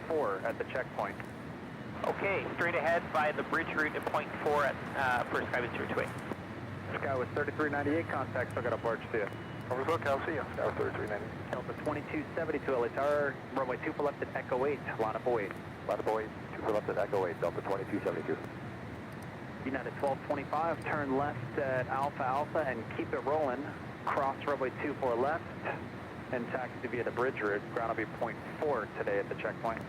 .4 at the checkpoint. Okay, straight ahead by the bridge route at .4 at for Skyway 028. Skyway 3398, contact, still got a barge to you. Over Cal, see you. Skyway 3398. Delta 2272, LA Tower, runway 2 for left at Echo 8, line up await. Line up await, 2 for left at Echo 8, Delta 2272. United 1225, turn left at Alpha Alpha and keep it rolling. Cross runway 24 left and taxi via the bridge route. Ground will be .4 today at the checkpoint.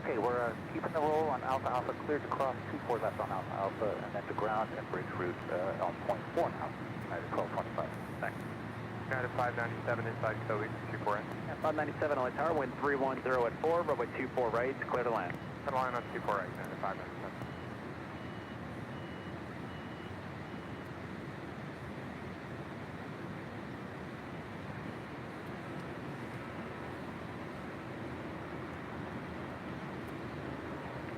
Okay, we're keeping the roll on Alpha Alpha, cleared to cross 24 left on Alpha Alpha, and then to ground and bridge route on .4 now. United 1225. Thanks. United 597 inside Code 24 in. Yeah, 597 LA Tower, wind 310 at 4, runway 24 right, clear to land. Set line on 24 right, United 597.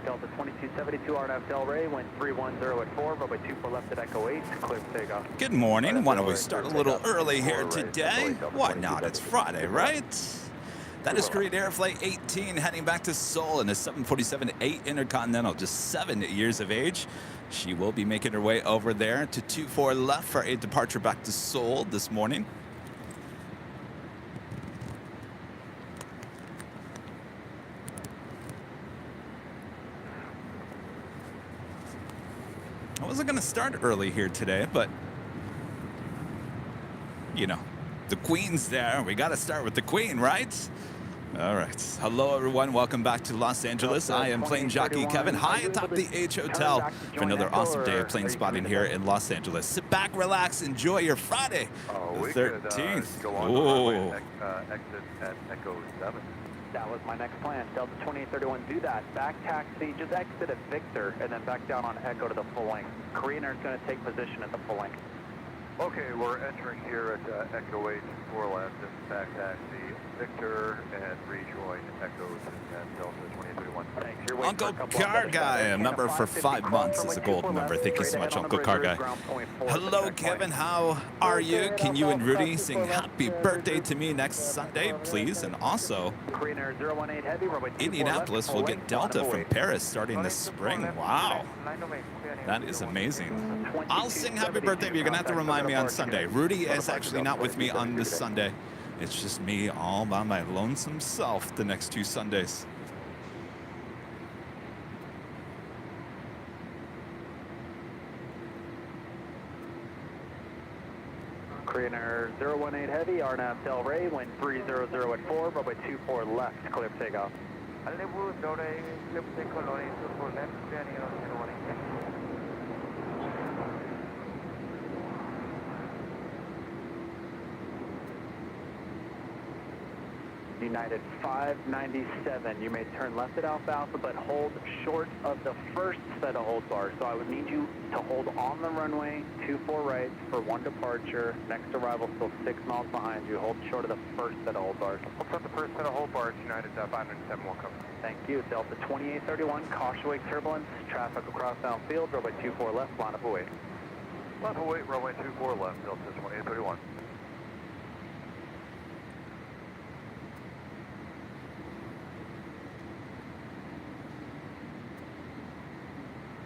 Delta 2272, RNAV Delray, wind 310 at 4, runway 24 left at Echo 8, clear for takeoff. Good morning. Why don't we start a little early here today? Why not? It's Friday, right? That is Korean Air Flight 18 heading back to Seoul in a 747-8 Intercontinental, just 7 years of age. She will be making her way over there to 24 left for a departure back to Seoul this morning. I wasn't going to start early here today, but, you know, the Queen's there. We got to start with the Queen, right? All right. Hello, everyone. Welcome back to Los Angeles. I am plane jockey Kevin, high atop the H Hotel for another awesome day of plane spotting here in Los Angeles. Sit back, relax, enjoy your Friday, the 13th. Go exit at Echo 7. That was my next plan. Delta 2831, do that. Back taxi, just exit at Victor, and then back down on Echo to the full length. Korean Air is going to take position at the full length. Okay, we're entering here at Echo 8, 4 left, and back taxi Victor, and rejoin Echo and Delta 2831. Thanks. You're Uncle Car Guy, a member for 5 months, is a gold member. Thank you so much, Uncle Car Guy. Hello, Kevin. How are you? Can you and Rudy sing happy birthday to me next Sunday, please? And also, Indianapolis will get Delta from Paris starting this spring. Wow. That is amazing. I'll sing happy birthday, but you're going to have to remind me on Sunday. Rudy is actually not with me on this Sunday. It's just me all by my lonesome self the next 2 Sundays. Korean Air 018 Heavy, RNAV Delray, wind 300 at 4, runway 24 left, clear for takeoff. United 597, you may turn left at Alpha Alpha, but hold short of the first set of hold bars. So I would need you to hold on the runway, 24 right for 1 departure. Next arrival still 6 miles behind you. Hold short of the first set of hold bars. We'll set the first set of hold bars, United 597 will come. Thank you. Delta 2831, caution wake turbulence, traffic across downfield, runway 24 left, line up await. Line up await, runway 24 left, Delta 2831.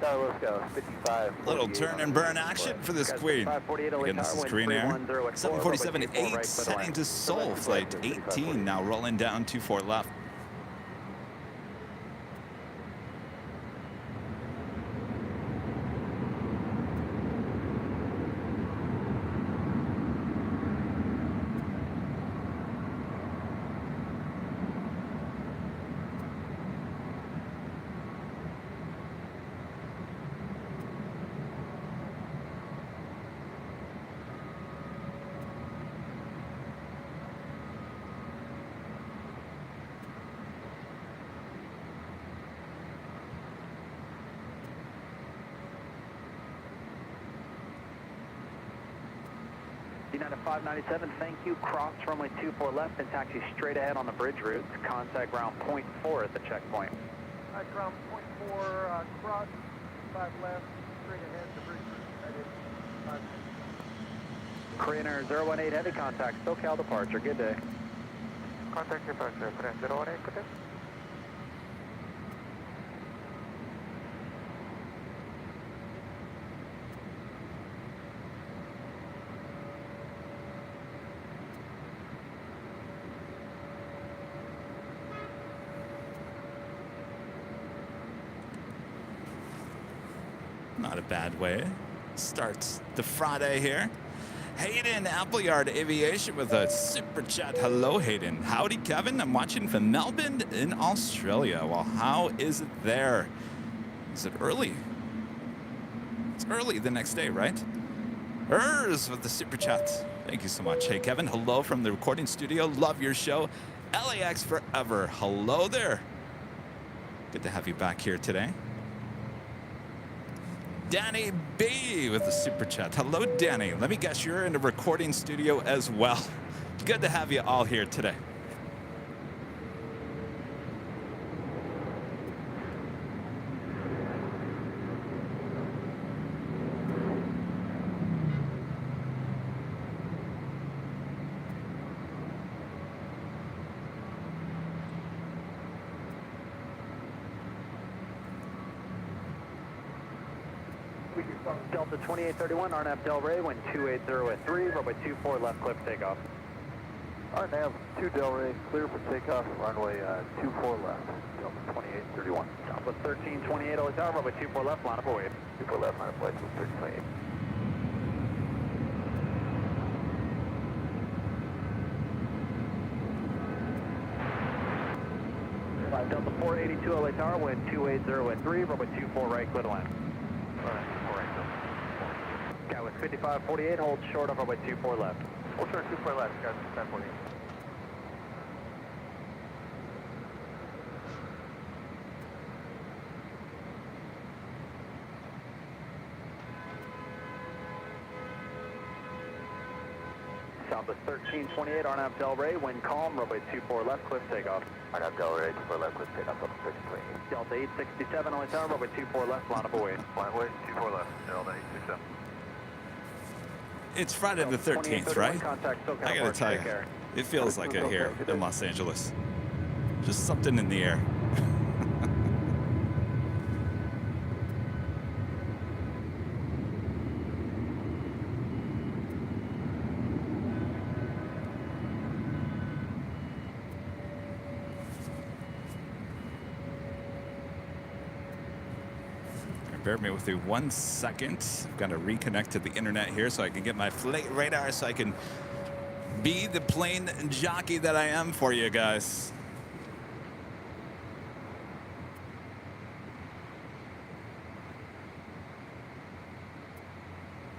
Let's go. 55. Little turn and burn action for this Queen. Again, this is Korean Air. 747-8 heading to Seoul. Flight 18 now rolling down 24 left. United 597, thank you. Cross runway 24 left and taxi straight ahead on the bridge route. Contact ground .4 at the checkpoint. Ground .4, cross, 5 left, straight ahead, the bridge route. Korean Air 018 Heavy, contact SoCal departure. Good day. Contact departure, 018, good day. Not a bad way. Starts the Friday here. Hayden Appleyard Aviation with a super chat. Hello, Hayden. Howdy, Kevin. I'm watching from Melbourne in Australia. Well, how is it there? Is it early? It's early the next day, right? Urs with the super chat. Thank you so much. Hey, Kevin. Hello from the recording studio. Love your show. LAX forever. Hello there. Good to have you back here today. Danny B with the super chat. Hello, Danny. Let me guess, you're in the recording studio as well. Good to have you all here today. Delta 2831, RNAV Del Rey, wind 280 at 3, runway 24 left, clear for takeoff. RNAV 2 Del Rey, clear for takeoff, runway 24 left, Delta 2831. Delta 1328 LA Tower, runway 24 left, line up away. 24 left, line of flight to 1328. Delta 482 LA Tower, wind 280 at 3, runway 24 right, clear to land. Skywest 5548, hold short of runway 24 left. Hold short 24 left, Skywest 5548. Southwest 1328, RNAV Del Rey, wind calm, runway 24 left, cliff takeoff. RNAV Del Rey, 24 left, cliff takeoff, Delta 1328. Delta 867 LA Tower, runway 24 left, line up away. Runway 24 left, Delta 867. It's Friday the 13th, right? I gotta tell you, it feels like it here in Los Angeles. Just something in the air. Bear me with you 1 second. I've got to reconnect to the internet here so I can get my flight radar so I can be the plane jockey that I am for you guys.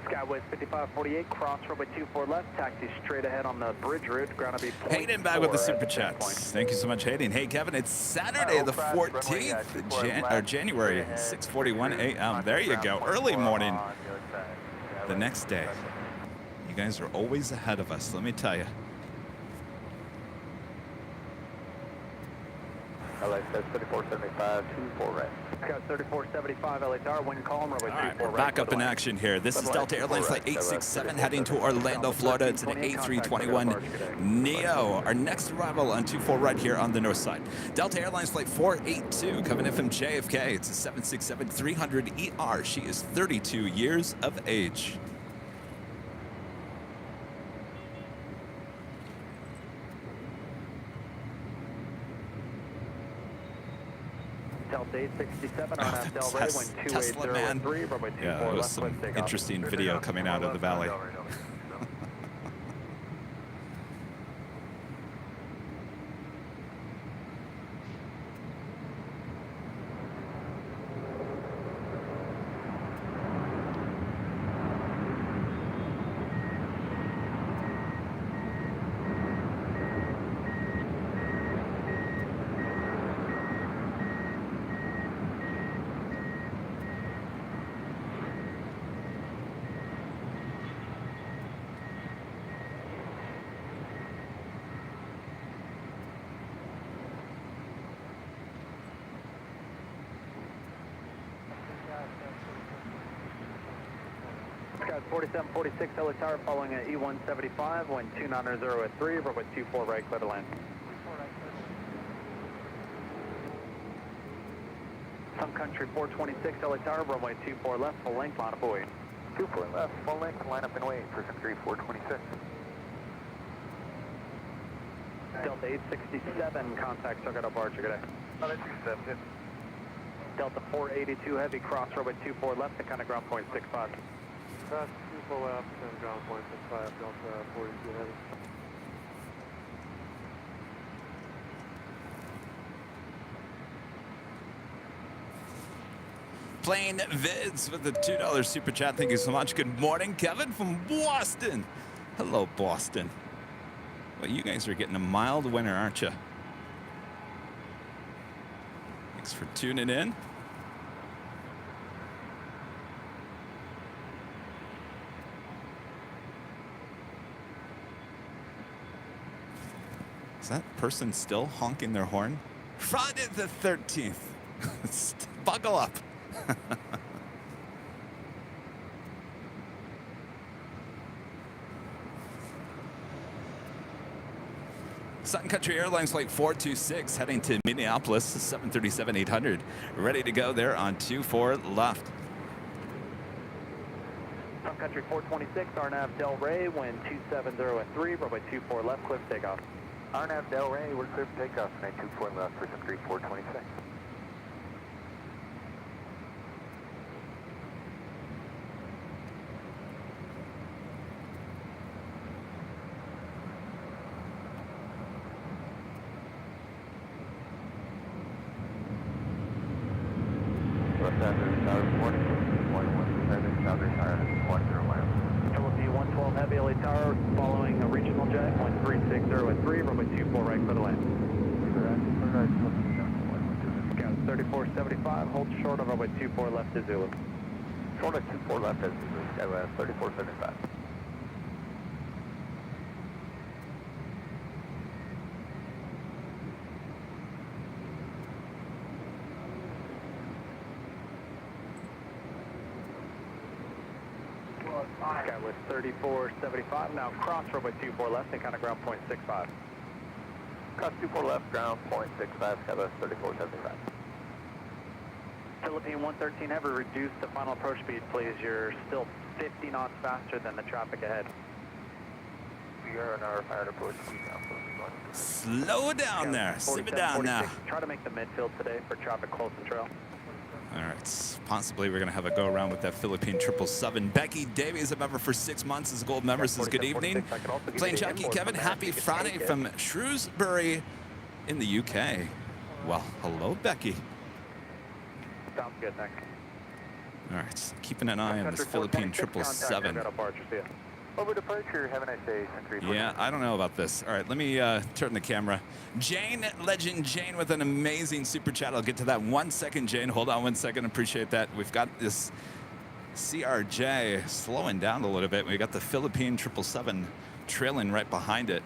Skywest 5548, cross runway 24 left, taxi straight ahead on the bridge route, ground to be Hayden back with the super chats. Thank you so much, Hayden. Hey, Kevin, it's Saturday the 14th, January, 6:41 a.m. There you go, early morning. The next day. You guys are always ahead of us, let me tell you. LA 3475, 24 right. Scout 3475 LA Tower, wind calm, runway 24 right. We're back up in action here. This is Delta Airlines Flight 867 heading to Orlando, Florida. It's an A321 Neo. Our next arrival on 24 right here on the north side. Delta Airlines Flight 482 coming in from JFK. It's a 767-300ER. She is 32 years of age. Delta 867, RNAV Del Rey, wind 280 at 3, runway 24 left, Yeah, there was some clear takeoff. interesting video coming out of the valley. Scout 4746 LA Tower, following at E175, wind 290 at 3, runway 24 right, clear to land. Sun Country 426 LA Tower, runway 24 left, full length, line up away. 24 left, full length, line up and wait for Country 426. Delta 867, contact Socket Up Archer, good day. Oh, that's 270. Delta 482 Heavy, cross runway 24 left and kind of ground point 65. Cross 24 left and ground point 65, Delta 42 Heavy. Plain Vids with the $2 super chat. Thank you so much. Good morning, Kevin from Boston. Hello, Boston. Well, you guys are getting a mild winter, aren't you? Thanks for tuning in. Is that person still honking their horn? Friday the 13th. Buckle up. Sun Country Airlines Flight 426 heading to Minneapolis, 737-800. Ready to go there on 24 left. Sun Country 426, RNAV Del Rey, wind 270 at 3, runway 24 left, clear for takeoff. RNAV Del Rey, we're clear for takeoff, 924 left for Sun Country 426. Philippine 112 Heavy, LA Tower, following a regional jet, wind 360 at 3, runway 24 right for the land. Scout 3475, hold short of runway 24 left to Zulu. Short of 24 left as Zulu, 3475. Skywest 3475, now cross runway 24 left and kind of ground point 65. Cross 24 left, ground point 65, Skywest 3475. Philippine 113 Heavy, reduce the final approach speed, please. You're still 50 knots faster than the traffic ahead. We are on our final approach speed now. Slow down there. Simmer down now. Try to make the midfield today for traffic close and trail. All right, possibly we're going to have a go around with that Philippine 777. Becky Davies, a member for 6 months, is a gold member, says good evening. Plain Jackie Kevin, happy Friday from Shrewsbury in the UK. Well, hello, Becky. Sounds good, thanks. All right, keeping an eye on this Philippine 777. Over departure, have a nice day, Sun Yeah, I don't know about this. All right, let me turn the camera. Jane, Legend Jane with an amazing super chat. I'll get to that 1 second, Jane. Hold on 1 second. Appreciate that. We've got this CRJ slowing down a little bit. We got the Philippine 777 trailing right behind it.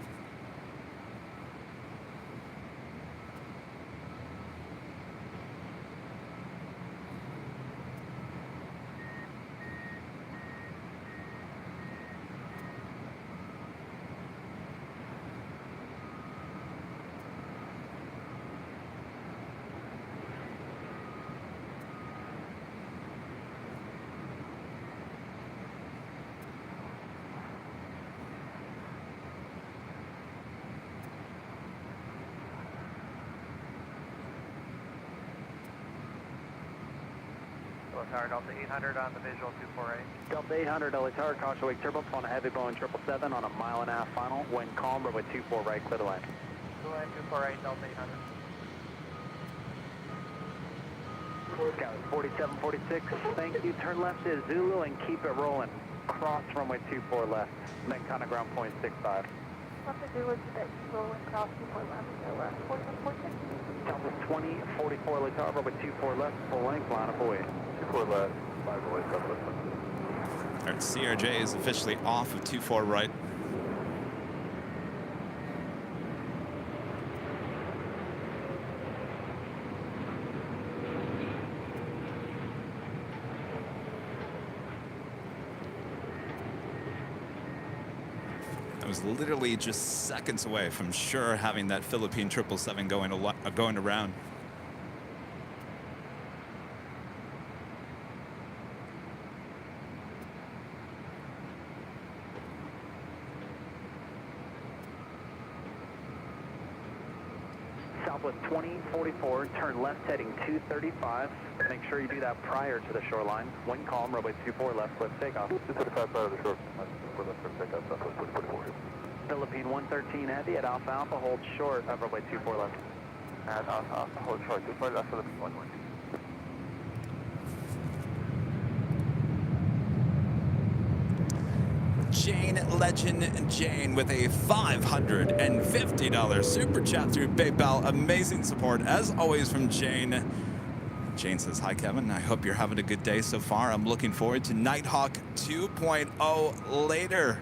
Tower Delta 800 on the visual 248. Delta 800, LA Tower, caution wake turbulence on a heavy Boeing 777 on a 1.5 mile final. Wind calm, runway 24 right, clear the line. Go ahead, 248, Delta 800. Scout 4746, thank you. Turn left to Zulu and keep it rolling. Cross runway 24 left, then kind of ground point 65. Delta Zulu to that rolling cross 24 left, so 4746. Delta 2044 LA Tower, runway 24 left, full length, line up away. 24 left, 5 away, southwest. All right, CRJ is officially off of 24 right. I was literally just seconds away from sure having that Philippine 777 going around. Southwest 2044, turn left heading 235. Make sure you do that prior to the shoreline. Wind calm, runway 24 left, cliff takeoff. 235 prior to the shore, for left cliff takeoff, Southwest 2044. Philippine 113 heavy at Alpha Alpha, hold short of runway 24 left. At Alpha, hold short, 24 left, Philippine 113. Jane Legend Jane with a $550 super chat through PayPal. Amazing support as always from Jane. Jane says, hi Kevin, I hope you're having a good day so far. I'm looking forward to Nighthawk 2.0 later.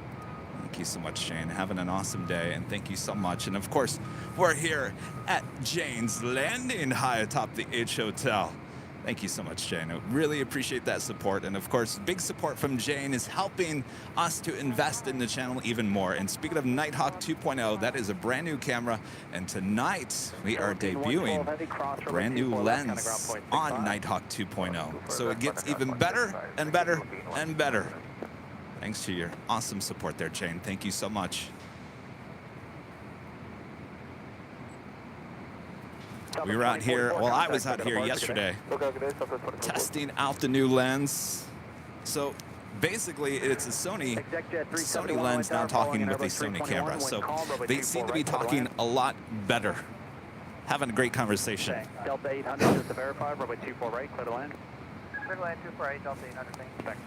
Thank you so much, Jane. Having an awesome day, and thank you so much. And of course, we're here at Jane's Landing high atop the H Hotel. Thank you so much, Jane. I really appreciate that support. And of course, big support from Jane is helping us to invest in the channel even more. And speaking of Nighthawk 2.0, that is a brand new camera. And tonight, we are debuting a brand new lens on Nighthawk 2.0. So it gets even better and better and better. Thanks to your awesome support there, Jane. Thank you so much. We were out here, well, I was out here yesterday testing out the new lens. So basically, it's a Sony lens now talking with a Sony camera. So they seem to be talking a lot better. Having a great conversation. Delta 800 just to verify, runway 24 right, clear to land. Clear to land 24 right, Delta 800, thanks.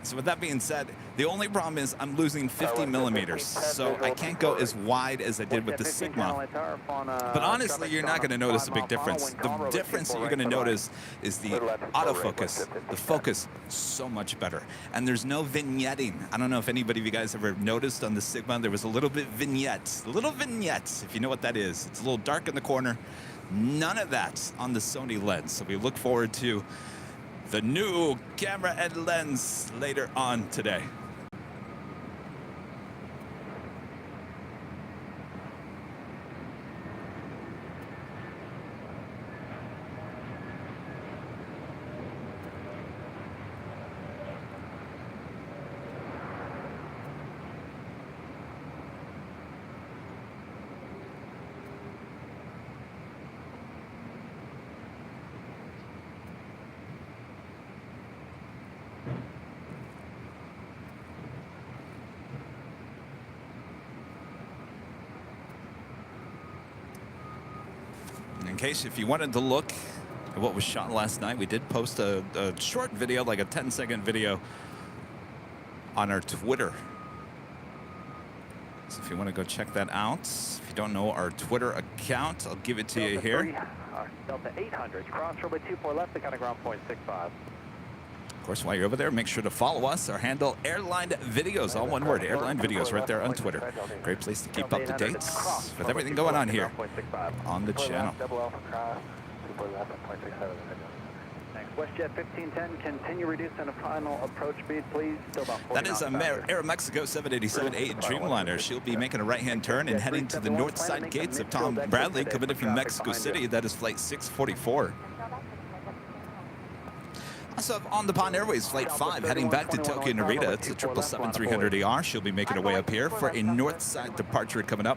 So with that being said, the only problem is I'm losing 50 millimeters, so I can't go as wide as I did with the Sigma. But honestly, you're not going to notice a big difference. The difference that you're going to notice is the autofocus, the focus, so much better. And there's no vignetting. I don't know if anybody of you guys ever noticed on the Sigma, there was a little vignettes, if you know what that is. It's a little dark in the corner. None of that on the Sony lens. So we look forward to the new camera and lens later on today. In case if you wanted to look at what was shot last night, we did post a short video, like a 10-second video on our Twitter. So if you want to go check that out, if you don't know our Twitter account, I'll give it to you here. Delta 800, cross runway 24 left, kind of ground point 65. Of course, while you're over there, make sure to follow us. Our handle, AirLineVideos, all one word, AirLineVideos, right there on Twitter. Great place to keep up to date with everything going on here on the channel. WestJet 1510, continue reducing the final approach speed, please. Still about 40 That is Aeromexico 787-8 Dreamliner. She'll be making a right-hand turn and heading to the north side gates of Tom Bradley, coming in from Mexico City. That is flight 644. Also on the Pond Airways Flight 5 heading back to Tokyo Narita. It's a 777-300ER. She'll be making her way up here for a north side departure coming up.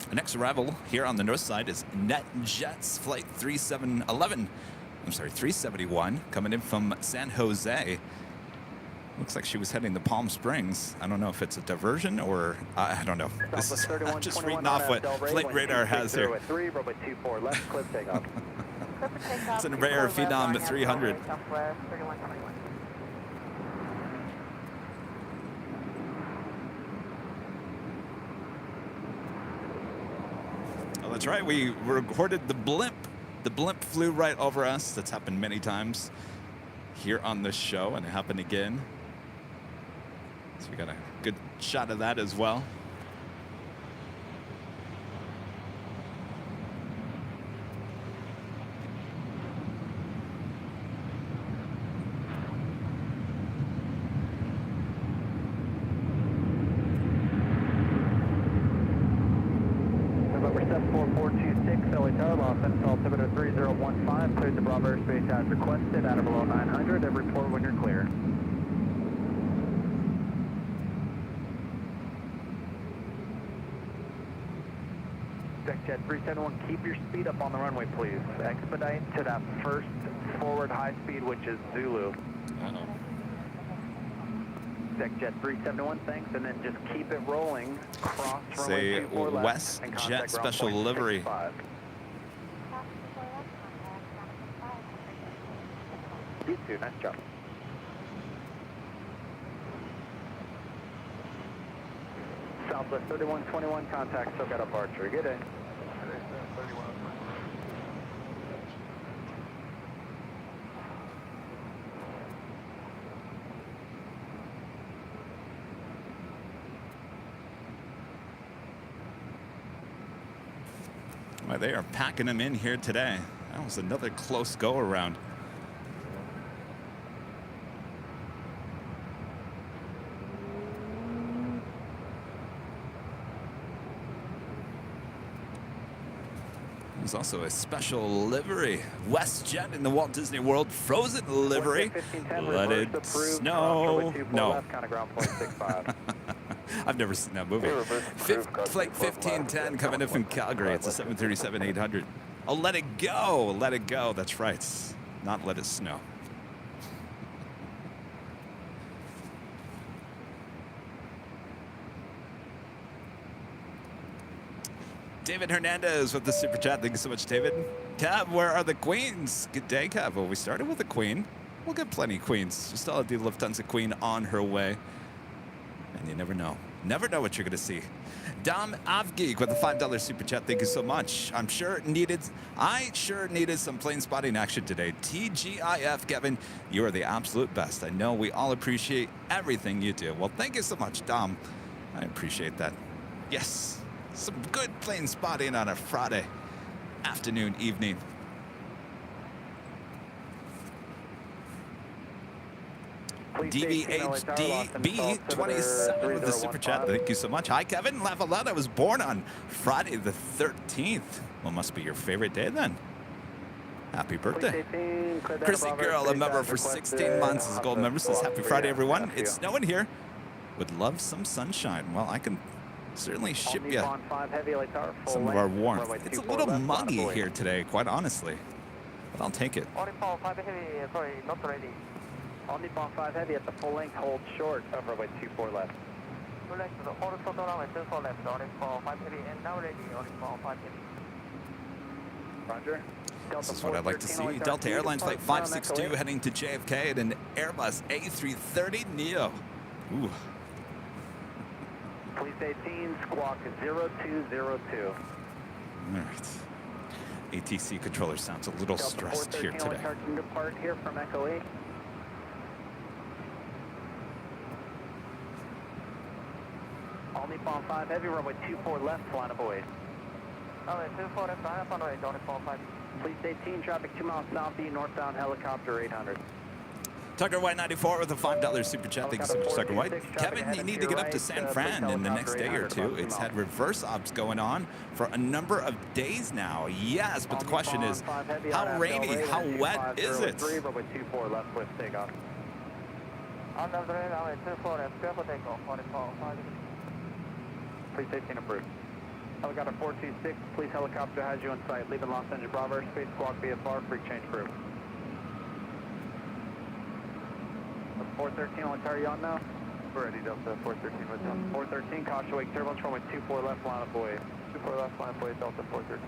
The next arrival here on the north side is NetJets Flight 371 coming in from San Jose. Looks like she was heading to Palm Springs. I don't know if it's a diversion or I don't know. This is, I'm just reading off what Flight Radar has here. It's an Embraer Phenom 300. Oh, that's right. We recorded the blimp. The blimp flew right over us. That's happened many times here on this show, and it happened again. So we got a good shot of that as well. November 74426, LA Tower, Los Angeles, altimeter 3015, cleared the Bravo airspace as requested, out of below 900, and report when you're clear. Jet 371, keep your speed up on the runway, please. Expedite to that first forward high speed, which is Zulu. Uh-oh. Jet 371, thanks, and then just keep it rolling. Cross Say runway 24 left West and Jet contact ground Special point Livery. 65. You too, nice job. Southwest 3121, contact Soak Up Archer. Good day. Well, they are packing them in here today. That was another close go around. There's also a special livery. WestJet in the Walt Disney World Frozen livery. Let it snow. No. I've never seen that movie. Flight 1510 coming in from Calgary. It's a 737-800. Oh, let it go. Let it go. That's right. Not let it snow. David Hernandez with the super chat. Thank you so much, David. Cav, where are the queens? Good day, Cav. Well, we started with a queen. We'll get plenty of queens. We still have the Lufthansa queen on her way. And you never know. Never know what you're going to see. Dom Avgeek with a $5 super chat. Thank you so much. I sure needed some plane spotting action today. TGIF, Kevin. You are the absolute best. I know we all appreciate everything you do. Well, thank you so much, Dom. I appreciate that. Yes. Some good plane spotting on a Friday afternoon, evening. DVHDB27 with the super chat. Thank you so much. Hi, Kevin. Lavalette. Was born on Friday the 13th. Well, must be your favorite day then. Happy birthday. Chrissy Girl, a member for 16 months, is a gold member, says happy Friday, everyone. It's snowing here. Would love some sunshine. Well, I can certainly ship you some of our warmth. It's a little muggy here today, quite honestly, but I'll take it. Omnipon 5 Heavy, sorry, not ready. Omnipon 5 Heavy at the full length, hold short, over runway 24 left. Full length, hold short runway 24 left, Omnipon 5 Heavy, and now ready, Omnipon 5 Heavy. Roger. This is what I'd like to see. Delta Airlines Flight 562 heading to JFK at an Airbus A330neo. Ooh. Police 18, squawk 0202. All right. ATC controller sounds a little stressed here today. Depart here from Echo 8. Omnipon 5 Heavy, runway 24 left, flying avoid. Runway 24 left, flying up on way, Omnipon 5. Police 18, traffic 2 miles southeast, northbound helicopter 800. Tucker White 94 with a $5 super chat. Thank you so much, Tucker White. Kevin, you need to get up to San Fran in the next day or two. It's had reverse ops going on for a number of days now. Yes, but the question is, how rainy, how wet is it? Please 18 approved. Helicopter 426, police helicopter has you in sight. Leaving Los Angeles Bravo airspace, squawk VFR, free change crew. 413, what are you on now? We're ready, Delta 413, what's on? 413, caution wake turbulence, runway 24 left, line up away. 24 left, line up away, Delta 413.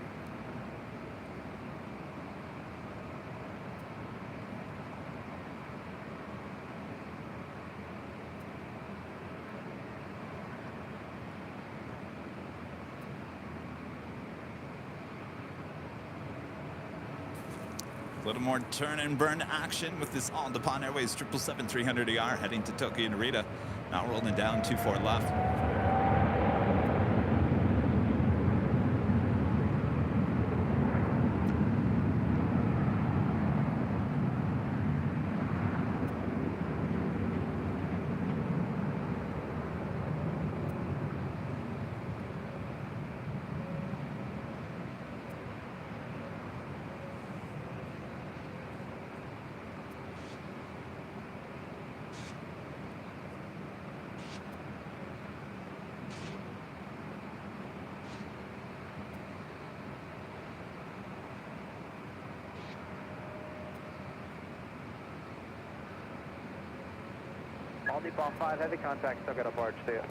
A little more turn and burn action with this All Nippon Airways 777-300ER heading to Tokyo Narita. Now rolling down 24 left. All deep all 5, heavy contact, still got a barge, see ya.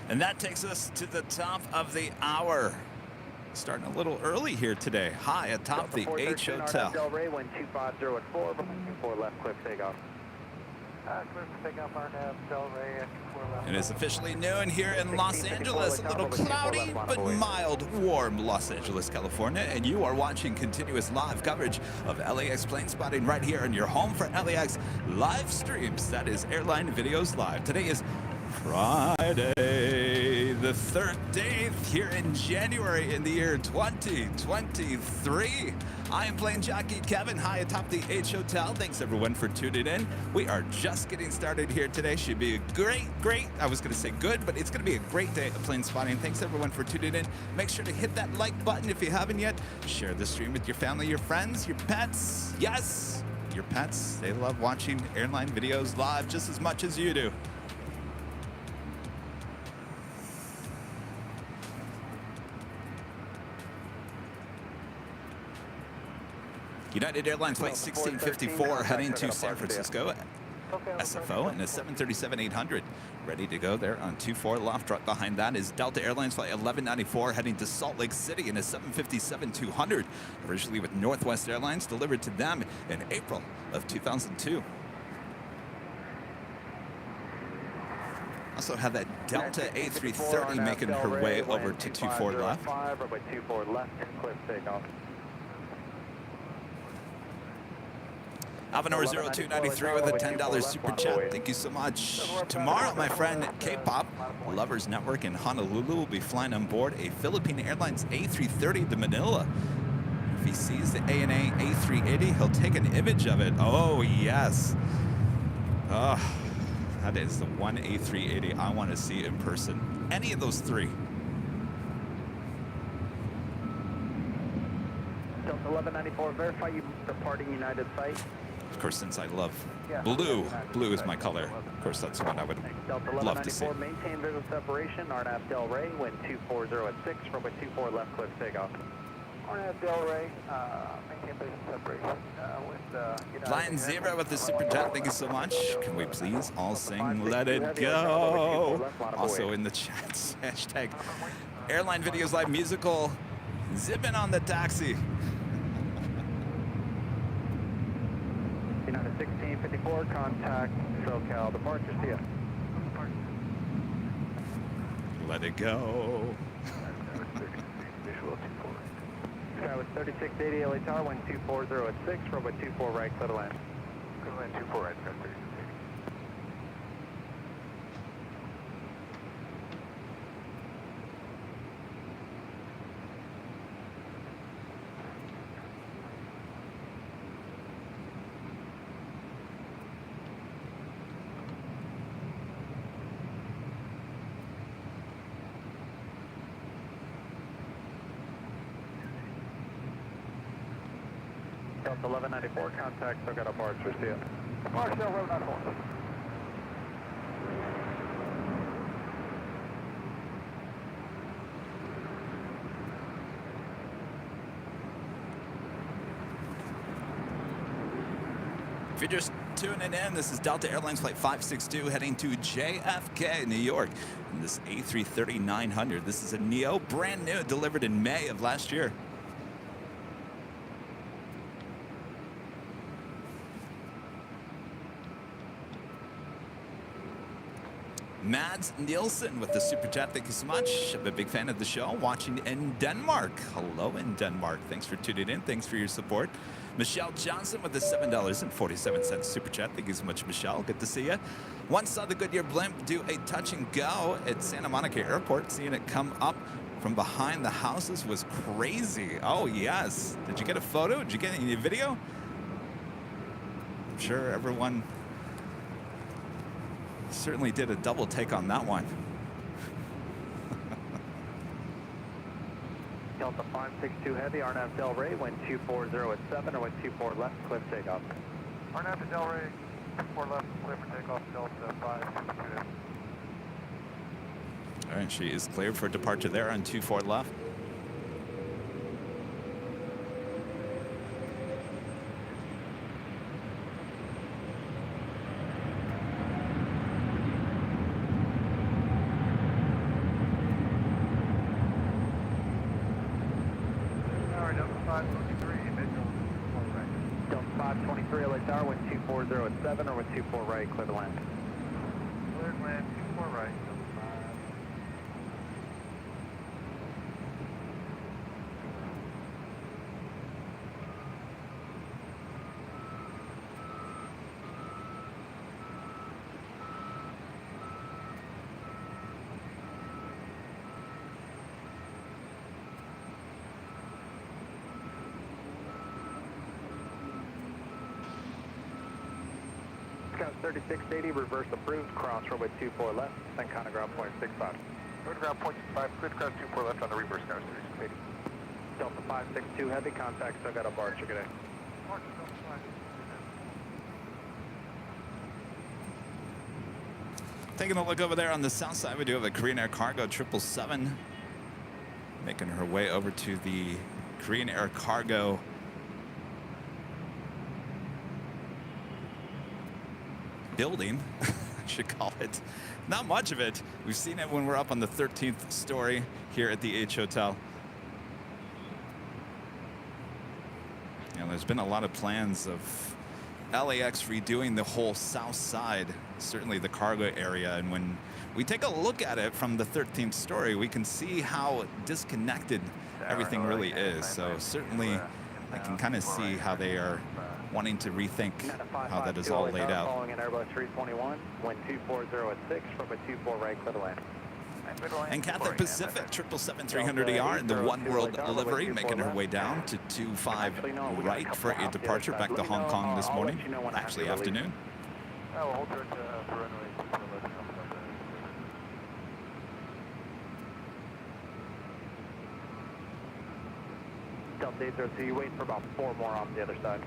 And that takes us to the top of the hour. Starting a little early here today. High atop the H Hotel. Del Rey, wind 250 at 4, 24 left, clear for takeoff. Clear for takeoff, RNAV, Del Rey, at 24 left. It is officially noon here in Los Angeles. A little cloudy, but mild, warm Los Angeles, California. And you are watching continuous live coverage of LAX plane spotting right here on your home for LAX live streams. That is Airline Videos Live. Today is Friday, the 13th, here in January in the year 2023. I am plane jockey Kevin, high atop the H Hotel. Thanks everyone for tuning in. We are just getting started here today. Should be a great, I was going to say good, but it's going to be a great day of plane spotting. Thanks everyone for tuning in. Make sure to hit that like button if you haven't yet. Share the stream with your family, your friends, your pets. Yes, your pets. They love watching Airline Videos Live just as much as you do. United Airlines flight 1654 heading to San Francisco. SFO and a 737-800 ready to go there on 24 left. Right behind that is Delta Airlines flight 1194 heading to Salt Lake City in a 757-200, originally with Northwest Airlines, delivered to them in April of 2002. Also have that Delta A330 making her way over to 24 left. 24 left, clear for takeoff. Alvinor 0293 with a $10 super chat. Thank you so much. Tomorrow, my friend K-Pop Lovers Network in Honolulu will be flying on board a Philippine Airlines A330 to Manila. If he sees the ANA A380, he'll take an image of it. Oh, yes. Oh, that is the one A380 I want to see in person. Any of those three. Delta 1194, verify you departing United site. Of course, since I love blue, blue is my color. Of course, that's the one I would love to see. Maintain visual separation, RNAV Del Rey, wind 240 at 6, runway 24 left, clear for takeoff. RNAV Del Rey, maintain visual separation with Lion Zebra with the super chat, thank you so much. Can we please all sing Let It Go? Also in the chats, hashtag Airline Videos Live musical, zipping on the taxi. United 1654, contact SoCal departure, see ya. Let it go. Sky with 3680 LA Tower, wind 240 at 6, runway 24 right, clear to land. Clear to land 24 right, Sky 3680. Delta 1194, contact SoCal departure, see ya. Marshall 1194. If you're just tuning in, this is Delta Airlines Flight 562 heading to JFK, New York. And this A330-900, this is a Neo, brand new, delivered in May of last year. Mads Nielsen with the super chat. Thank you so much. I'm a big fan of the show. Watching in Denmark. Hello in Denmark. Thanks for tuning in. Thanks for your support. Michelle Johnson with the $7.47 super chat. Thank you so much, Michelle. Good to see you. Once saw the Goodyear blimp do a touch and go at Santa Monica Airport. Seeing it come up from behind the houses was crazy. Oh, yes. Did you get a photo? Did you get any video? I'm sure everyone certainly did a double take on that one. Delta 562 Heavy, RNAV Del Rey, wind 240 at 7 or wind 24 left, clear for takeoff. RNAV to Del Rey, 24 left, clear for takeoff, Delta 562 Heavy. All right, she is cleared for departure there on 24 left. Alright, Delta 523, Mitchell, 24 right. Delta 523 LA Tower, wind 240 at 7 or wind 24 right, clear to land. Cleared land, 24 right, Delta 5. Scout 3680, reverse approved, cross runway 24 left, then counter ground point 65. Road ground point 5, clear to cross 24 left on the reverse now, 3680. Delta 562 Heavy, contact, so I got a bar, check it out. Mark, Delta 5. Taking a look over there on the south side, we do have a Korean Air Cargo 777 making her way over to the Korean Air Cargo building, I should call it. Not much of it. We've seen it when we're up on the 13th story here at the H Hotel. You know, there's been a lot of plans of LAX redoing the whole south side, certainly the cargo area, and when we take a look at it from the 13th story, we can see how disconnected everything really is. So certainly I can kind of see how they are wanting to rethink how that is all laid out. Following an Airbus 321, wind 240 at 6, runway 24 right, clear to land. And Catholic Pacific 777-300ER in the One World livery, making her way down to 25 right for a departure back to Hong Kong this morning, actually afternoon. Oh, we'll hold her to runway 24 left. Delta 802, you wait for about 4 more on the other side.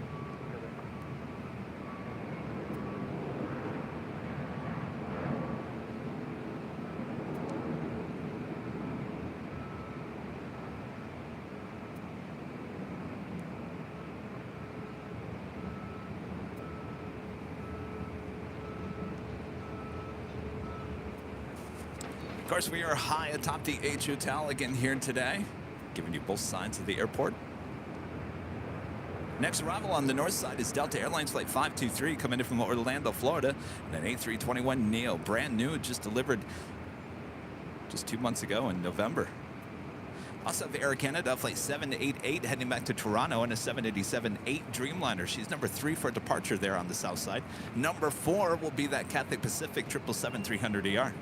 Of course, we are high atop the H Hotel again here today, giving you both sides of the airport. Next arrival on the north side is Delta Airlines Flight 523 coming in from Orlando, Florida, and an A321neo, brand new, just delivered just 2 months ago in November. Also have Air Canada Flight 788 heading back to Toronto and a 787-8 Dreamliner. She's number 3 for departure there on the south side. Number 4 will be that Catholic Pacific 777-300ER.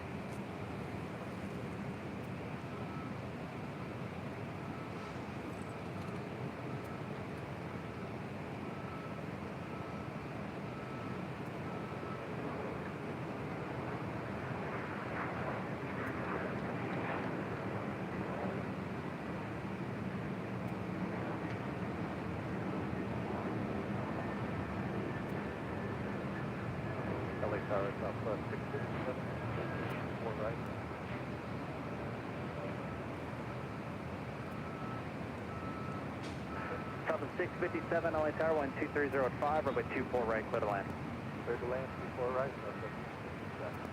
LA Tower, southwest 657, 4 right. Southern 657, LA Tower, wind 230 at 5, runway 24 right, clear to land. Clear to land, 24 right, southwest 657.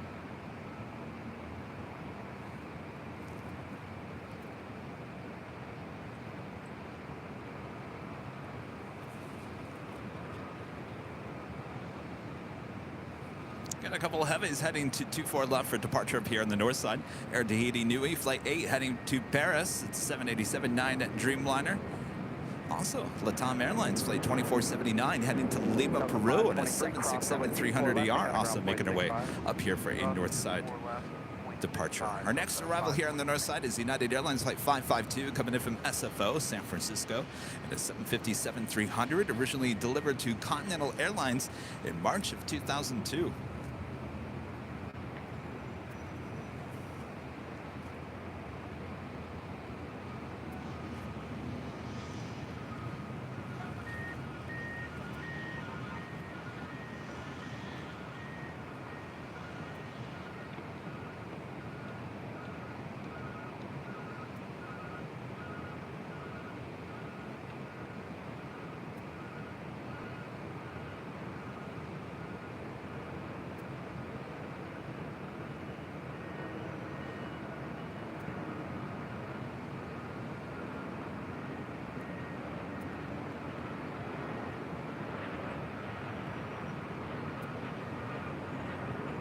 Got a couple of heavies heading to 24 left for departure up here on the north side. Air Tahiti Nui, Flight 8 heading to Paris. It's a 787-9 Dreamliner. Also, LATAM Airlines Flight 2479 heading to Lima, Peru, and a 767-300ER also making her way up here for a north side departure. Our next arrival here on the north side is United Airlines Flight 552 coming in from SFO, San Francisco, and a 757-300 originally delivered to Continental Airlines in March of 2002.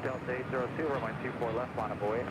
Delta 802, runway 24 left, line of await.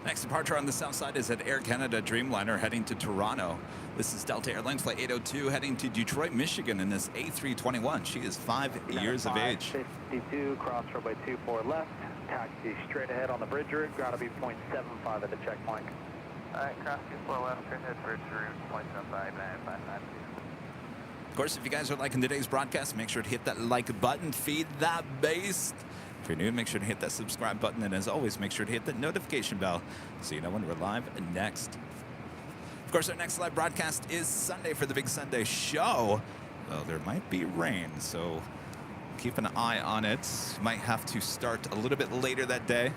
Next departure on the south side is at Air Canada Dreamliner heading to Toronto. This is Delta Airlines Flight 802 heading to Detroit, Michigan in this A321. She is 5 years of age. 52, cross runway 24 left, taxi straight ahead on the bridge route, ground will be 0.75 at the checkpoint. Alright, cross 24 left, straight ahead, bridge route, 0.75. Of course, if you guys are liking today's broadcast, make sure to hit that like button, feed that bass. If you're new, make sure to hit that subscribe button, and as always, make sure to hit that notification bell so you know when we're live next. Of course, our next live broadcast is Sunday for the Big Sunday Show. Well, there might be rain, so keep an eye on it. Might have to start a little bit later that day.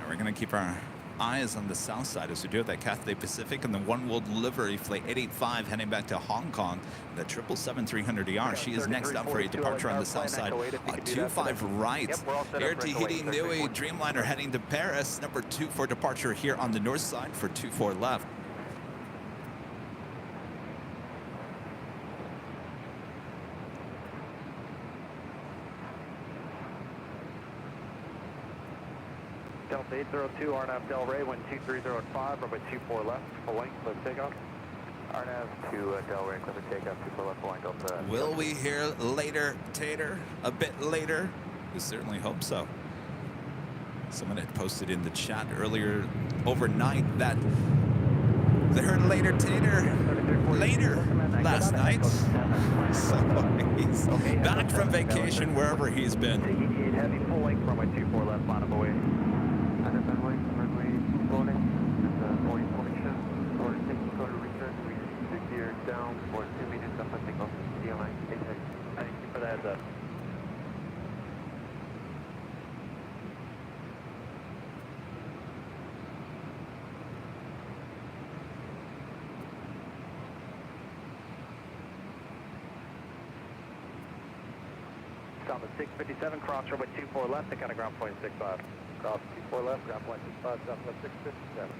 We're going to keep our eyes on the south side as we do have that Cathay Pacific and the One World Livery Flight 885 heading back to Hong Kong. The 777-300ER. She is next up for a departure on the south side. 25 right. Air Tahiti Nui Dreamliner heading to Paris. Number 2 for departure here on the north side for 24 left. Delta 802, RNAV Del Rey, wind 23005, runway 24 left, full length, clear takeoff. RNAV to Del Rey, clear takeoff, 24 left, full length, Delta. Will we hear later, Tater? A bit later? We certainly hope so. Someone had posted in the chat earlier overnight that they heard later, Tater, later last night. So he's back from vacation wherever he's been. Tahiti heavy, full length, runway 24 left, line of await. Runway full length, 40 position, or technical return, we see the gear down for 2 minutes after takeoff, Airline. Thank you for the heads up. South at 657, cross runway 24 left, to kind of ground point 65. Cross 24 left, ground point 65, southwest 657.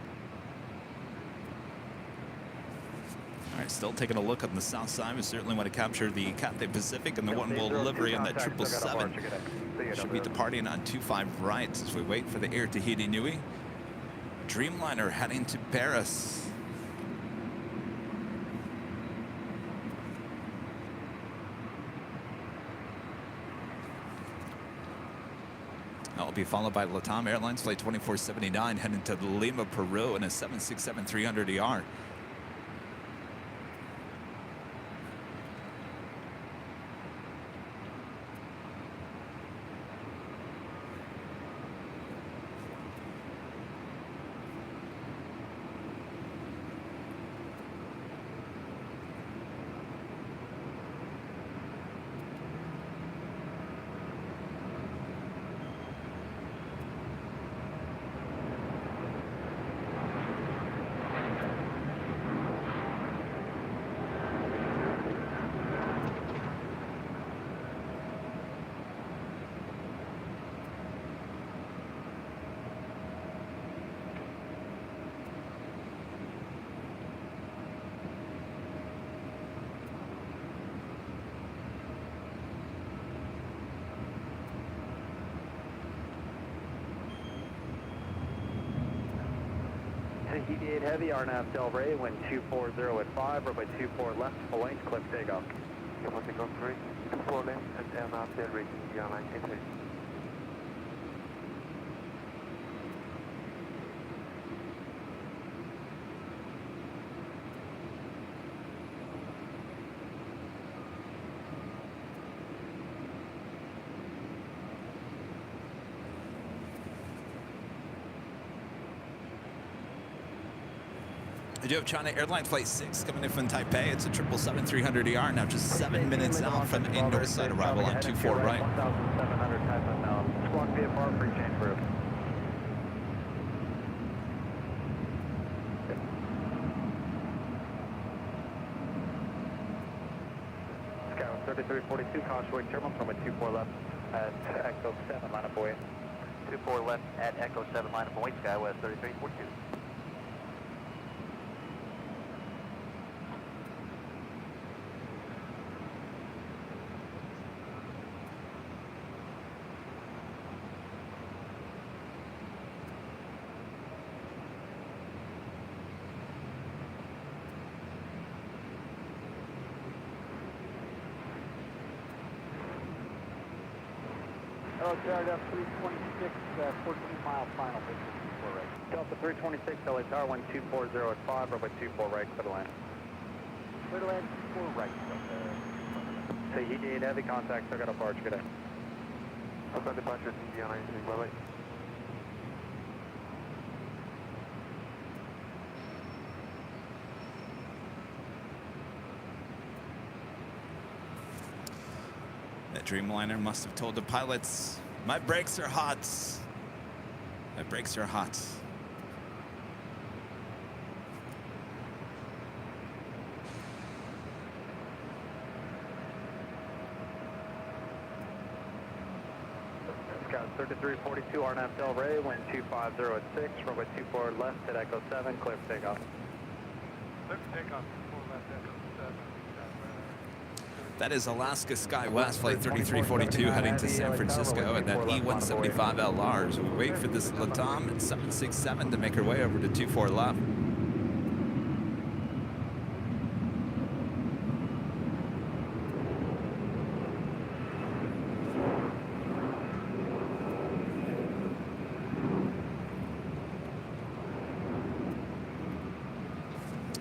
All right, still taking a look on the south side. We certainly want to capture the Cathay Pacific and the One World Livery on that 777. Should be departing on 25 right as we wait for the Air Tahiti Nui Dreamliner heading to Paris. That will be followed by LATAM Airlines Flight 2479 heading to Lima, Peru in a 767-300ER. Tahiti 8 heavy, RNAV Del Rey, wind 240 at 5, runway 24 left, full length, clip takeoff. Come takeoff 3, 24 left, at RNAV Del Rey, Airline 8. I do have China Airline Flight 6 coming in from Taipei. It's a 777-300ER, now just 7 minutes out from a north side arrival on 24 right. 1,700 type of now. Squawk VFR, free change group. Scout 3342, Causeway Terminal, from a 24 left at Echo 7, line up away. 24 left at Echo 7, line up away, Skywest 3342. Oh, Tower Delta 326, 14-mile final picture, 24 right. Delta 326, LA Tower 1240 at 5, runway 24 right, clear to land. Clear to land, 24 right. Say he did heavy contact, so I got a barge, good day. Open departure, Indiana, bye-bye. That Dreamliner must have told the pilots, my brakes are hot. My brakes are hot. Scout 3342, RNAV Del Rey, wind 250 at 6, runway 24 left at Echo 7, clear for takeoff. Clear for takeoff, 24 left, Echo 7. That is Alaska SkyWest Flight 3342 heading to San Francisco, and that E175LR as we wait for this Latam at 767 to make her way over to 24 left.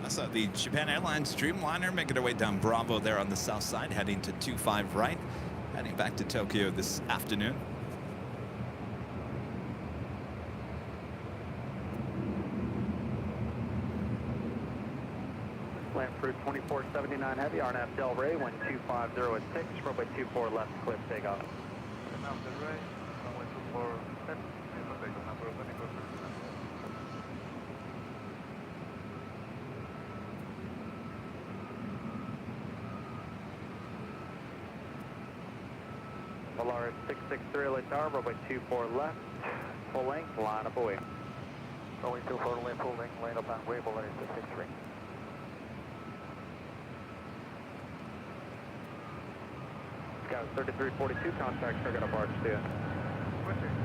So the Japan Airlines Dreamliner making her way down Bravo there on the south side, heading to 25 right, heading back to Tokyo this afternoon. Land Fruit 2479 Heavy, RNAV Del Rey, wind 250 at 6, runway 24 left, clear for takeoff. RNAV Del Rey, runway 24 left, takeoff number of Polaris 663 LA Tower, runway 24 left, full length, line up away. Runway 24 left, full length, line up and way, Polaris 663. Scout 3342, contact, I got a barge to you. Switching.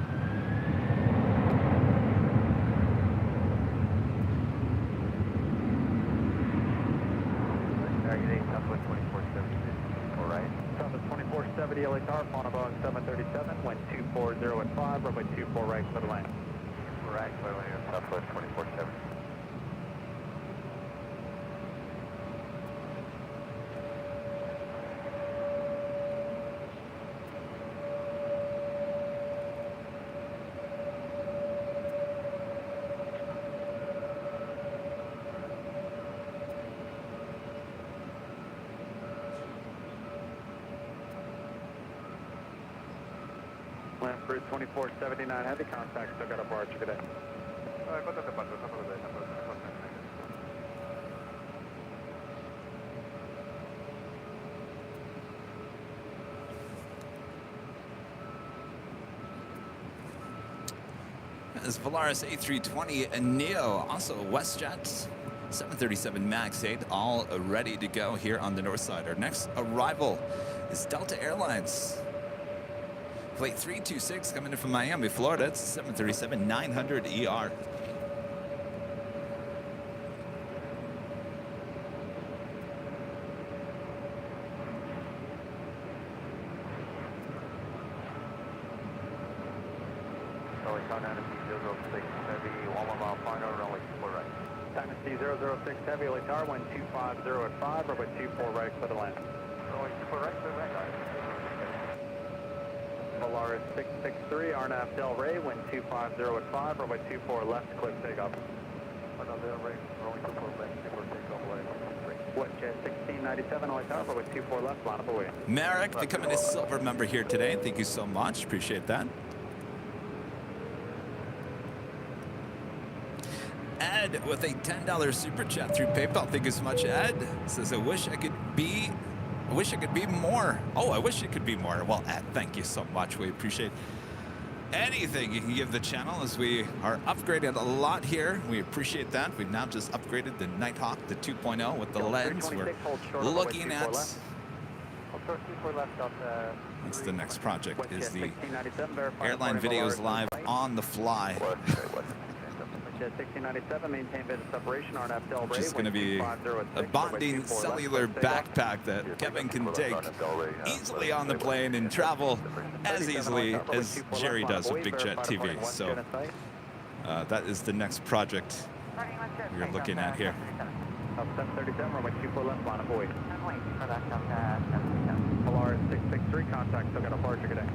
Target 8, Southwest 2470, all right. Southwest 2470 LA Tower, on a Boeing 737, wind 240 at 5, runway 24 right, clear to land. Right, clear land, Southwest 2470. Land Fruit 2479 Heavy, contact, still got a barge, good day. Contact departure, number of the contact. This Volaris A320 and Neo, also WestJet 737 MAX 8, all ready to go here on the north side. Our next arrival is Delta Airlines. Flight 326 coming in from Miami, Florida. It's 737-900ER. Dynasty 006 Heavy, LA Tower, wind 250 at 5, runway 24 right, clear to land. Runway 24 right, clear to land. Polaris 663, RNAV Del Rey, wind 250 at 5, runway 24 left, clear takeoff. Another range, rolling 24 left, before takeoff, LAX. WestJet 1697, LA Tower, with 24 left, line up away. Merrick becoming a silver member here today. Thank you so much. Appreciate that. Ed with a $10 super chat through PayPal. Thank you so much, Ed. Says, I wish I could be more. Oh, I wish it could be more. Well, Ed, thank you so much. We appreciate anything you can give the channel as we are upgraded a lot here. We appreciate that. We've now just upgraded the Nighthawk, the 2.0 with the lens. We're looking at... That's the next project, is the Airline Videos Live on the fly. Jet 1697, maintain visual separation, RNF Del Rey. Which is going to be a bonding cellular backpack that Kevin can take easily on the plane and travel as easily as Jerry does with Big Jet TV. So that is the next project we're looking at here. 737, runway 24 left, line up away. Polaris 663, contact, still got a departure, good day.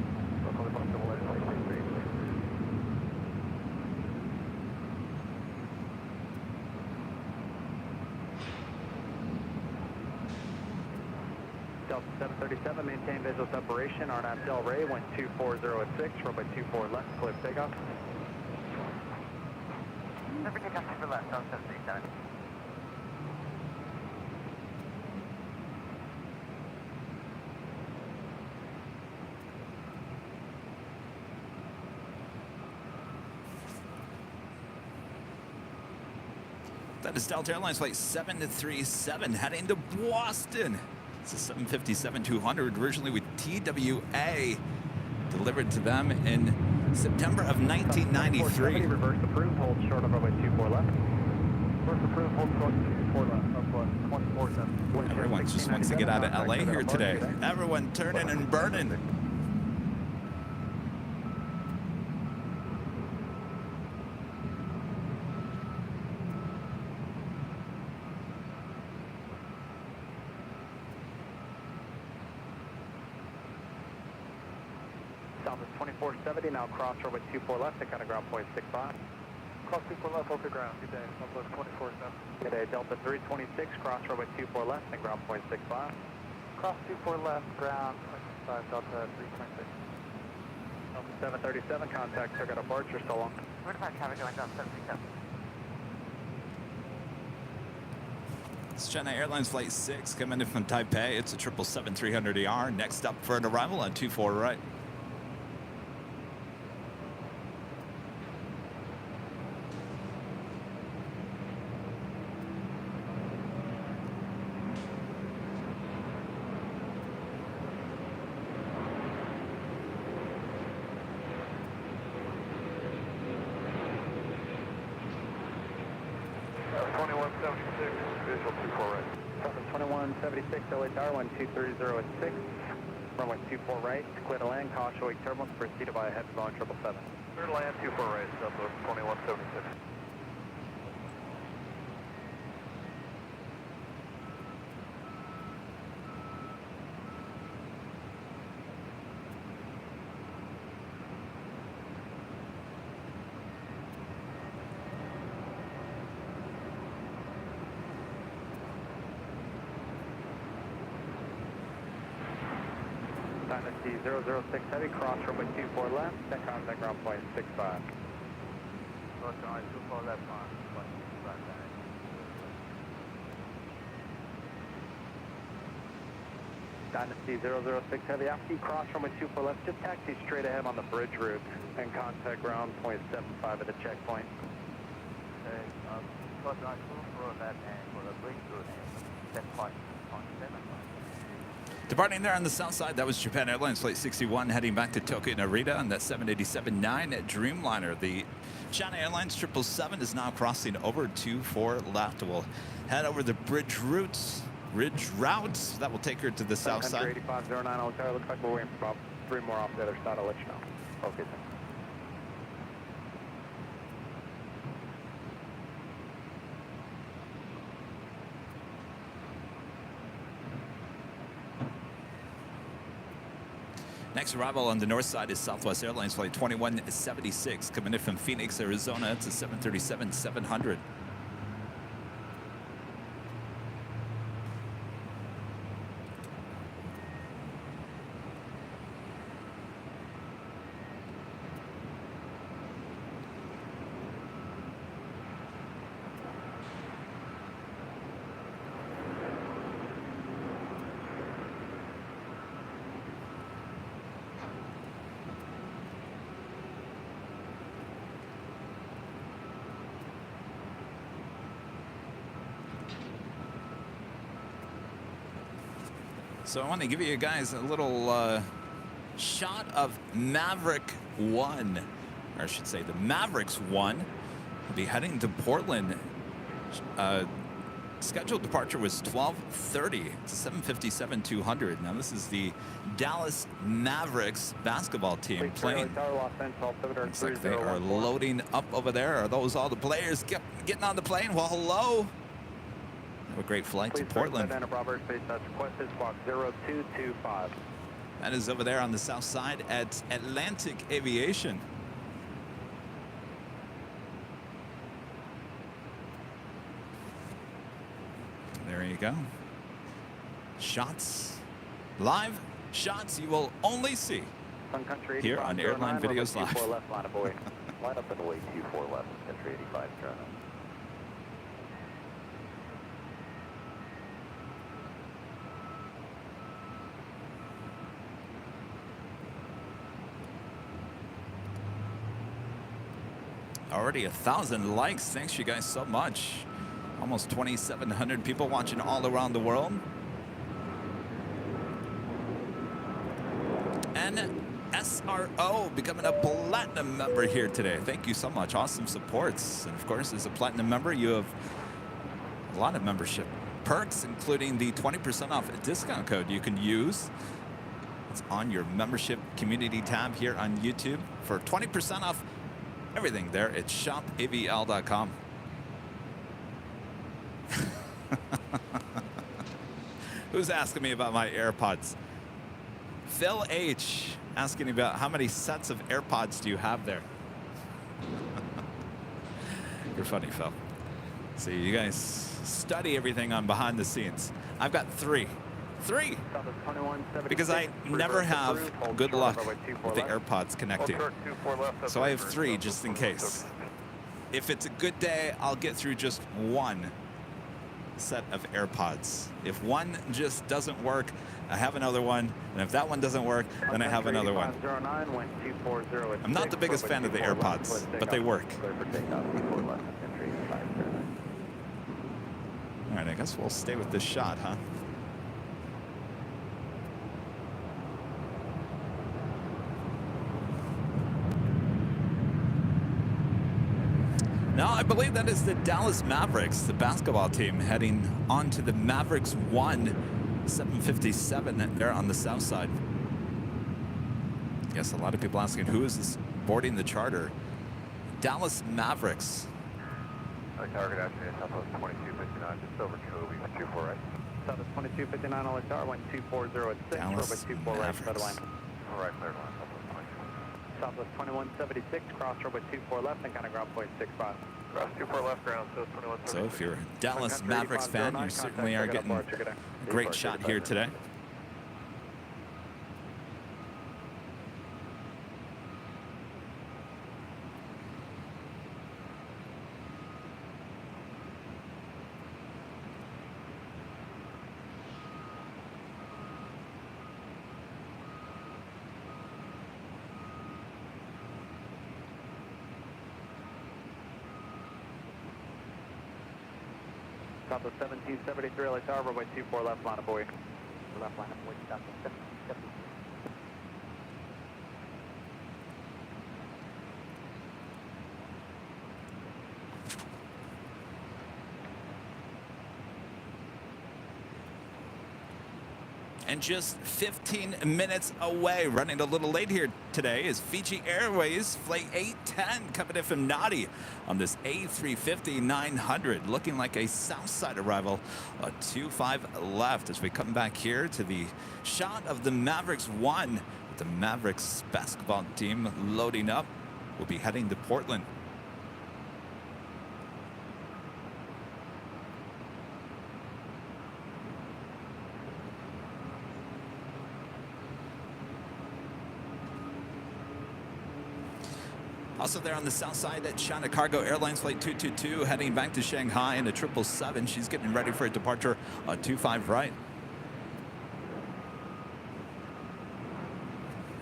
Delta 737, maintain visual separation, RNAV Del Rey, 12406, runway 24 left, clear takeoff. Number takeoff for left, Delta 737. That is Delta Airlines flight 737 heading to Boston. It's a 757-200, originally with TWA, delivered to them in September of 1993. Reverse approved, hold short of runway 24 left. Reverse approved, hold short 24 left, up 24 7. Everyone just wants to get out of LA here today. Everyone turning and burning. Southwest 2470, now cross runway 24 left, to kind of ground point 65. Cross 24 left, over ground, good day, Southwest 24 7. Good day, Delta 326, cross runway 24 left, and ground point 65. Cross 24 left, ground 25, Delta 326. Delta 737, contact, took out departure, so long. Certified traffic going down 737. It's China Airlines Flight 6 coming in from Taipei. It's a 777-300ER. Next up for an arrival on 24 right. LA Tower, 12306, runway 24 right, clear to land, caution wake turbulence, proceeded by a heavy Boeing 777. Clear to land, 24 right, Southwest 2176. Dynasty 006 heavy, cross runway 24 left, then contact ground point 65. Cross runway 24 left, on 65. Dynasty 006 heavy, after you cross runway 24 left, just taxi straight ahead on the bridge route and contact ground point 75 at the checkpoint. Okay, cross runway 24 left and for the bridge route, checkpoint on 75. Departing there on the south side, that was Japan Airlines Flight 61 heading back to Tokyo Narita on that 787-9 at Dreamliner. The China Airlines 777 is now crossing over 24 left. We'll head over the bridge routes. That will take her to the south side. 8509 Altair, looks like we're waiting for about 3 more off the other side. I'll let you know. Okay, thanks. Next arrival on the north side is Southwest Airlines Flight 2176 coming in from Phoenix, Arizona. It's a 737-700. So I want to give you guys a little shot of Maverick 1, or I should say the Mavericks 1. Will be heading to Portland. Scheduled departure was 12:30. It's 7:57-200. Now this is the Dallas Mavericks basketball team playing. Looks like they are loading up over there. Are those all the players getting on the plane? Well, hello. Have a great flight to Portland. That's requested squawk 0225. That is over there on the south side at Atlantic Aviation. There you go. Shots, live shots you will only see here on Airline Videos Live. Line up and away 24 left, Country 85, turn. Already 1,000 likes. Thanks you guys so much. Almost 2,700 people watching all around the world. And SRO becoming a platinum member here today. Thank you so much. Awesome supports. And of course, as a platinum member, you have a lot of membership perks, including the 20% off discount code you can use. It's on your membership community tab here on YouTube for 20% off everything there at shopavl.com. Who's asking me about my AirPods? Phil H. asking about how many sets of AirPods do you have there? You're funny, Phil. See, you guys study everything on behind the scenes. I've got three. Because I never have good luck with the AirPods connecting. So I have 3 just in case. If it's a good day, I'll get through just one set of AirPods. If one just doesn't work, I have another one, and if that one doesn't work, then I have another one. I'm not the biggest fan of the AirPods, but they work. All right, I guess we'll stay with this shot, huh? Now, I believe that is the Dallas Mavericks, the basketball team, heading on to the Mavericks 1, 7:57 there on the south side. Yes, a lot of people asking, who is this boarding the charter? Dallas Mavericks. Target after Southwest 2259, just over Kobe, 24 right. Southwest 2259 on the tower, 12406, Dallas 24 right, center line. All right, clear line, Southwest 2176, cross runway 24 left and kind of ground point 65. Cross 24 left ground, so 2176. So if you're a Dallas Mavericks fan, you certainly are getting a great shot here today. Southwest 1773, LA Tower, runway 24 left, line of buoy. Left line of buoy, Southwest 1773. And just 15 minutes away, running a little late here today, is Fiji Airways Flight 810 coming in from Nadi on this A350-900, looking like a Southside arrival, a 25 left as we come back here to the shot of the Mavericks 1, with the Mavericks basketball team loading up. We'll be heading to Portland. Also there on the south side at China Cargo Airlines Flight 222 heading back to Shanghai in a 777. She's getting ready for a departure on 25 right.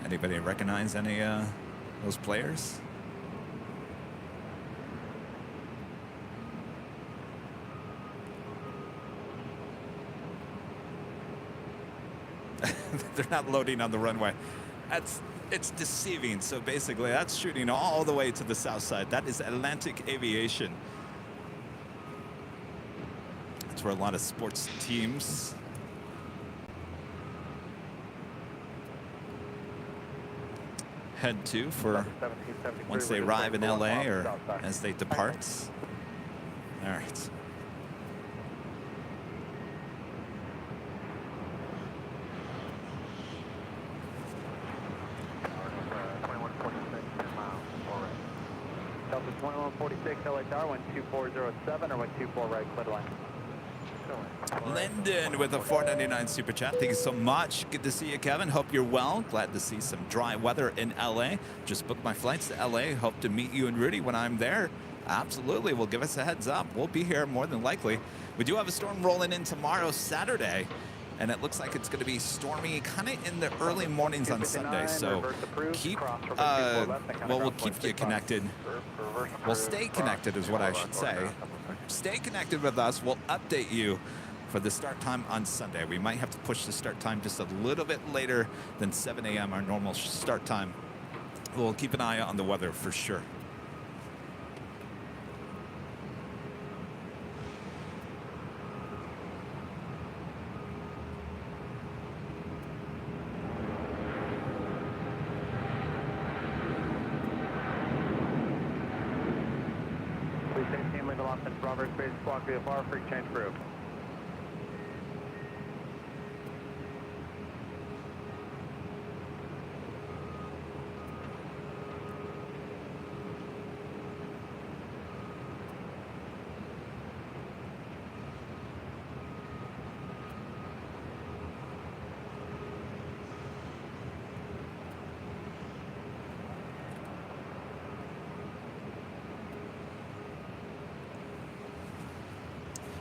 Anybody recognize any those players? They're not loading on the runway. It's deceiving. So basically, that's shooting all the way to the south side. That is Atlantic Aviation. That's where a lot of sports teams head to for once they arrive in LA or as they depart. All right. Delta 2146, LA Tower, 12407 or 124 right, clear line. Lyndon with a $4.99 super chat. Thank you so much. Good to see you, Kevin. Hope you're well. Glad to see some dry weather in LA. Just booked my flights to LA. Hope to meet you and Rudy when I'm there. Absolutely. Well, give us a heads up. We'll be here more than likely. We do have a storm rolling in tomorrow, Saturday, and it looks like it's going to be stormy kind of in the early mornings on Sunday. So keep, we'll keep you connected. We'll stay connected is what I should say. Stay connected with us. We'll update you for the start time on Sunday. We might have to push the start time just a little bit later than 7 a.m., our normal start time. We'll keep an eye on the weather for sure. Robert Space Block VFR, freak change crew.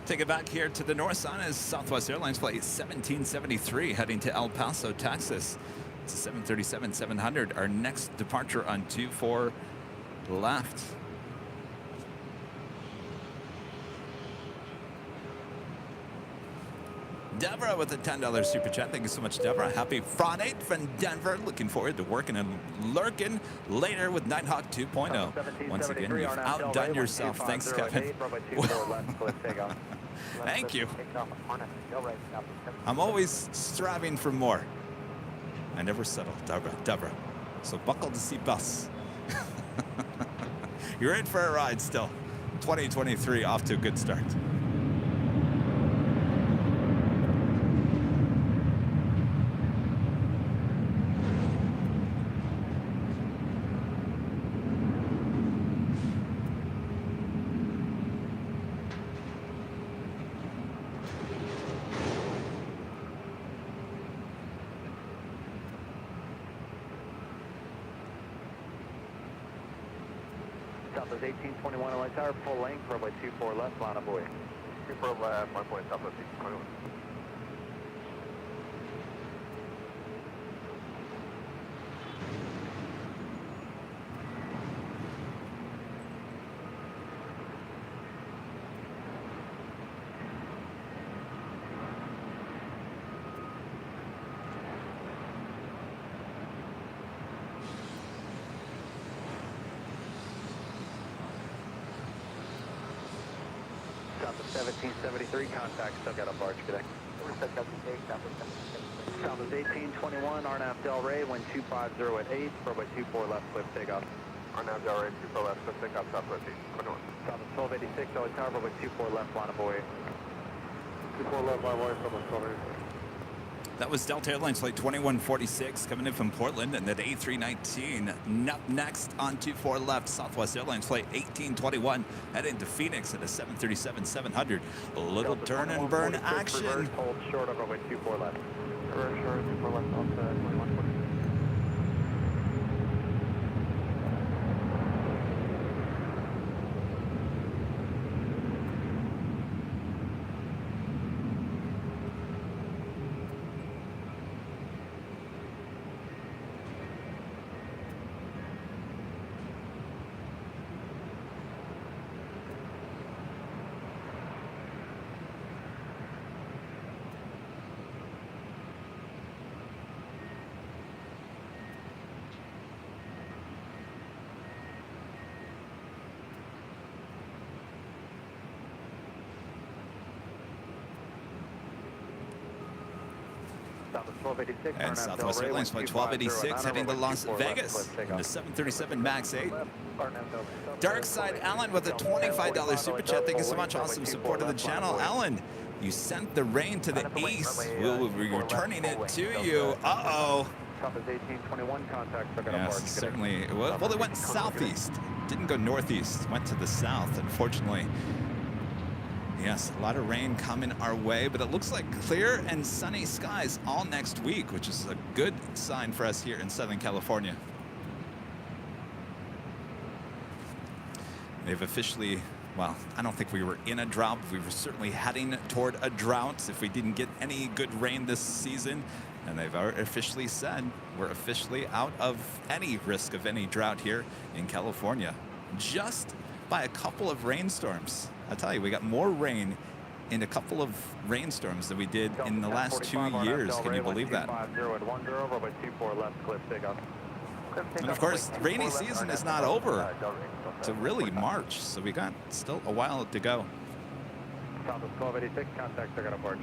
Take it back here to the north side as Southwest Airlines flight 1773 heading to El Paso, Texas. It's a 737-700. Our next departure on 24 left. Deborah with a $10 super chat. Thank you so much, Deborah. Happy Friday from Denver. Looking forward to working and lurking later with Nighthawk 2.0. Once again, you've outdone yourself. Thanks, Kevin. Thank you. I'm always striving for more. I never settle, Deborah. So buckle the seatbelts. You're in for a ride still. 2023 off to a good start. Southwest 1821 LA Tower, full length, runway 24 left, line of way. 24 left, 1 point Southwest 1821. Southwest 1773, contact, still got a barge, good day. Southwest 1821, RNAV Del Rey, wind 250 at 8, runway 24 left, cliff takeoff. RNAV Del Rey, 24 left, cliff takeoff, Southwest 1821. Southwest 1286, LA Tower, runway 24 left, line of way. 24 left, line of way, Southwest 1286. That was Delta Airlines flight 2146 coming in from Portland, and that A319 next on 24 left. Southwest Airlines flight 1821 heading to Phoenix at a 737-700. A little turn and burn action. Reverse, hold short of runway 24 left. Reverse short, 24 left, off to 2146. And Southwest Airlines Flight 1286 heading to Las Vegas in the 737 MAX 8. Dark Side Alan with a $25 super chat. Thank you so much. Awesome support of the channel. Alan, you sent the rain to the east. We'll be returning it to you. Uh-oh. Yes, certainly. Well, it went southeast. Didn't go northeast. Went to the south, unfortunately. Yes, a lot of rain coming our way, but it looks like clear and sunny skies all next week, which is a good sign for us here in Southern California. They've officially, well, I don't think we were in a drought, but we were certainly heading toward a drought if we didn't get any good rain this season. And they've officially said we're officially out of any risk of any drought here in California, just by a couple of rainstorms. I tell you, we got more rain in a couple of rainstorms than we did in the last 2 years. Can you believe that? And of course, rainy season is not over to really March, so we got still a while to go. Southwest 1286, contact, they're gonna approach.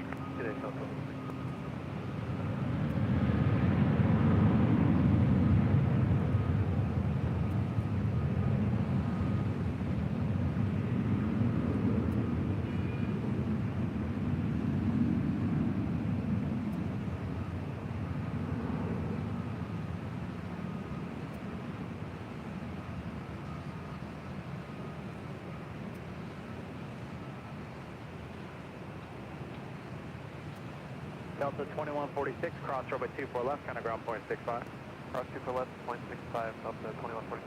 Delta 2146, cross runway 24 left, kind of ground point 65. Cross 24 left, 0.65, Delta 2146.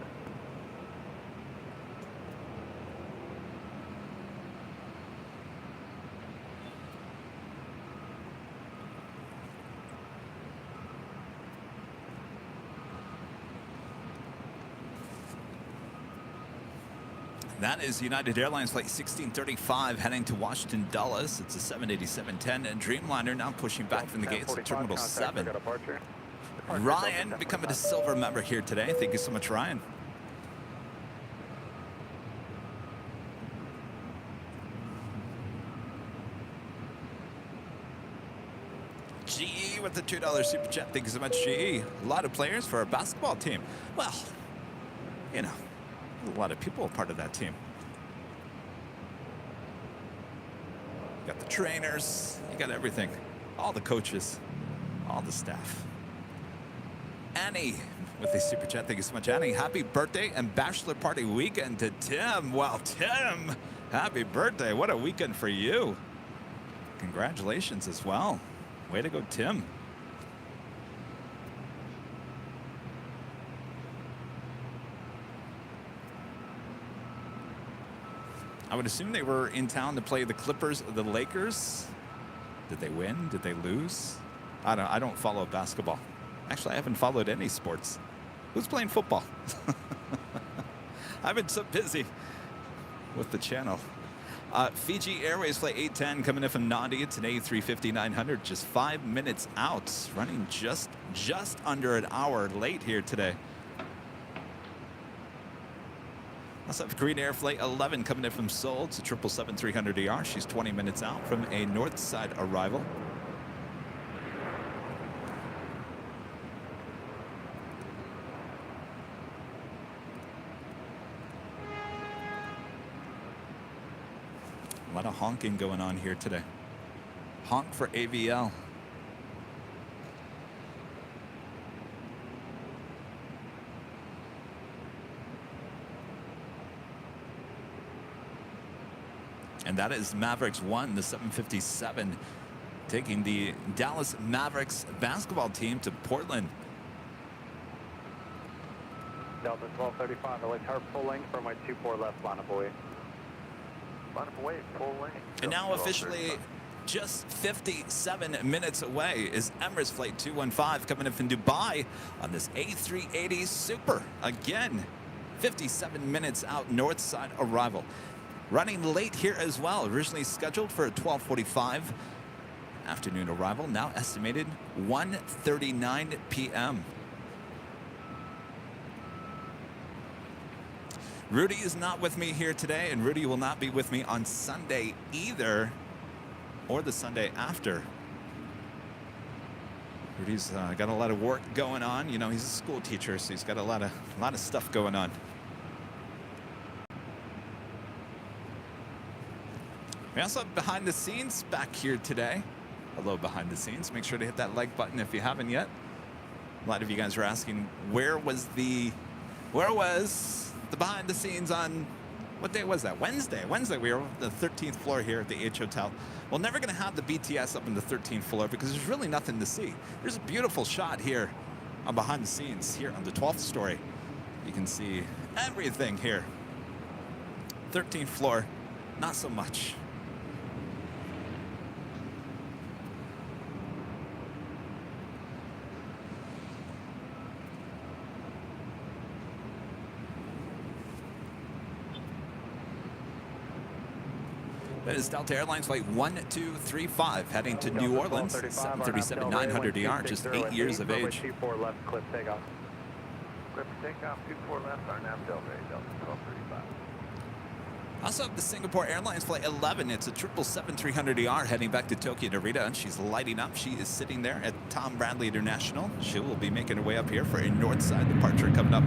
That is United Airlines Flight 1635 heading to Washington Dulles. It's a 787-10 and Dreamliner now pushing back from the gates at Terminal 7. Ryan becoming a silver member here today. Thank you so much, Ryan. GE with the $2 super chat. Thank you so much, GE. A lot of players for our basketball team. Well, you know, a lot of people are part of that team. You got the trainers, you got everything, all the coaches, all the staff. Annie with the super chat. Thank you so much, Annie. Happy birthday and bachelor party weekend to Tim. Wow, Tim, happy birthday. What a weekend for you. Congratulations as well. Way to go, Tim. I would assume they were in town to play the Clippers or the Lakers. Did they win? Did they lose? I don't follow basketball. Actually, I haven't followed any sports. Who's playing football? I've been so busy with the channel. Fiji Airways Flight 810 coming in from Nadi. It's an A350-900, just 5 minutes out. Running just under an hour late here today. Also have Korean Air Flight 11 coming in from Seoul. It's a 777-300ER. She's 20 minutes out from a north side arrival. A lot of honking going on here today. Honk for AVL. And that is Mavericks 1, the 757, taking the Dallas Mavericks basketball team to Portland. Delta 1235, I like her full length for my 24 left, line of away. Line of away, full length. And now officially just 57 minutes away is Emirates Flight 215 coming in from Dubai on this A380 Super. Again, 57 minutes out north side arrival. Running late here as well, originally scheduled for a 12:45 afternoon arrival, now estimated 1:39 p.m. Rudy is not with me here today, and Rudy will not be with me on Sunday either, or the Sunday after. Rudy's got a lot of work going on. You know, he's a school teacher, so he's got a lot of stuff going on. We also have behind the scenes back here today. Hello, behind the scenes. Make sure to hit that like button if you haven't yet. A lot of you guys were asking where was the behind the scenes on, what day was that? Wednesday. We were on the 13th floor here at the H Hotel. We're never going to have the BTS up on the 13th floor because there's really nothing to see. There's a beautiful shot here on behind the scenes here on the 12th story. You can see everything here. 13th floor, not so much. That is Delta Airlines flight 1235 heading to New Orleans, 737-900 ER, just 8 years of age. 24 left, clip takeoff. Clip takeoff, 24 left, RNAV Delta, Delta 1235. Also have the Singapore Airlines flight 11. It's a 777-300 ER heading back to Tokyo Narita, and she's lighting up. She is sitting there at Tom Bradley International. She will be making her way up here for a north side departure coming up.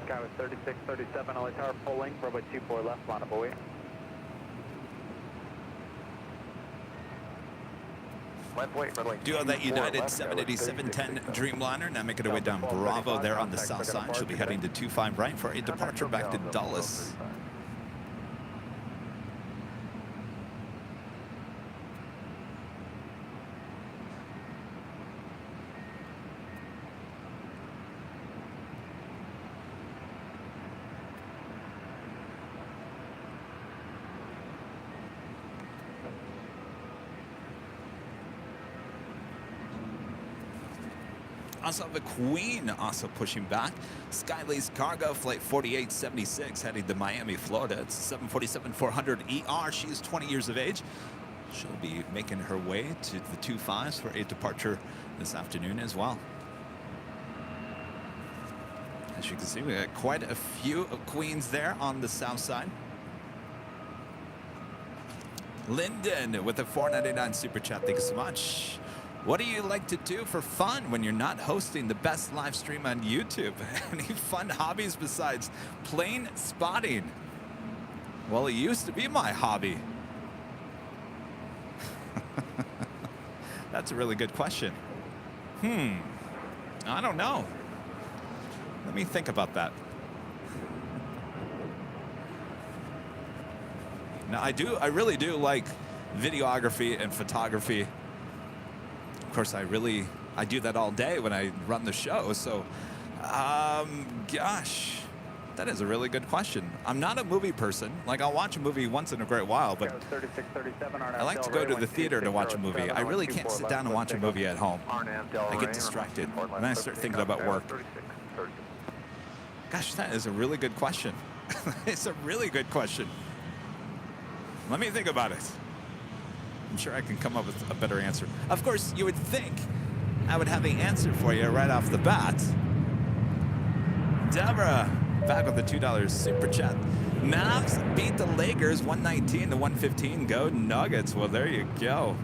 Sky with 3637, LA Tower, full length, Bravo 24 left, line of buoy. Do have that United 787-10 Dreamliner now making her way down Bravo there on the south side. She'll be heading to 25 right for a departure back to Dulles. Also have the Queen also pushing back. Skylace Cargo Flight 4876 heading to Miami, Florida. It's 747-400 ER. She is 20 years of age. She'll be making her way to the 25s for a departure this afternoon as well. As you can see, we got quite a few Queens there on the south side. Lyndon with a $4.99 super chat. Thank you so much. What do you like to do for fun when you're not hosting the best live stream on YouTube? Any fun hobbies besides plane spotting? Well, it used to be my hobby. That's a really good question. I don't know. Let me think about that. Now, I really do like videography and photography. Of course, I do that all day when I run the show. So, gosh, that is a really good question. I'm not a movie person. Like, I'll watch a movie once in a great while, but I like to go to the theater to watch a movie. I really can't sit down and watch a movie at home. I get distracted, and I start thinking about work. Gosh, that is a really good question. It's a really good question. Let me think about it. I'm sure I can come up with a better answer. Of course, you would think I would have the answer for you right off the bat. Deborah, back with the $2 super chat. Mavs beat the Lakers 119 to 115. Go Nuggets. Well, there you go.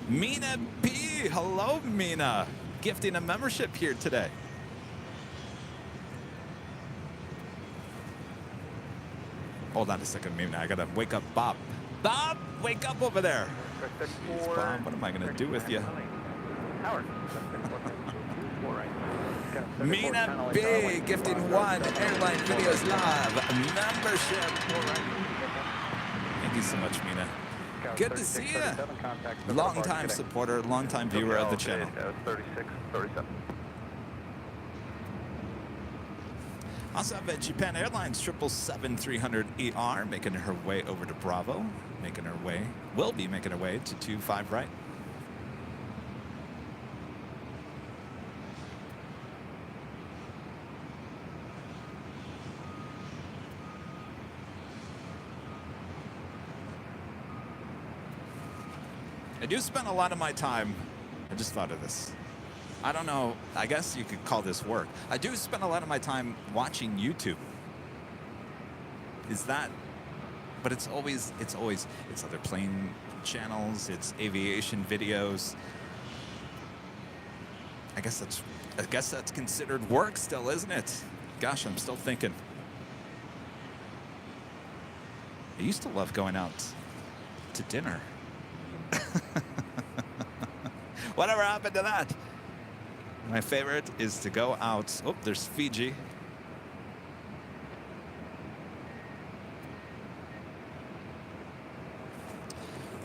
Mina P. Hello, Mina. Gifting a membership here today. Hold on a second, Mina. I gotta wake up Bob. Bob, wake up over there. Jeez, Bob, what am I gonna do with you? Mina B. gifting one Airline Videos Live membership. Thank you so much, Mina. Good to see you. Long-time supporter, long-time viewer of the channel. 3637. Also have Japan Airlines 777-300ER making her way over to Bravo, will be making her way to 25 right. I do spend a lot of my time, I just thought of this. I don't know, I guess you could call this work. I do spend a lot of my time watching YouTube. Is that, but it's other plane channels, it's aviation videos. I guess that's considered work still, isn't it? Gosh, I'm still thinking. I used to love going out to dinner. Whatever happened to that? My favorite is to go out. Oh, there's Fiji.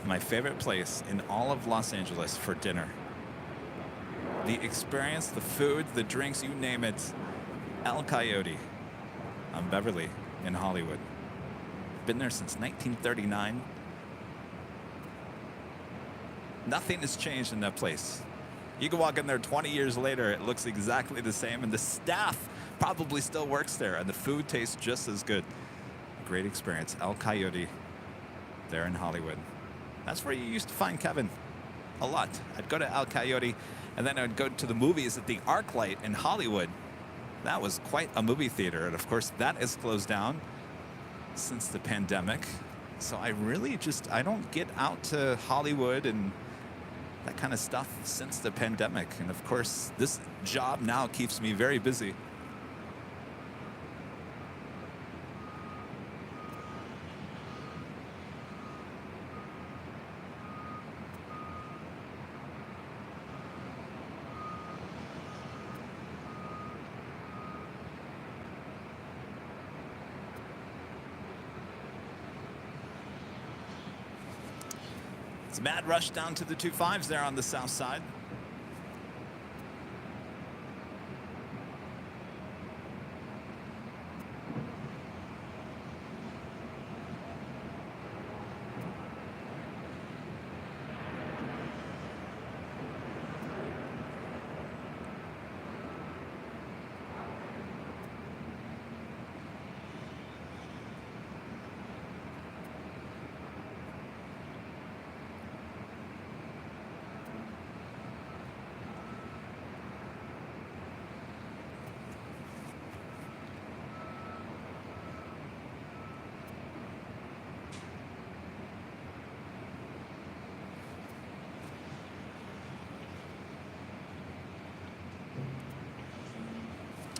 My favorite place in all of Los Angeles for dinner. The experience, the food, the drinks, you name it. El Coyote on Beverly in Hollywood. Been there since 1939. Nothing has changed in that place. You can walk in there 20 years later, it looks exactly the same, and the staff probably still works there, and the food tastes just as good. Great experience. El Coyote there in Hollywood. That's where you used to find Kevin a lot. I'd go to El Coyote, and then I'd go to the movies at the ArcLight in Hollywood. That was quite a movie theater, and of course that has closed down since the pandemic. So I don't get out to Hollywood and that kind of stuff since the pandemic. And of course, this job now keeps me very busy. It's a mad rush down to the 25s there on the south side.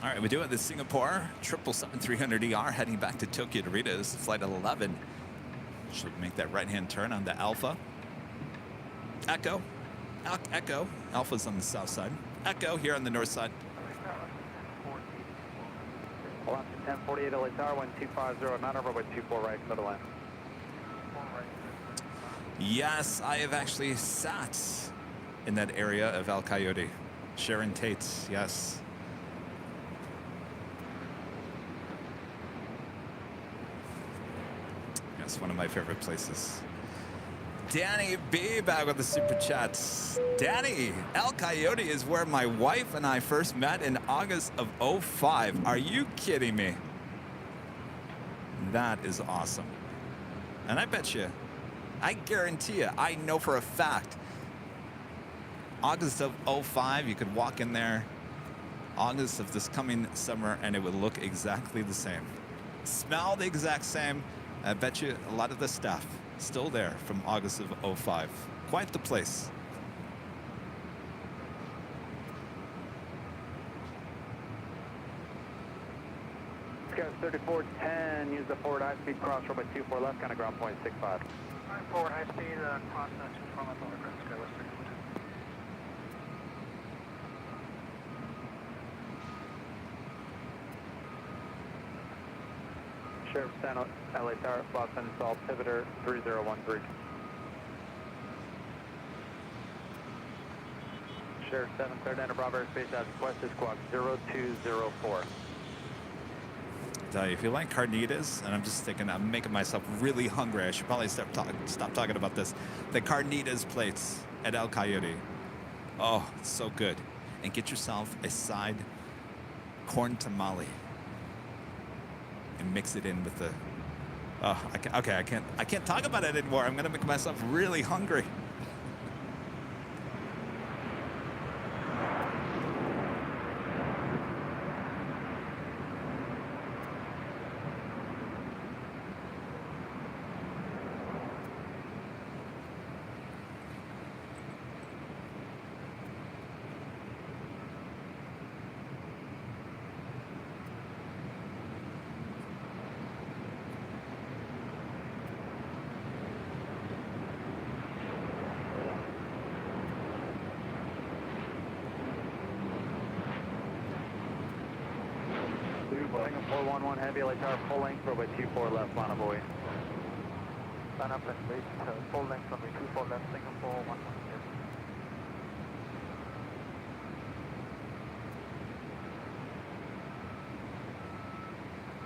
All right, we do it the Singapore 777-300ER heading back to Tokyo Narita. This is flight 11. Should make that right-hand turn on the Alpha. Echo. Echo. Alpha's on the south side. Echo here on the north side. Alaska 1048 LA Tower 1250, not over with 24 right, middle line. Yes, I have actually sat in that area of El Coyote. Sharon Tate, yes. It's one of my favorite places. Danny B back with the super chats. Danny, El Coyote is where my wife and I first met in August of 05. Are you kidding me? That is awesome. And I bet you, I guarantee you, I know for a fact, August of 05, you could walk in there August of this coming summer and it would look exactly the same. Smell the exact same. I bet you a lot of the stuff still there from August of 05. Quite the place. Sky 3410, use the forward high-speed cross runway 24 left, kind of ground point 65. Forward high speed, cross 24 left, autograph, Sky West 3410. Sheriff San LA Tower, Los Angeles, Pivoter 3013. Sheriff 7, cleared enter Bravo airspace as requested, squawk 0204. tell you, if you like carnitas, and I'm just thinking, I'm making myself really hungry. I should probably stop talking about this. The carnitas plates at El Coyote. Oh, it's so good. And get yourself a side corn tamale and mix it in with the. Oh, I can't talk about it anymore. I'm gonna make myself really hungry. Singapore 11 Heavy, LA Tower, full length, runway 24 left, line of buoy. Line up and wait, full length runway 24 left, Singapore 11 Heavy.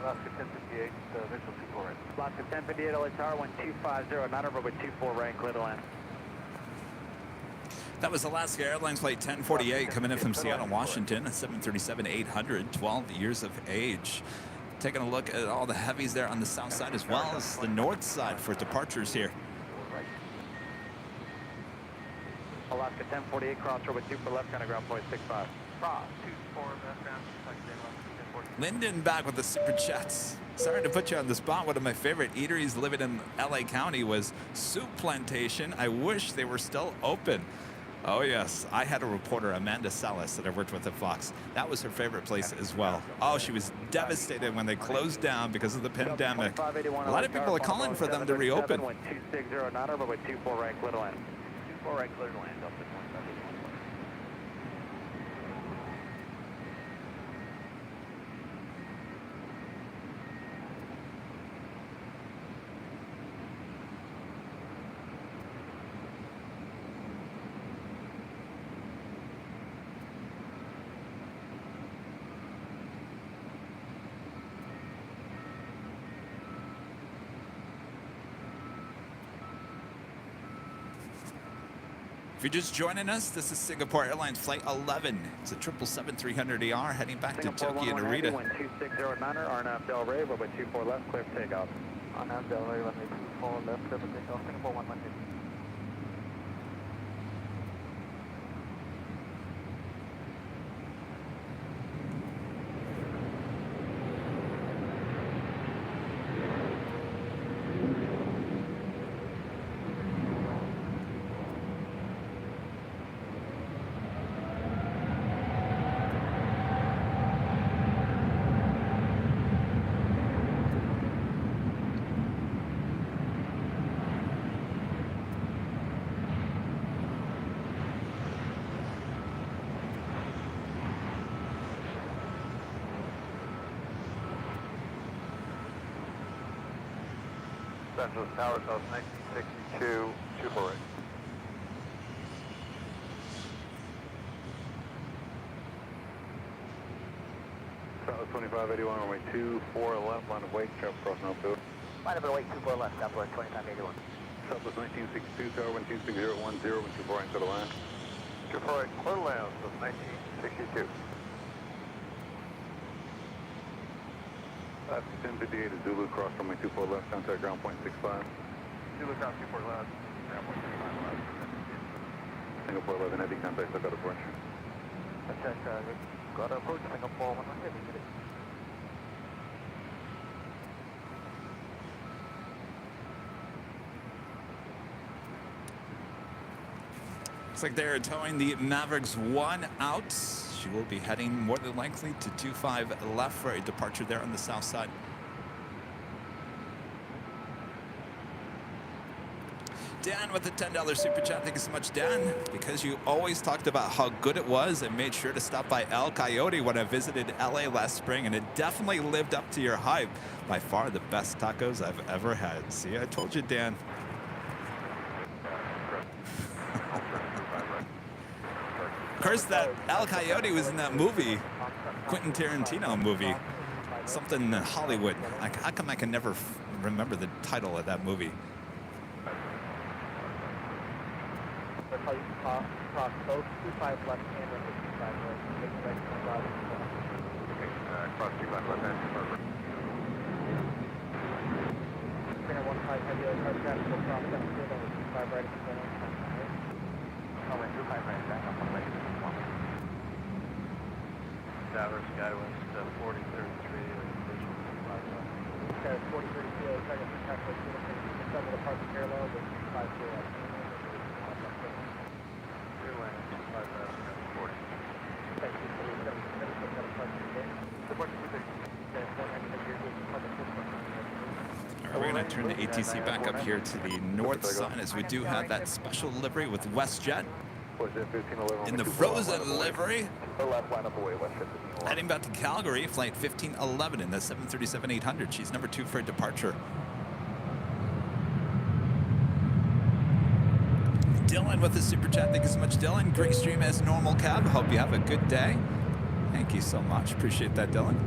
Alaska 1058, visual 24 right. Alaska 1058, LA Tower, 1250, not over, runway 24 right, clear to land. That was Alaska Airlines flight 1048 coming in from Seattle, Washington, 737-800, 12 years of age. Taking a look at all the heavies there on the south side as well as the north side for departures here. Alaska 1048, cross runway 24 left, kind of ground point 65. Cross 24 left, ground, 1040. Lyndon back with the super chats. Sorry to put you on the spot. One of my favorite eateries living in LA County was Soup Plantation. I wish they were still open. Oh, yes. I had a reporter, Amanda Salas, that I worked with at Fox. That was her favorite place as well. Oh, she was devastated when they closed down because of the pandemic. A lot of people are calling for them to reopen. 260, not over, but 24 right, clear to land. 24 right, clear to land, up to 2581. If you're just joining us, this is Singapore Airlines Flight 11. It's a 777-300ER heading back to Tokyo Narita. 1260 Niner, RNAV Del Rey, runway 24 left, clear for takeoff. RNAV Del Rey, runway 24 left, clear for takeoff, Singapore 11 Heavy. Los Angeles Tower, South 1962, 248. South 2581, runway 24 left, line of wake, traffic crossing Alpha. Line up and wait, 24 left, Southwest 2581. Southwest 1962, Tower 126010, 24 right, clear to land. 24 right, clear to land, South 1962. Alaska 1058 is Zulu, cross runway 24 left, contact ground point 65. Zulu ground 24 left, ground point 65 left. Singapore 11 Heavy, contact lookout approach. Check, got to approach Singapore 11 Heavy. Looks like they're towing the Mavericks 1 out. She will be heading more than likely to 25 left for a departure there on the south side. Dan with the $10 super chat. Thank you so much, Dan. Because you always talked about how good it was and made sure to stop by El Coyote when I visited LA last spring, and it definitely lived up to your hype. By far the best tacos I've ever had. See, I told you, Dan. Of course, that El Coyote was in that movie, Quentin Tarantino movie. something Hollywood. How come I can never remember the title of that movie? That's how you cross both 25 left and 25 right. Take the right turn left. Okay, cross 25 left hand. Trainer 15 heavy car traffic will cross down field over 25 right at the center. Oh, wait, 25 right, back up on right. Tower Skywest 4033 visual 5 left. Okay, 4032, target for tax rate 2 double the parking parallel with 5 left. 2 lanes, 5 left, 40. Thank you, so we've got a parking there. Support the position. Okay, 490 heavy vehicle parking system. All right, we're going to turn the ATC back up here to the north side as we do have that special livery with WestJet in the frozen livery. Heading back to Calgary, flight 1511 in the 737-800. She's number 2 for departure. Dylan with the super chat. Thank you so much, Dylan. Great stream as normal, Cab. Hope you have a good day. Thank you so much. Appreciate that, Dylan.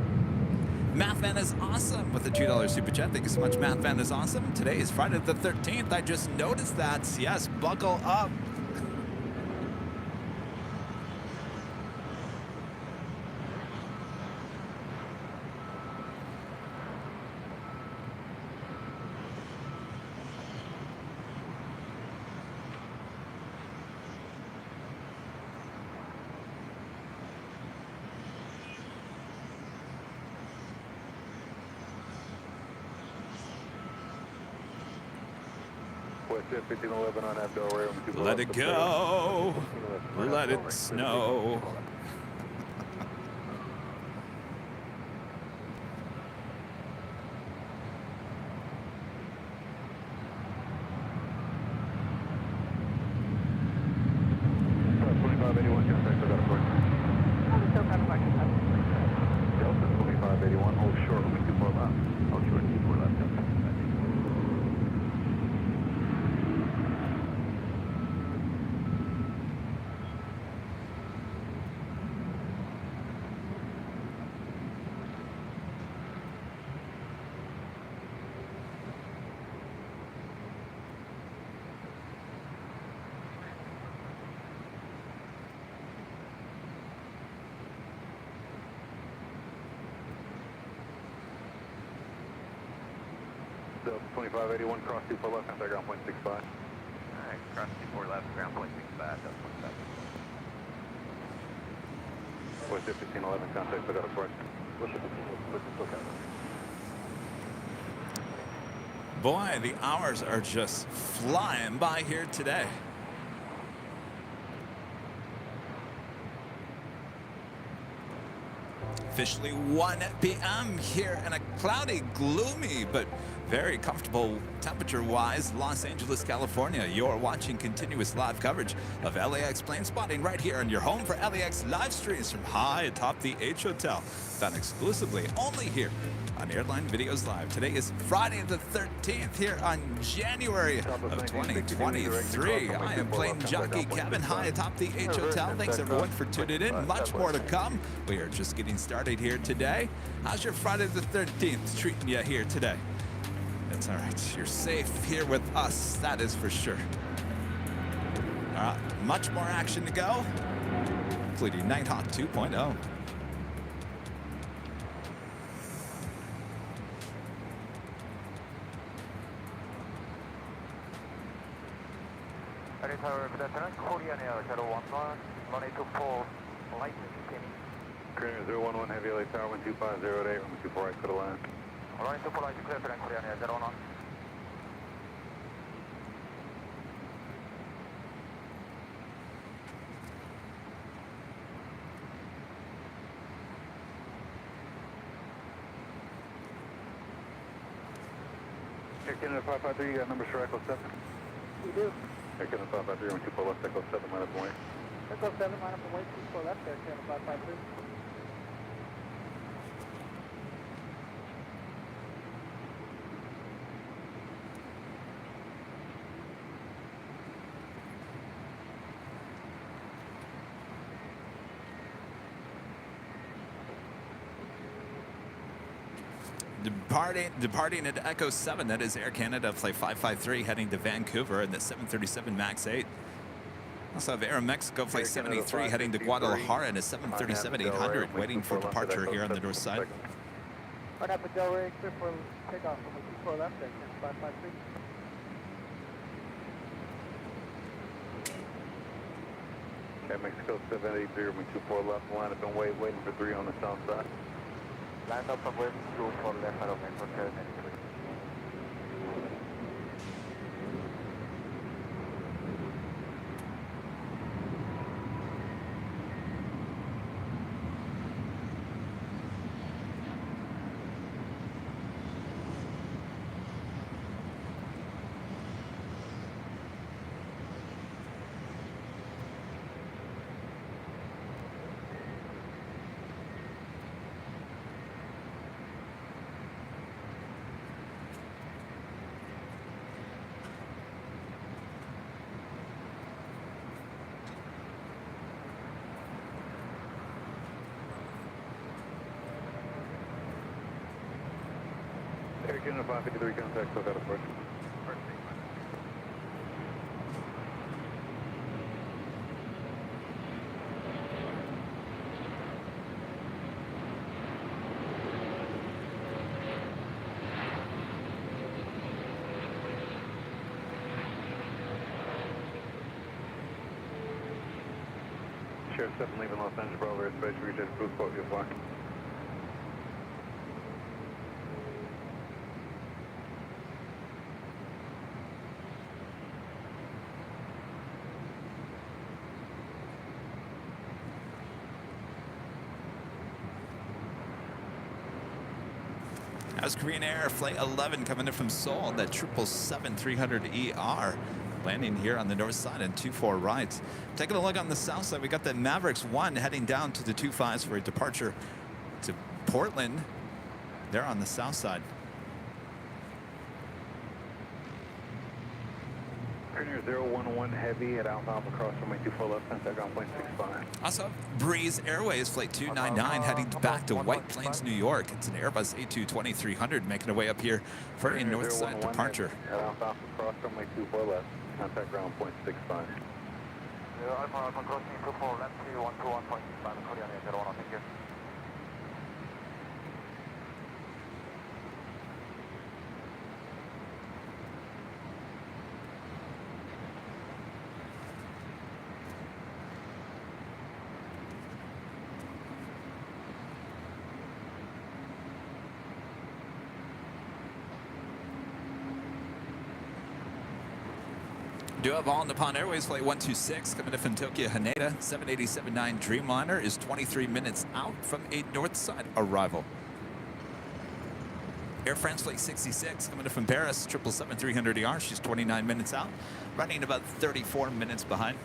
Mathman is awesome with the $2 super chat. Thank you so much, Mathman is awesome. Today is Friday the 13th. I just noticed that. Yes, buckle up. Let it go. Let it snow. Delta 2581, cross 24 left, contact ground point 65. Alright, cross 24 left, ground point 65, Delta 27. West 1511, contact, pick up a question. West 1511, Boy, the hours are just flying by here today. Officially 1 p.m. here in a cloudy, gloomy, but very comfortable temperature-wise Los Angeles, California. You're watching continuous live coverage of LAX plane spotting right here on your home for LAX live streams from high atop the H Hotel. Found exclusively only here on Airline Videos Live. Today is Friday the 13th here on January of 2023. I am plane jockey Kevin high atop the H Hotel. Thanks everyone for tuning in. Much more to come. We are just getting started here today. How's your Friday the 13th treating you here today? It's all right. You're safe here with us. That is for sure. All right. Much more action to go, including Nighthawk 2.0. Tower, good afternoon. Korean Air 011, runway 24, light continuing. Korean 011, heavy LA Tower 12508, runway 24 right, clear the line. Runway 24 light clear for Korean Air 011. Air Canada 553, you got numbers for Echo 7? We do. Air Canada 553, runway 24 left, Echo 7, line up and wait. Echo 7, line up and wait, 24 left, Air Canada 553. departing at Echo 7. That is Air Canada Flight 553 heading to Vancouver in the 737 MAX 8. Also have Air Mexico Flight 73 heading to Guadalajara in a 737-800 waiting for departure here on the north side. Right up at Delray, clear for takeoff from the 24 left and 553. Okay, Mexico 783, room 24 left, line up and waiting for 3 on the south side. Line up and wait, 24 left, out of Mexico. Air Canada 553 contact, still got a push. Sheriff 7 leaving Los Angeles, Bravo Airspace, reach at Bruce Quote, you're flying. That was Korean Air Flight 11 coming in from Seoul, that 777-300ER. Landing here on the north side and 24 right. Taking a look on the south side, we got the Mavericks 1 heading down to the 25s for a departure to Portland. They're on the south side. Premier 011 heavy at Alpha cross runway 24 left, contact ground point 65. Also, Breeze Airways Flight 299 heading back to White Plains, New York. It's an Airbus A220-300 making their way up here for a north side departure. At Alpha cross runway 24 left, contact ground point 65. Alpha crossing 24 left, 121.65, Korean Air 01, thank you. Do have All Nippon Airways Flight 126 coming in from Tokyo Haneda. 787-9 Dreamliner is 23 minutes out from a north side arrival. Air France Flight 66 coming in from Paris. 777-300ER. She's 29 minutes out, running about 34 minutes behind.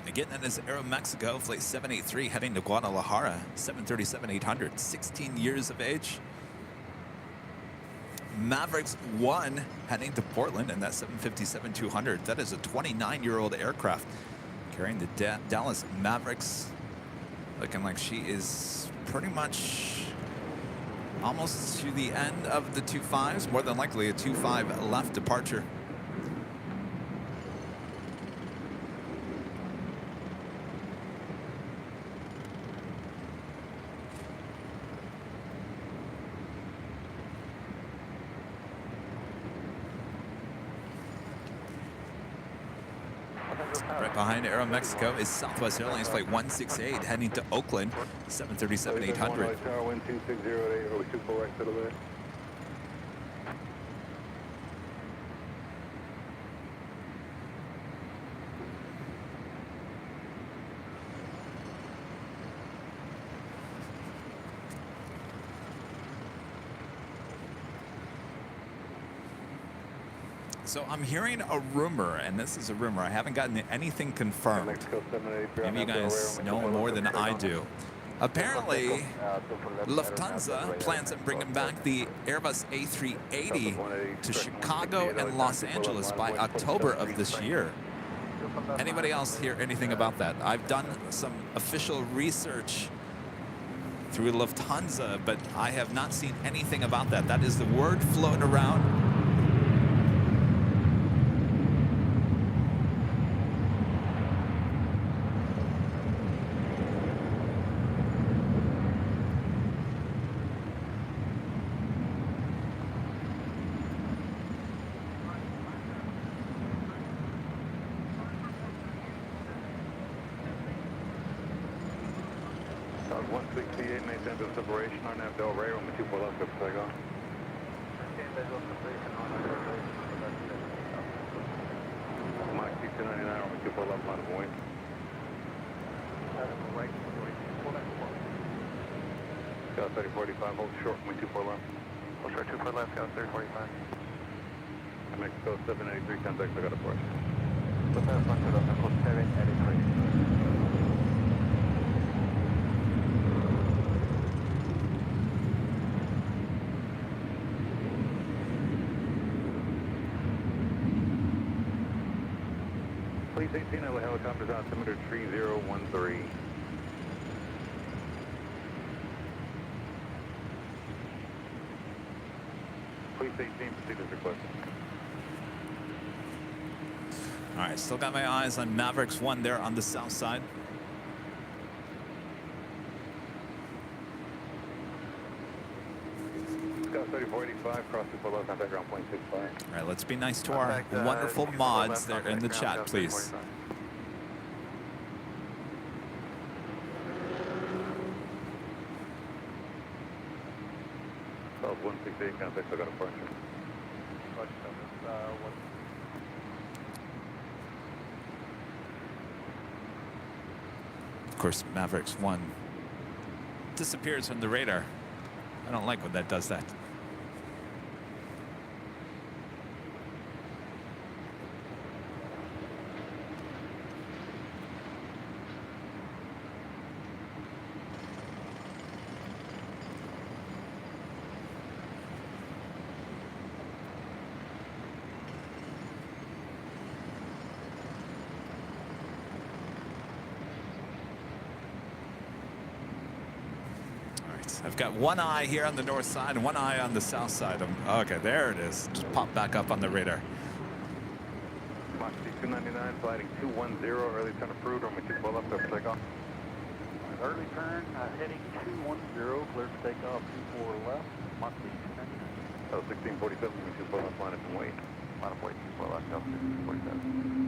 Again, that is Aeromexico Flight 783 heading to Guadalajara. 737-800, 16 years of age. Mavericks 1 heading to Portland in that 757-200. That is a 29-year-old aircraft carrying the Dallas Mavericks. Looking like she is pretty much almost to the end of the 25s. More than likely a 25 left departure. Right behind Aeromexico is Southwest Airlines Flight 168 heading to Oakland, 737-800. Tower wind 26008, over 24 right to the left. So I'm hearing a rumor, and this is a rumor. I haven't gotten anything confirmed. Maybe you guys know more than I do. Apparently, Lufthansa plans on bringing back the Airbus A380 to Chicago and Los Angeles by October of this year. Anybody else hear anything about that? I've done some official research through Lufthansa, but I have not seen anything about that. That is the word floating around. Separation on that Del Rey, only 24 left, good take off. Mike 299, only 24 left, line of wing. Got 3045, hold short, only 24 left. Hold short, 24 left, got 3045. Mexico 783, contact, I got a push. What's that, Mexico 783. Police 18, LA helicopters altimeter 3013. Police 18, proceed as requested. All right, still got my eyes on Mavericks 1 there on the south side. Scott 3485, cross 24 left, contact ground point 65. All right, let's be nice to our wonderful mods there in the chat, please. South 168, contact, I got a push. Of course, Mavericks 1 disappears from the radar. I don't like when that does that. I've got one eye here on the north side and one eye on the south side. Okay, there it is. Just pop back up on the radar. Mach 299, sliding 210, early turn approved, or we can pull up, take off. Early turn, heading 210, clear for takeoff, 24 left, Mach 299. Oh, 1647, we can pull up, line up and wait. Line up, wait, 24 left, 1647.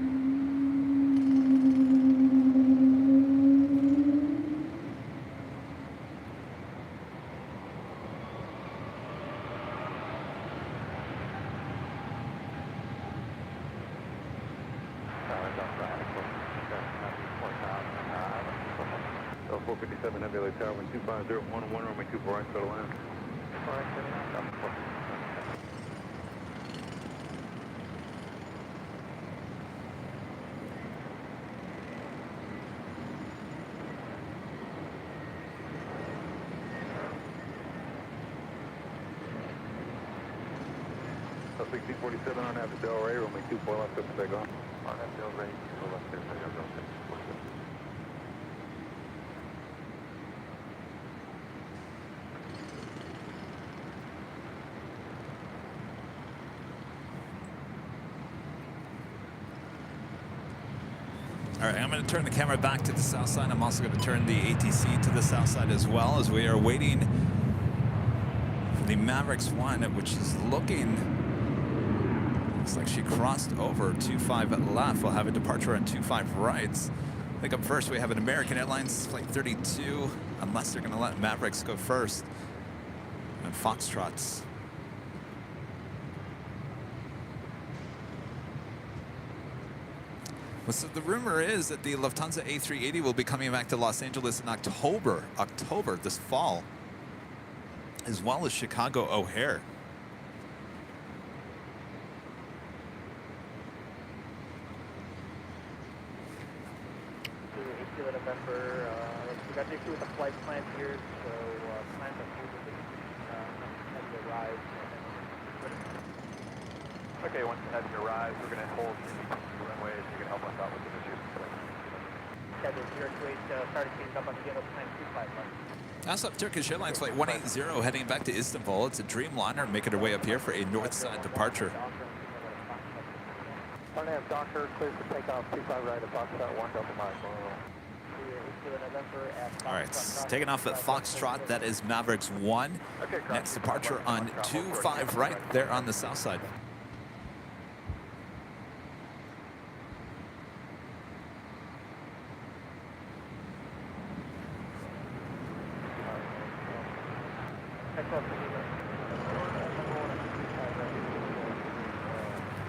Heavy Tower, 250, 11, runway 24 right, go to land. So 1647 on that Del Rey, runway 24 left, go to take off. On that Del Rey, 24 left, go to take off. All right, I'm going to turn the camera back to the south side. I'm also going to turn the ATC to the south side as well, as we are waiting for the Mavericks 1, which is looking, looks like she crossed over 25 left. We'll have a departure on 25 rights. I think up first we have an American Airlines flight 32, unless they're going to let Mavericks go first. And Foxtrots. So the rumor is that the Lufthansa A380 will be coming back to Los Angeles in October this fall, as well as Chicago O'Hare. here. We got an issue with the flight plan here, so plans are moving as we arrive. Okay, once as you arrive, we're going to hold the runway so you can help us out with the issues. Schedule 028, starting things up on the yellow plan 25 left. That's up Turkish Airlines flight 180 heading back to Istanbul. It's a Dreamliner making her way up here for a north side departure. Have Doctor clear for takeoff 25 right at Foxtrot 1 double mile. All right, taking off at Foxtrot. That is Mavericks 1. Next departure on 25 right there on the south side.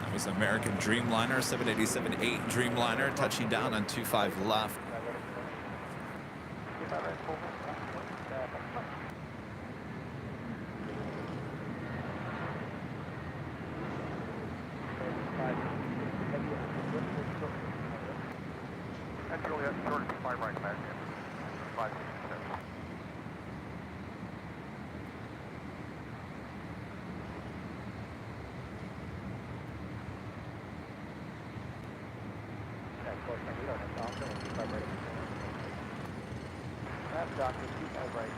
That was American Dreamliner, 787-8 Dreamliner, touching down on 25 left. And Juliet, short 5 right back in. 5 Doctor, 25 right,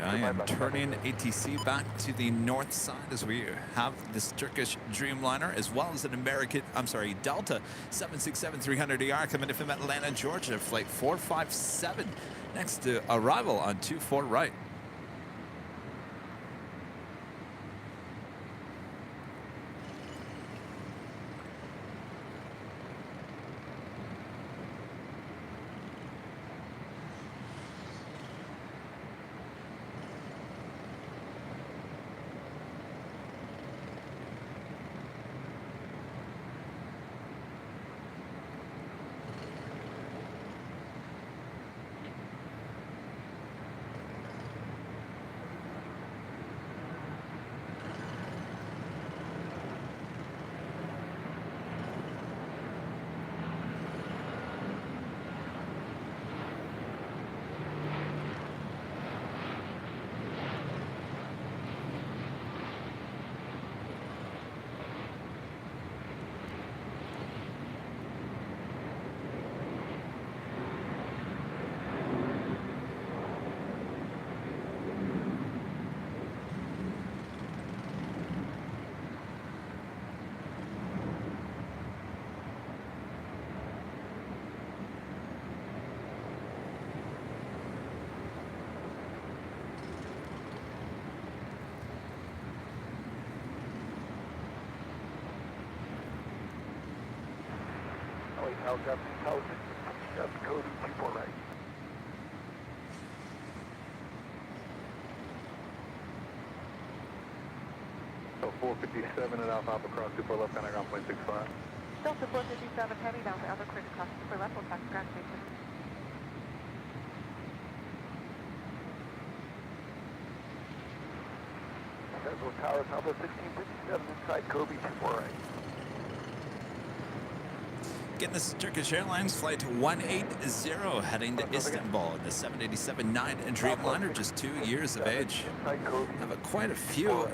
I am turning ATC back to the north side as we have this Turkish Dreamliner as well as an Delta 767-300ER coming in from Atlanta, Georgia, flight 457 next to arrival on 24 right. Cody 24 right. So 457 at Alpha across 24 left, kind of ground 0.65. Delta 457 heading down to Alpha Creek across super left, we'll back to ground station. Desert Towers, Alpha 1657 inside Kobe 24 right. Getting this Turkish Airlines flight 180 heading to Istanbul in the 787-9 Dreamliner, just 2 years of age. Have quite a few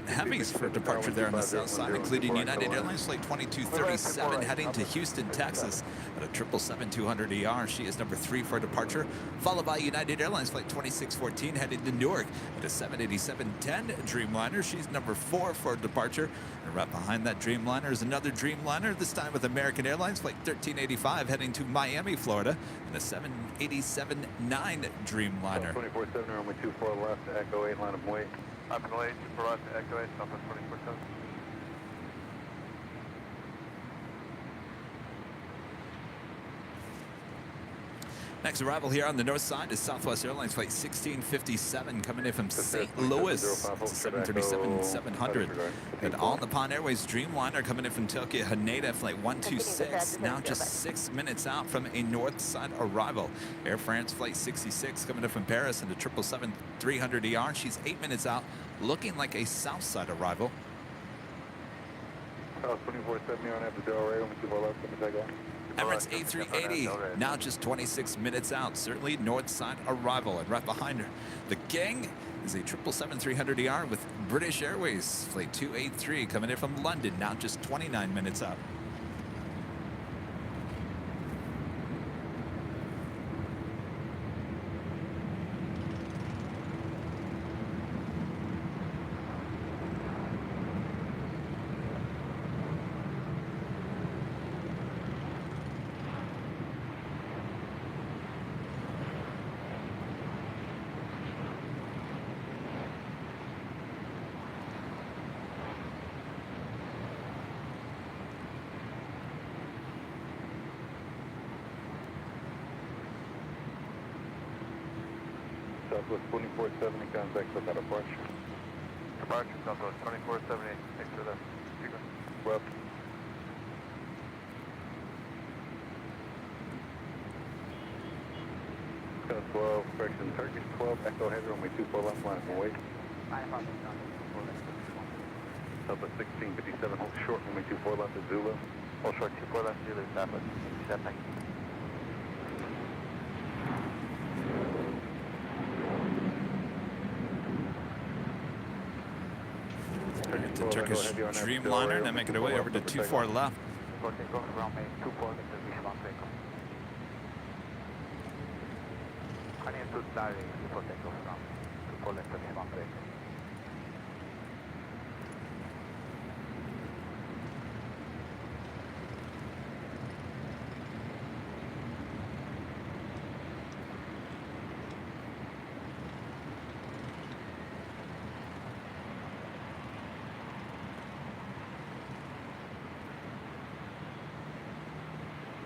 heavies for departure there on the south side, including United Airlines flight 2237 heading to Houston, Texas at a 777-200ER. She is number 3 for departure, followed by United Airlines flight 2614 heading to Newark at a 787-10 Dreamliner. She's number 4 for departure. And right behind that Dreamliner is another Dreamliner, this time with American Airlines flight 1385 heading to Miami, Florida, and a 787-9 Dreamliner. 24-7, runway 24 left, Echo 8, line of weight. Up and late, 24 left, Echo 8, Southwest 24-7. Next arrival here on the north side is Southwest Airlines flight 1657 coming in from St. Louis. It's a 737-700. And All Nippon Airways Dreamliner coming in from Tokyo Haneda flight 126. Now just 6 minutes out from a north side arrival. Air France flight 66 coming in from Paris and a 777-300ER. She's 8 minutes out, looking like a south side arrival. South 2470 on after Delray, only 24 left, going to take off. Emirates A380, now just 26 minutes out. Certainly north side arrival. And right behind her, the gang is a 777-300ER with British Airways. Flight 283 coming in from London, now just 29 minutes out. Southwest 2470, contact with that departure. Departure, Southwest 2470, thanks for that. Well, Scott 12, correction, Turkish 12, Echo Heavy, only 24 left, line and wait. Southwest 1657, hold short, only 24 left at Zulu. Hold short, 24 left, Zulu, Southwest 67. The Turkish Dreamliner, now making their way over to 24 left.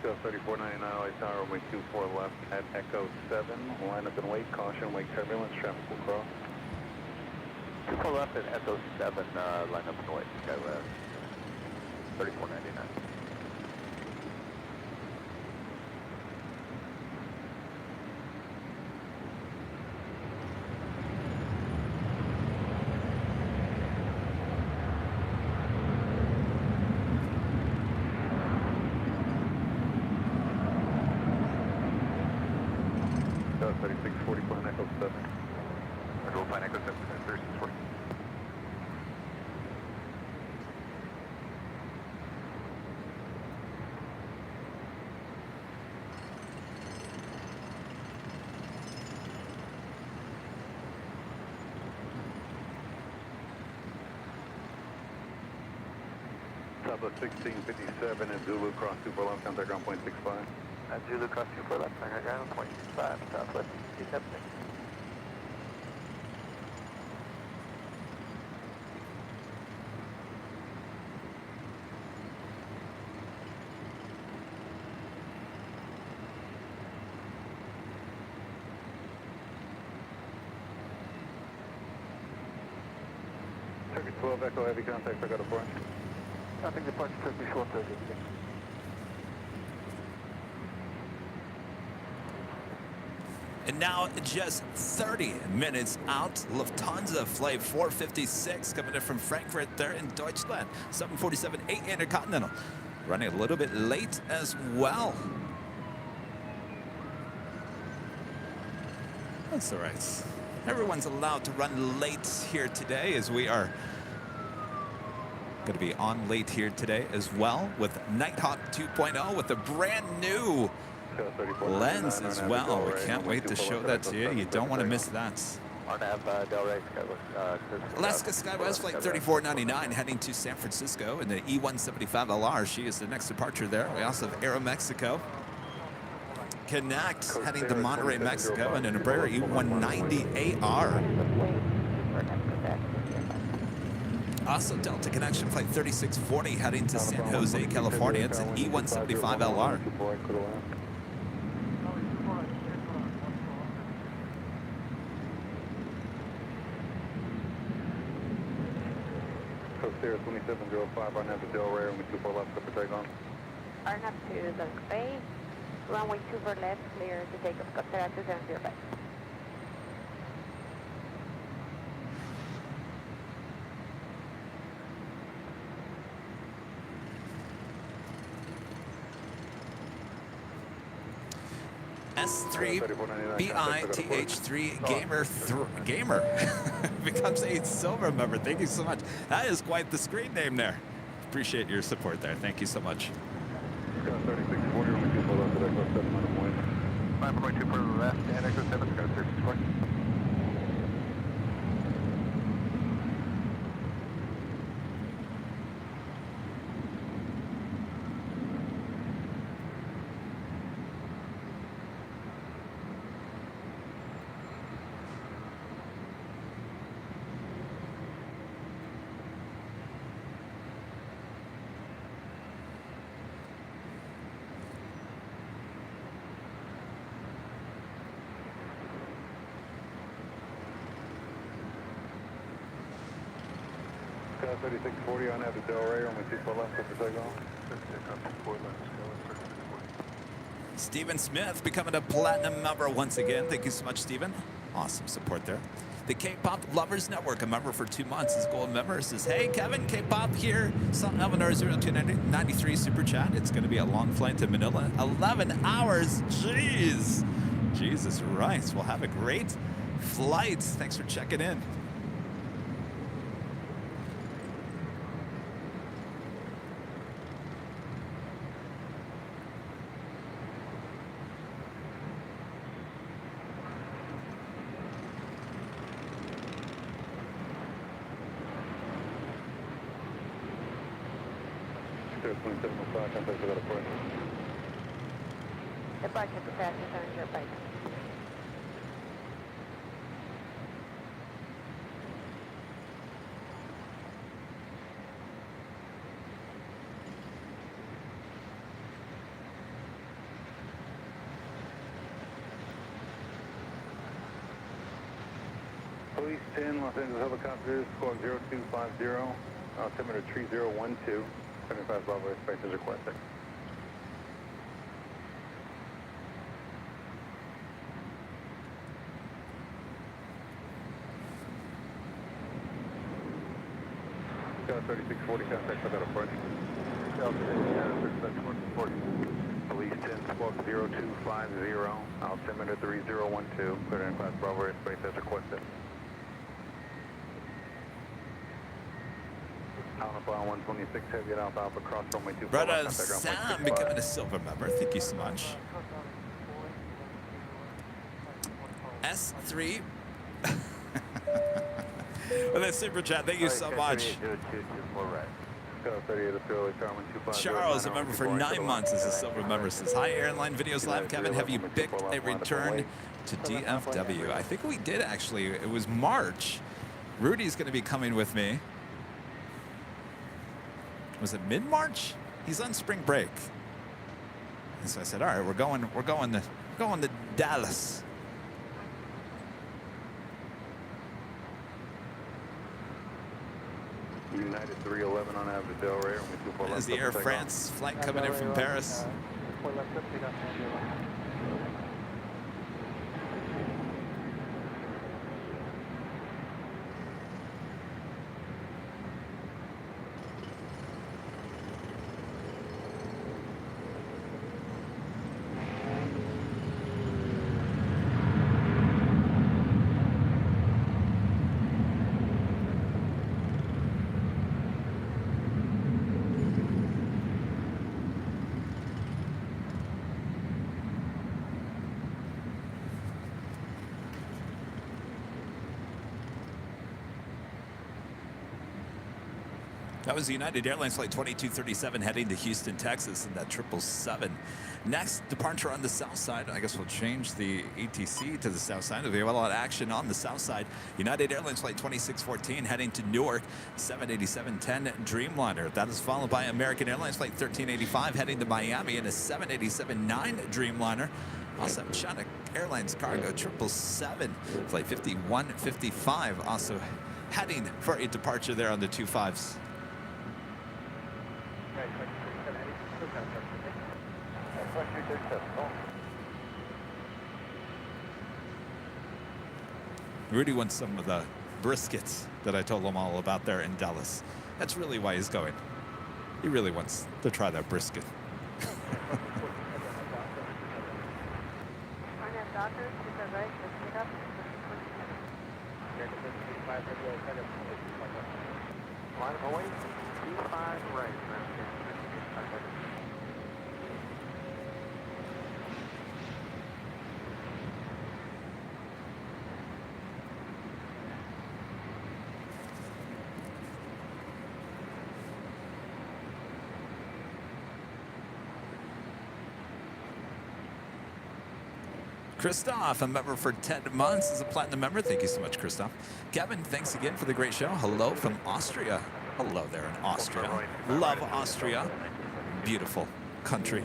South 3499, LA Tower, wake 24 left at Echo 7. Line up and wait, caution, wake turbulence, traffic will cross. 24 left at Echo 7, line up and wait, Skywest 3499. South 3640, plan Echo 7. Control plan Echo 7, 3640. Southwest 1657 at Zulu, cross 24 left, contact ground point 65. Zulu cross 24 left, contact ground point 65, Southwest 67. Turkish 12, Echo Heavy, contact, pick up approach. Nothing departure, Turkish 130. And now just 30 minutes out, Lufthansa flight 456 coming in from Frankfurt there in Deutschland. 747-8 Intercontinental. Running a little bit late as well. That's all right. Everyone's allowed to run late here today as we are going to be on late here today as well with Nighthawk 2.0 with a brand new lens as well. We can't wait to show that to you. You don't want to miss that. Alaska Skywest Flight 3499 heading to San Francisco in the E175LR. She is the next departure there. We also have Aeromexico. Connect heading to Monterrey, Mexico, and an Embraer E190AR. Also Delta Connection Flight 3640 heading to San Jose, California. It's an E175LR. Coast Air 2705, on have the Delray, only 24 left, up for takeoff. RNAV to the Bay, runway 24 left, clear to take off, Costa 2705. S3BITH3 Gamer becomes a silver member. Thank you so much. That is quite the screen name there. Appreciate your support there. Thank you so much. Scott 3640, only 2 left at Echo 7 on the point. 5.2 for the left and Echo 7, Scott 3640. Scott 3640 on Abbott Del Rey, only 2 left at the takeoff. Stephen Smith becoming a platinum member once again. Thank you so much, Stephen. Awesome support there. The K-Pop Lovers Network, a member for 2 months, is gold member. Says, hey, Kevin, K-Pop here. Salt Eleanor 0293 super chat. It's going to be a long flight to Manila. 11 hours. Jeez. Jesus Christ. We'll have a great flight. Thanks for checking in. Departure to passenger on your bike. Police 10, Los Angeles helicopters, squawk 0250, altimeter 3012, 75 Bravo airspace is requested. Scott 3640, contact about approach. Scott 3640. Police 10, squawk 0250, altimeter 3012, clear in class Bravo airspace as requested. Alpha 126, heavy at Alpha Alpha, cross runway 24. Brother Sam becoming a silver member. Thank you so much. S3. With that super chat, thank you so much. Charles, a member for 9 months, is a silver member. Says, hi, Airline Videos Live. Kevin, have you picked a return to DFW? I think we did, actually. It was March. Rudy's going to be coming with me. Was it mid-March? He's on spring break. And so I said, all right, we're going to Dallas. United 311 on Abbott Del Rey. There's the Air France flight coming in from Paris. That was the United Airlines flight 2237 heading to Houston, Texas, in that 777. Next departure on the south side. I guess we'll change the ATC to the south side. We have a lot of action on the south side. United Airlines flight 2614 heading to Newark, 787-10 Dreamliner. That is followed by American Airlines flight 1385 heading to Miami in a 787-9 Dreamliner. Also, China Airlines Cargo 777 flight 5155 also heading for a departure there on the 25s. Rudy wants some of the briskets that I told him all about there in Dallas. That's really why he's going. He really wants to try that brisket. Roger, 2 right, lifting it up. American 55 heavy on target runway 25 left. Line of away, 25 right. Christoph, a member for 10 months, is a platinum member. Thank you so much, Christoph. Kevin, thanks again for the great show. Hello from Austria. Hello there in Austria. Love Austria. Beautiful country.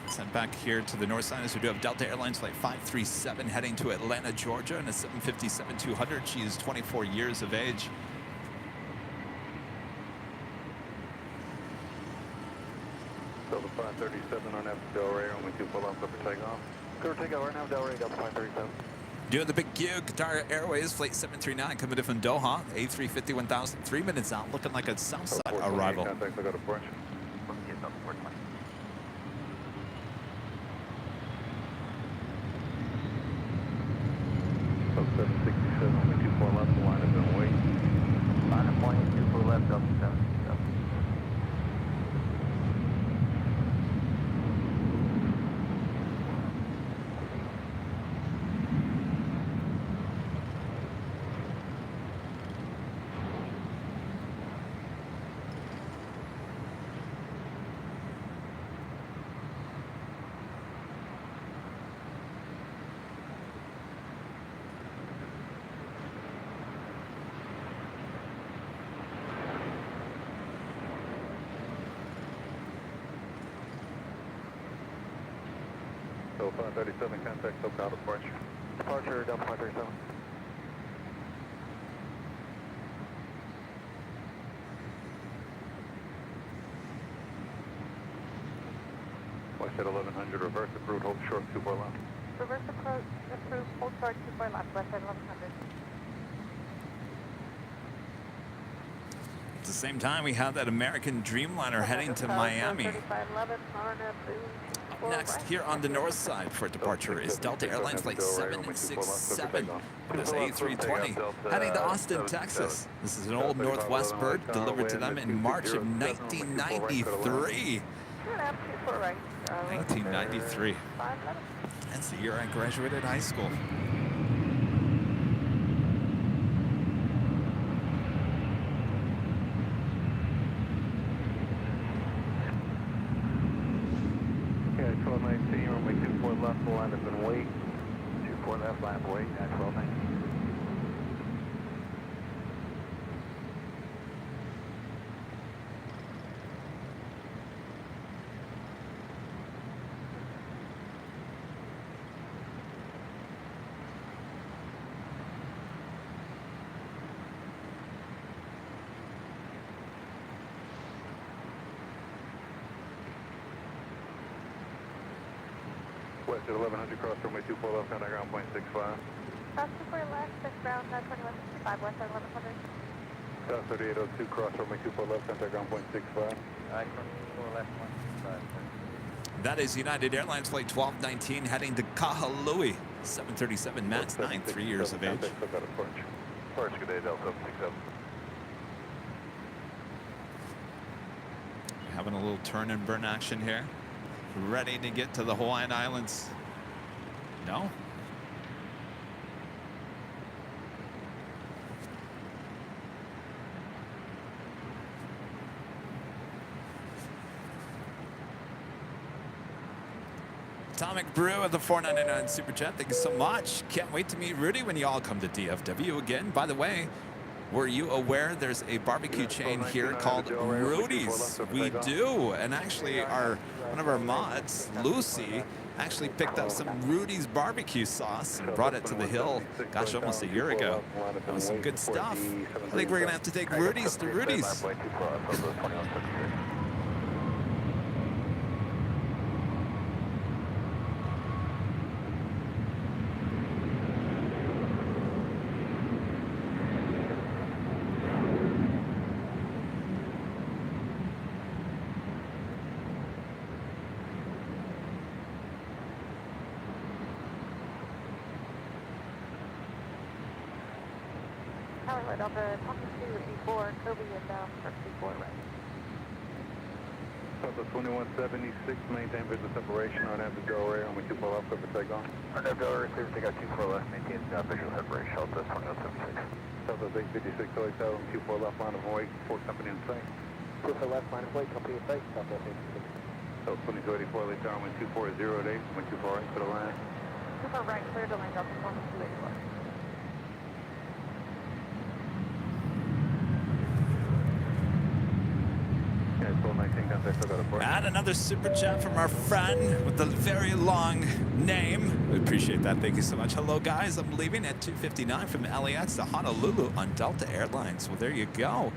Sent back here to the north side as we do have Delta Airlines flight 537 heading to Atlanta, Georgia in a 757-200. She is 24 years of age. Delta 537 on F Delray, only 2 pull off for takeoff. Clear takeoff right now, Delray, Delta 537. Doing the big Q, Qatar Airways flight 739 coming in from Doha, A350 1000, 3 minutes out, looking like a Southside arrival. Contact, I got a Porsche. So 767, only 2 pull left, the line is in wait. Line of point, 2 for left, Delta 767. Delta 537, contact SoCal departure. Departure, Delta 537. West at 1100, reverse approved, hold short, 2 left. Reverse approach, approved, hold short, 2 left, west side 1100. At the same time, we have that American Dreamliner heading to Miami. 3511, Up next, here on the north side for departure is Delta Airlines flight 767. This A320 heading to Austin, Texas. This is an old Northwest bird delivered to them in March of 1993. 1993. That's the year I graduated high school. Okay, 1219, runway 24 left, the line is in wait. 24 left, line of wait, at 1219. West at 1100, cross runway 24 left, contact ground point 65. Cross 24 left, that's ground 2165, west side 1100. South 3802, cross runway 24 left, contact ground point 65. Alright, 24 left, 165. That is United Airlines flight 1219 heading to Kahului. 737 MAX 9, 3 years of age. Porsche, good day, Delta 767. Having a little turn and burn action here. Ready to get to the Hawaiian Islands. No? Atomic Brew of the 499 Super Chat. Thank you so much. Can't wait to meet Rudy when you all come to DFW again. By the way, Were you aware there's a barbecue chain here called Rudy's? We do, and actually one of our mods, Lucy, actually picked up some Rudy's barbecue sauce and brought it to the hill, gosh, almost a year ago. That was some good stuff. I think we're gonna have to take Rudy's to Rudy's. Right on the 2284, Kobe inbound for 24 right. Southwest 2176, maintain visual separation on Avenue Del Rey, only 24 left, clear for takeoff. On Avenue Del Rey, clear for takeoff, 24 left, maintain visual separation, Southwest 2176. Southwest 856, Kelly Tower, 24 left, line of way, port company in sight. 24 left, line of way, company in sight, Southwest 856. Southwest 2284, late tower, 12408, 124 right for the line. 24 right, clear to land up to 2284. And another super chat from our friend with the very long name. We appreciate that. Thank you so much. Hello, guys. I'm leaving at 2:59 from LAX to Honolulu on Delta Airlines. Well, there you go.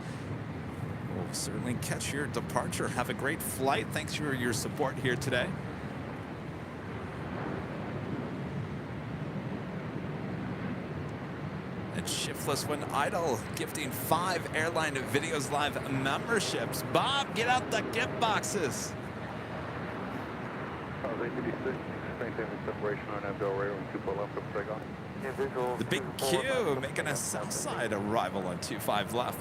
We'll certainly catch your departure. Have a great flight. Thanks for your support here today. And Shiftless when idle, gifting 5 Airline Videos Live memberships. Bob, get out the gift boxes. The Big Q making a Southside arrival on 25 left.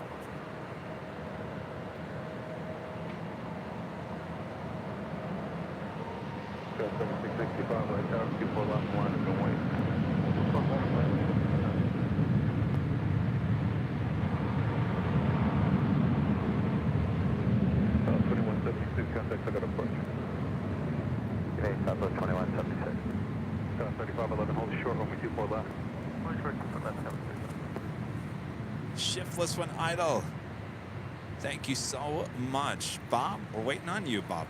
Contact, I got approach. Okay, Southwest 2176. 3511, hold short, runway 24 left. Hold short, 24 left, Shiftless when idle. Thank you so much. Bob, we're waiting on you, Bob.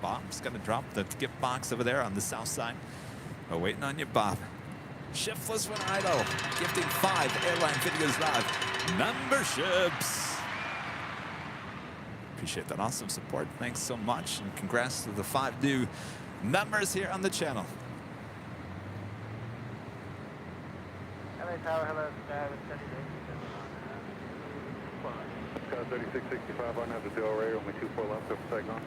Bob's gonna drop the gift box over there on the south side. We're waiting on you, Bob. Shiftless when idle, gifting 5 Airline Videos Live memberships. Appreciate that awesome support. Thanks so much, and congrats to the 5 new members here on the channel. LA Tower, hello, Sky, 3665 on Avenue Del Rey, only 24 left, clear for takeoff.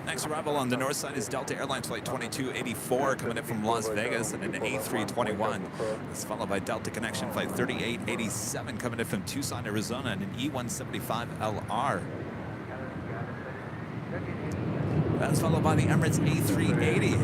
Next arrival on the north side is Delta Airlines Flight 2284 coming in from Las Vegas and an A321. It's followed by Delta Connection Flight 3887 coming in from Tucson, Arizona, and an E175LR. That's followed by the Emirates A380.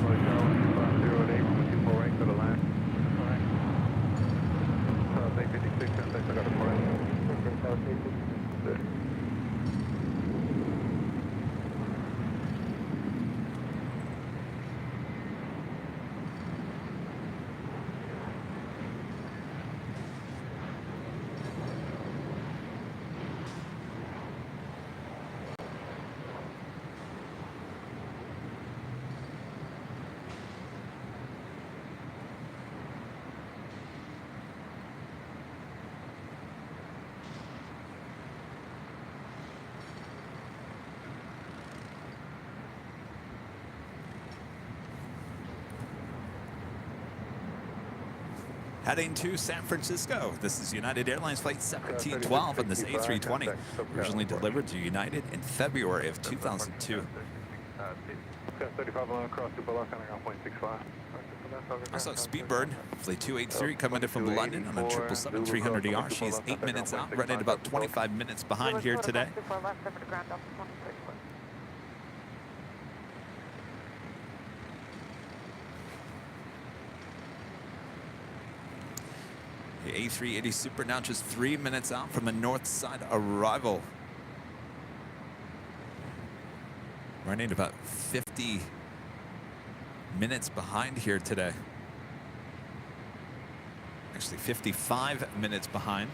Heading to San Francisco. This is United Airlines Flight 1712 on this A320. Originally delivered to United in February of 2002. Also, Speedbird, Flight 283 coming in from London on a 777-300ER. She's 8 minutes out, running about 25 minutes behind here today. The A380 Super now just 3 minutes out from a north side arrival. Running about 50 minutes behind here today. Actually 55 minutes behind.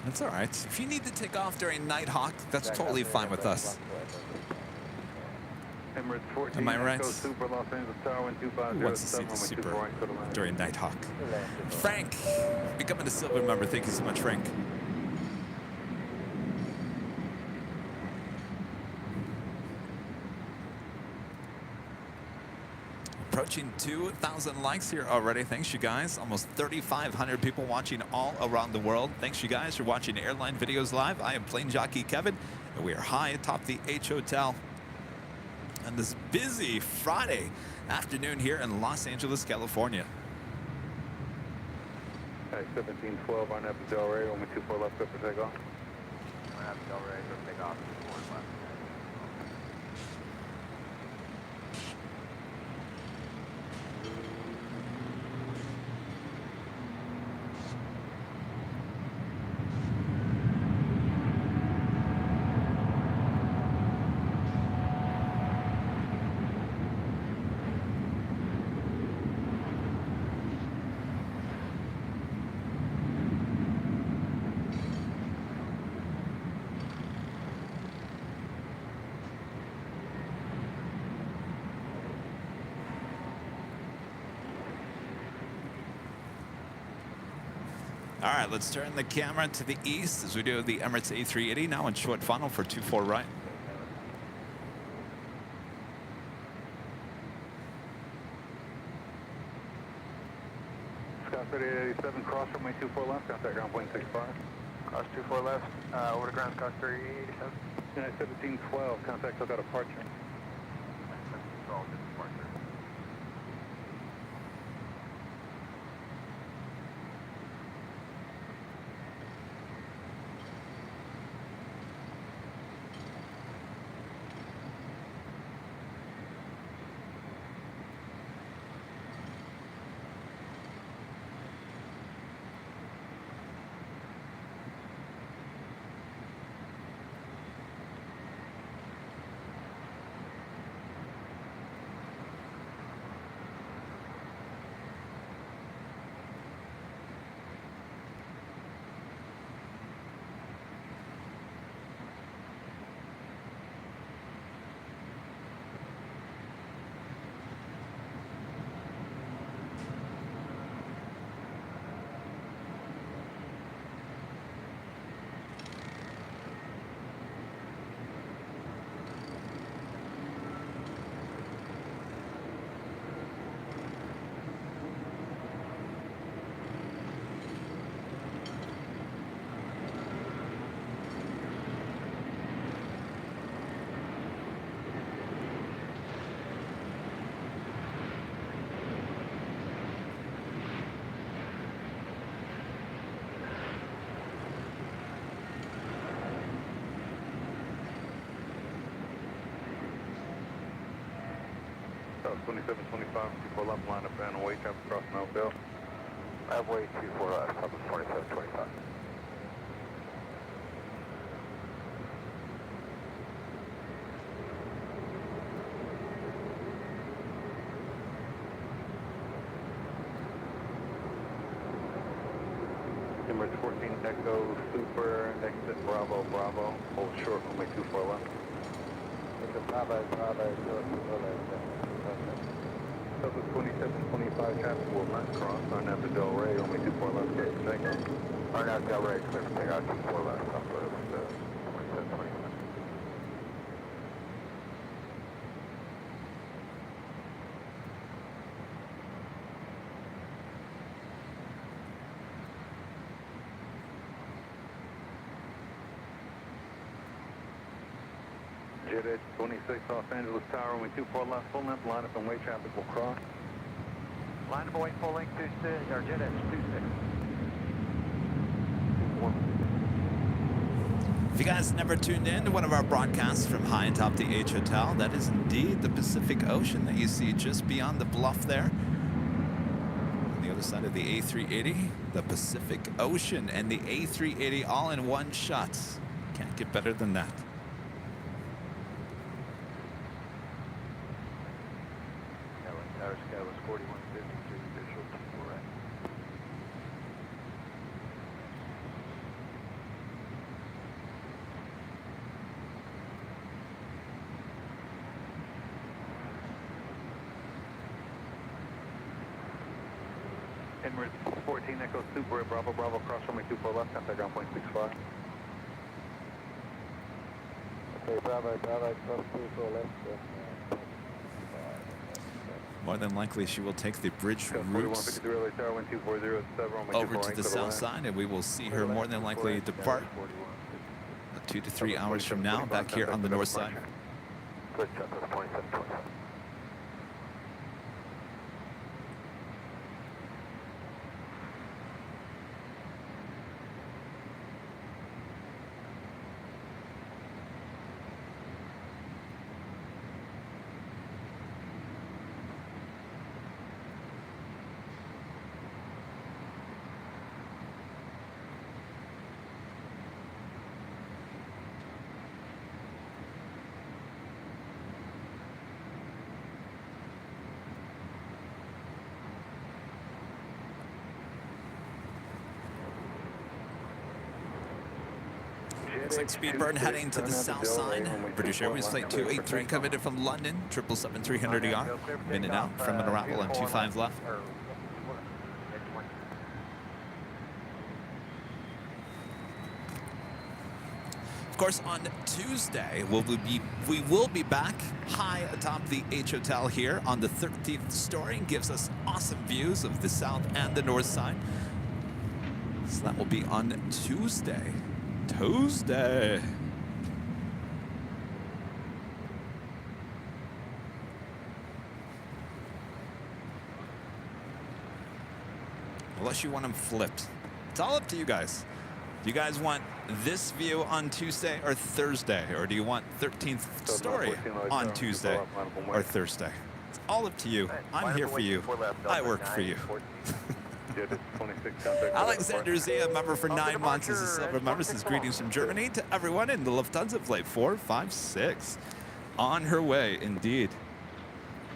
That's all right. If you need to take off during Nighthawk, that's totally fine with us. Emirates 14, Am I right? Echo Super, Los Angeles Tower, wind Who wants to see 2507, the runway Super 24 right, clear to land. during Nighthawk? Frank, becoming a silver member. Thank you so much, Frank. Approaching 2,000 likes here already. Thanks, you guys. Almost 3,500 people watching all around the world. Thanks, you guys, for watching Airline Videos Live. I am Plane Jockey Kevin, and we are high atop the H Hotel on this busy Friday afternoon here in Los Angeles, California. Okay, 1712 on Napa Del Rey, only 24 left, good for takeoff. Napa Del Rey, go take off. 4 left. All right, let's turn the camera to the east as we do the Emirates A380 now in short funnel for 24 right. Scott 3887, cross runway 24 left, contact ground point 65. Cross 24 left, over to ground, Scott 3887. United 1712, contact lookout departure. 1712, departure. South 2725, 24 left, line up and away, traffic across Melville. Halfway 24 left, top of 2725. Emirates 14, Echo Super, exit Bravo, Bravo, hold short, runway 24 left. Bravo, short, 24 left. Southwest 2725, traffic will not cross on Napa Del Rey, only 24 left, clear for takeoff. Or now Del Rey, clear for takeoff, 24 left, top of 2725. Jet Edge 26, Los Angeles Tower, only 24 left, full length, line up and way traffic will cross. Line of Boeing, full length, 26, or Jet Edge 26. If you guys never tuned in to one of our broadcasts from high atop the H Hotel, that is indeed the Pacific Ocean that you see just beyond the bluff there. On the other side of the A380, the Pacific Ocean and the A380 all in one shot. Can't get better than that. Tower Sky was 4153, visual 24 right. Emirates 14 Echo Super, Bravo, Bravo, cross runway 24 left, contact ground point 65. Okay, Bravo, Bravo, cross 24 left. More than likely, she will take the bridge route 4153 LA Tower, wind 240, 7, runway over 24 to the south side, and we will see her more than likely depart 2 to 3 hours from now back here on the north side. Good job, that's 2727. Looks like Speedbird heading to the south side. British Airways Flight 283 coming in from London, 777-300ER. In and out from an arrival on 25 left. Of course, on Tuesday, we will be back high atop the H Hotel here on the 13th story. Gives us awesome views of the south and the north side. So that will be on Tuesday. Unless you want them flipped. It's all up to you guys. Do you guys want this view on Tuesday or Thursday? Or do you want 13th story on Tuesday or Thursday? It's all up to you. I'm here for you. I work for you. Alexander Zia, member for 9 months, is a silver member. Says greetings from Germany to everyone in the Lufthansa flight 456. On her way, indeed.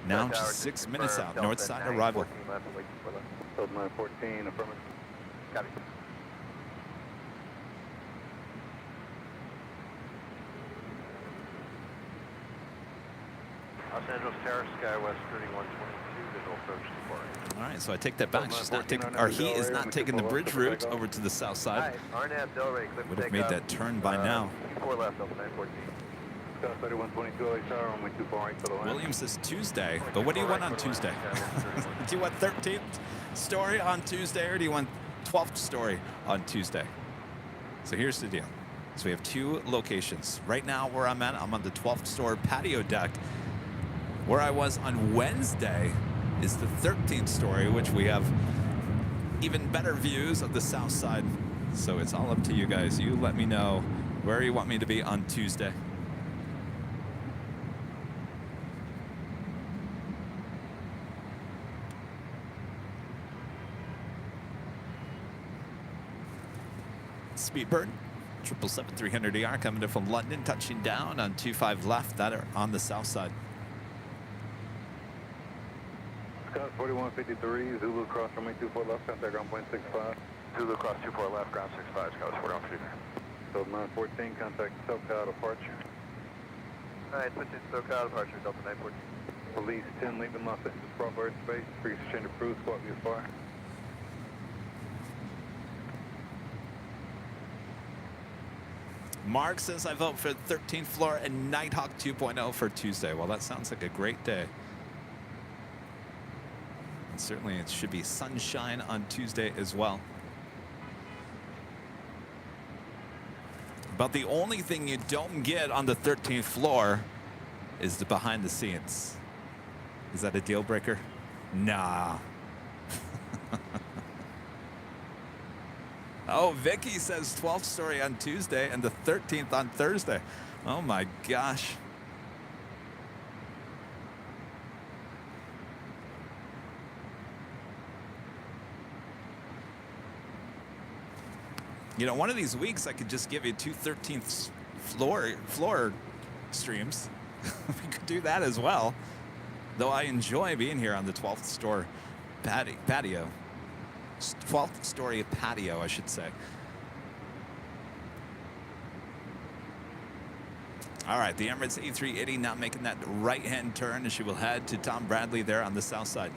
Now just 6 minutes out. North side arrival. 914, affirmative. Copy. Los Angeles Terrace, Skywest 3122, visual approach to Florida. All right, so I take that back. She's not taking, or he is not taking the bridge route over to the south side. Would have made that turn by now. 4 left, Delta 914. Scott 3122 LA Tower, runway 24 right for the land. Williams says Tuesday, but what do you want on Tuesday? Do you want 13th story on Tuesday, or do you want 12th story on Tuesday? So here's the deal. So we have 2 locations. Right now where I'm at, I'm on the 12th story patio deck. Where I was on Wednesday is the 13th story, which we have even better views of the south side. So it's all up to you guys. You let me know where you want me to be on Tuesday. Speedbird 777-300ER coming in from London, touching down on 25 left, that are on the south side. Scott 4153, Zulu cross runway 24 left, contact ground point 65. Zulu cross 24 left, ground 65, Scott 4153. So 914, contact SoCal departure. Alright, switching SoCal departure, Delta 914. Police 10, leaving Los Angeles Bravo airspace, freeze exchange approved, squawk view fire. Mark says I vote for 13th floor and Nighthawk 2.0 for Tuesday. Well, that sounds like a great day. And certainly it should be sunshine on Tuesday as well. But the only thing you don't get on the 13th floor is the behind the scenes. Is that a deal breaker? Nah. Oh, Vicky says 12th story on Tuesday and the 13th on Thursday. Oh my gosh. You know, one of these weeks I could just give you 2 13th floor streams. We could do that as well. Though I enjoy being here on the 12th story patio. 12th story patio, I should say. All right, the Emirates A380 now making that right-hand turn, and she will head to Tom Bradley there on the south side.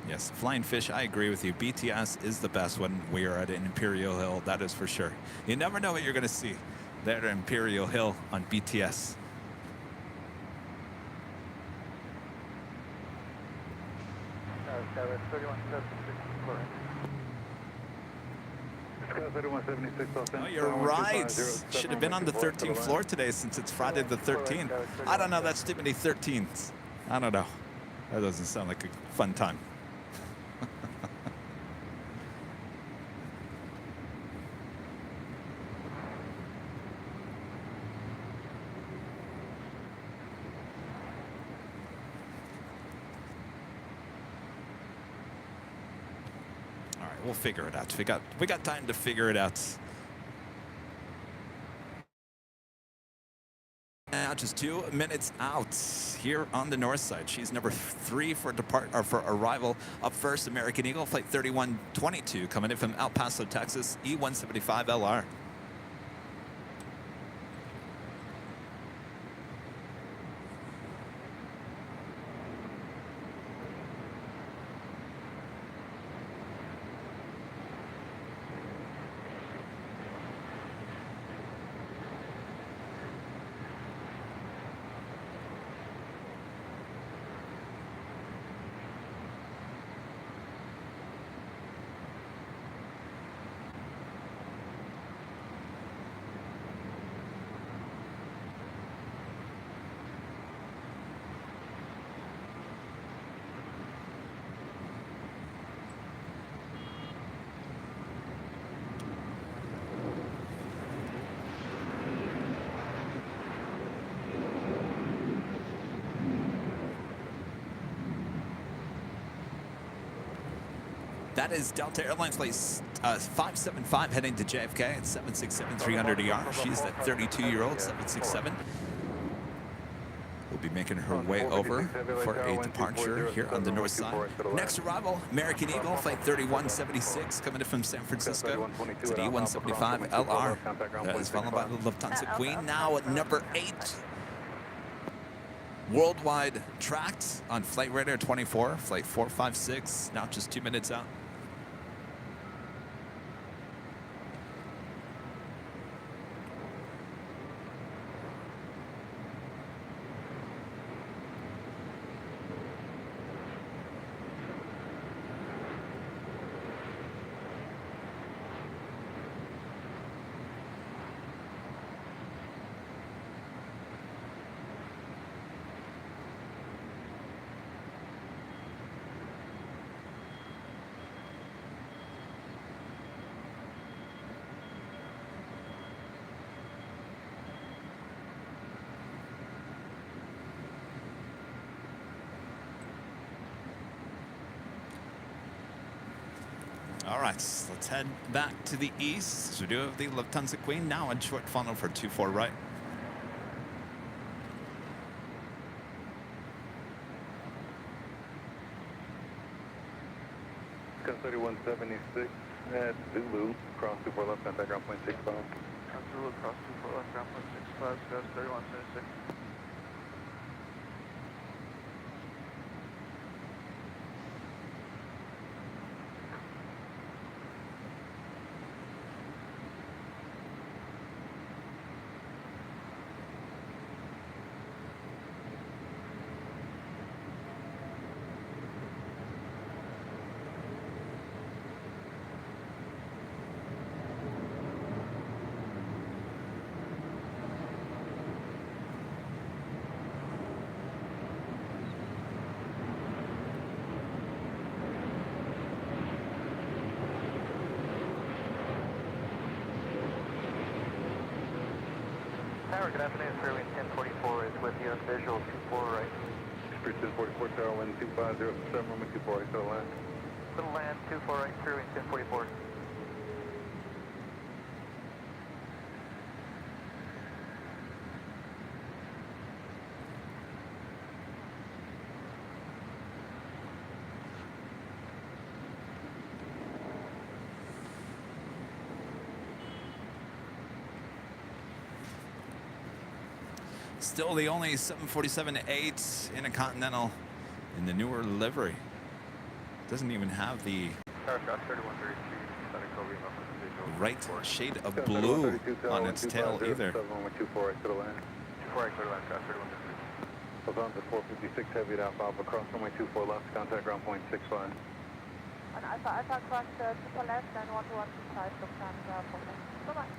Yes, Flying Fish, I agree with you. BTS is the best when we are at Imperial Hill, that is for sure. You never know what you're going to see there at Imperial Hill on BTS. Tower 3176 clearing. Sky 3176, Los Oh, Angeles. you're right. Should have been on the 13th floor today since it's Friday the 13th. I don't know, that's too many 13ths. I don't know. That doesn't sound like a fun time. All right, we'll figure it out. We got time to figure it out. Now just 2 minutes out here on the north side. She's number 3 for arrival. Up first, American Eagle, flight 3122, coming in from El Paso, Texas, E175 LR. That is Delta Airlines flight 575 heading to JFK at 767-300ER. She's that 32-year-old 767. Will be making her way over for a departure here on the north side. Next arrival, American Eagle, flight 3176, coming in from San Francisco. It's an E175 LR. That is followed by the Lufthansa Queen, now at number 8. Worldwide tracked on Flight Radar 24, flight 456, now just 2 minutes out. All right, let's head back to the east. We do have the Lufthansa Queen now in short funnel for 24 right. Sky 3176 at Zulu, cross 24 left, contact ground point 65. Zulu cross 24 left, ground point 65, Sky 3176. Tower, good afternoon. Fairway 1044 is with you on visual 24 right. Spirit 1044, Tower, wind 2507, runway 24 right, to the land. Little land 24 right, Fairway 1044. Still the only 747-8 Intercontinental in the newer livery. Doesn't even have the right shade of blue on its tail either. Hold on to 456 heavy at Alpha Alpha, cross runway 24 left, contact ground point 65. And Alpha Alpha cross 24 left and 12125 Lufthansa. Bye-bye.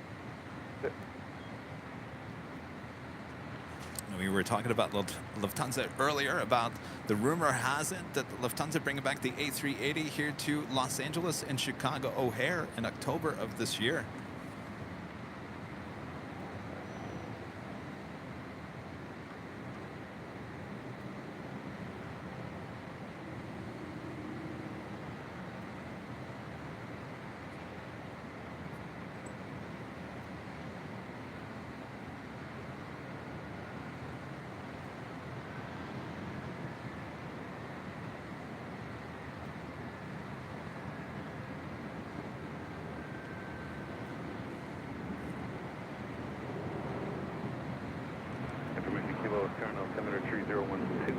We were talking about Lufthansa earlier, about the rumor has it that Lufthansa bringing back the A380 here to Los Angeles and Chicago O'Hare in October of this year. Kilo, turn altimeter 3012.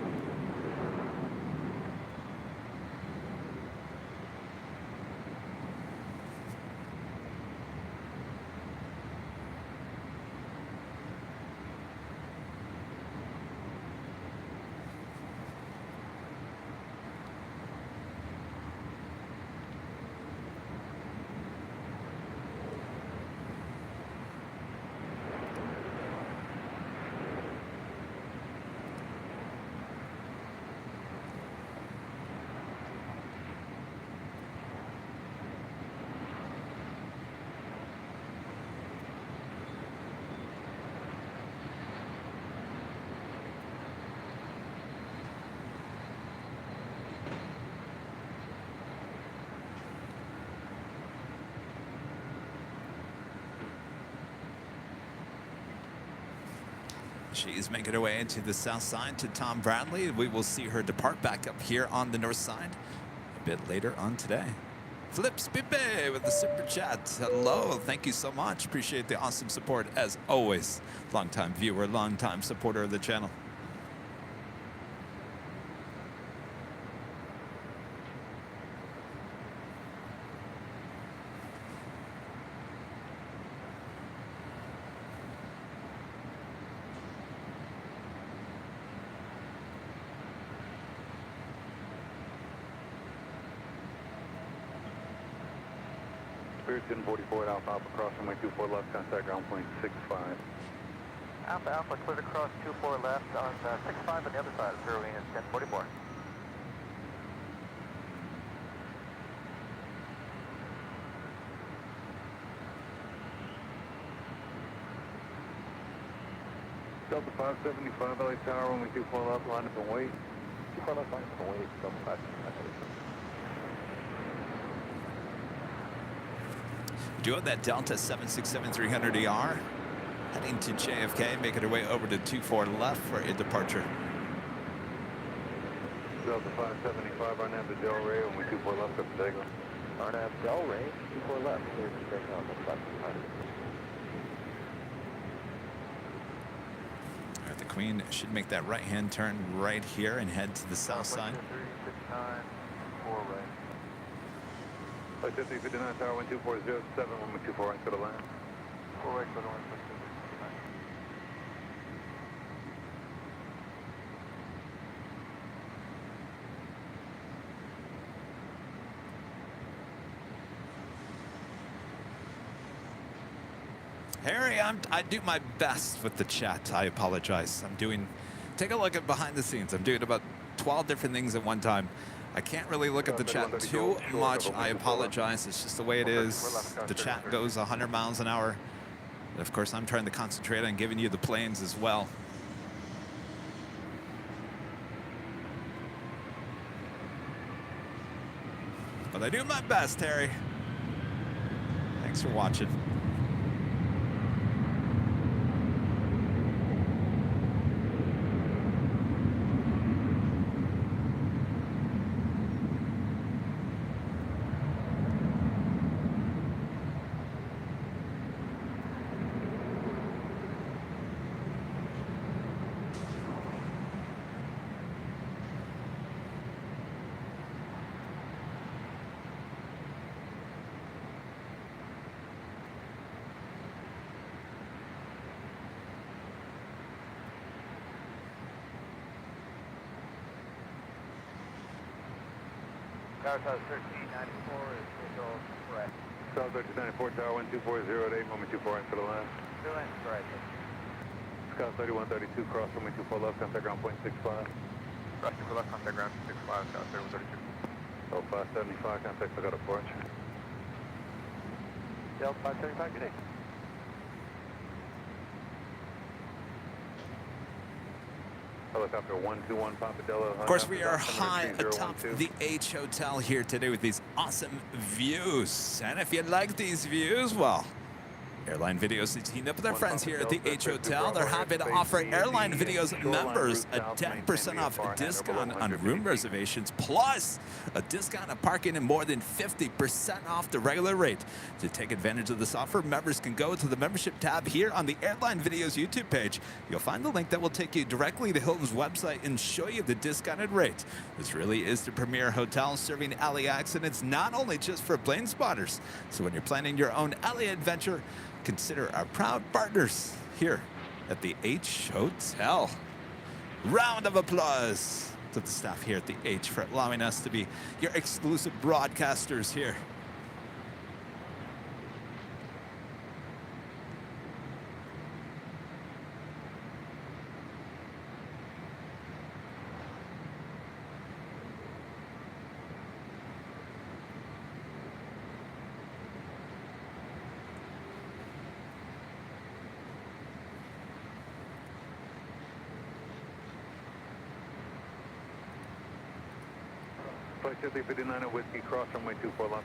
She's making her way into the south side to Tom Bradley. We will see her depart back up here on the north side a bit later on today. Flips Bibe with the super chat. Hello, thank you so much. Appreciate the awesome support as always. Longtime viewer, longtime supporter of the channel. Spirit 1044 at Alpha Alpha, cross runway 24 left, contact ground point 65. Alpha Alpha, clear to cross 24 left on 65 on the other side, zeroing in 1044. Delta 575, LA Tower, runway 24 left, line up and wait. 24 left, line up and wait, Delta 575. Do have that Delta 767-300ER heading to JFK, making her way over to 24 left for a departure. Delta 575, Arnav to Delray, runway 24 left, up to Dago. Arnav Delray, 24 left, clear to break out Delta 575. All right, the Queen should make that right-hand turn right here and head to the south side. 369, 4 right. 59 Tower, 12407, runway 24 right to the line. 4 right, go to 169. Harry, I do my best with the chat. I apologize. Take a look at behind the scenes. I'm doing about 12 different things at one time. I can't really look at the chat too much. I apologize. It's just the way it is. The chat goes 100 miles an hour. And of course, I'm trying to concentrate on giving you the planes as well. But I do my best, Harry. Thanks for watching. Tower 1394 is visual correct. South 1394, Tower 1240 at 8, moment 24 right for the line. 2 lanes correct. Scout 3132, cross runway 24 left, contact ground point 65. Cross 24 left, contact ground 65, Scout 3132. Oh, 575, contact Sagada approach. Delta 575, good day. Helicopter 121, Papa Delta. Of course, we are high atop the H Hotel here today with these awesome views. And if you like these views, well, Airline Videos is teamed up with our friends here at the H Hotel. They're happy to offer Airline Videos members a 10% off discount on room reservations, plus a discount on parking and more than 50% off the regular rate. To take advantage of this offer, members can go to the membership tab here on the Airline Videos YouTube page. You'll find the link that will take you directly to Hilton's website and show you the discounted rate. This really is the premier hotel serving LAX, and it's not only just for plane spotters. So when you're planning your own LA adventure, consider our proud partners here at the H Hotel. Round of applause to the staff here at the H for allowing us to be your exclusive broadcasters here. Flight 5359 at Whiskey, cross runway 24 left,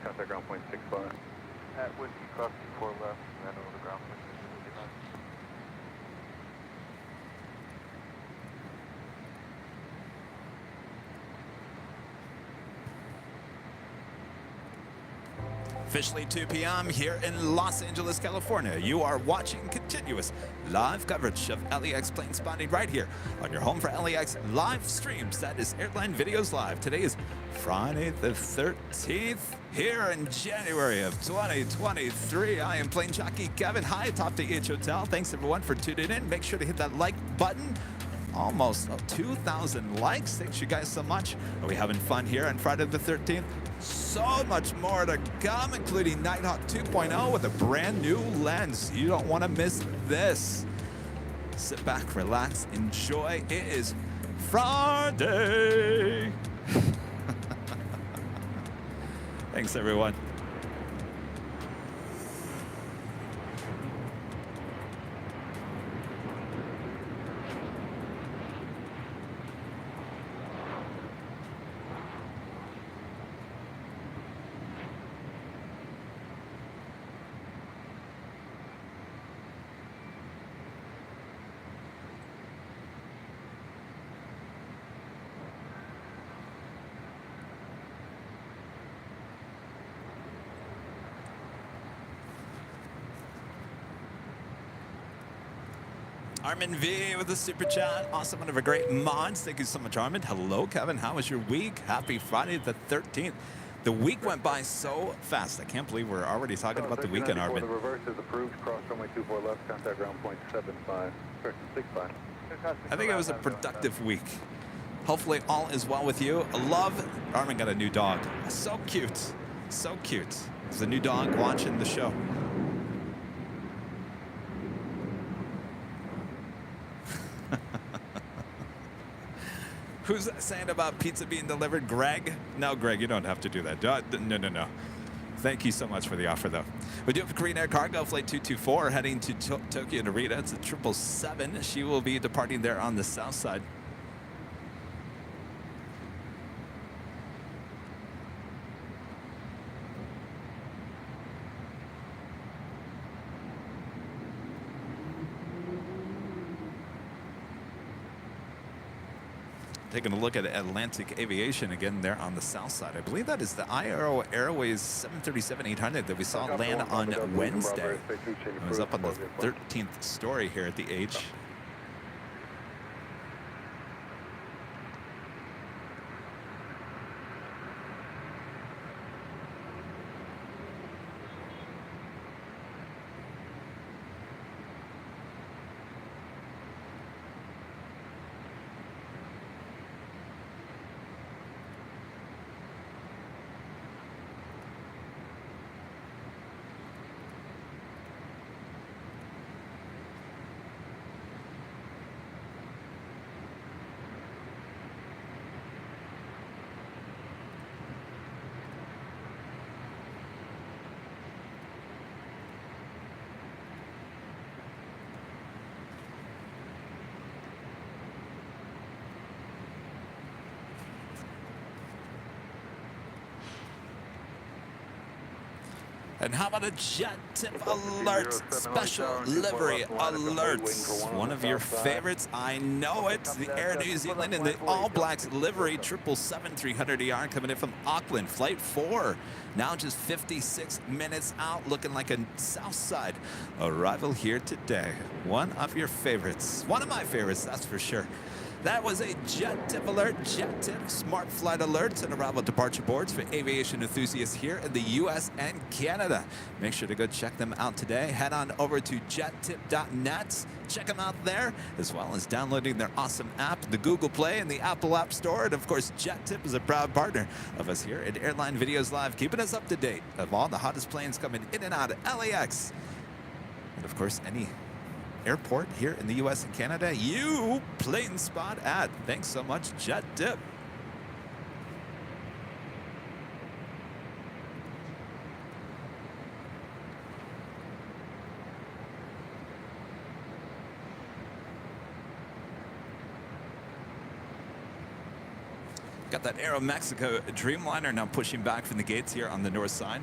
contact ground point 65. At Whiskey, cross 24 left, and over the ground point 65. Officially 2 p.m. here in Los Angeles, California. You are watching continuous live coverage of LAX plane spotting right here on your home for LAX live streams. That is Airline Videos Live. Today is Friday the 13th here in January of 2023. I am plane jockey Kevin, high atop the H Hotel. Thanks everyone for tuning in. Make sure to hit that like button. Almost 2,000 likes. Thanks you guys so much. Are we having fun here on Friday the 13th? So much more to come, including Nighthawk 2.0 with a brand new lens. You don't want to miss this. Sit back, relax, enjoy. It is Friday. Thanks, everyone. Armin V with the super chat. Awesome, one of our great mods. Thank you so much, Armin. Hello, Kevin. How was your week? Happy Friday the 13th. The week went by so fast. I can't believe we're already talking about the weekend, Armin. The reverse is approved. Cross runway 24 left, contact ground point 75. 65. I think it was a productive week. Hopefully all is well with you. I love Armin got a new dog. So cute. So cute. There's a new dog watching the show. Who's saying about pizza being delivered? Greg? No, Greg, you don't have to do that. No. Thank you so much for the offer, though. We do have a Korean Air Cargo Flight 224 heading to Tokyo Narita. It's a 777. She will be departing there on the south side. Taking a look at Atlantic Aviation again there on the south side. I believe that is the IRO Airways 737-800 that we saw land on Wednesday. It was up on the 13th story here at the H. And how about a jet tip alert, special livery alert? One of your favorites, I know it. The Air New Zealand in the All Blacks livery, 777-300ER coming in from Auckland, flight 4. Now just 56 minutes out, looking like a Southside arrival here today. One of your favorites, one of my favorites, that's for sure. That was a jet tip alert, jet tip, smart flight alerts, and arrival departure boards for aviation enthusiasts here in the U.S. and Canada. Make sure to go check them out today. Head on over to jettip.net. Check them out there, as well as downloading their awesome app, the Google Play and the Apple App Store. And of course, Jet Tip is a proud partner of us here at Airline Videos Live, keeping us up to date of all the hottest planes coming in and out of LAX. And of course, any airport here in the U.S. and Canada, you plane spot at. Thanks so much, Jet Tip. Got that Aeromexico Dreamliner now pushing back from the gates here on the north side.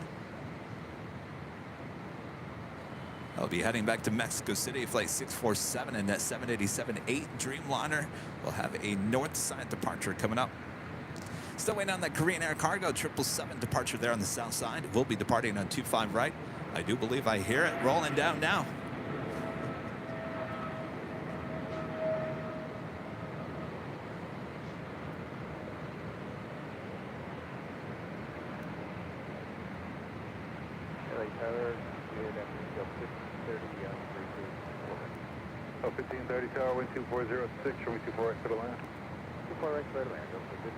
I'll be heading back to Mexico City, flight 647 and that 787-8 Dreamliner will have a north side departure coming up. Still waiting on that Korean Air Cargo 777 departure there on the south side. We'll be departing on 25 right. I do believe I hear it rolling down now. Oh, 1530 tower, wind 2406, showing 24 right to the land. 24 right, clear to land. Go for good.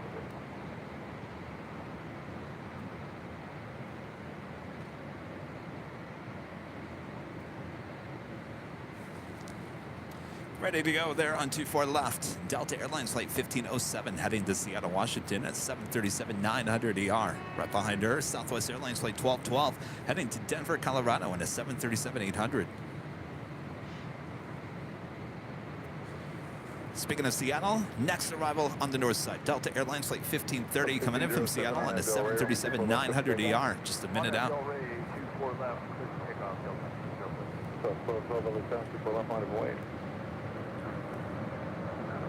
Ready to go there on 24 left. Delta Airlines flight 1507 heading to Seattle, Washington at 737-900ER. Right behind her, Southwest Airlines flight 1212 heading to Denver, Colorado in a 737-800. Speaking of Seattle, next arrival on the north side. Delta Airlines flight 1530 coming in from Seattle on a 737-900ER. Just a minute out. 24 left, clear to take off, Delta. So 12 over south, 24 left, line of way.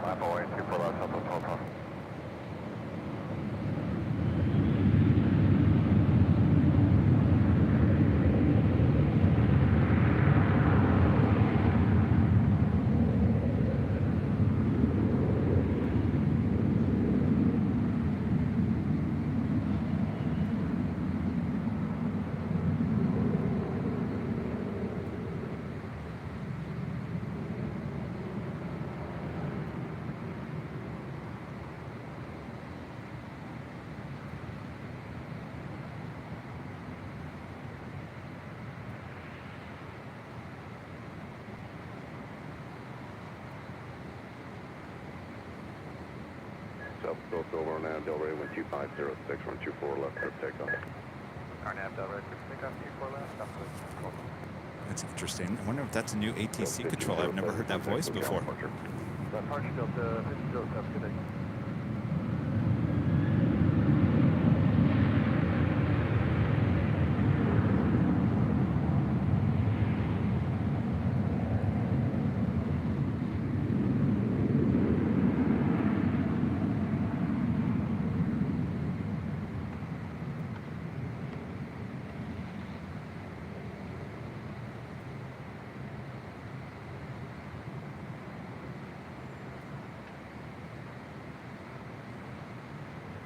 Lap away, 24 left, up on 12 left. South over on Delray, wind 2506, run 24 left, clear takeoff. Arnav, Delray, clear takeoff, 24 left, That's interesting. I wonder if that's a new ATC control. I've never heard that voice before. Departure Delta 5007, good day.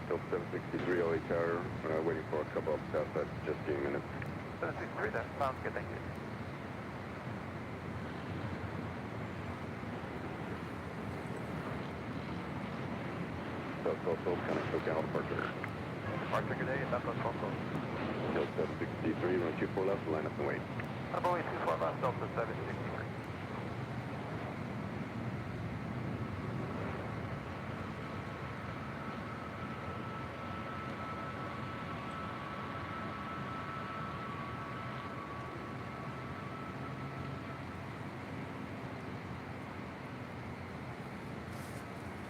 Delta 763 OA tower, waiting for a couple of outside, just a few minutes. 763, that sounds good, thank you. South kind of took out departure. Departure, good day, Delta 12. Delta 763, run 24 left, line up and wait. I'm only 24 left, Delta 763.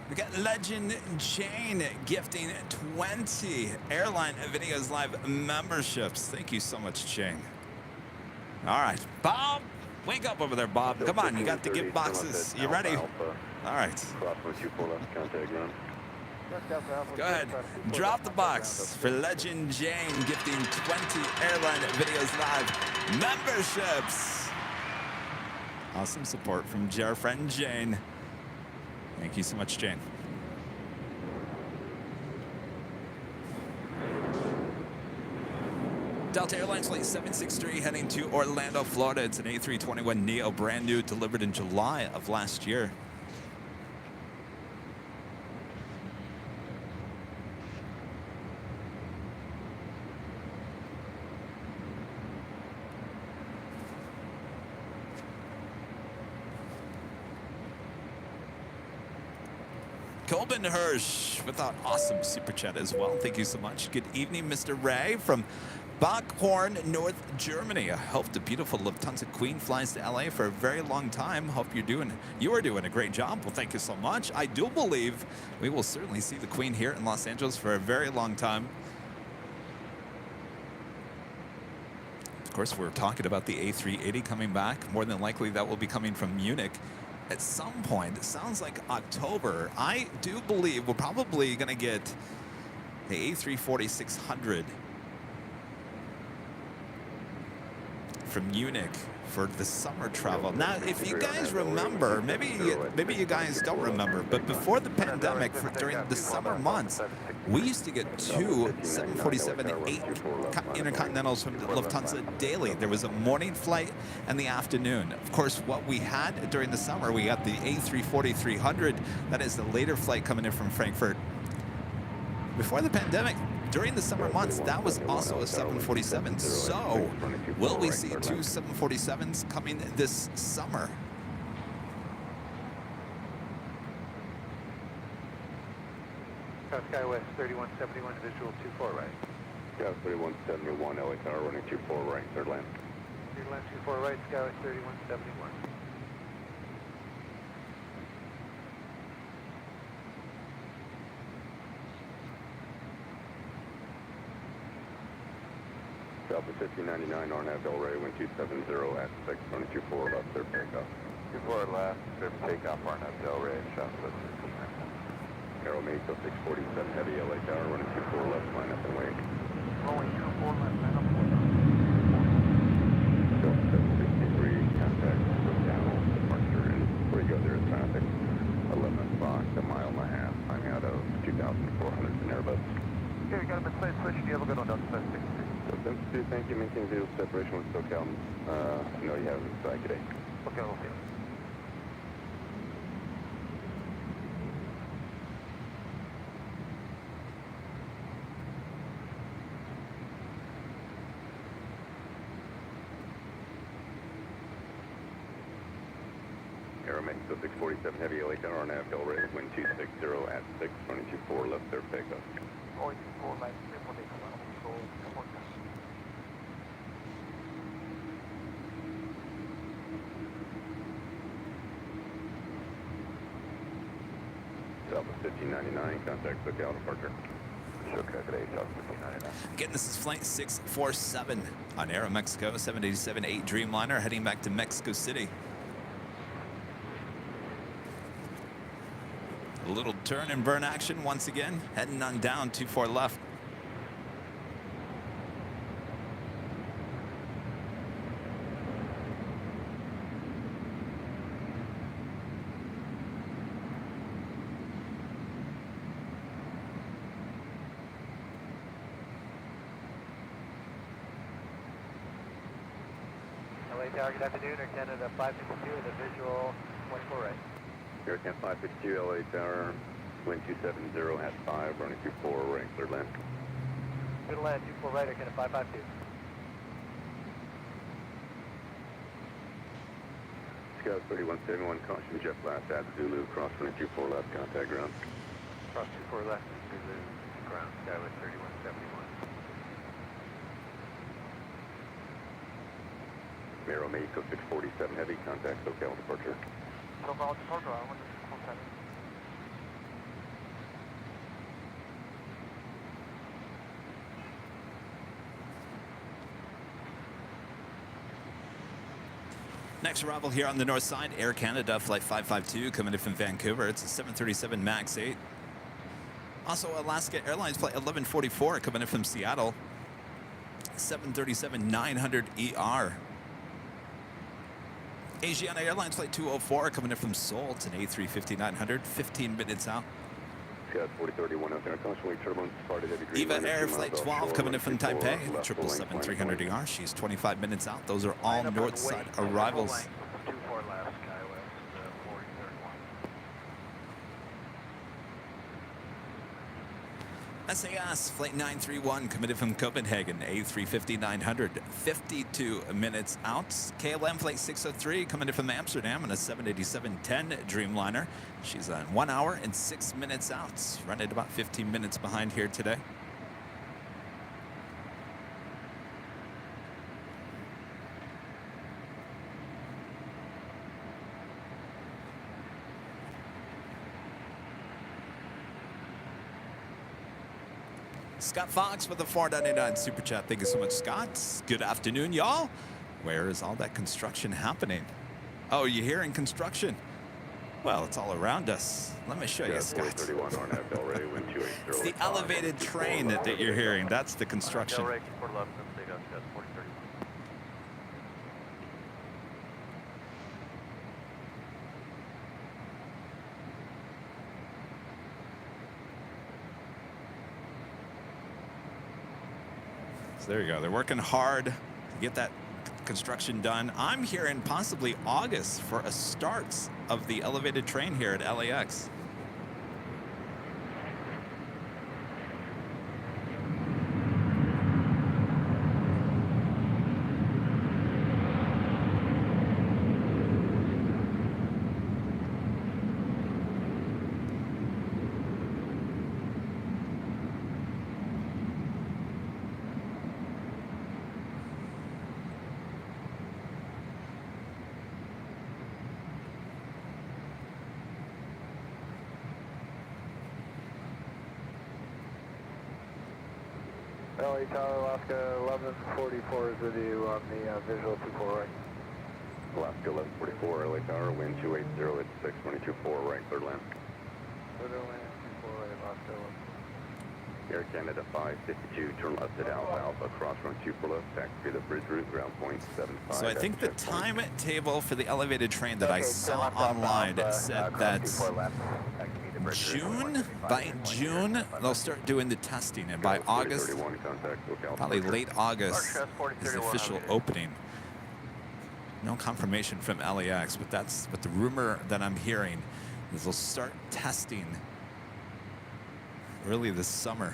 We got Legend Jane gifting 20 Airline Videos Live memberships. Thank you so much, Jane. All right, Bob, wake up over there, Bob. Come on, you got the gift boxes. You ready? All right. Cross 124 left, contact ground. Go ahead. Drop the box for Legend Jane gifting 20 Airline Videos Live memberships. Awesome support from our friend Jane. Thank you so much, Jane. Delta Airlines Flight 763 heading to Orlando, Florida. It's an A321neo, brand new, delivered in July of last year. Colben Hirsch with an awesome super chat as well. Thank you so much. Good evening, Mr. Ray from Bockhorn, North Germany. I hope the beautiful Lufthansa Queen flies to LA for a very long time. Hope you are doing a great job. Well, thank you so much. I do believe we will certainly see the Queen here in Los Angeles for a very long time. Of course, we're talking about the A380 coming back. More than likely, that will be coming from Munich at some point. It sounds like October. I do believe we're probably going to get the A340-600 from Munich for the summer travel. Now, if you guys remember, maybe you guys don't remember, but before the pandemic, during the summer months, we used to get two 747-8 intercontinentals from Lufthansa daily. There was a morning flight and the afternoon. Of course, what we had during the summer, we got the A340-300. That is the later flight coming in from Frankfurt. Before the pandemic, during the summer months, that was also a 747. So, will we see two 747s coming this summer? Skywest 3171, visual 24 right. Sky 3171, LA Tower running 24 right, third land. Third land 24 right, Skywest 3171. Delta 1599, RNAV Del Rey, wind 270 at 6, running 24 left, third takeoff. 24 left, third takeoff, RNAV Del Rey, shot for 1599. Aero Mexico 647, heavy LA Tower, running 24 left, line up and wait. Rolling 24 left, line up and wait. Delta 763, contact, go down, departure, and before you go there is traffic. 11 o'clock, a mile and a half, climbing out of 2,400 in Airbus. Okay, we got a mid-plane switch. Do you have a good one, Delta 763? Thank you. Maintain visual separation with SoCal. No, you haven't flight today. Okay, okay. Aero Mexico 647, heavy LA Tower, RNAV Del Rey, wind 260 at 6, running 24 left, third takeoff. Rolling 24 left, triple takeoff, control, support down. Delta 1599, contact SoCal departure. SoCal today, Delta 1599. Again, this is Flight 647 on Aeromexico 787-8 Dreamliner heading back to Mexico City. A little turn and burn action once again, heading on down 24 left. LA Tower, good afternoon. Air Canada 552 with a visual 24 right. Air Canada 552, LA Tower, wind 270 at 5, running 24 right, third land. Good land, 24 right, Air Canada 552. Scout 3171, caution jet blast at Zulu, cross running 24 left, contact ground. Cross 24 left, Zulu, ground, Skywest 3171. Aero Mexico 647, heavy, contact SoCal departure. SoCal departure, I want to contact. Next arrival here on the north side, Air Canada Flight 552 coming in from Vancouver. It's a 737 MAX 8. Also, Alaska Airlines Flight 1144 coming in from Seattle. 737-900ER. Asiana Airlines Flight 204 coming in from Seoul. It's an A350-900, 15 minutes out. Eva Air Flight 12 coming in from Taipei. 777-300ER. She's 25 minutes out. Those are all north side arrivals. 24 left, SkyWest 4031. SAS Flight 931 committed from Copenhagen, A350-900, 52 minutes out. KLM Flight 603 coming in from Amsterdam on a 787-10 Dreamliner. She's on 1 hour and 6 minutes out, running about 15 minutes behind here today. Scott Fox with the $4.99 super chat. Thank you so much, Scott. Good afternoon, y'all. Where is all that construction happening? Oh, you hearing construction? Well, it's all around us. Let me show you, Scott. It's the elevated train that you're hearing. That's the construction. There you go. They're working hard to get that construction done. I'm hearing possibly August for a start of the elevated train here at LAX. LA Tower, Alaska 1144 is with you on the visual 24 right. Alaska 1144, LA Tower, wind 280 at 622.4 right, third land. Third land, 24 right, Alaska 11. Air Canada 552, turn left at Alpha Alpha, cross run 2 for left, taxi the bridge route, ground point 75. So I think the timetable for the elevated train that I saw online said that by June, they'll start doing the testing, and by August, probably late August, is the official opening. No confirmation from LAX, but that's what the rumor that I'm hearing is they'll start testing early this summer.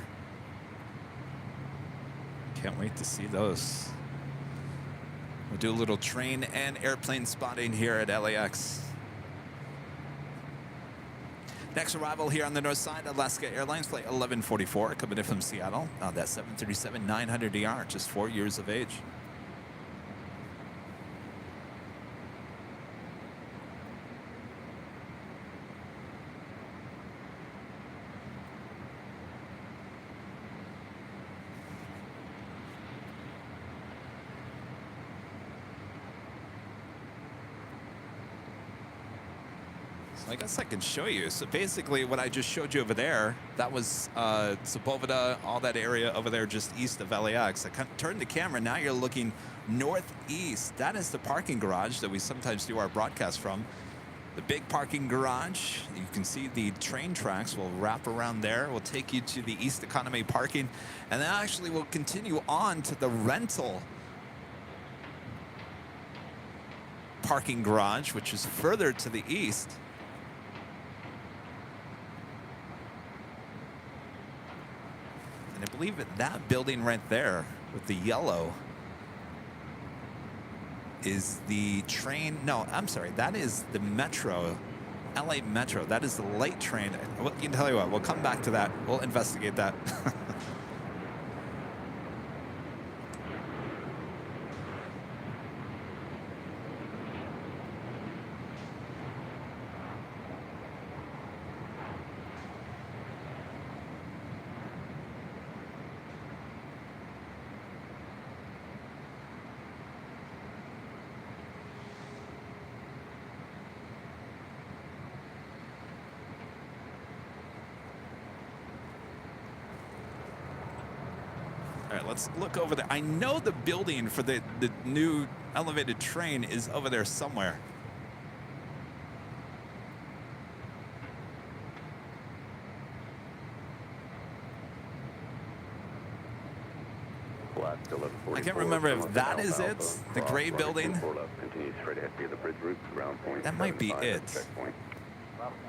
Can't wait to see those. We'll do a little train and airplane spotting here at LAX. Next arrival here on the north side, Alaska Airlines Flight 1144 coming in from Seattle. That 737-900ER, just 4 years of age. I guess I can show you. So basically what I just showed you over there, that was Sepulveda, all that area over there just east of LAX. I turned the camera, now you're looking northeast. That is the parking garage that we sometimes do our broadcast from. The big parking garage. You can see the train tracks will wrap around there. We'll take you to the East Economy parking. And then actually we'll continue on to the rental parking garage, which is further to the east. I believe that building right there with the yellow is the train. No, I'm sorry. That is the Metro, LA Metro. That is the light train. Well, you can tell you what, we'll come back to that. We'll investigate that. All right, let's look over there. I know the building for the new elevated train is over there somewhere. I can't remember if that is it, the gray building. That might be it.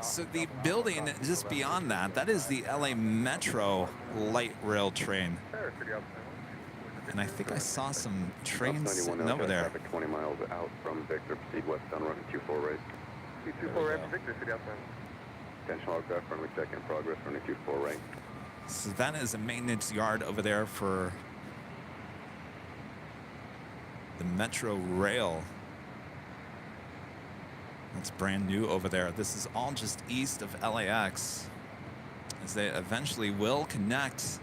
So the building just beyond that, that is the LA Metro light rail train. And I think I saw some trains sitting over there. 20 miles out from Victor, proceed westbound, running 24 right. 24 right, Victor, city outside. Intentional aircraft, runway check in progress, running 24 right. So that is a maintenance yard over there for the Metro Rail. That's brand new over there. This is all just east of LAX, as they eventually will connect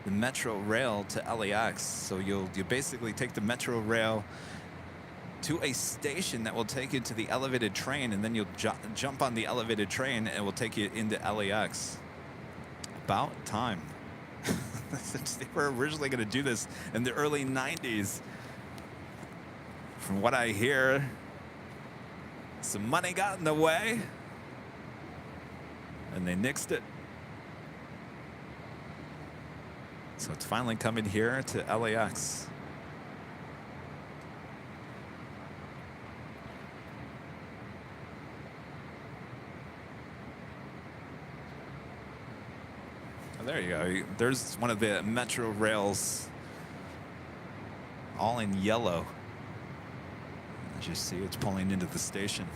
the Metro Rail to LAX. So you basically take the Metro Rail to a station that will take you to the elevated train, and then you'll jump on the elevated train and it will take you into LAX. About time. They were originally going to do this in the early 90s. From what I hear, some money got in the way, and they nixed it. So it's finally coming here to LAX. Oh, there you go. There's one of the Metro rails, all in yellow. As you see, it's pulling into the station.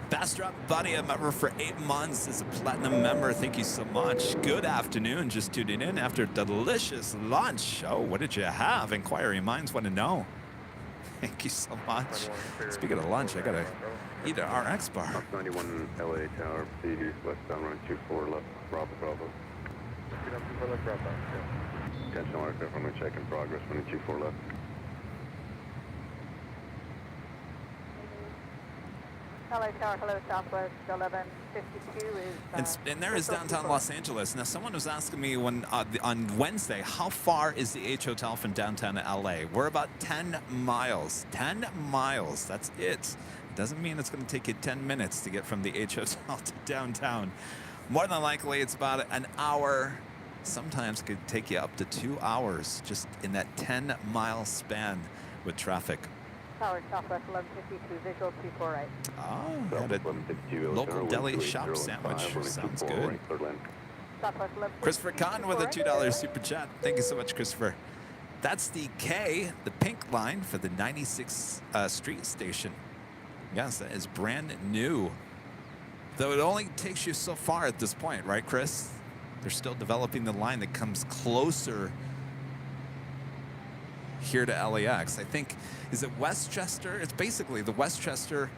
Bastrop Buddy, a member for 8 months, is a platinum member. Thank you so much. Good afternoon. Just tuning in after delicious lunch. Oh, what did you have? Inquiry minds want to know. Thank you so much. Speaking of lunch, I gotta eat an RX bar. 91 LA Tower, proceed east westbound, running 24 left, Bravo, Bravo. Intentional aircraft, runway check in progress, running 24 left. LA Tower, hello, Southwest 1152 is... And there is downtown Los Angeles. Now, someone was asking me when on Wednesday, how far is the H Hotel from downtown to LA? We're about 10 miles. 10 miles, that's it. It doesn't mean it's going to take you 10 minutes to get from the H Hotel to downtown. More than likely, it's about an hour. Sometimes it could take you up to 2 hours just in that 10-mile span with traffic. Tower, Southwest 1152, visual 24 right. Oh, had a local deli shop sandwich. Sounds good. Southwest 1152. Christopher Kahn with a $2 super chat. Thank you so much, Christopher. That's the K, the pink line for the 96th Street station. Yes, that is brand new. Though it only takes you so far at this point, right, Chris? They're still developing the line that comes closer here to LAX. I think, is it Westchester? It's basically the Westchester,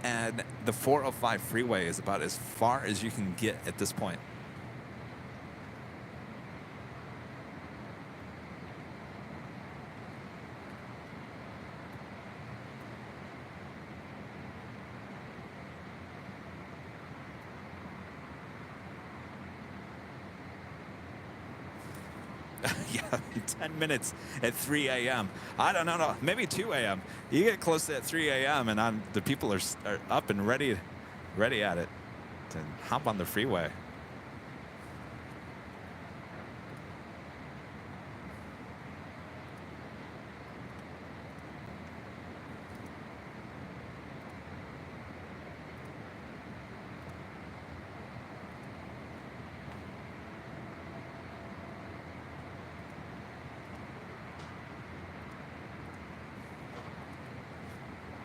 and the 405 freeway is about as far as you can get at this point. Yeah, 10 minutes at 3 a.m. I don't know, no, maybe 2 a.m. You get close to at 3 a.m. and the people are up and ready at it to hop on the freeway.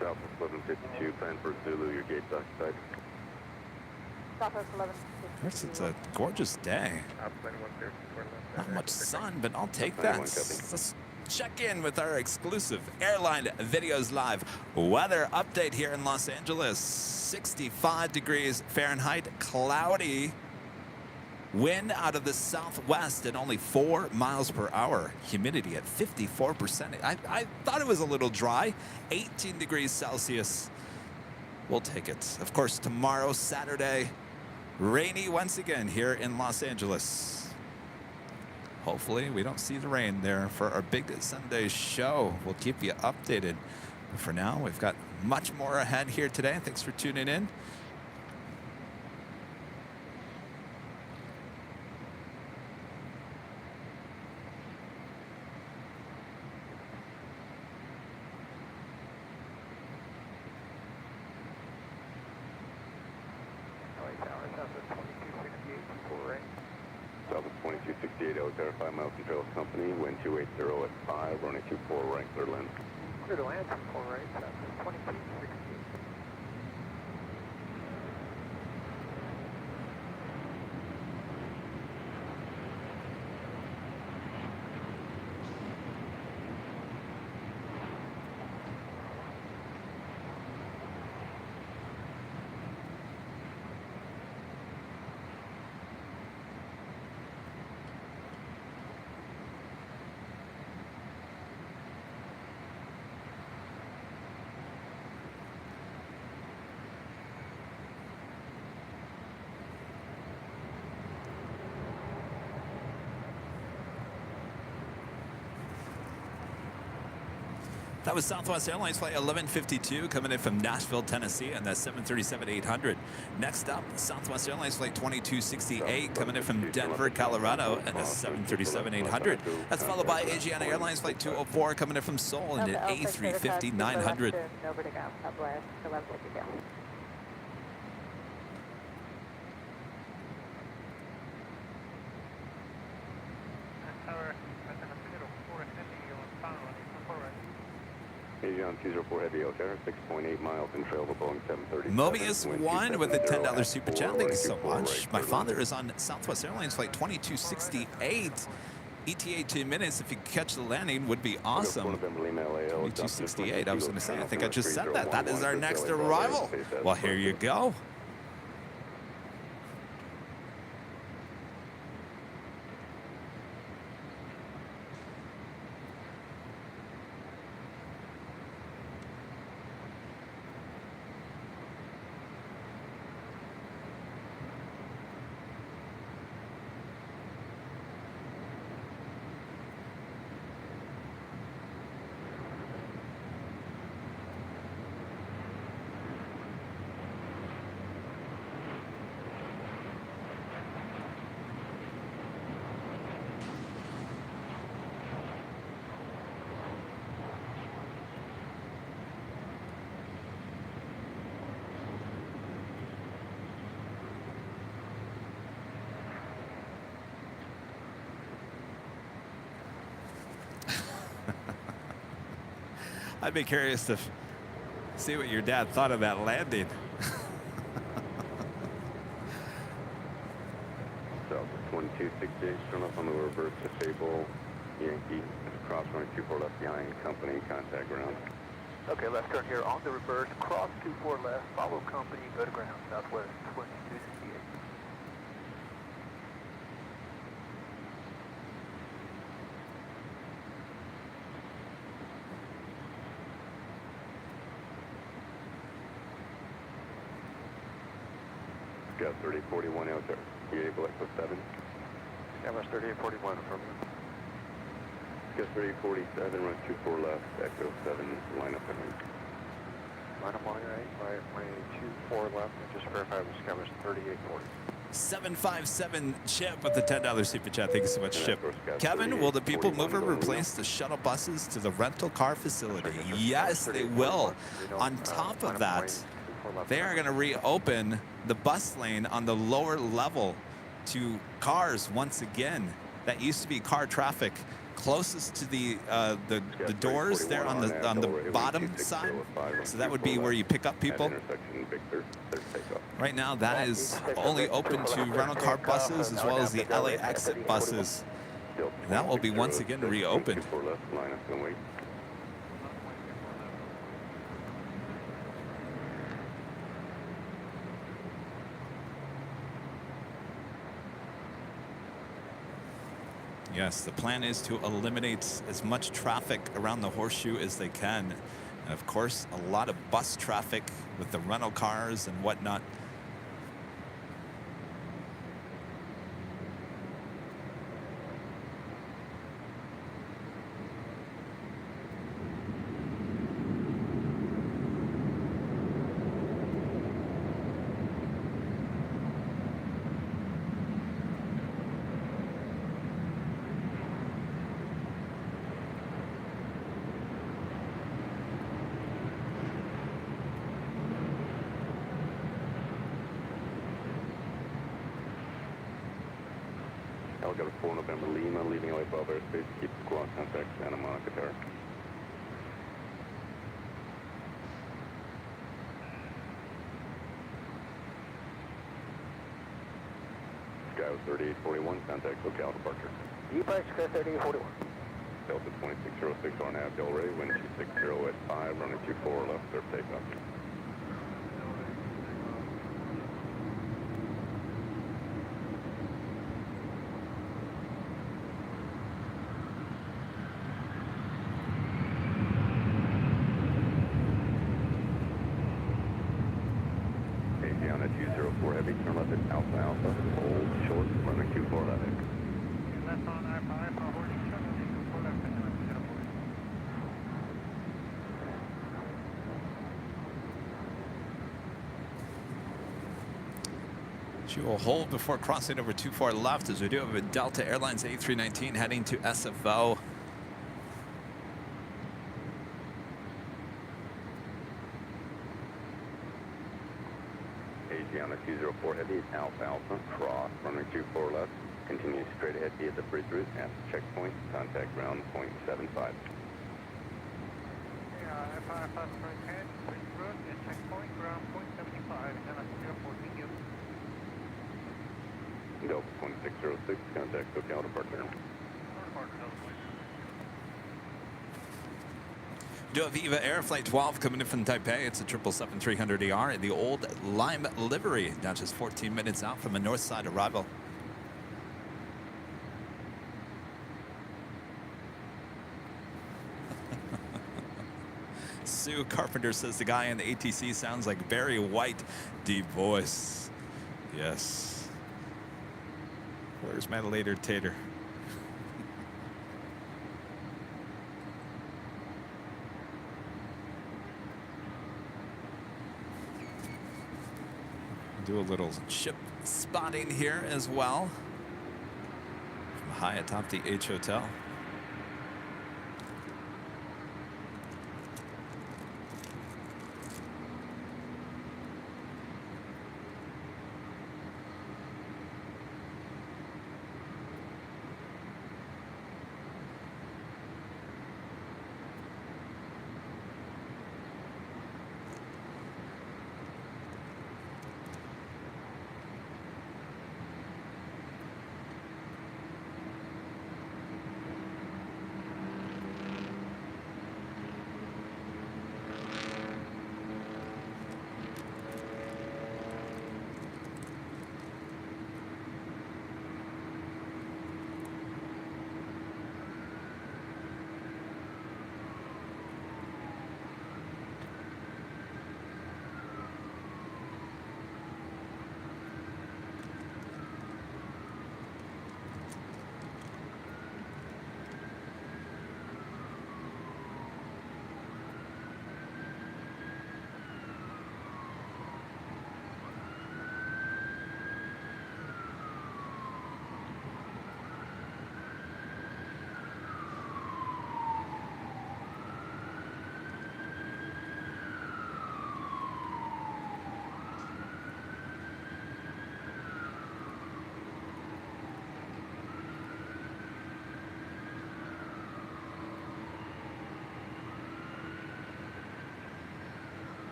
Southwest 1152, plan for Zulu, your gate's occupied. Southwest 1152. It's a gorgeous day. Not much sun, but I'll take that. Let's check in with our exclusive Airline Videos Live weather update here in Los Angeles. 65 degrees Fahrenheit, cloudy. Wind out of the southwest at only 4 miles per hour. Humidity at 54%. I thought it was a little dry. 18 degrees Celsius. We'll take it. Of course, tomorrow, Saturday, Rainy once again here in Los Angeles. Hopefully we don't see the rain there for our big Sunday show. We'll keep you updated. But for now, we've got much more ahead here today. Thanks for tuning in. Southwest 2268, Alexander 5 miles from Trails Company, wind 280 at 5, running 24 right, clear to land. Clear to land, 4 right, Southwest 2268. That was Southwest Airlines flight 1152 coming in from Nashville, Tennessee, and that 737-800. Next up, Southwest Airlines flight 2268 coming in from Denver, Colorado, and the 737-800. That's followed by Asiana Airlines flight 204 coming in from Seoul and an A350-900. Over to ground, Southwest 1152. Asiana 204 Heavy Altair, 6.8 miles in trail to Boeing 737. Mobius won with a $10 super chat. Thank you so much. My father is on Southwest Airlines flight 2268. ETA 2 minutes, if you catch the landing, would be awesome. 2268, I was going to say, I think I just said that. That is our next arrival. Well, here you go. I'd be curious to see what your dad thought of that landing. So 2268, turn up on the reverse, disable, Yankee, cross running 24 left behind, company, contact ground. Okay, left turn here on the reverse, cross 24 left, follow company, go to ground, Southwest 2268. Got 3841 out there. You able Echo 7? Skywest 3841 from you. Got 3847, run 24 left, Echo 7, line up ahead. Line up on your right, running 24 left, and just verify with Skywest 3840. 757 Chip with the $10 super chat. Thank you so much, Chip. Kevin, will the People Mover replace the shuttle buses to the rental car facility? Yes, they will. On top of that, they are going to reopen the bus lane on the lower level to cars once again. That used to be car traffic closest to the doors there on the bottom side. So that would be where you pick up people. Right now, that is only open to rental car buses as well as the LAX buses. And that will be once again reopened. Yes, the plan is to eliminate as much traffic around the horseshoe as they can. And of course, a lot of bus traffic with the rental cars and whatnot. Helicopter 4 November Lima, leaving LA 12 airspace, keep squawk contact Santa Monica Tower. Sky 3841, contact SoCal departure. Departure Sky 3841. Delta 2606 on nav, Delray, wind 260 at 5, running 24 left, surf takeoff. Asiana 204 heavy, turn left at Alpha Alpha, hold short, running 24 left. Left on I-5, holding short, running 24 left, and 04. She will hold before crossing over 24 left as we do have a Delta Airlines A319 heading to SFO. Asiana 204 heavy, Alpha Alpha, cross, running 24 left, continue straight ahead via the bridge route at checkpoint, contact ground .75. Yeah, F5 right hand, bridge road, and checkpoint, ground .75, and I'm here for you. Delta 2606, contact SoCal departure. Do have Viva Air Flight 12 coming in from Taipei. It's a 777-300ER in the old lime livery. Now just 14 minutes out from a north side arrival. Sue Carpenter says the guy in the ATC sounds like Barry White. Deep voice. Yes. Where's my later tater? Do a little ship spotting here as well. From high atop the H Hotel.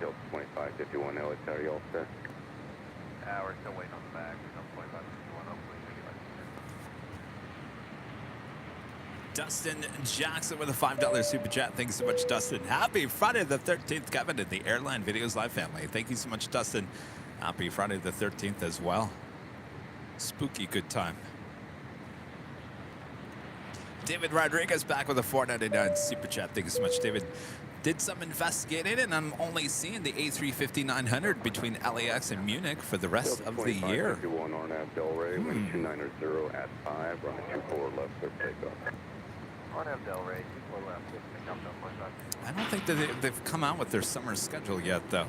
Delta 2551 LA Tower, you all set? We're still waiting on the back. No 2551, hopefully. Dustin Jackson with a $5 super chat. Thank you so much, Dustin. Happy Friday the 13th, Kevin, and the Airline Videos Live family. Thank you so much, Dustin. Happy Friday the 13th as well. Spooky good time. David Rodriguez back with a $4.99 super chat. Thank you so much, David. Did some investigating, and I'm only seeing the A350-900 between LAX and Munich for the rest of the year. 51 Arnav Delray, wind 290 at 5, running 24 left, clear for takeoff. Arnav Delray, 24 left, pick up 145. I don't think that they've come out with their summer schedule yet, though.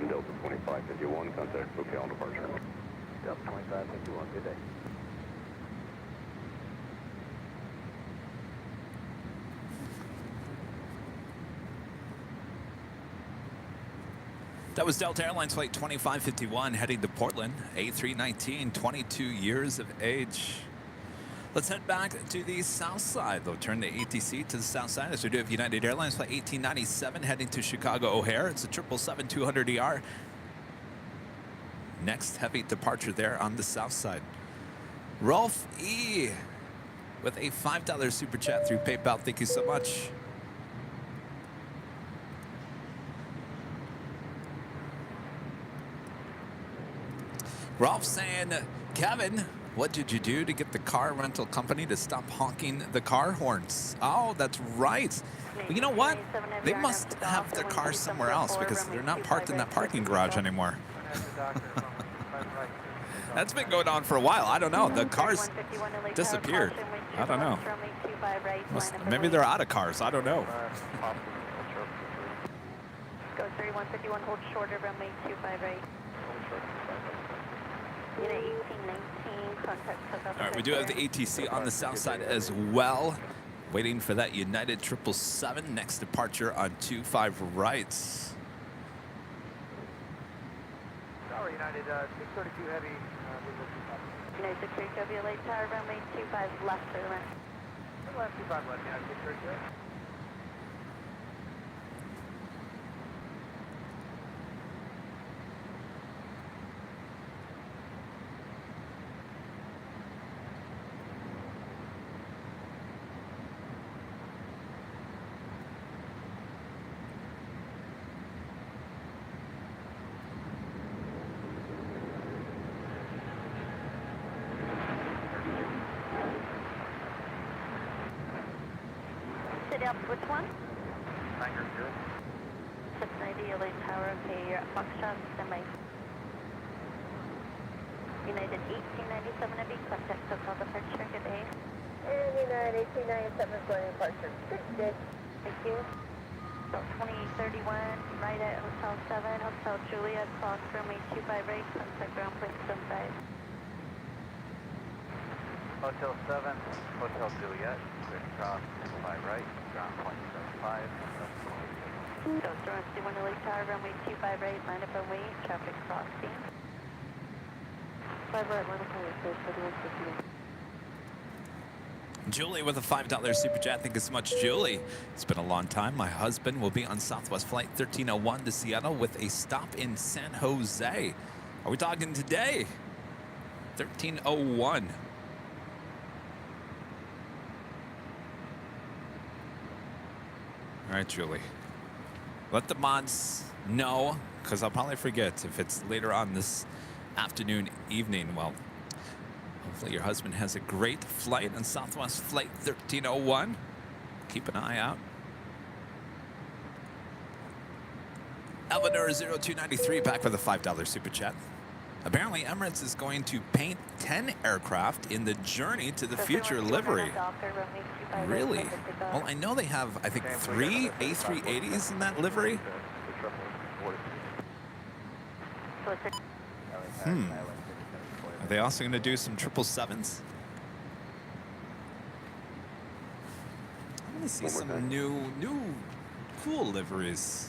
Delta 2551, contact locale departure. Delta 2551, good day. That was Delta Airlines Flight 2551 heading to Portland. A319, 22 years of age. Let's head back to the south side. They'll turn the ATC to the south side as we do have United Airlines Flight 1897 heading to Chicago O'Hare. It's a 777-200ER. Next heavy departure there on the south side. Rolf E. with a $5 super chat through PayPal. Thank you so much. Rolf saying, Kevin, what did you do to get the car rental company to stop honking the car horns? Oh, that's right. Well, you know what? They must have their cars somewhere else because they're not parked in that parking garage anymore. That's been going on for a while. I don't know. The cars disappeared. I don't know. Maybe they're out of cars. I don't know. Go 3151, hold shorter, runway 25 right. Unit 1819, contact takeoff. All right, we do have the ATC on the south side as well. Waiting for that United 777 next departure on 25 right. Sorry, United 632 heavy. United 632 LA Tower, runway 25 left for the run. Left 25 left, United 632. Up which one? Tiger 0. 690 LA Tower, okay, you're at Foxtrot, standby. United 1897 heavy, contact takeoff departure, good day. And United 1897 going departure. Good. Thank you. So 2831, right at Hotel 7, Hotel Juliet, clock runway 25 right, contact ground point 75. Hotel 7, Hotel Juliet, clear cross 5 right, ground point 75. Go Storm 21 LA Tower, runway 25 right, line up and wait, traffic crossing. 5 right, line up and wait, 3151. Julie with a $5 super chat. Thank you so much, Julie. It's been a long time. My husband will be on Southwest Flight 1301 to Seattle with a stop in San Jose. Are we talking today? 13:01. All right, Julie. Let the mods know, because I'll probably forget if it's later on this afternoon, evening. Well, hopefully your husband has a great flight on Southwest Flight 1301. Keep an eye out. Eleanor0293 back with a $5 super chat. Apparently, Emirates is going to paint 10 aircraft in the Journey to the Future livery. Really? Well, I know they have, I think, 3 A380s in that livery. Are they also going to do some 777s? I'm going to see some new, cool liveries.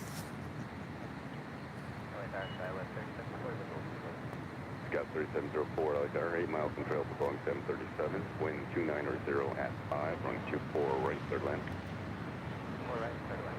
Scout 3704, LAX 8 miles from trail for Boeing 737, wind 2900 at 5, run 24, right, third land. All right, third land.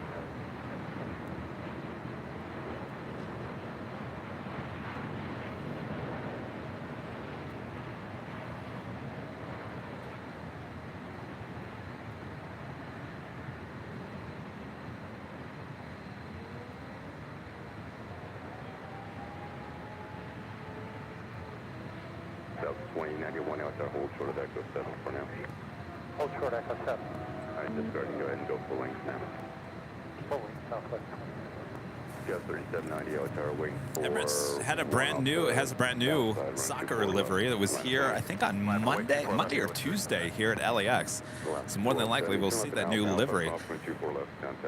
South 2091, LAX hold short of Echo 7 for now. Hold short, Echo 7. All right, discarding, go ahead and go full length now. Full length, Southwest. Scout 3790, LAX waiting for... Emirates had a brand new, it has a brand new soccer livery that was here, I think on Monday or Tuesday here at LAX. So more than likely we'll see that new livery.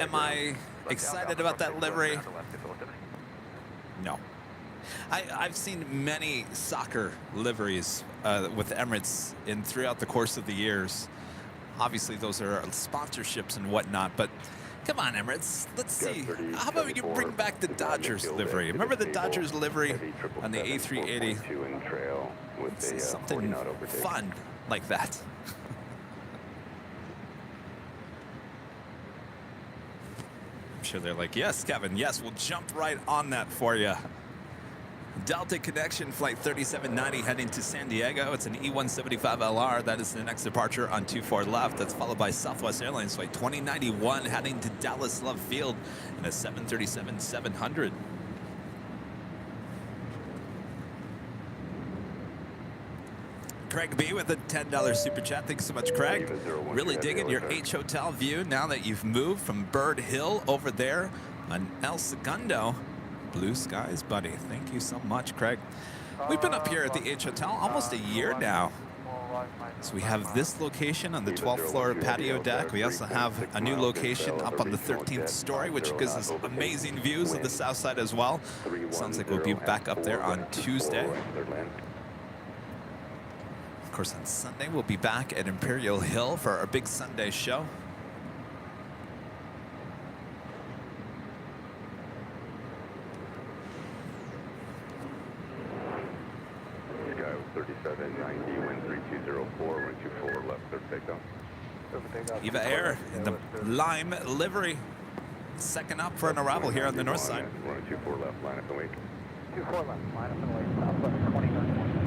Am I excited about that livery? No. I've seen many soccer liveries with Emirates throughout the course of the years. Obviously, those are sponsorships and whatnot, but come on, Emirates. Let's see. How about you bring back the Dodgers livery? Remember the Dodgers livery on the A380? Let's see something fun like that. I'm sure they're like, yes, Kevin, yes, we'll jump right on that for you. Delta Connection Flight 3790 heading to San Diego. It's an E175LR. That is the next departure on 24 left. That's followed by Southwest Airlines Flight 2091 heading to Dallas Love Field in a 737-700. Craig B with a $10 super chat. Thanks so much, Craig. Really digging your H Hotel view now that you've moved from Bird Hill over there on El Segundo. Blue skies, buddy. Thank you so much, Craig. We've been up here at the H Hotel almost a year now. So we have this location on the 12th floor patio deck. We also have a new location up on the 13th story, which gives us amazing views of the south side as well. Sounds like we'll be back up there on Tuesday. Of course, on Sunday, we'll be back at Imperial Hill for our big Sunday show. Sky 3790, wind 3204, 124 left, third takeoff. Eva Air in the lime livery. Second up for an arrival here on the north side. Running 24 left, line up and wake. 24 left, line up and wait, Southwest 2091.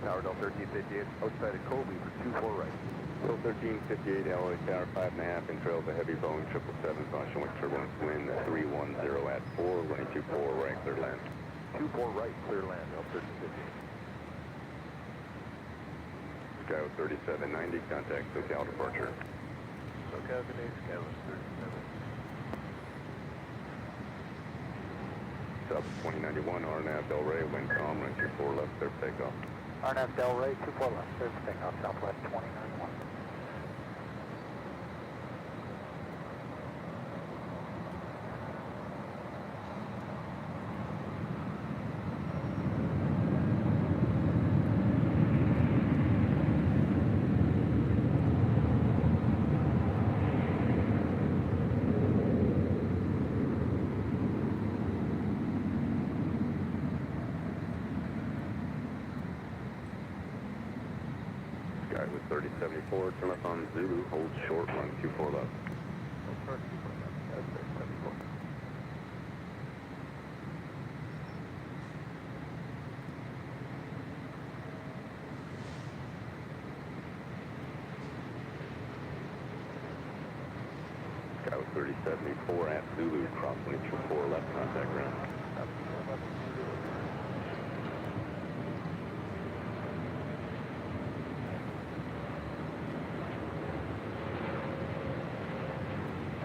Tower Delta 1358, outside of Kobe for 24 right. So 1358, LA Tower 5.5, and trails a heavy Boeing 777, caution with turbulence, wind 310 at 4, running 24 right, clear land. 24 right, clear land, Delta 1358. Sky 3790, contact SoCal departure. SoCal, good day, Sky 37. Sub 2091, RNAV Del Rey, wind calm, running 24 left, clear for takeoff. RNAV Del Rey, 24 left, clear for takeoff, Southwest 2091. 3074, turn left on Zulu, hold short, run 24 left. Hold short, 24 left, Scout 3074. Scout 3074 at Zulu, cross 24 left, contact ground.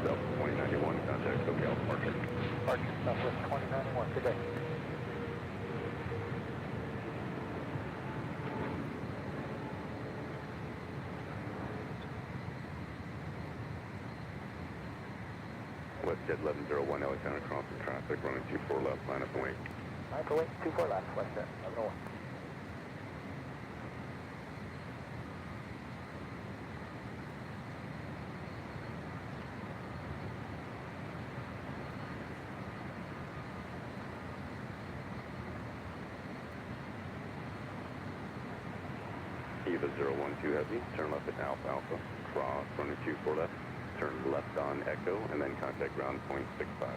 South 2091, contact SoCal departure. Departure, Southwest 2091, good day. WestJet 1101, LA County crossing traffic, running 24 left, line up and wait. Line up and wait, 24 left, WestJet 1101. Eva 012 Heavy, turn left at Alpha Alpha, cross, running 24 left, turn left on Echo, and then contact ground point 65.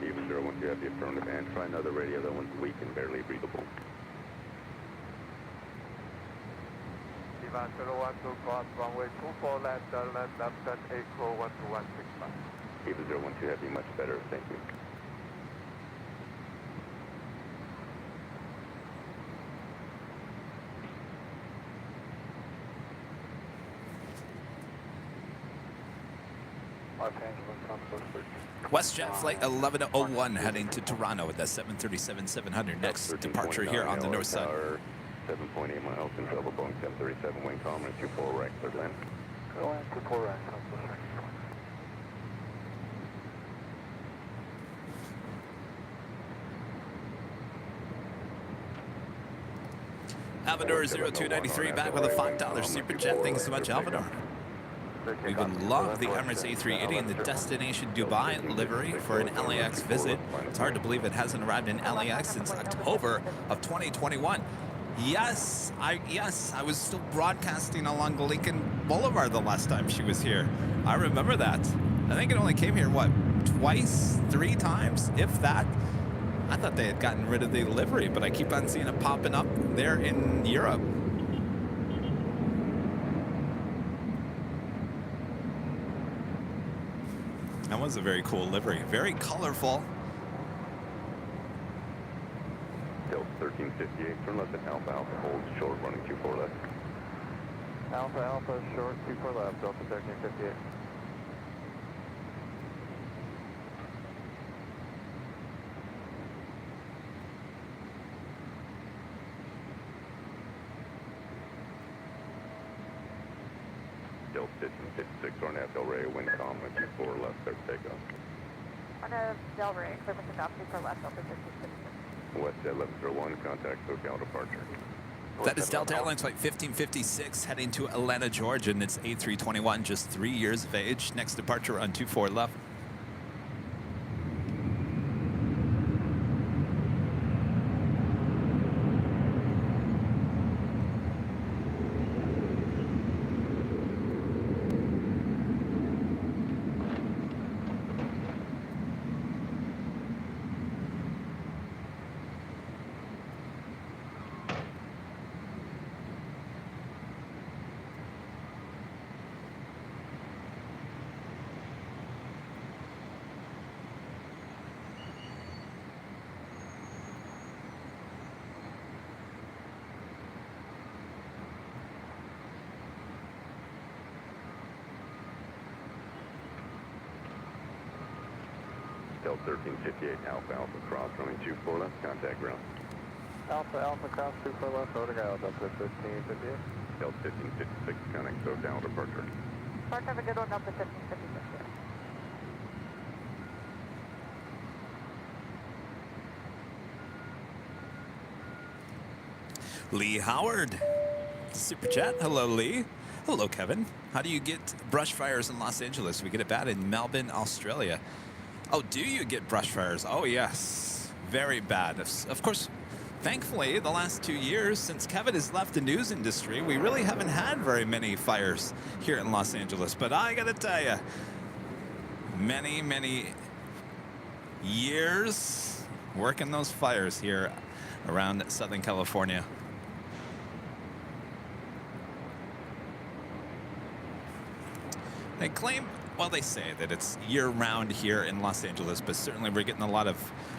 Eva 012 Heavy, affirmative, and try another radio, that one's weak and barely breathable. Eva 012, cross runway 24 left, turn left at Echo 12165. Eva 012 Heavy, much better, thank you. Los Angeles, Concourse 13. WestJet Flight 1101 heading to Toronto with the 737-700. Next departure here on the north side. 7.8 miles in trouble, Boeing 737, wind calm, and 24 right, clear land. Clear land, 24 right, Concourse 13. Alvador 0293 back with a $5 super chat. Thanks so much, Alvador. We would love the Emirates A380 in the destination Dubai livery for an LAX visit. It's hard to believe it hasn't arrived in LAX since October of 2021. Yes, I was still broadcasting along Lincoln Boulevard the last time she was here. I remember that. I think it only came here, what, twice, 3 times, if that. I thought they had gotten rid of the livery, but I keep on seeing it popping up there in Europe. That was a very cool livery, very colorful. Delta 1358, turn left at Alpha Alpha, hold short, running 24 left. Alpha Alpha, short, 24 left, Delta 1358. Delta 1556, Arnett Del Rey, wind calm, and 24 left, start takeoff. Arnett Del Rey, clear for takeoff, 24 left, Delta 1556. WestJet 1101, contact SoCal departure. That is Delta Airlines Flight 1556 heading to Atlanta, Georgia, and it's A321, just 3 years of age. Next departure on 24 left. Delta 1358, Alpha Alpha, cross, running 24 left, contact ground. Alpha Alpha, cross 24 left, order out, Delta 1358. Delta 1556, contact SoCal departure. Park, have a good one, Delta 1556. Lee Howard, super chat. Hello, Lee. Hello, Kevin. How do you get brush fires in Los Angeles? We get it bad in Melbourne, Australia. Oh, do you get brush fires? Oh, yes. Very bad. Of course, thankfully, the last 2 years since Kevin has left the news industry, we really haven't had very many fires here in Los Angeles. But I gotta tell you, many years working those fires here around Southern California. They claim, well, they say that it's year-round here in Los Angeles, but certainly we're getting a lot of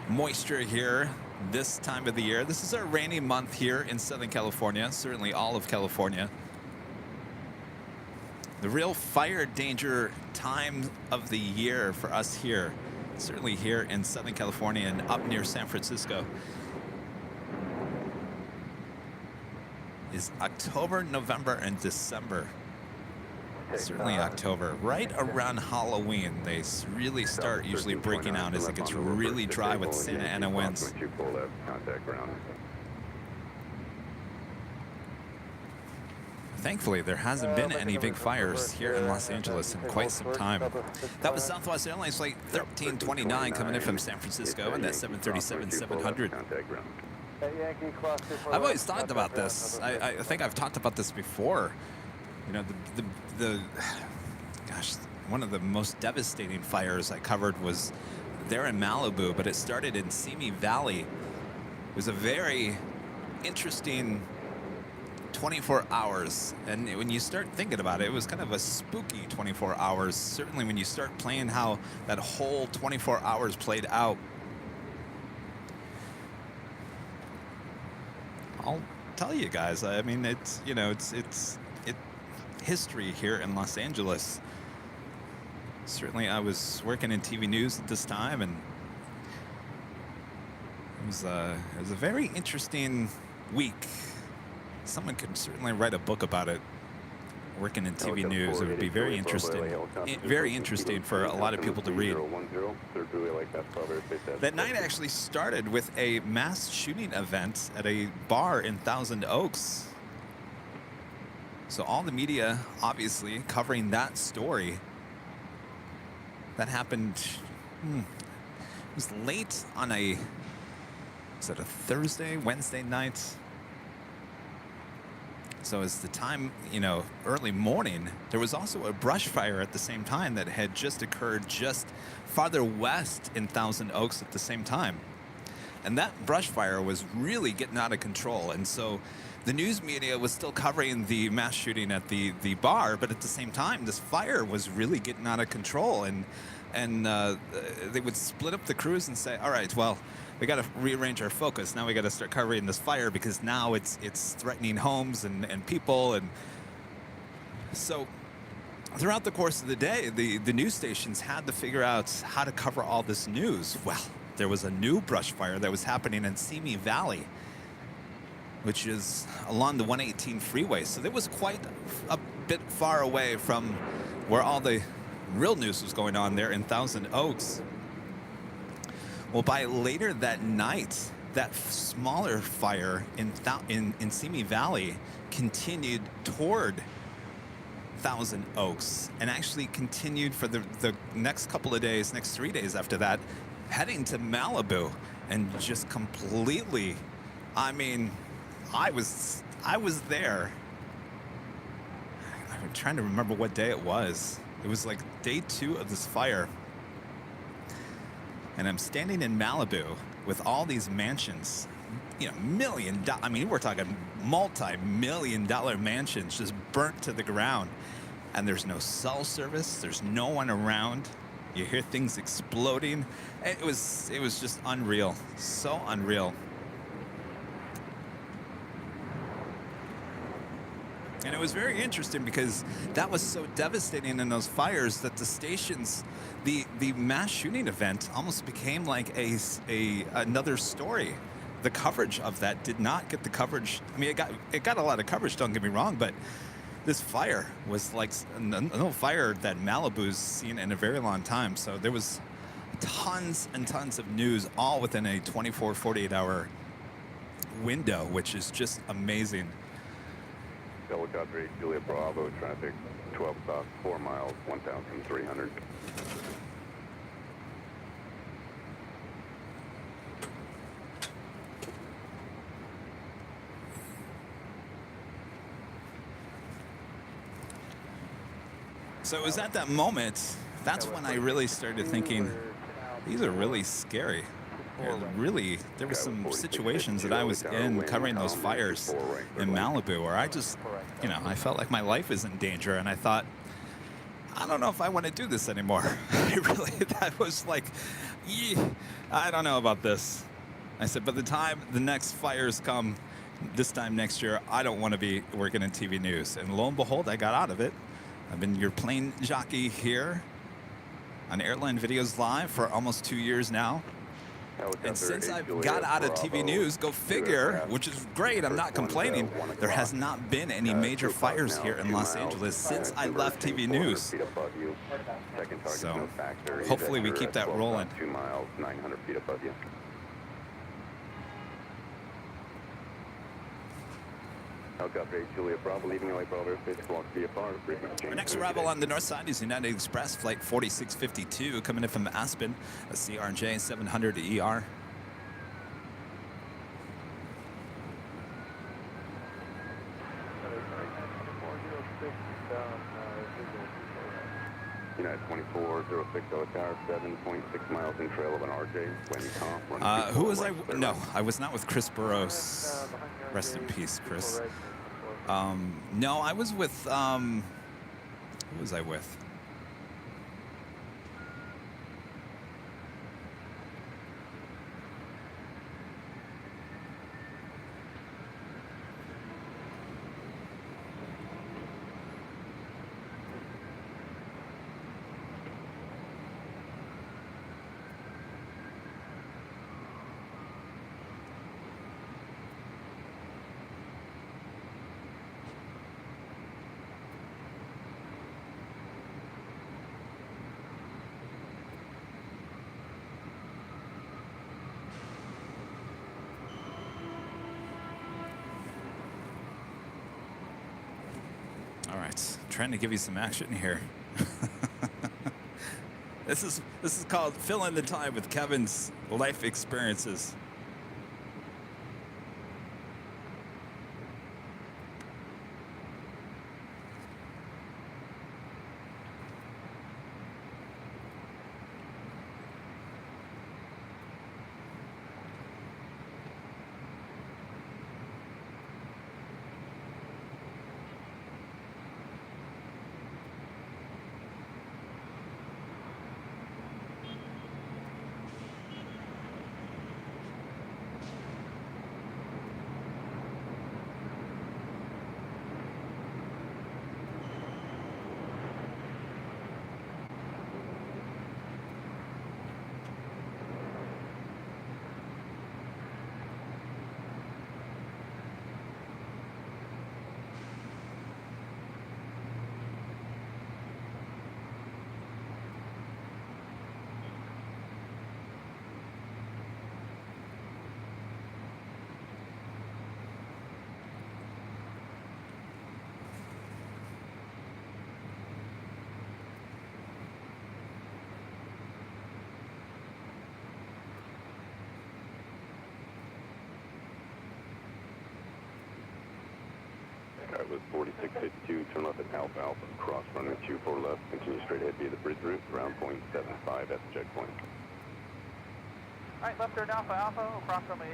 moisture here this time of the year. This is our rainy month here in Southern California, certainly all of California. The real fire danger time of the year for us here, certainly here in Southern California and up near San Francisco, is October, November, and December. Certainly October, right around Halloween, they really start usually breaking out as it gets really dry with Santa Ana winds. Thankfully, there hasn't been any big fires here in Los Angeles in quite some time. That was Southwest Airlines Flight 1329 coming in from San Francisco and that 737-700. I've always talked about this. I think I've talked about this before. You know, gosh, one of the most devastating fires I covered was there in Malibu, but it started in Simi Valley. It was a very interesting 24 hours. And when you start thinking about it, it was kind of a spooky 24 hours. Certainly when you start playing how that whole 24 hours played out. I'll tell you guys, I mean, it's, you know, it's history here in Los Angeles. Certainly I was working in TV news at this time, and it was a very interesting week. Someone could certainly write a book about it. Working in TV news, it would be very interesting for a lot of people to read. That night actually started with a mass shooting event at a bar in Thousand Oaks. So all the media obviously covering that story. That happened, it was late on was it a Thursday, Wednesday night? So as the time, you know, early morning, there was also a brush fire at the same time that had just occurred just farther west in Thousand Oaks at the same time. And that brush fire was really getting out of control. And so the news media was still covering the mass shooting at the bar, but at the same time, this fire was really getting out of control. And they would split up the crews and say, all right, well, we got to rearrange our focus. Now we got to start covering this fire because now it's threatening homes and people. And so throughout the course of the day, the news stations had to figure out how to cover all this news. Well, there was a new brush fire that was happening in Simi Valley, which is along the 118 freeway. So it was quite a bit far away from where all the real news was going on there in Thousand Oaks. Well, by later that night, that smaller fire in Simi Valley continued toward Thousand Oaks and actually continued for the next couple of days, next 3 days after that, heading to Malibu and just completely, I mean, I was there. I'm trying to remember what day it was. It was like day 2 of this fire. And I'm standing in Malibu with all these mansions, you know, I mean, we're talking multi-million-dollar mansions just burnt to the ground. And there's no cell service. There's no one around. You hear things exploding. It was just unreal. So unreal. And it was very interesting because that was so devastating in those fires that the stations, the mass shooting event almost became like another story. The coverage of that did not get the coverage. I mean, it got a lot of coverage, don't get me wrong, but this fire was like no fire that Malibu's seen in a very long time. So there was tons and tons of news all within a 24, 48-hour window, which is just amazing. Helicopter 8, Juliet Bravo, traffic 12 south, 4 miles, 1,300. So it was at that moment, that's when I really started thinking, these are really scary. There were some situations that I was in covering those fires in Malibu where I just, you know, I felt like my life is in danger, and I thought, I don't know if I want to do this anymore. That was like, I don't know about this. I said, by the time the next fires come, this time next year, I don't want to be working in TV news. And lo and behold, I got out of it. I've been your plane jockey here on Airline Videos Live for almost 2 years now. And since I've got out of TV news, go figure, which is great, I'm not complaining, there has not been any major fires here in Los Angeles since I left TV news. So hopefully we keep that rolling. 2 miles, 900 feet above you. Copy, Juliet Bravo, leaving LA Bravo, airspace block VFR, frequency change. Our next arrival on the north side is United Express, flight 4652, coming in from Aspen, a CRJ 700 ER. United 2406, tower 7.6 miles in trail of an RJ, when comp. Who was I? No, I was not with Chris Burrows. Rest in peace, Chris. No, I was with, who was I with? All right, trying to give you some action here. This is called Fill in the Time with Kevin's life experiences. It was 4652, turn left at Alpha Alpha, cross runway 24 left, continue straight ahead via the bridge route, ground point 75 at the checkpoint. Alright, left turn Alpha Alpha, across runway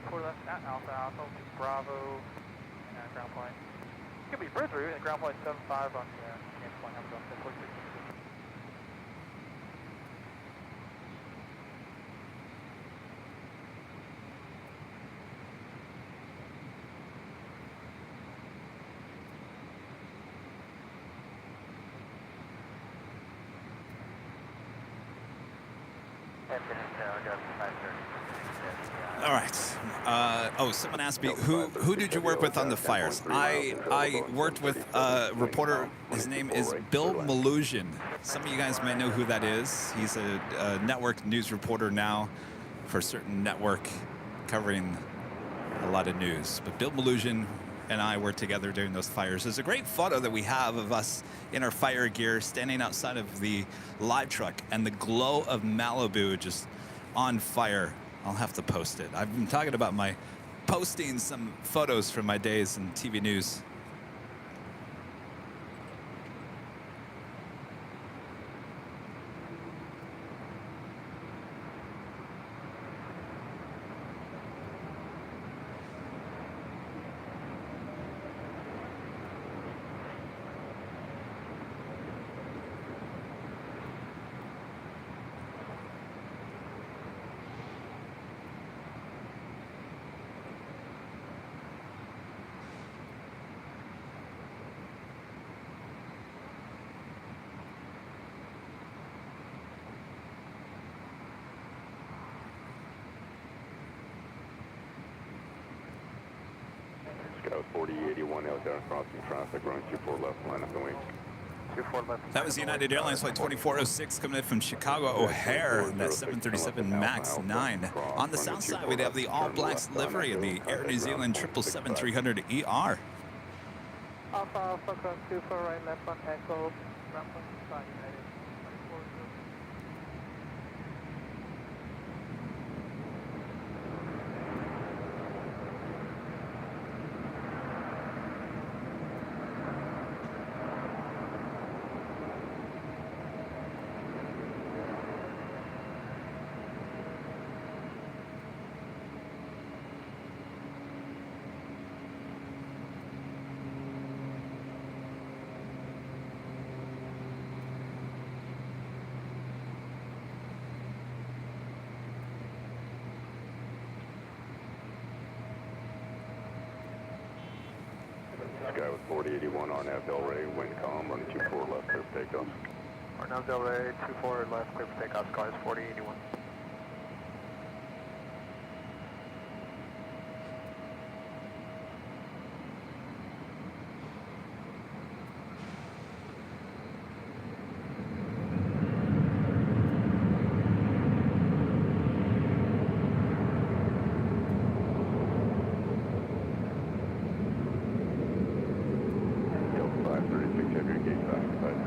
24 left at Alpha Alpha, Bravo, ground point. Could be bridge route and ground point 75 on the main point, have a go, 46. All right. Oh, someone asked me, who did you work with on the fires? I worked with a reporter. His name is Bill Malusian. Some of you guys may know who that is. He's a network news reporter now for a certain network covering a lot of news. But Bill Malusian and I were together during those fires. There's a great photo that we have of us in our fire gear standing outside of the live truck and the glow of Malibu just on fire. I'll have to post it. I've been talking about posting some photos from my days in TV news. Scout 4081 out there crossing traffic, running 24 left, line up the wing. 24 left. That was United Airlines flight 2406 coming in from Chicago O'Hare, that 737 MAX 9. On the south side, we'd have the All Blacks livery of the Air New Zealand 777-300ER. Alpha, Alpha, cross 24 right, left on Echo, ground point 5, United. 24. Sky with 4081 RNAV Delray, wind calm, running 24 left, clear for takeoff. RNAV Delray, 24 left, clear for takeoff, Sky is 4081. Delta 536, have your gate classified.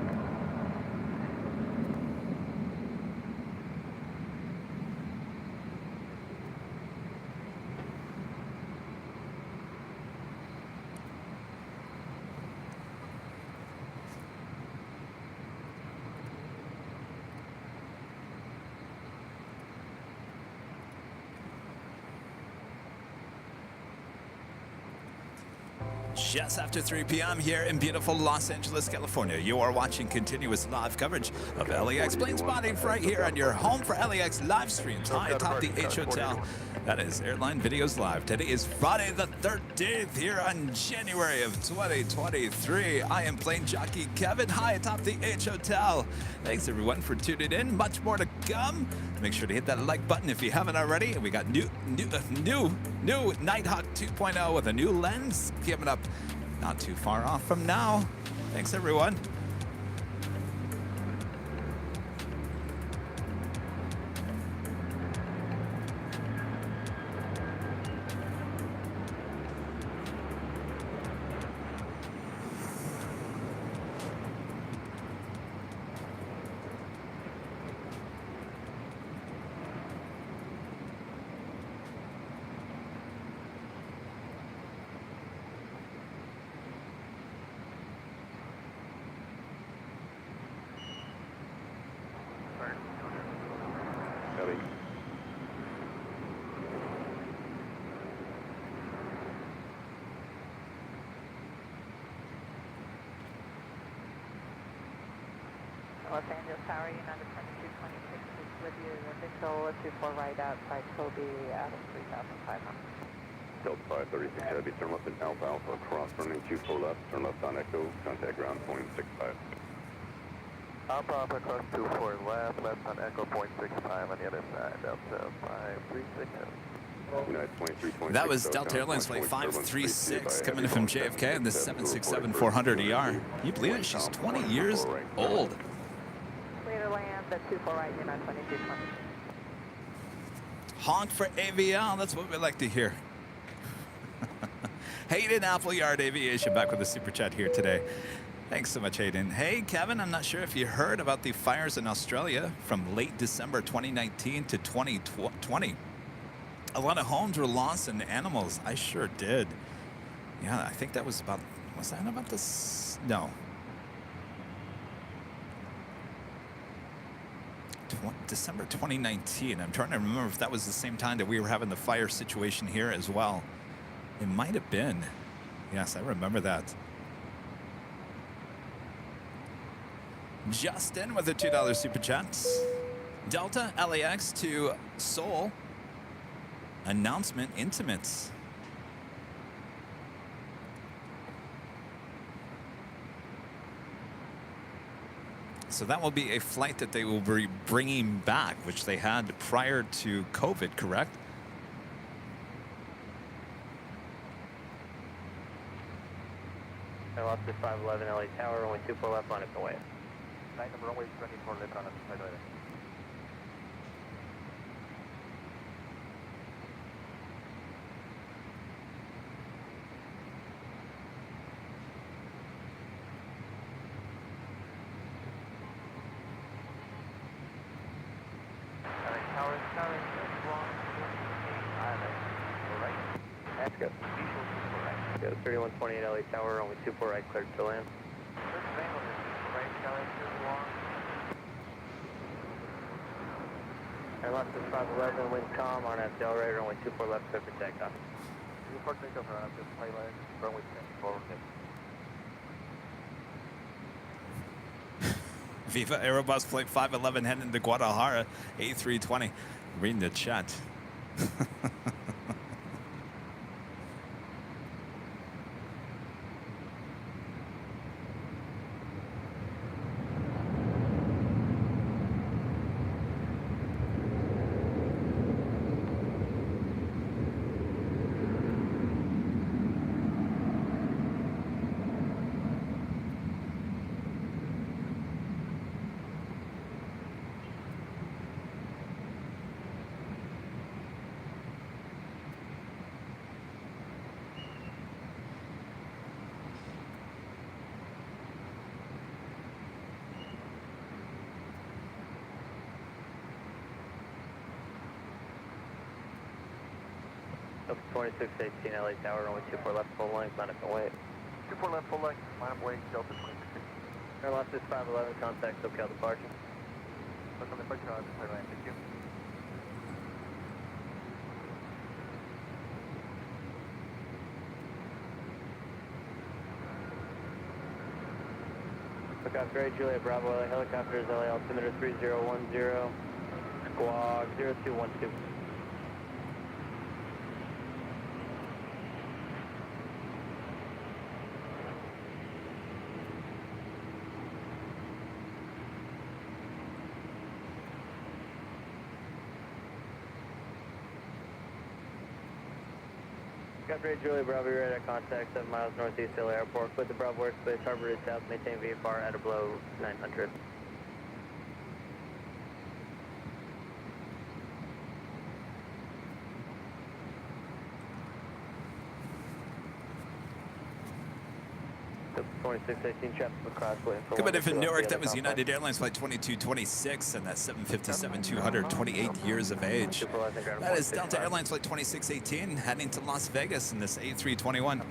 Just after 3 p.m. here in beautiful Los Angeles, California. You are watching continuous live coverage of LAX plane spotting right here on your home for LAX live streams high atop the H Hotel. That is Airline Videos Live. Today is Friday the 13th here on January of 2023. I am plane jockey Kevin high atop the H Hotel. Thanks everyone for tuning in. Much more to come. Make sure to hit that like button if you haven't already. And we got new Nighthawk 2.0 with a new lens coming up not too far off from now. Thanks everyone. Heavy. Los Angeles Tower, United 2226 is with you. Official 24 right outside Kobe out of 3,500. Delta 536, heavy, turn left at Alpha Alpha, cross running 24 left, turn left on Echo, contact ground point 65. Alpha, Alpha, cross 24 left, left on Echo, point 65 on the other side, Delta 536. United 2326. That was Delta Airlines flight 536 coming in from JFK in the 767-400ER. Can you believe it? She's 20 years old. Clear to land at 24 right, United 2220. Honk for AVL. That's what we like to hear. Hayden Appleyard Aviation back with a super chat here today. Thanks so much, Hayden. Hey, Kevin, I'm not sure if you heard about the fires in Australia from late December 2019 to 2020. A lot of homes were lost and animals. I sure did. Yeah, I think that was about, was that about this? No. December 2019. I'm trying to remember if that was the same time that we were having the fire situation here as well. It might have been. Yes, I remember that. Justin with a $2 super chat. Delta LAX to Seoul. Announcement intimates. So that will be a flight that they will be bringing back, which they had prior to COVID, correct? left is 511 LA Tower, runway 24 left, line up and away. 9 number runway 24 left, line up and away. Let's go. Go 3128 LA Tower, runway 24 right, cleared to land. Air left is 511, wind calm, on FDL right, runway 24 left, clear for takeoff. Report takeoff, just pilot, runway 24 left. Viva Aerobus Flight 511 heading to Guadalajara, A320. Reading the chat. Up 2618 LA Tower, runway 24 left, full length, line up and wait. 24 left, full length, line up away, Delta 26. Air left is 511, contact SoCal departure. Look on the departure, I'll just land, thank you. Look out, Gray Juliet Bravo, LA helicopters, LA altimeter 3010, squawk 0212. Gray Juliet Bravo, you're at contact 7 miles northeast LA Airport. Quit the Bravo airspace, harbor to south, maintain VFR at or below 900. Up 2618, traffic across, waiting for Coming in from Newark, that was United Airlines Flight 2226, and that's 757-200, 28 years of age. That is Delta Airlines Flight 2618, heading to Las Vegas in this A321.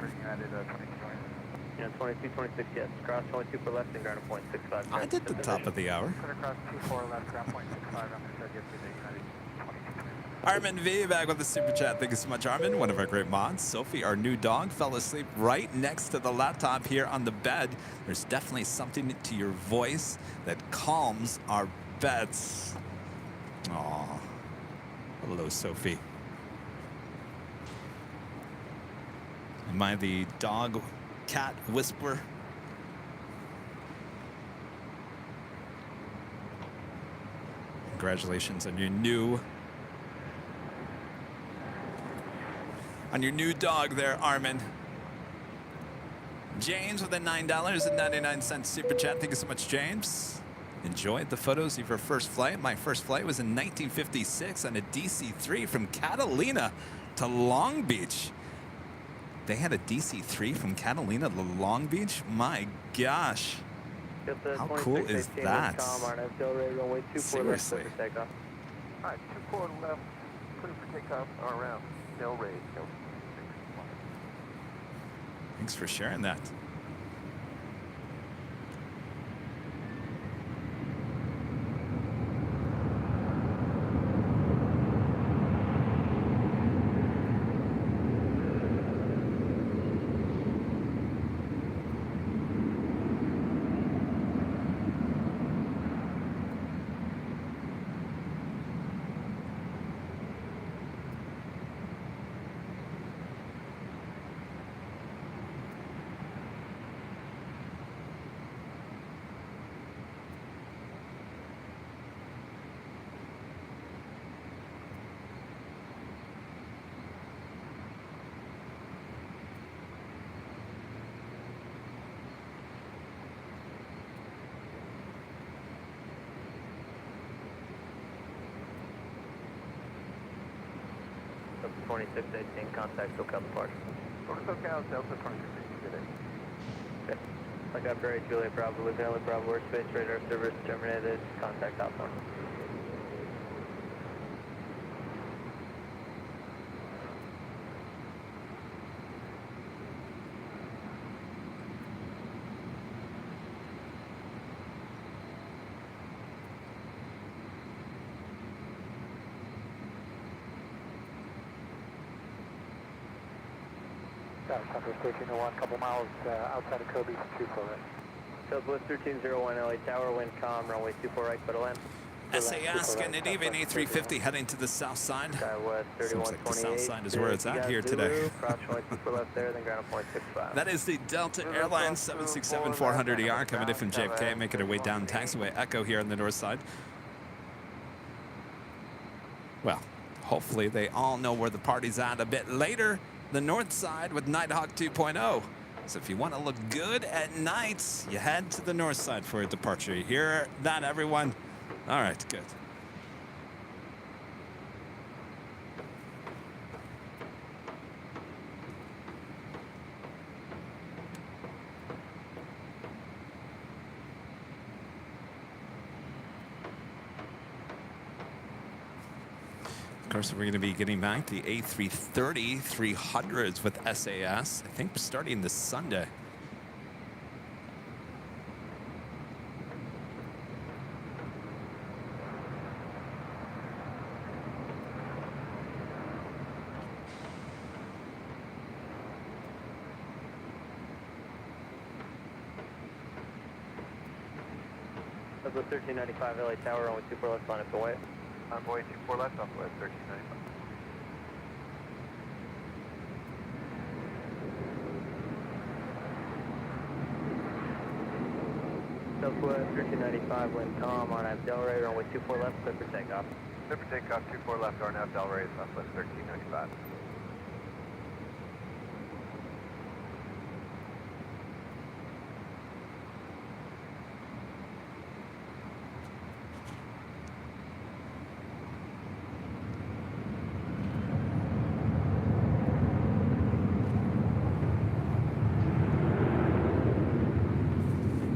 United 2226, yes. Cross 22 left and ground at point 65. I did the top of the hour. Put across 24 left, ground point 65, I'm going to get to the United 2226. Armin V back with the super chat. Thank you so much, Armin. One of our great mods. Sophie, our new dog, fell asleep right next to the laptop here on the bed. There's definitely something to your voice that calms our beds. Aw. Hello, Sophie. Am I the dog cat whisperer? Congratulations on your new dog there, Armin. James with a $9.99 super chat. Thank you so much, James. Enjoyed the photos of your first flight. My first flight was in 1956 on a DC-3 from Catalina to Long Beach. They had a DC-3 from Catalina to Long Beach? My gosh. How cool is that? Seriously. Alright, 24 left, clear for takeoff, around. Del Rey, Thanks for sharing that. 2618, contact SoCal departure. SoCal, Delta 26, good day. Okay. Like after 8 Juliet Bravo, Lieutenant Bravo, airspace radar service terminated, contact Hawthorne. Southwest 1301, couple miles outside of Kobe, 24 right. Southwest 1301, LA Tower, wind calm, runway 24 right, but land. SAS getting it even, A350 heading to the south side. Skywest Seems like the south 3128. side is where it's at here today. Cross runway 24 left there, then ground point 65. That is the Delta Airlines 767-400ER coming in from JFK, making their way down taxiway Echo here on the north side. Well, hopefully they all know where the party's at a bit later. The north side with Nighthawk 2.0. So if you want to look good at night, you head to the north side for a departure. You hear that, everyone? All right, good. Of course, we're going to be getting back the A330 300s with SAS, I think starting this Sunday. Southwest 1395, LA Tower, runway 24 left, line up to white. Envoy 24 left, Southwest 1395. Southwest 1395, wind calm, RNAV Delray, runway 24 left, clear for takeoff. Clear for takeoff, 24 left, RNAV Delray, Southwest 1395.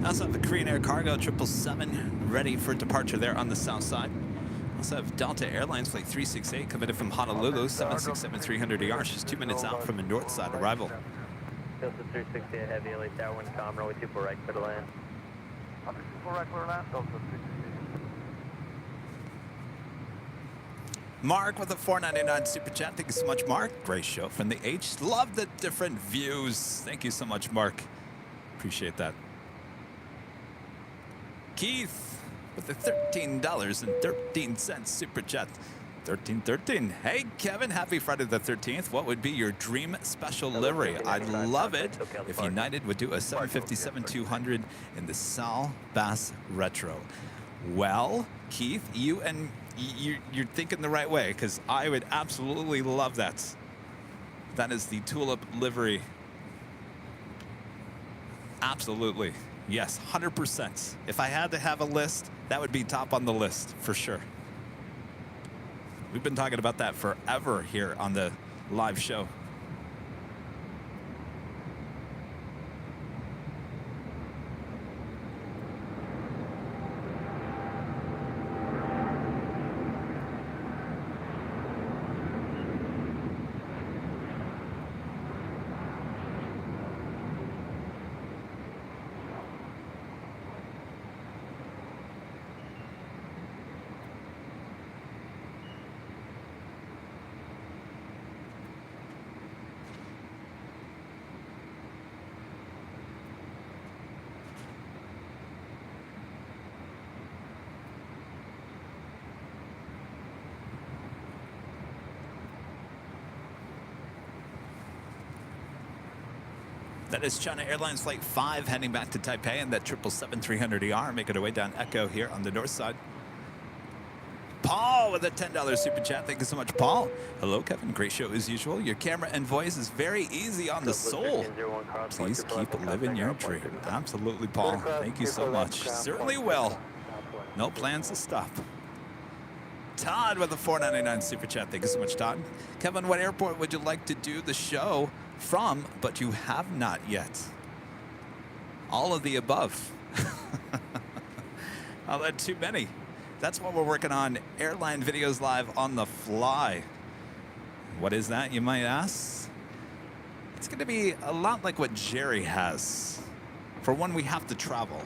Also have the Korean Air Cargo 777 ready for departure there on the south side. Also have Delta Airlines Flight 368 coming in from Honolulu, 767-300ER, just 2 minutes out from a north side arrival. Delta 360 heavy, LA Tower, wind calm, runway 24 right, clear to land. 24 right, clear to land, Delta 360. Mark with a $4.99 super chat. Thank you so much, Mark. Great show from the H. Love the different views. Thank you so much, Mark. Appreciate that. Keith with the $13.13 super chat. 1313. Hey, Kevin, happy Friday the 13th. What would be your dream special livery? I'd love it if United would do a 757-200 in the Sal Bass Retro. Well, Keith, you're thinking the right way, because I would absolutely love that. That is the Tulip livery. Absolutely. Yes, 100%. If I had to have a list, that would be top on the list, for sure. We've been talking about that forever here on the live show. That is China Airlines Flight 5 heading back to Taipei, and that 777-300ER making our way down Echo here on the north side. Paul with a $10 super chat. Thank you so much, Paul. Hello, Kevin. Great show as usual. Your camera and voice is very easy on the soul. Please keep living your dream. Absolutely, Paul. Thank you so much. Certainly will. No plans to stop. Todd with a $4.99 super chat. Thank you so much, Todd. Kevin, what airport would you like to do the show from, but you have not yet? All of the above. Oh, that's too many. That's what we're working on. Airline videos live on the fly. What is that, you might ask? It's going to be a lot like what Jerry has. For one, we have to travel.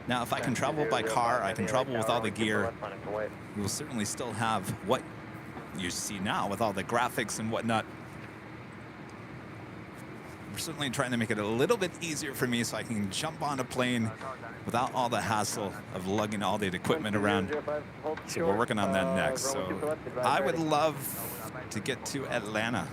Now, if I can travel by car, I can travel with all the gear. We will certainly still have what you see now with all the graphics and whatnot. We're certainly trying to make it a little bit easier for me so I can jump on a plane without all the hassle of lugging all the equipment around. So we're working on that next. So I would love to get to Atlanta.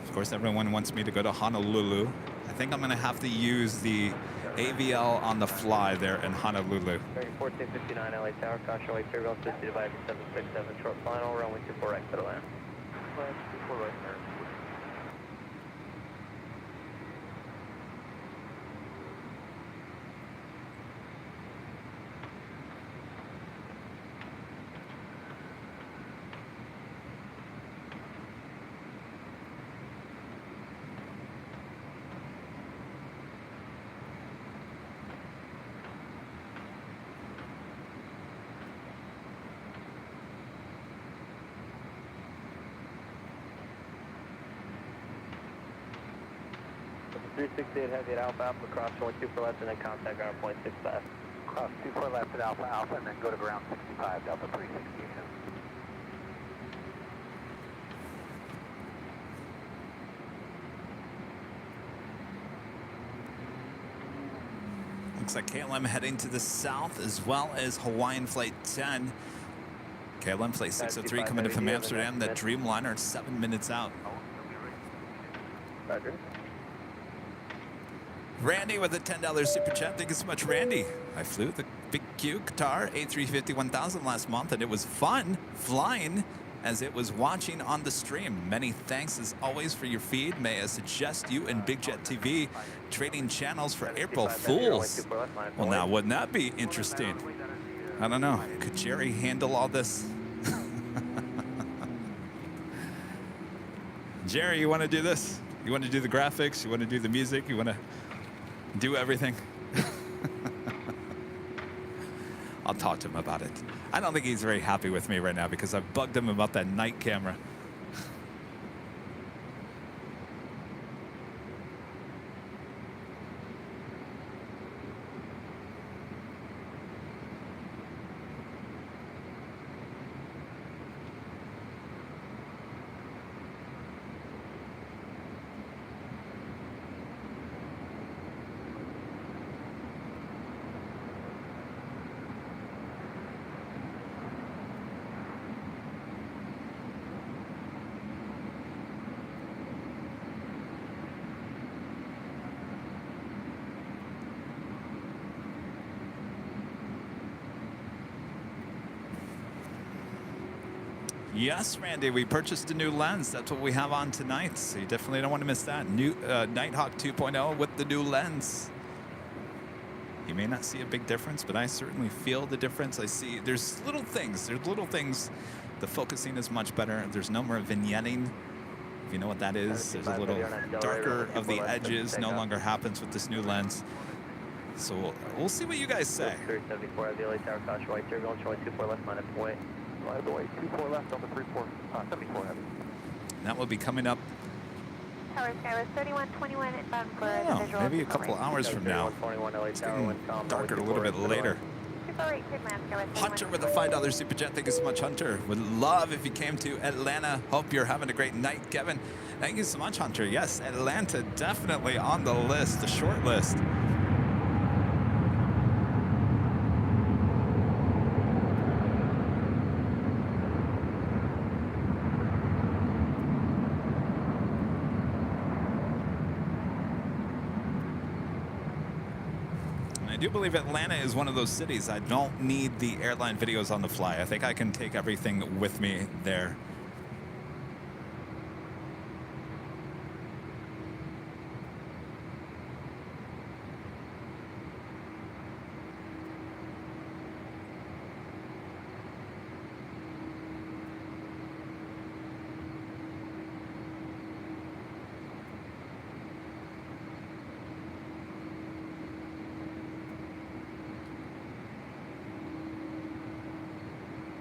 Of course, everyone wants me to go to Honolulu. I think I'm going to have to use the AVL on the fly there in Honolulu. 1459 LA Tower, caution runway 2, ground 60 divided by 767, short final, runway 24 right to the land. 24 right there. Heavy at Alpha Alpha, cross runway 24 left and then contact ground point 65. Cross 24 left at Alpha Alpha and then go to ground 65, Delta 360. Looks like KLM heading to the south as well as Hawaiian Flight 10. KLM Flight 603 coming in from Amsterdam. That Dreamliner 7 minutes out. Roger. Randy with a $10 super chat. Thank you so much, Randy. I flew the Big Q Qatar A350-1000 last month, and it was fun flying as it was watching on the stream. Many thanks as always for your feed. May I suggest you and Big Jet TV trading channels for April Fools? Well, now, wouldn't that be interesting? I don't know. Could Jerry handle all this? Jerry, you want to do this? You want to do the graphics? You want to do the music? You want to do everything? I'll talk to him about it. I don't think he's very happy with me right now because I've bugged him about that night camera. Yes, Randy, we purchased a new lens. That's what we have on tonight, so you definitely don't want to miss that. New Nighthawk 2.0 with the new lens. You may not see a big difference, but I certainly feel the difference. I see there's little things. The focusing is much better. There's no more vignetting. If you know what that is, there's a little darker of the edges. No longer happens with this new lens. So we'll see what you guys say. 74 at the LA Tower, caution right here, going 24 left, minus point. Right away, 24 left on the 74 heavy. That will be coming up. Tower Skywest 3121 inbound for I don't know, maybe a couple hours from now. It's getting darker a little bit later. Hunter with a $5 super chat. Thank you so much, Hunter. Would love if you came to Atlanta. Hope you're having a great night, Kevin. Thank you so much, Hunter. Yes, Atlanta definitely on the list, the short list. I do believe Atlanta is one of those cities I don't need the airline videos on the fly. I think I can take everything with me there.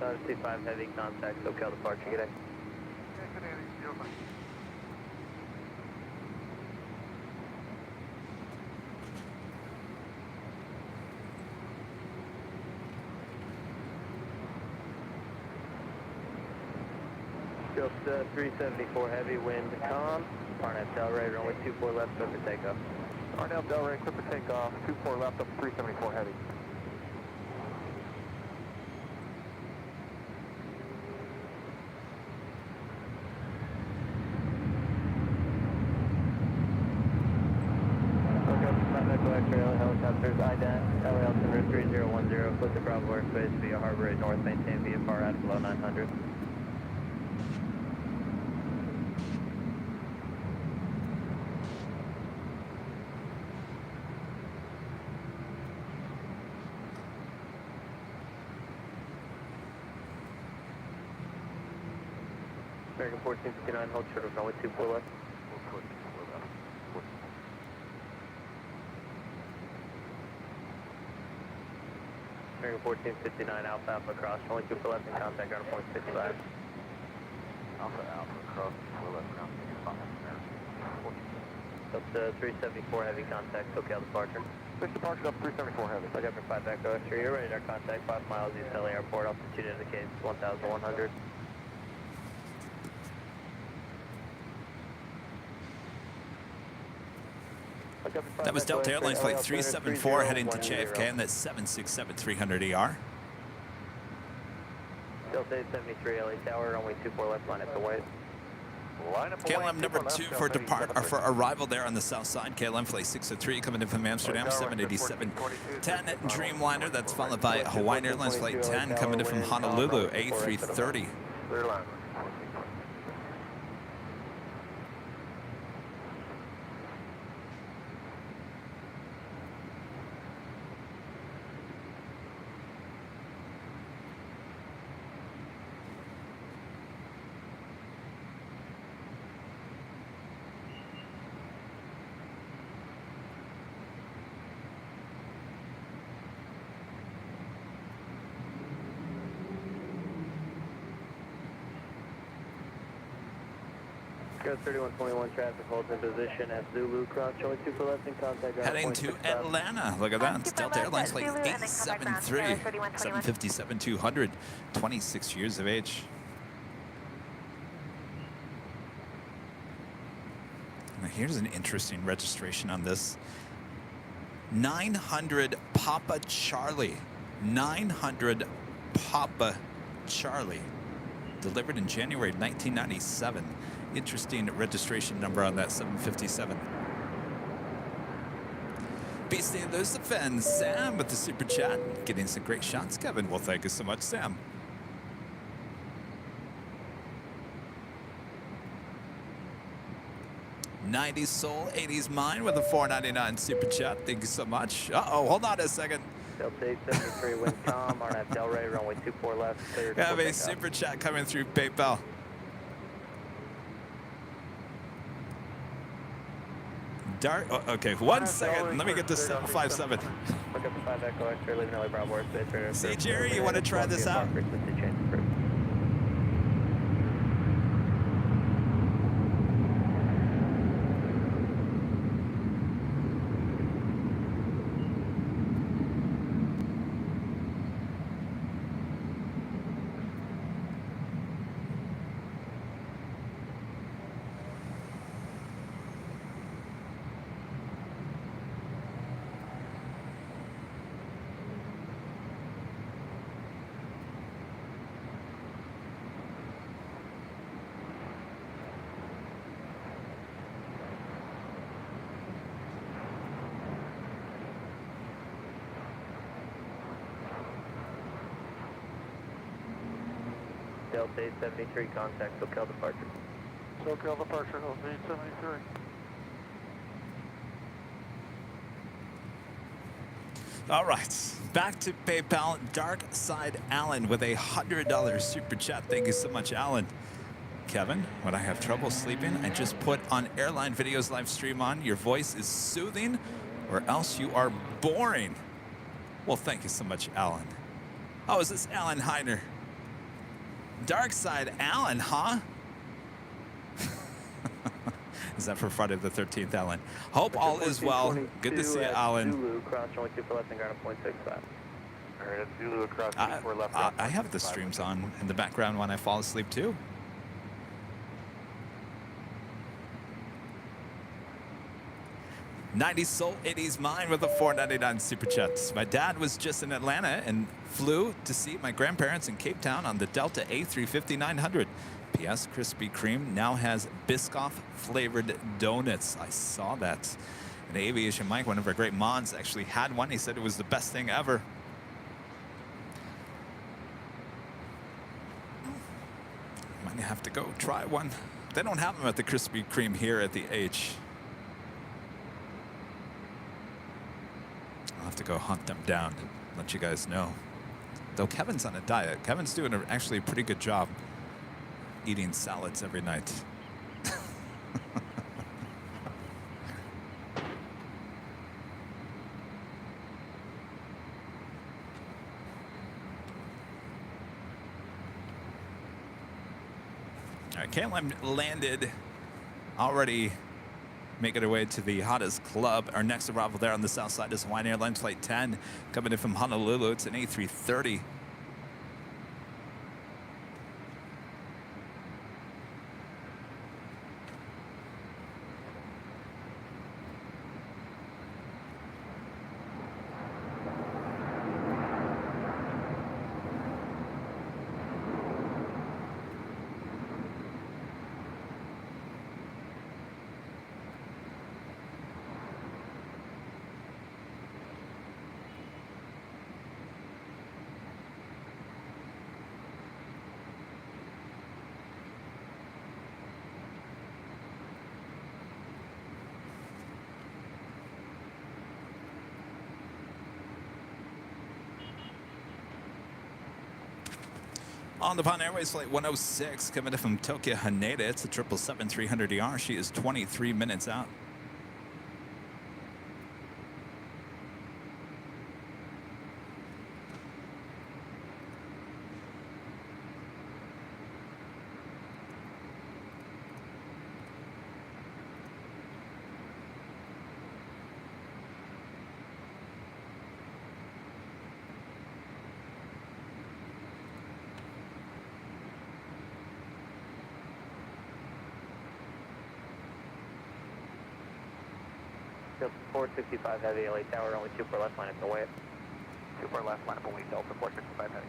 C5 heavy contact, SoCal departure, good day. Okay, good day, you're fine. Ghost 374 heavy, wind calm. Arnett Delray, runway 24 left, clear for takeoff. Arnett Delray, clear for takeoff, 24 left up 374 heavy. Helicopters, IDAN, LAL Timber 3010, close to Bravo airspace via Harbor 8 North, maintain VFR at below 900. American 1459, hold short of runway 24 left. American 1459, Alpha Alpha cross, runway 24 left in contact, ground point 65. Alpha Alpha cross, 24 left, ground 65. Up to 374 heavy contact, SoCal departure. Fixed departure up 374 heavy. Look up for 5 Echo X-ray, you're ready to contact 5 miles east LA Airport, altitude indicates 1,100. That was Delta Airlines Flight 374 heading to JFK, and that's 767-300 ER. Delta 873 LA Tower, runway 24 left, line up to white. KLM number 2 for depart or for arrival there on the south side. KLM Flight 603 coming in from Amsterdam, 787-10 Dreamliner. That's followed by Hawaiian Airlines Flight 10 coming in from Honolulu, A330. Go 3121 traffic holds in position at Zulu, cross showing 24 left in contact. Heading to Atlanta. Look at that. It's Delta Airlines Flight 873, 757-200, 26 years of age. Now here's an interesting registration on this. 900 Papa Charlie. 900 Papa Charlie. Delivered in January 1997. Interesting registration number on that 757. Beastie Lucifen, Sam with the super chat. Getting some great shots, Kevin. Well, thank you so much, Sam. '90s soul, '80s mind with a $4.99 super chat. Thank you so much. Uh-oh, hold on a second. Delta 873, wind calm, Arnett Delray, runway 24 left, clear. We have a super chat coming through PayPal. Dart. Oh, okay, 1 second. Let me get this 757. Look up to 5 Echo X-ray, leaving LA Bravo airspace. See, Jerry, you want to try this out? Frequency change approved. Delta 873, contact SoCal departure. SoCal departure, Delta 873. All right, back to PayPal. Dark Side Alan with a $100 super chat. Thank you so much, Alan. Kevin, when I have trouble sleeping, I just put on Airline Videos live stream on. Your voice is soothing, or else you are boring. Well, thank you so much, Alan. Oh, is this Alan Heiner? Dark Side Alan, huh? Is that for Friday the 13th, Alan? Hope all is well. Good to see you, Alan. Zulu, cross runway 24 left and ground at 0.65. All right, that's Zulu across 24 left. I have the streams on in the background when I fall asleep, too. '90s Soul, '80s Mine with a $4.99 super chat. My dad was just in Atlanta and flew to see my grandparents in Cape Town on the Delta A350-900. P.S. Krispy Kreme now has Biscoff flavored donuts. I saw that. And Aviation Mike, one of our great mods, actually had one. He said it was the best thing ever. Might have to go try one. They don't have them at the Krispy Kreme here at the H. I'll have to go hunt them down, let you guys know. Though Kevin's on a diet. Kevin's doing actually a pretty good job eating salads every night. All right, KLM landed, already making our way to the hottest club. Our next arrival there on the south side is Hawaiian Airlines Flight 10, coming in from Honolulu. It's an A330. On the Nippon Airways Flight 106, coming in from Tokyo Haneda. It's a 777-300ER. She is 23 minutes out. Delta 465 heavy, LA Tower, only 24 left, line up and away. 24 left, line up and away, Delta 465 heavy.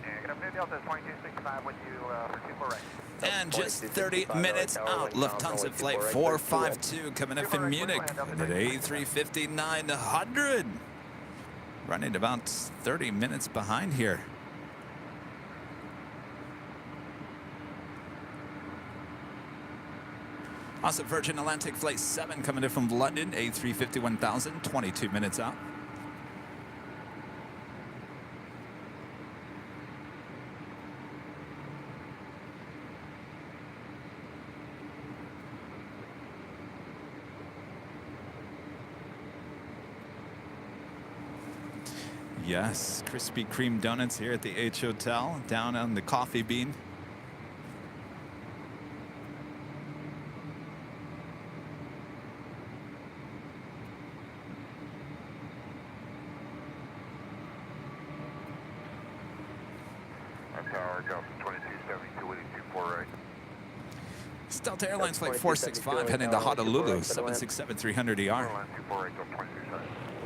And good afternoon, Delta 2265 with you for 24 right. And just 30 minutes out, Lufthansa Flight 452 coming in from Munich at A350-900. Running about 30 minutes behind here. Also, Virgin Atlantic Flight 7 coming in from London, A350-1000, 22 minutes out. Yes, Krispy Kreme donuts here at the H Hotel, down on the Coffee Bean. Delta Airlines Flight 465 heading to Honolulu, 767-300ER.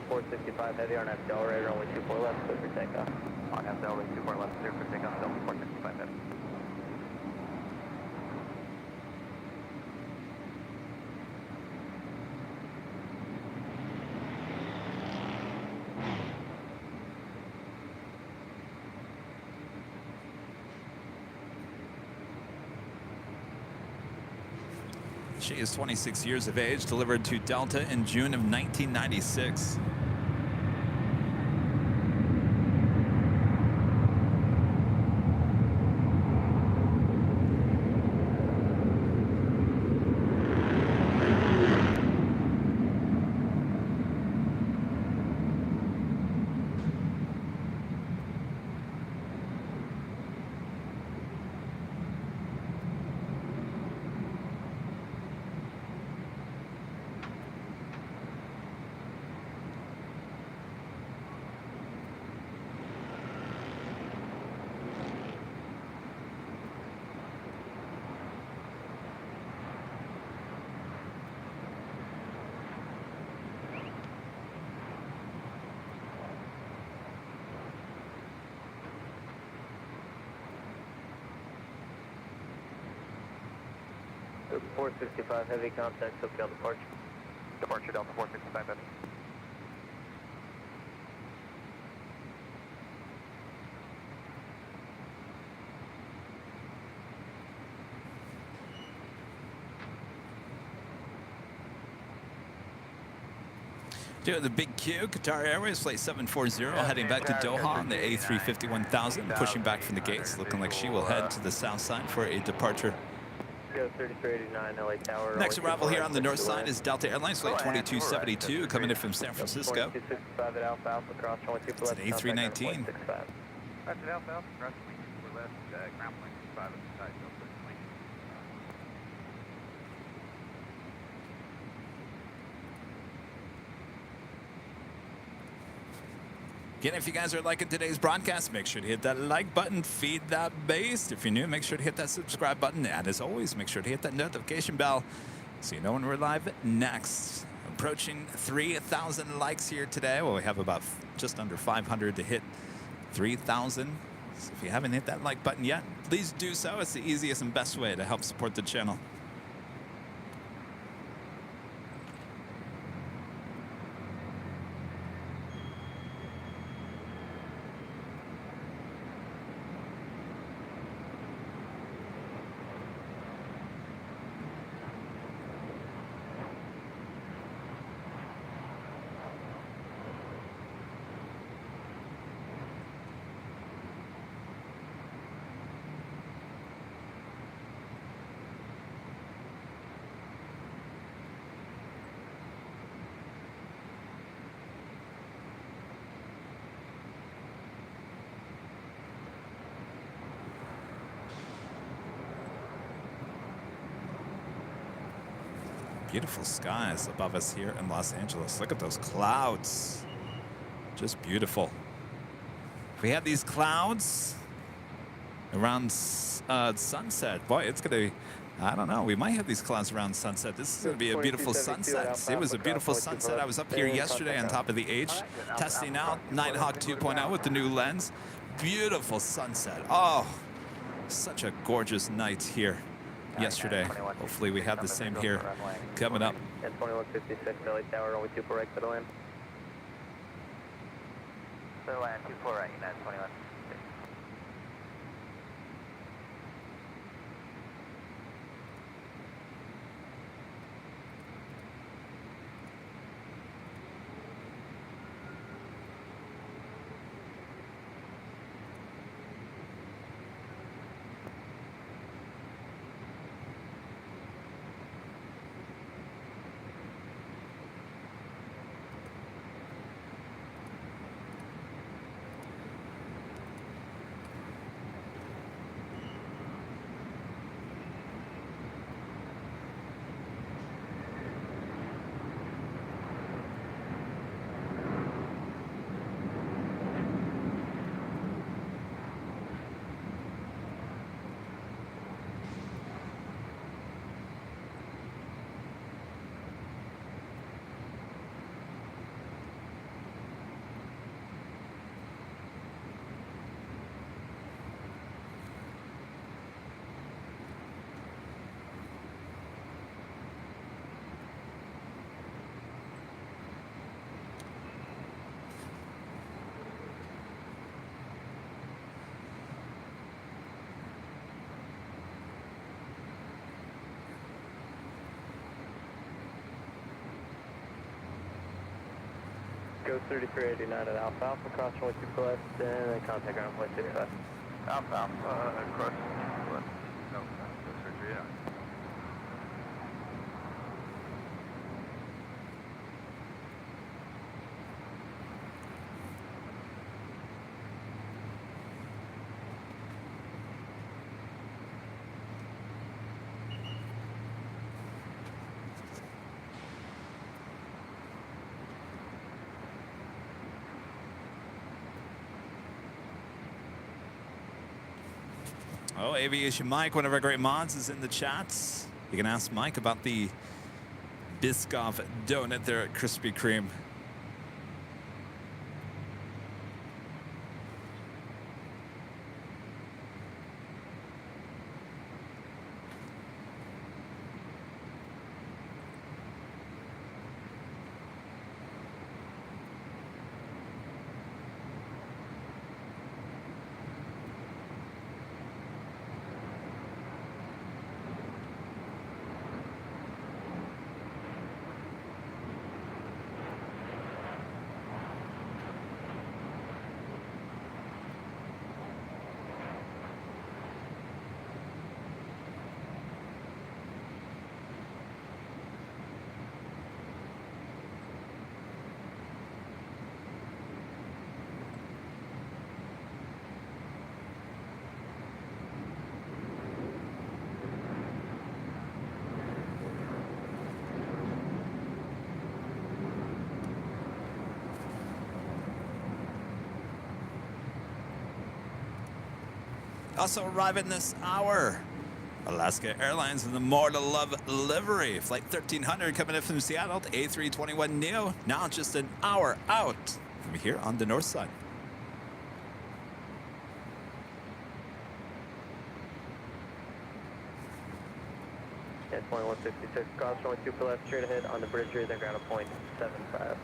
465 heavy on accelerator, only 24 left, clear for takeoff. On accelerator, 24 left, clear for takeoff, Delta 465 heavy. She is 26 years of age, delivered to Delta in June of 1996. 465 heavy contact, SoCal departure. Departure Delta 465 heavy. Doing the big Q, Qatar Airways, flight 740, heading back to Doha on the A350-1000, pushing back from the gates, looking like she will head to the south side for a departure. Go 3389 LA Tower. Next arrival here on the north side is Delta Airlines, flight 2272, coming in from San Francisco. 265 at Alpha Alpha, cross runway 2 It's an A319. That's it, Alpha Alpha, cross runway 2 left, ground plane 5 at the side, Delta 20. Again, if you guys are liking today's broadcast, make sure to hit that like button, feed that bass. If you're new, make sure to hit that subscribe button. And as always, make sure to hit that notification bell so you know when we're live next. Approaching 3,000 likes here today. Well, we have about just under 500 to hit 3,000. So if you haven't hit that like button yet, please do so. It's the easiest and best way to help support the channel. Beautiful skies above us here in Los Angeles. Look at those clouds. Just beautiful. We have these clouds around sunset. Boy, it's going to be, I don't know, we might have these clouds around sunset. This is going to be a beautiful sunset. It was a beautiful sunset. I was up here yesterday on top of the H, testing out Nighthawk 2.0 with the new lens. Beautiful sunset. Oh, such a gorgeous night here yesterday. Hopefully we have the same here coming up. At 2156 LA Tower, only 2 for right, settle in. So land 24 right, United 21. Go 3389 at Alpha Alpha, cross runway 2 left, and then contact ground point 65. Alpha Alpha, cross left. No, surgery, yeah. Oh, Aviation Mike, one of our great mods, is in the chats. You can ask Mike about the Biscoff donut there at Krispy Kreme. Also arriving this hour, Alaska Airlines in the More to Love livery. Flight 1300 coming in from Seattle to A321neo. Now just an hour out from here on the north side. Yeah, 2166, cross runway 2 for left, straight ahead on the bridge, then ground at point 75.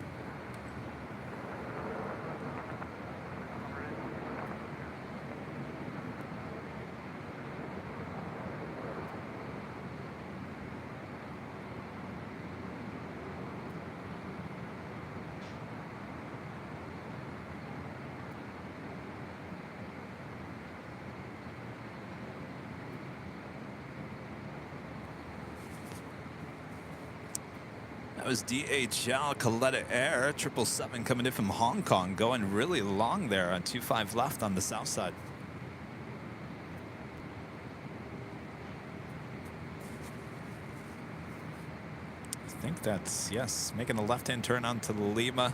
That was DHL Coletta Air 777 coming in from Hong Kong, going really long there on 25 left on the south side. I think that's, yes, making a left-hand turn onto Lima.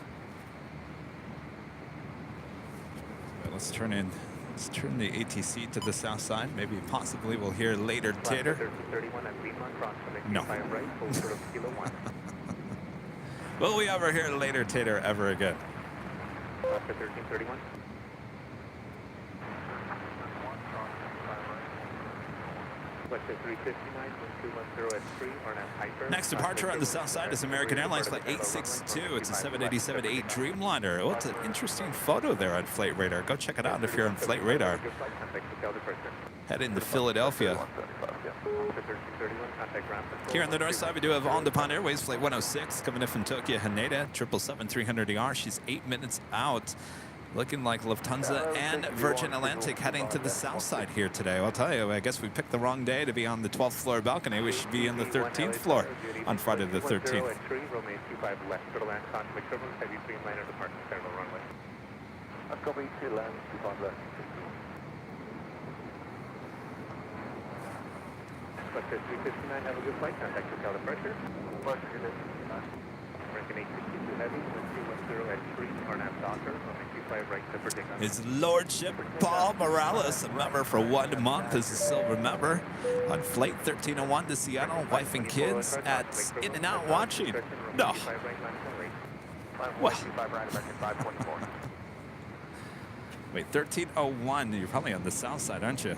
Well, let's turn the ATC to the south side. Maybe possibly we'll hear later Tater. 1331 at Lima, cross runway 2 No. right, hold short of kilo 1. Will we ever hear later Tater ever again? Left for 1331. Left for 359, 1210 at 3, RNAV hyper. Next departure on the south side is American Airlines Flight 862. It's a 787-8 Dreamliner. Oh, it's an interesting photo there on Flight Radar. Go check it out if you're on Flight Radar. Heading to Philadelphia. Here on the north side, we do have On Nippon Airways Flight 106 coming in from Tokyo Haneda, 777-300ER. She's 8 minutes out. Looking like Lufthansa and Virgin Atlantic heading to the south side here today. I'll tell you, I guess we picked the wrong day to be on the 12th floor balcony. We should be on the 13th floor on Friday the 13th. Copy 2 land, 25 left. But 359, have a good flight. Contact hotel departure. Departure unit. American 862 Heavy, 210 at 3, RNAV Docker, runway 25 right to predict. His Lordship Paul Morales, a member for 1 month, is a silver member on Flight 1301 to Seattle. Wife and kids at In-N-Out watching. No. Well. Wait, 1301, you're probably on the south side, aren't you?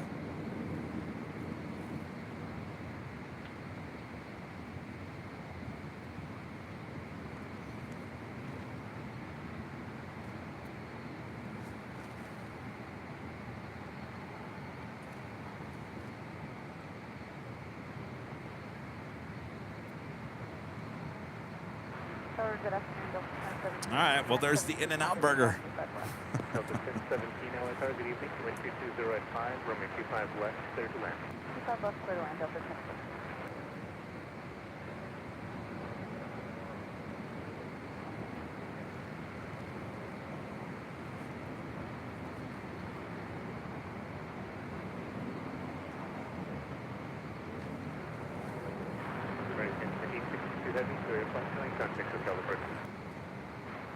All right, well, there's the In-N-Out burger. Delta 1017 LSR, good evening. Wind 220 at 5, runway 25 left, clear to land. 25 left, clear to land, Delta 10. American 862 Heavy, clear your flight line, contact hotel departure.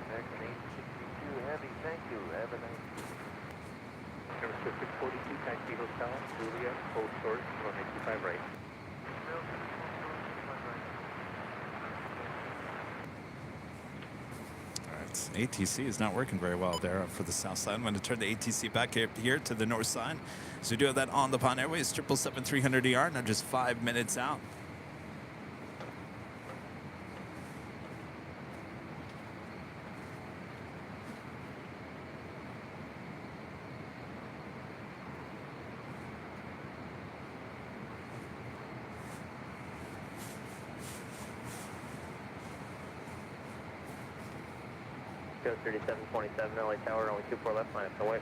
American 862 Heavy, thank you. Have a nice Service 642, taxi hotel, Julia, hold short, runway 25 right. All right, ATC is not working very well there for the south side. I'm going to turn the ATC back here to the north side. So we do have that On Nippon Airways 777-300ER, now just 5 minutes out. Go 3727 LA Tower, only 24 left, minus away.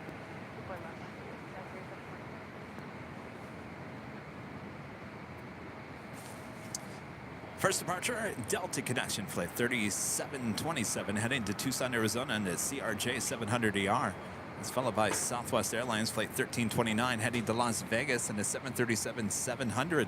First departure, Delta Connection Flight 3727 heading to Tucson, Arizona on the CRJ 700ER. It's followed by Southwest Airlines Flight 1329 heading to Las Vegas in the 737-700.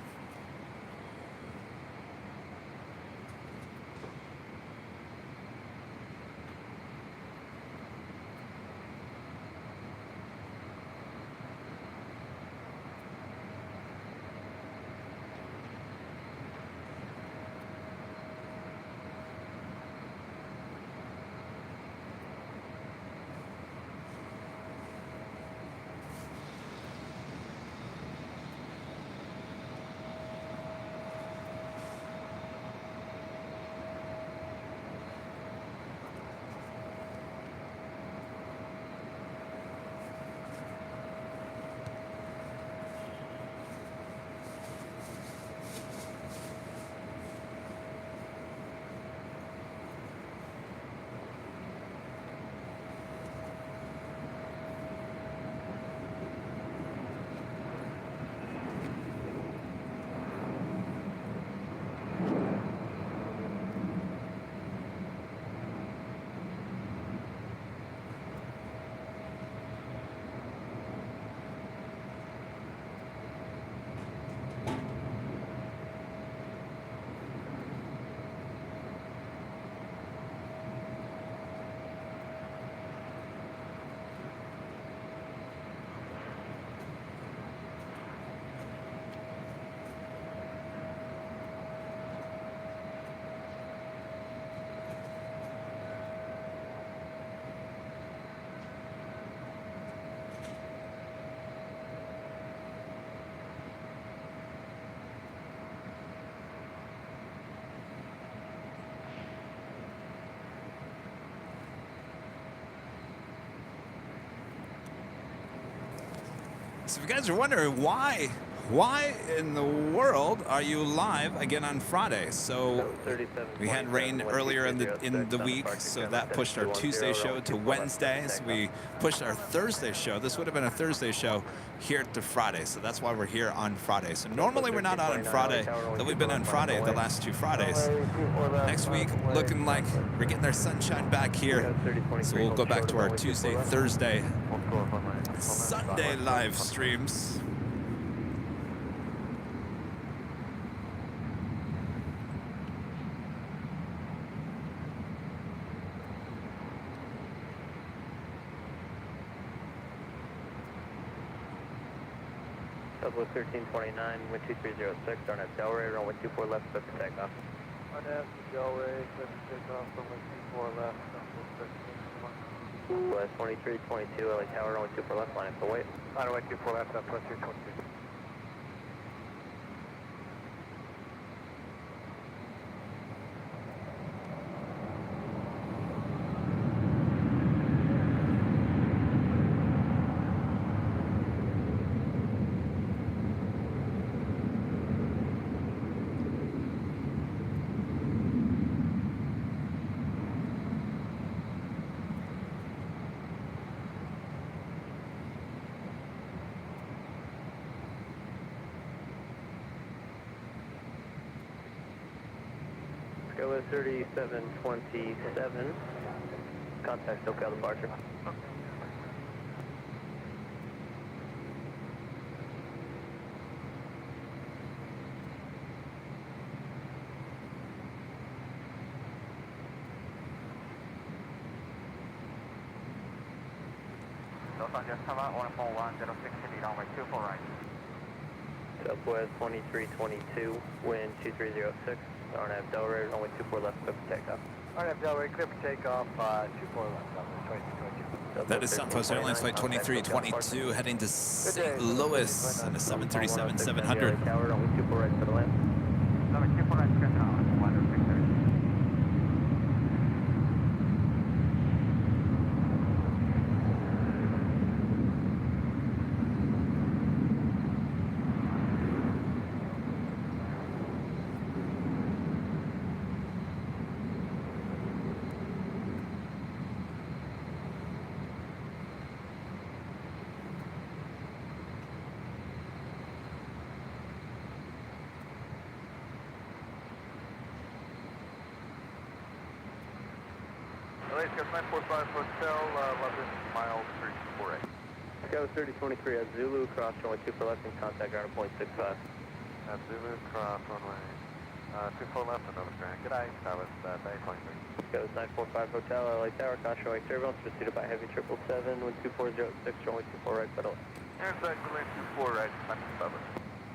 So if you guys are wondering why in the world are you live again on Friday? So we had rain earlier in the week, so that pushed our Tuesday show to Wednesday. So we pushed our Thursday show. This would have been a Thursday show here to Friday. So that's why we're here on Friday. So normally we're not on Friday, though we've been on Friday the last 2 Fridays. Next week, looking like we're getting our sunshine back here. So we'll go back to our Tuesday, Thursday, Sunday live streams. Southwest 1329, wind 2306, Arnett Delray, runway 24 left, clear for takeoff. Arnett Delray, clear for takeoff, runway 24 left, West 2322, LA Tower, runway 24 left, line up for wait. runway 24 left, Southwest 322. Skywest 3727, contact SoCal departure. Los Angeles Tower, 14106, runway 24 right. Southwest 2322, wind 2306, Arnett Delray, runway 24 left, clear for takeoff. Arnett Delray, clear for takeoff, 24 left, Southwest 2222. That is Southwest Airlines Flight 2322 heading to St. Louis on a 737-700. Tower, runway 24 right for the land. Runway 24 right, clear now, 106. LAX 945 Hotel, 11 miles, 348. Skywest 3023 at Zulu, cross runway 24 left and contact ground at point 65. At Zulu, cross runway 24 left, another strand. Good night, Skywest 923. Skywest 945 Hotel, LA Tower, cross runway turbulence, pursued by heavy 777, wind 2406, runway 24 right, pedal. Intersect runway 24 right, 97.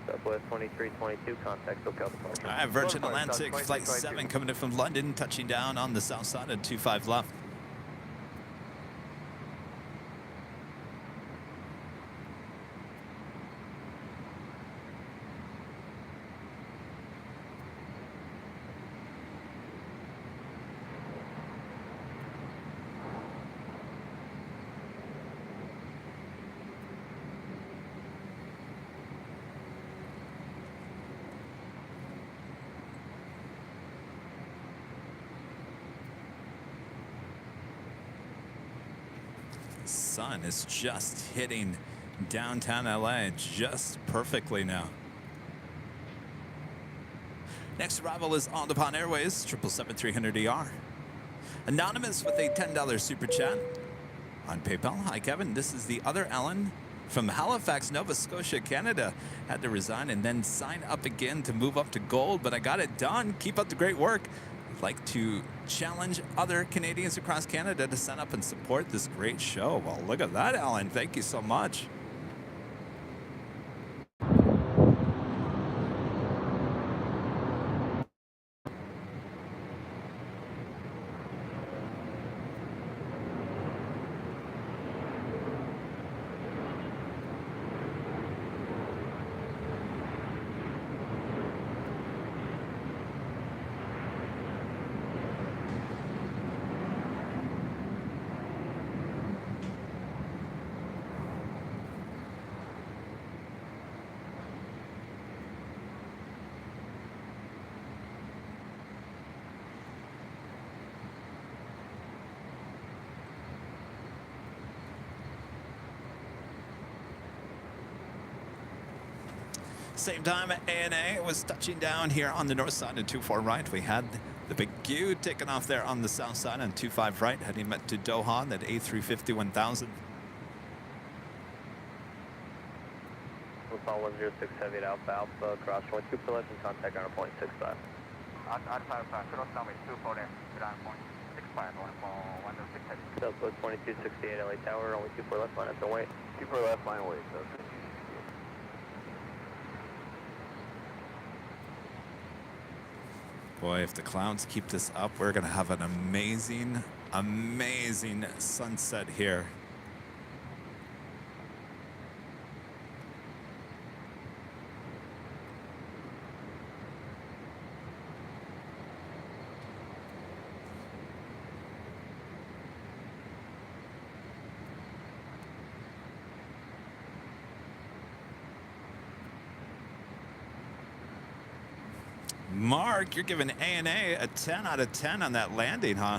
Southwest 2322, contact SoCal departure. All right, Virgin Atlantic Flight 7 coming in from London, touching down on the south side at 25 left. Sun is just hitting downtown LA just perfectly now. Next arrival is On Upon Airways, 777-300ER. Anonymous with a $10 super chat on PayPal. Hi, Kevin. This is the other Ellen from Halifax, Nova Scotia, Canada. Had to resign and then sign up again to move up to gold, but I got it done. Keep up the great work. I'd like to challenge other Canadians across Canada to sign up and support this great show. Well, look at that, Alan. Thank you so much. Same time, ANA was touching down here on the north side at 24 right. We had the big Q taking off there on the south side on 25 right, heading back to Doha at A350 1000. Lupon 106 heavy at Alpha Alpha, cross runway 2 for left and contact on 0.65. Alpha Alpha, cross runway 2 for left, ground point 65, going for 106 heavy. Southwest 2268 LA Tower, only 2 for left, line up and wait. 2 for left, line wait, so 2268. Boy, if the clouds keep this up, we're going to have an amazing, amazing sunset here. Mark, you're giving ANA a 10 out of 10 on that landing, huh?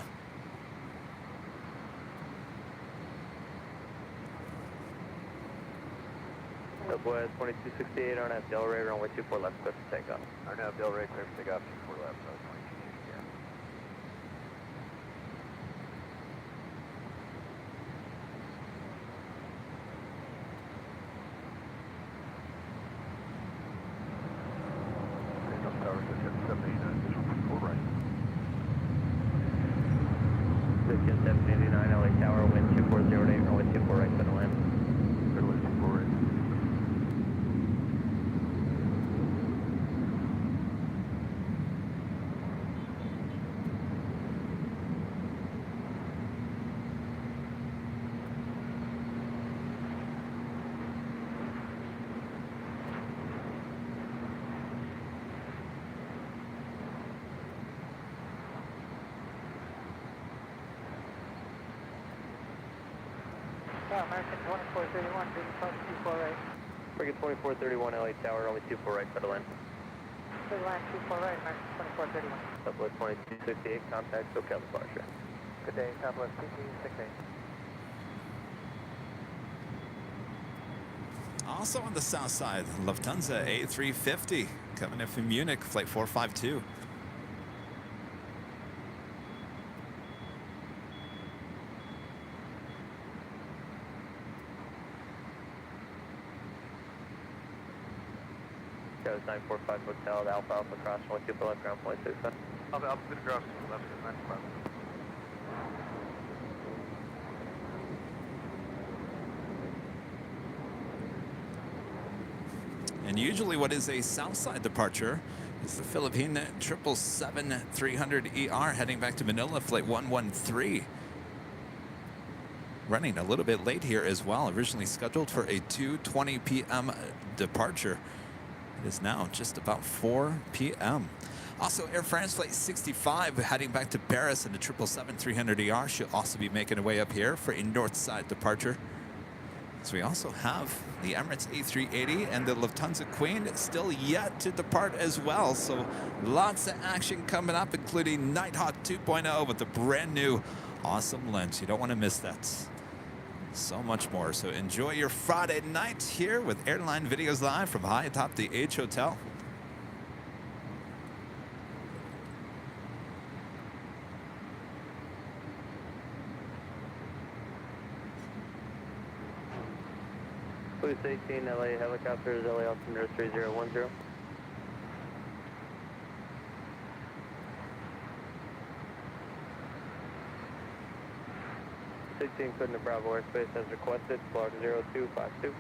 Southwest 2268, RNAV Delray, runway 24 left, clear for takeoff. RNAV Delray, clear for takeoff, 24 left, so 2268. Tower 789, this one, right. 789, LA Tower, wind 2408, runway 24 right, center land. Runway 24 right. American 2431, big plus 24 right. Frigate 2431, LA Tower, only 24 right, settle in. Big line 24 right, American 2431. Southwest 2268, contact SoCal departure. Good day, Southwest PT 68. Also on the south side, Lufthansa A350 coming in from Munich, flight 452. That was 945 Hotel, Alpha Alpha, cross 1 2 left, ground point 65. Alpha Alpha, good ground, left, 95. And usually what is a south side departure is the Philippine 777-300ER heading back to Manila, flight 113. Running a little bit late here as well, originally scheduled for a 2:20 p.m. departure. It is now just about 4 p.m. Also, Air France Flight 65 heading back to Paris in the 777-300ER should also be making a way up here for a north side departure. So we also have the Emirates A380 and the Lufthansa Queen still yet to depart as well. So lots of action coming up, including Nighthawk 2.0 with the brand new awesome lens. You don't want to miss that. So much more. So enjoy your Friday night here with Airline Videos Live from high atop the H Hotel. Police 18, LA helicopters, LA altimeter 3010. 16 cleared into Bravo airspace as requested, squawk 0252.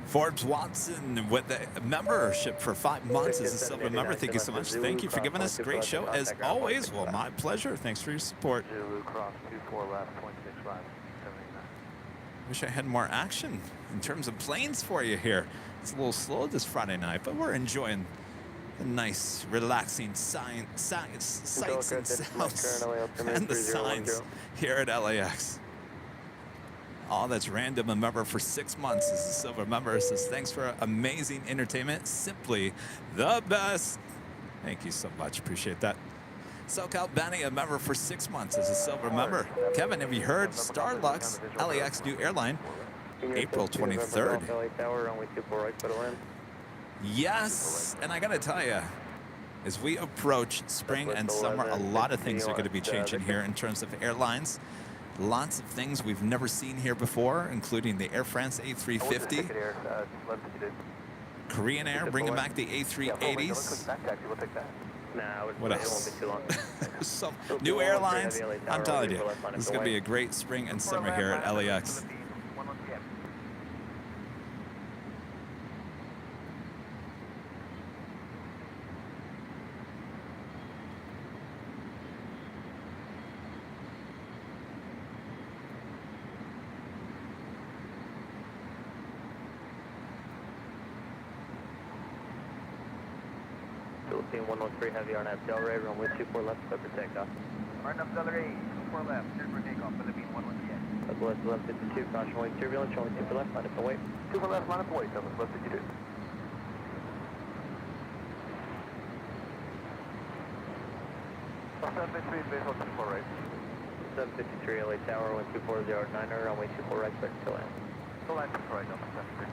Forbes Watson with a membership for 5 months as a silver member. Thank you so much. Thank you for giving us a great show as always. Well, my pleasure. Thanks for your support. Zulu cross 24 left, 0.65, 79. Wish I had more action in terms of planes for you here. It's a little slow this Friday night, but we're enjoying the nice, relaxing sights and sounds and the signs here at LAX. Oh, that's random. A member for 6 months is a silver member. Says thanks for amazing entertainment. Simply the best. Thank you so much. Appreciate that. SoCal Benny, a member for 6 months is a silver member. Kevin, have you heard Starlux LAX new airline? April 23rd. Yes, and I gotta tell you, as we approach spring and summer, a lot of things are going to be changing here in terms of airlines. Lots of things we've never seen here before, including the Air France A350. Korean Air bringing back the A380s. What else? So, new airlines. I'm telling you, this is going to be a great spring and summer here at LAX. Philippine 113 heavy RNAV Delray, runway 24 left, clear for takeoff. RNAV Delray, 24 left, clear for takeoff, Philippine 113. Southwest 1152, caution wing turbulence, runway 24 left, line up and wait. 24 left, line up and wait, Southwest 1152. Southwest 753, base 124 right. 753 LA Tower, 12409er, runway 24 right, clear to land. Still line 24 right, Delta 73.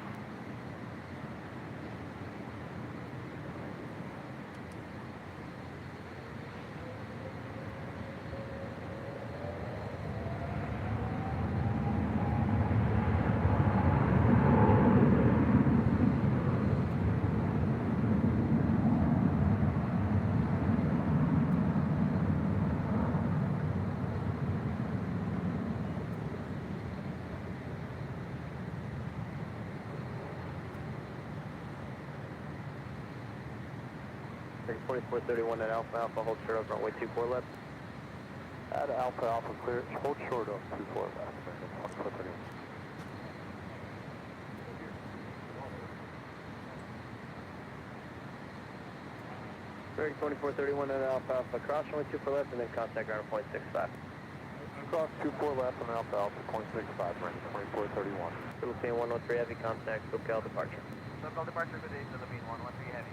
Take 4431 at Alpha Alpha, hold short of runway 24 left. At Alpha Alpha, clear, hold short of 24 left. Break 2431 at Alpha Alpha, cross runway 24 left and then contact ground point 65. Cross 24 left on Alpha Alpha, point 65, range 2431. Philippine 113 heavy, contact SoCal departure. SoCal departure, good day, Philippine 113 heavy.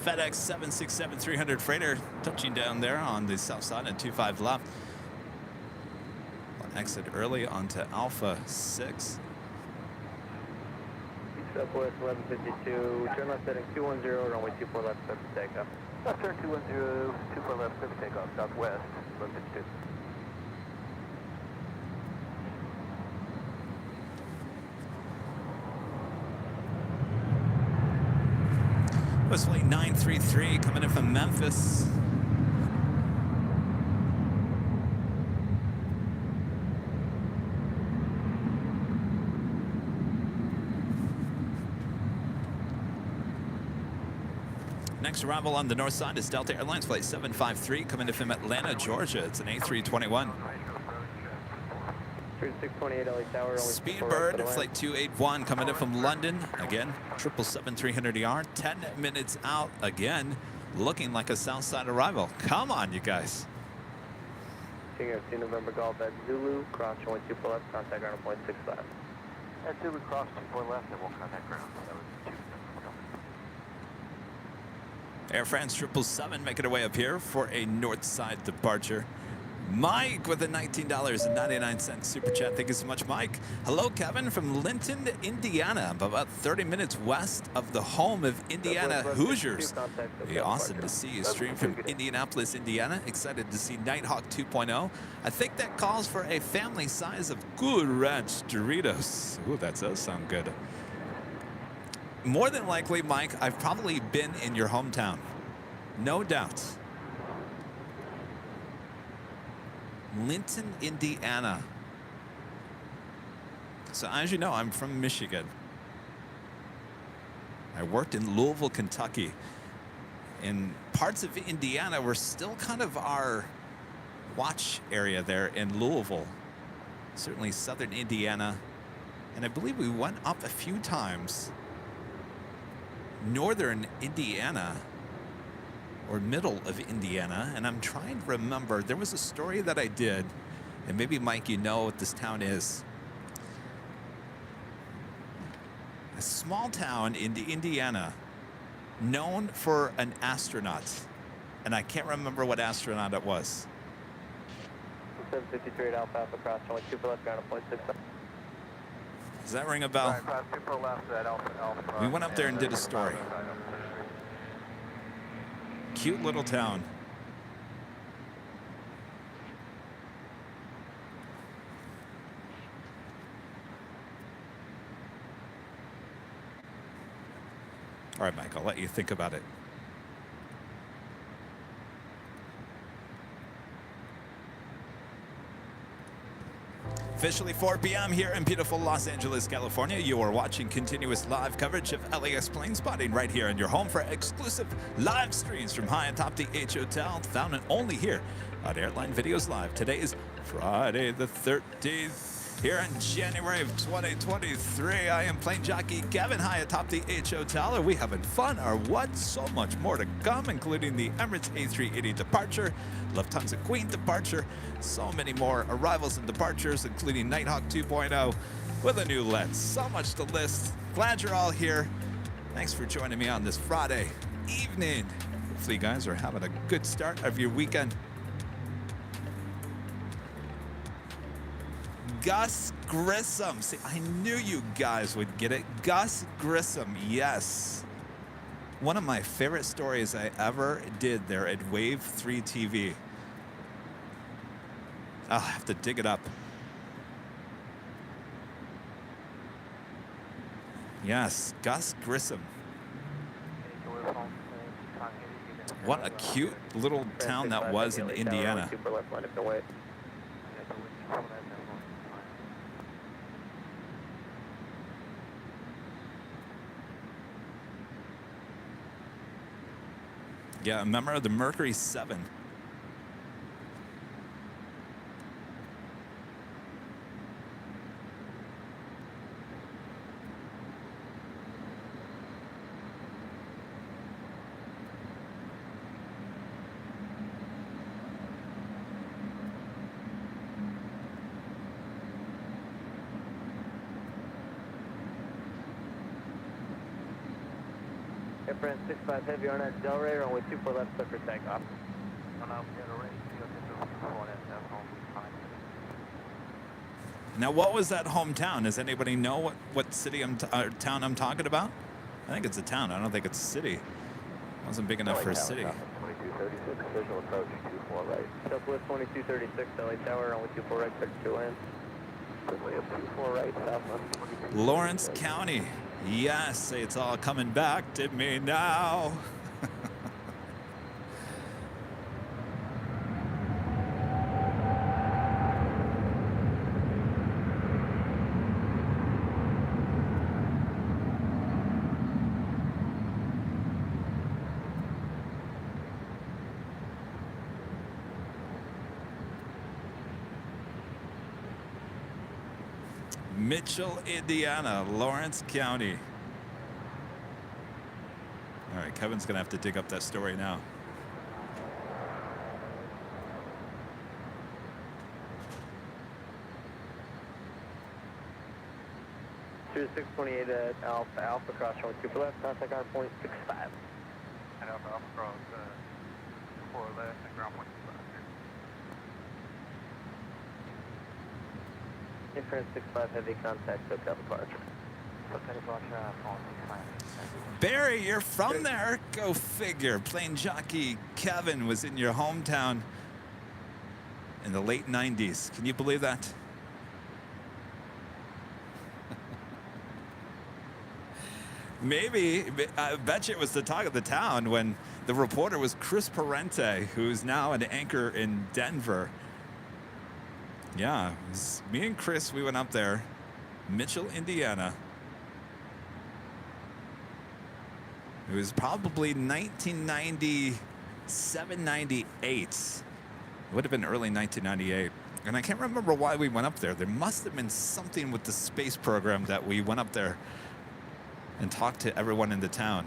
FedEx 767-300 freighter touching down there on the south side at 25 left. Exit early onto Alpha 6. Southwest 1152, turn left heading 210, runway 24 left, clear for takeoff. Left turn 210, 24 left, clear for takeoff, Southwest 1152. West Flight 933 coming in from Memphis. Next arrival on the north side is Delta Airlines Flight 753 coming in from Atlanta, Georgia. It's an A321. 3628 LA Tower, Speedbird Flight 281 coming in from London. Again, 777-300ER. 10 minutes out again. Looking like a south side arrival. Come on, you guys. King FC November Golf at Zulu, cross runway 24 left, contact ground point 65. At Zulu, cross 24 left, and we'll contact ground. That was 2. Air France 777 making their way up here for a north side departure. Mike with a $19.99 super chat. Thank you so much, Mike. Hello, Kevin from Linton, Indiana. About 30 minutes west of the home of Indiana Hoosiers. Be awesome to see you stream from Indianapolis, Indiana. Excited to see Nighthawk 2.0. I think that calls for a family size of Good Ranch Doritos. Ooh, that does sound good. More than likely, Mike, I've probably been in your hometown. No doubt. Linton, Indiana. So as you know, I'm from Michigan. I worked in Louisville, Kentucky. in parts of Indiana were still kind of our watch area there in Louisville. Certainly southern Indiana. And I believe we went up a few times. Northern Indiana, or middle of Indiana. And I'm trying to remember, there was a story that I did, and maybe Mike, you know what this town is. A small town in Indiana known for an astronaut. And I can't remember what astronaut it was. 753 at Alpha Alpha cross, only 2 for left, ground at 0.65. Does that ring a bell? Right, cross 2 for left at Alpha Alpha. We went up there and did a story. Cute little town. All right, Mike, I'll let you think about it. Officially 4 p.m. here in beautiful Los Angeles, California. You are watching continuous live coverage of LAX plane spotting right here in your home for exclusive live streams from high atop the H Hotel, found only here on Airline Videos Live. Today is Friday the 13th. Here in January of 2023, I am plane jockey Kevin high atop the H Hotel. Are we having fun or what? So much more to come, including the Emirates A380 departure, Lufthansa Queen departure, so many more arrivals and departures, including Nighthawk 2.0 with a new lens. So much to list. Glad you're all here. Thanks for joining me on this Friday evening. Hopefully you guys are having a good start of your weekend. Gus Grissom. See, I knew you guys would get it. Gus Grissom, yes. One of my favorite stories I ever did there at Wave 3 TV. I'll have to dig it up. Yes, Gus Grissom. What a cute little town that was in Indiana. Yeah, remember the Mercury 7. Airframe 65 heavy on at Delray, runway 24 left, clear for takeoff. Now, what was that hometown? Does anybody know what city town I'm talking about? I think it's a town. I don't think it's a city. It wasn't big enough for a city. 2236, visual approach 24 right. Southwest 2236, LA Tower, runway 24 right, clear to land. Runway 24 right, southwest. Lawrence County. Yes, it's all coming back to me now. Mitchell, Indiana, Lawrence County. All right, Kevin's going to have to dig up that story now. Through 628 at Alpha Alpha, cross runway 2 for left, contact our point 65. And Alpha Alpha cross 4 left and ground point 65. Airframe 65 heavy contact, SoCal departure. SoCal departure, phone 65. Barry, you're from there. Go figure. Plane jockey Kevin was in your hometown in the late 90s. Can you believe that? Maybe. I bet you it was the talk of the town when the reporter was Chris Parente, who's now an anchor in Denver. Yeah, it was me and Chris, we went up there. Mitchell, Indiana. It was probably 1997, 98. It would have been early 1998. And I can't remember why we went up there. There must have been something with the space program that we went up there and talked to everyone in the town.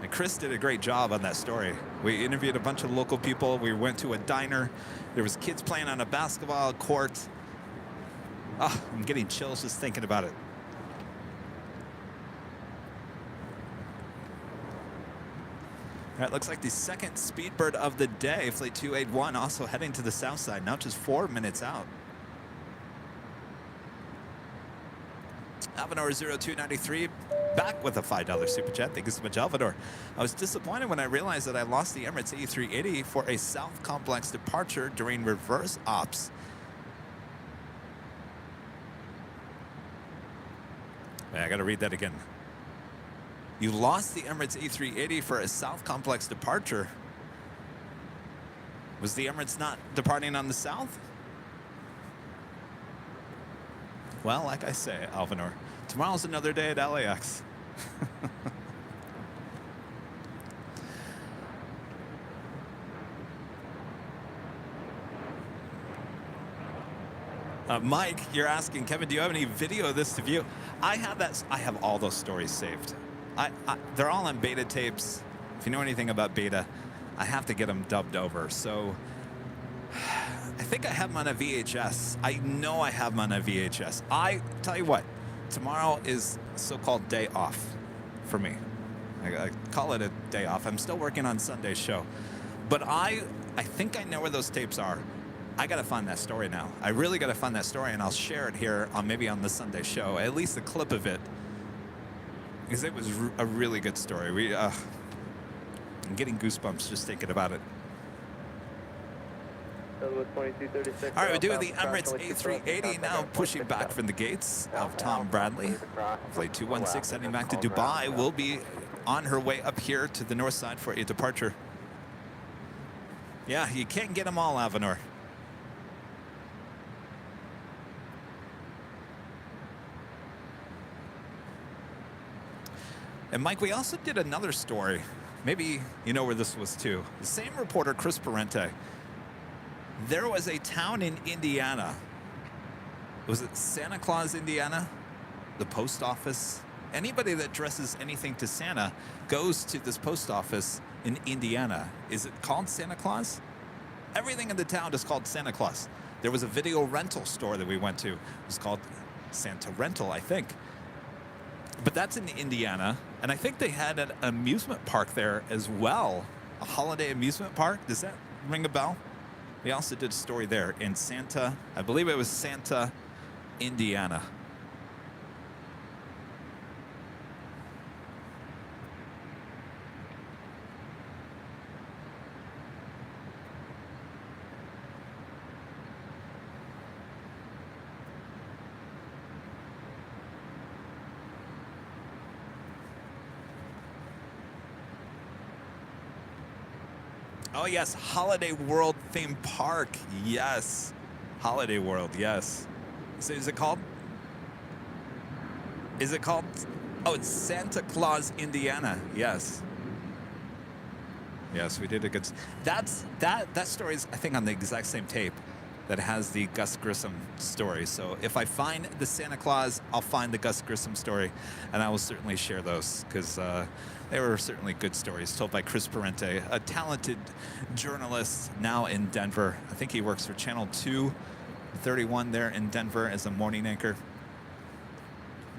And Chris did a great job on that story. We interviewed a bunch of local people. We went to a diner. There was kids playing on a basketball court. Oh, I'm getting chills just thinking about it. All right, looks like the second Speedbird of the day, Flight 281, also heading to the south side, now just 4 minutes out. Alvanor 0293 back with a $5 super chat. Thank you so much, Alvanor. I was disappointed when I realized that I lost the Emirates A380 for a South Complex departure during reverse ops. Wait, I got to read that again. You lost the Emirates A380 for a South Complex departure. Was the Emirates not departing on the south? Well, like I say, Alvanor, tomorrow's another day at LAX. Mike, you're asking, Kevin, do you have any video of this to view? I have all those stories saved. They're all on beta tapes. If you know anything about beta, I have to get them dubbed over. So I think I have them on a VHS. I know I have them on a VHS. I tell you what, tomorrow is so-called day off for me. I call it a day off. I'm still working on Sunday's show. But I think I know where those tapes are. I got to find that story now. I really got to find that story, and I'll share it here on maybe on the Sunday show, at least a clip of it, because it was a really good story. I'm getting goosebumps just thinking about it. All right, we're doing the Emirates A380 now, pushing back from the gates of Tom Bradley. Flight 216 heading back to Dubai will be on her way up here to the north side for a departure. Yeah, you can't get them all, Alvanor. And Mike, we also did another story. Maybe you know where this was too. The same reporter, Chris Parente. There was a town in Indiana. Was it Santa Claus, Indiana? The post office? Anybody that dresses anything to Santa goes to this post office in Indiana. Is it called Santa Claus? Everything in the town is called Santa Claus. There was a video rental store that we went to. It was called Santa Rental, I think. But that's in Indiana, and I think they had an amusement park there as well, a holiday amusement park. Does that ring a bell? We also did a story there in Santa, I believe it was Santa, Indiana. Oh, yes, Holiday World theme park. Yes. Holiday World, yes. So is it called? Is it called? Oh, it's Santa Claus, Indiana. Yes. Yes, we did a good. That story is, I think, on the exact same tape that has the Gus Grissom story. So if I find the Santa Claus, I'll find the Gus Grissom story, and I will certainly share those because they were certainly good stories told by Chris Parente, a talented journalist now in Denver. I think he works for Channel 231 there in Denver as a morning anchor.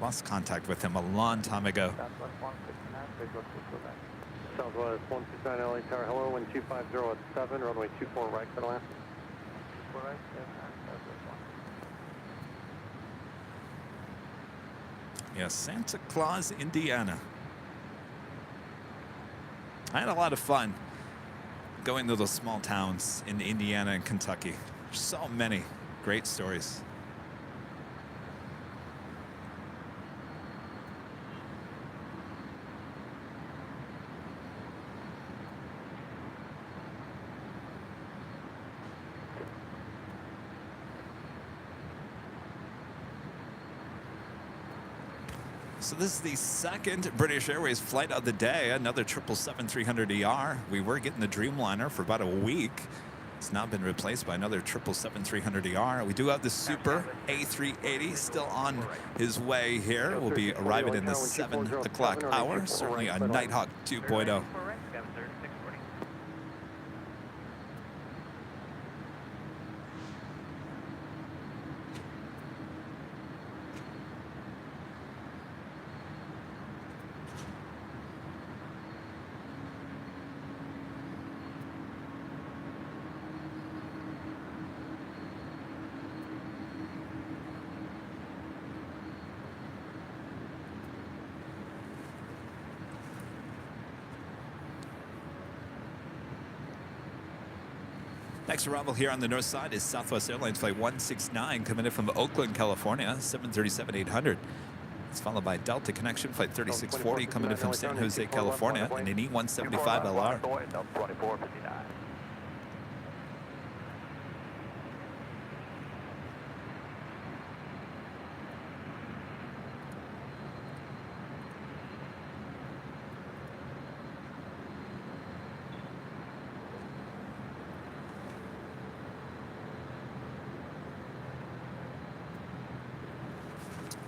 Lost contact with him a long time ago. Southwest 169 LA Tower, hello, wind 250 at 7, runway 24 right for the land. Yes, Santa Claus, Indiana. I had a lot of fun going to those small towns in Indiana and Kentucky. There's so many great stories. So this is the second British Airways flight of the day, another 777-300ER. We were getting the Dreamliner for about a week. It's now been replaced by another 777-300ER. We do have the Super A380 still on his way here. We'll be arriving in the 7 o'clock hour. Certainly a Nighthawk 2.0. Next arrival here on the north side is Southwest Airlines Flight 169 coming in from Oakland, California, 737-800. It's followed by Delta Connection Flight 3640 coming in from San Jose, California, and an E175LR.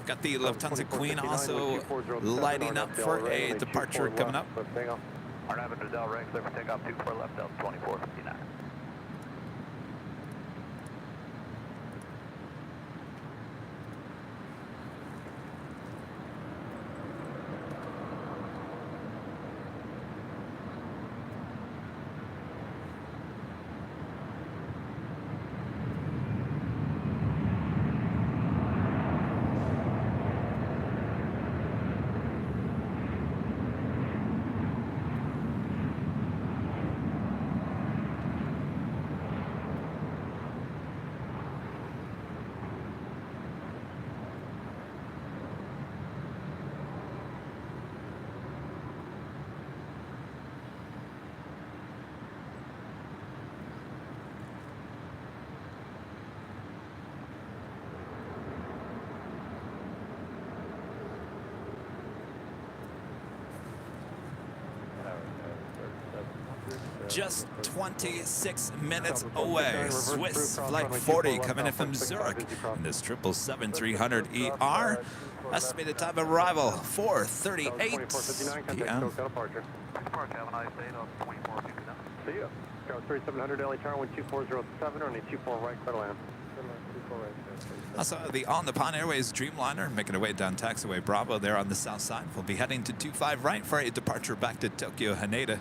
Got the Lufthansa Queen also lighting up for a departure coming up. Arnav Del Rey, clear for takeoff 24 left, Delta 2459. Just 26 minutes away. Swiss Flight 40 coming in from Zurich in this 777-300ER. Estimated time of arrival 4:38 p.m. See ya. Go 3700 LA Tower 12407 on a 24 right, clear to land. Also, the On the Pond Airways Dreamliner making our way down taxiway Bravo there on the south side. We'll be heading to 25 right for a departure back to Tokyo Haneda.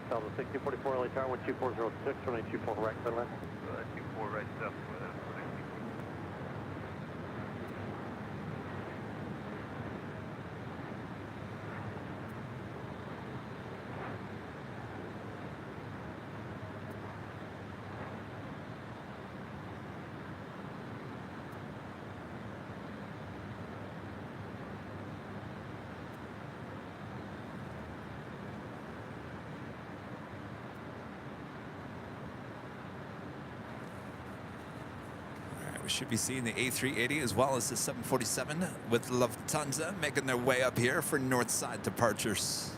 Delta 1644 LA Tower 12406 on a 24 right, clear to land. 24 right stuff. We should be seeing the A380 as well as the 747 with Lufthansa making their way up here for north side departures.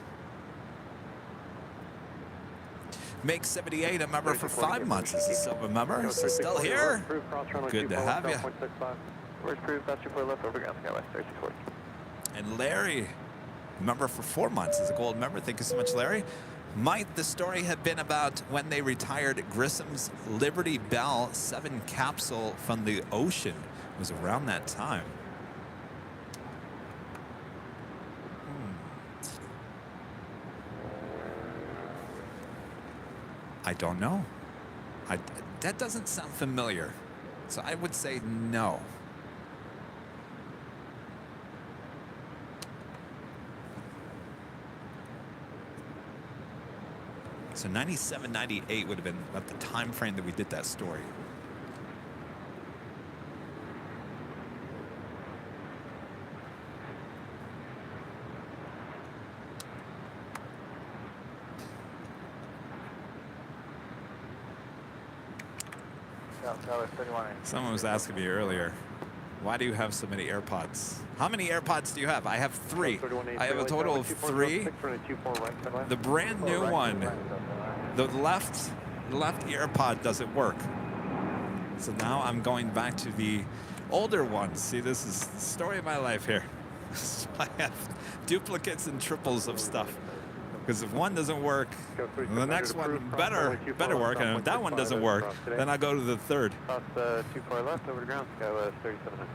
Make 78 a member for 5 months as a silver member. So still here? Good to have you. Where's approved, that's 24 left, overground, Skywest 3640. And Larry, member for 4 months as a gold member. Thank you so much, Larry. Might the story have been about when they retired Grissom's Liberty Bell 7 capsule from the ocean? It was around that time. I don't know. That doesn't sound familiar. So I would say no. So 97, 98 would have been about the time frame that we did that story. Tower 31. Someone was asking me earlier, why do you have so many AirPods? How many AirPods do you have? I have 3. I have a total of 3. The brand new one, the left AirPod doesn't work. So now I'm going back to the older ones. See, this is the story of my life here. So I have duplicates and triples of stuff. Because if one doesn't work, the next one better work, and if that one doesn't work, then I go to the third. Cross 24 left over to ground, Skywest 3700.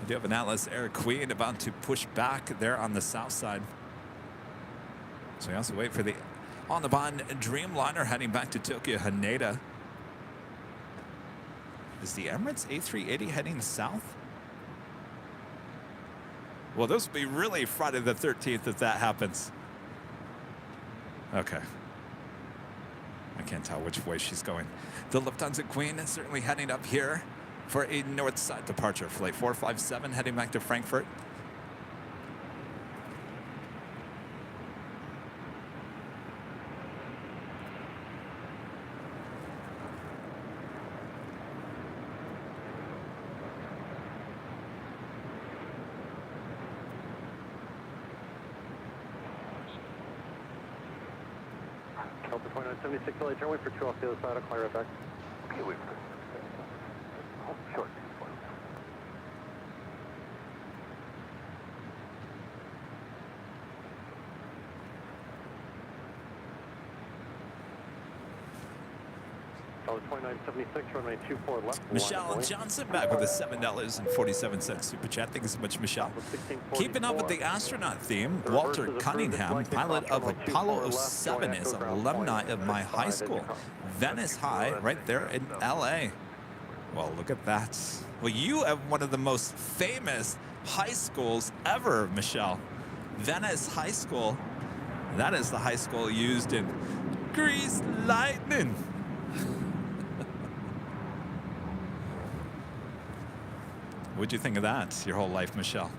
We do have an Atlas Air Queen about to push back there on the south side. So we also wait for the on the bond Dreamliner heading back to Tokyo Haneda. Is the Emirates A380 heading south? Well, this will be really Friday the 13th if that happens. Okay. I can't tell which way she's going. The Lufthansa Queen is certainly heading up here for a north side departure. Flight 457 heading back to Frankfurt. Delta 2976, LA, turn, wait for 2 off the other side, I'll call you right back. Okay, wait for short. Delta 2976, runway 24 left. Michelle Johnson back with a $7.47 super chat. Thank you so much, Michelle. Keeping up with the astronaut theme, Walter Cunningham, pilot of Apollo 07, is an alumni of my high school, Venice High, right there in LA. Well, look at that. Well, you have one of the most famous high schools ever, Michelle. Venice High School. That is the high school used in Grease Lightning. What'd you think of that your whole life, Michelle?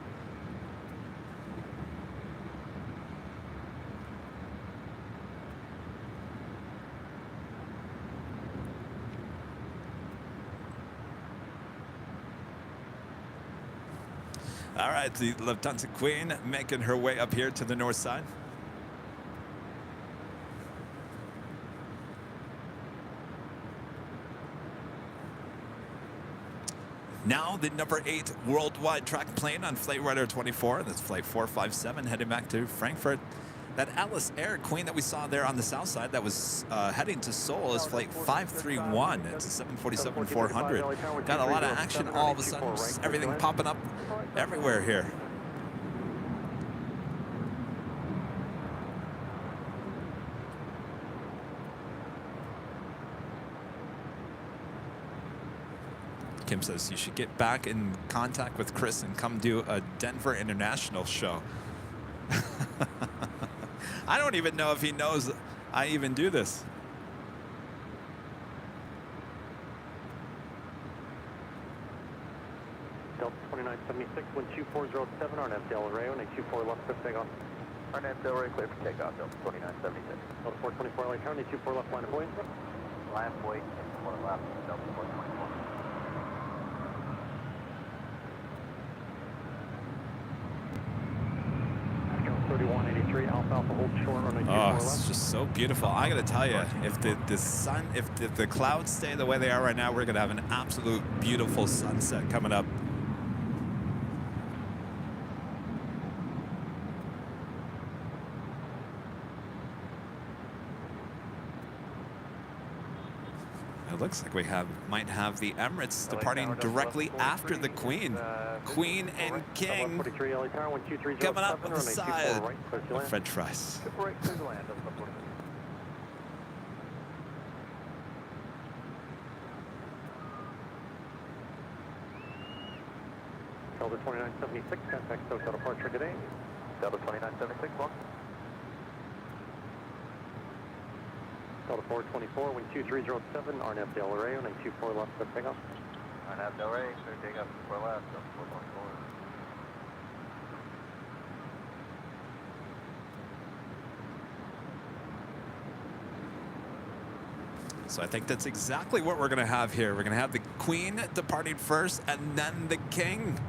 All right, the Lufthansa Queen making her way up here to the north side. Now the number 8 worldwide track plane on Flight Radar 24. That's Flight 457 heading back to Frankfurt. That Atlas Air Queen that we saw there on the south side that was heading to Seoul is Flight 531. It's a 747-400. Got a lot of action all of a sudden. Just everything popping up everywhere here. Kim says you should get back in contact with Chris and come do a Denver International show. I don't even know if he knows I even do this. Delta 2976, 12407, RNF Del Rey, 124 left, clear for takeoff. RNF Del Rey, clear for takeoff, Delta 2976. Delta 424, LA, turn, 124 left, line of buoy. Line of buoy, 4 left, Delta 424. Oh, it's just so beautiful. I gotta tell you, if the sun, if the clouds stay the way they are right now, we're gonna have an absolute beautiful sunset coming up. It looks like we might have the Emirates departing directly after the Queen. Queen and King coming up on the side of French fries. Delta 2976, contact Hotel departure today. Delta 2976, one. Delta 424, wind 2307, RNF Del Rey, 124 left, clear takeoff. RNF Del Rey, clear takeoff, 4 left, Delta 424. So I think that's exactly what we're going to have here. We're going to have the Queen departing first and then the King.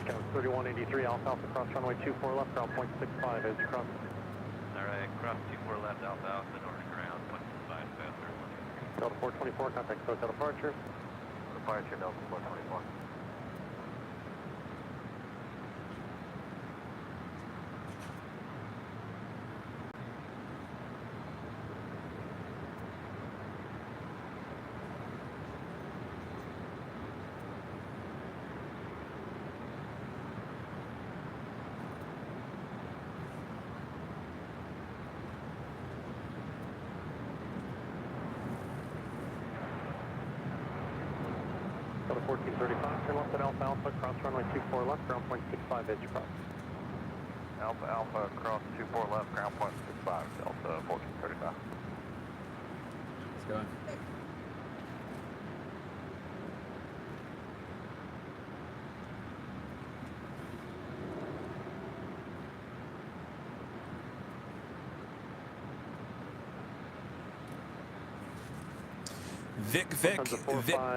Scout 3183, Alpha Alpha, cross runway 24 left, ground point 65 as you cross. Alright, cross 24 left, Alpha Alpha, northern ground, 0.5 faster. Delta 424, contact SoCal departure. Departure, Delta 424. Delta 1435, turn left at Alpha Alpha, cross runway 24 left, ground point 65 as you cross. Alpha Alpha, cross 24 left, ground point 65, Delta 1435. Let's go. Vic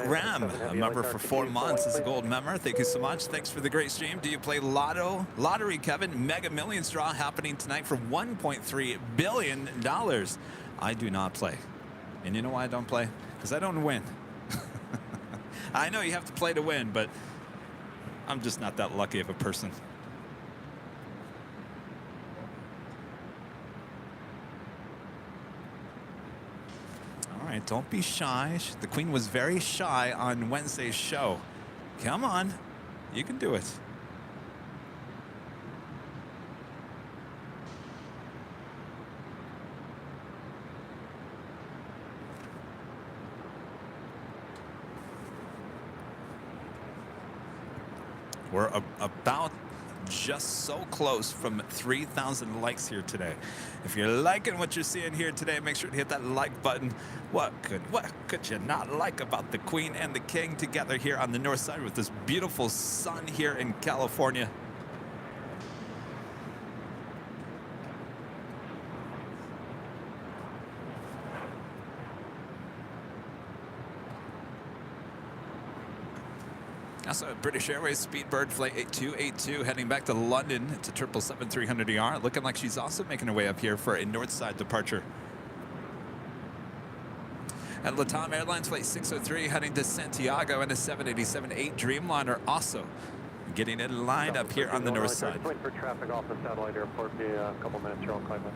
Graham, a member for 4 months, is a gold member. Thank you so much. Thanks for the great stream. Do you play lottery, Kevin? Mega Millions draw happening tonight for $1.3 billion. I do not play. And you know why I don't play? Because I don't win. I know you have to play to win, but I'm just not that lucky of a person. All right, don't be shy. The Queen was very shy on Wednesday's show. Come on, you can do it. We're about just so close from 3,000 likes here today. If you're liking what you're seeing here today, make sure to hit that like button. What could you not like about the Queen and the King together here on the north side with this beautiful sun here in California? Also, British Airways Speedbird Flight 8282 heading back to London. It's a 777-300ER. Looking like she's also making her way up here for a north side departure. And LATAM Airlines Flight 603 heading to Santiago and a 787-8 Dreamliner also getting it lined up here on the north side. Wait for traffic off the satellite airport. Be a couple minutes, you're all climbing.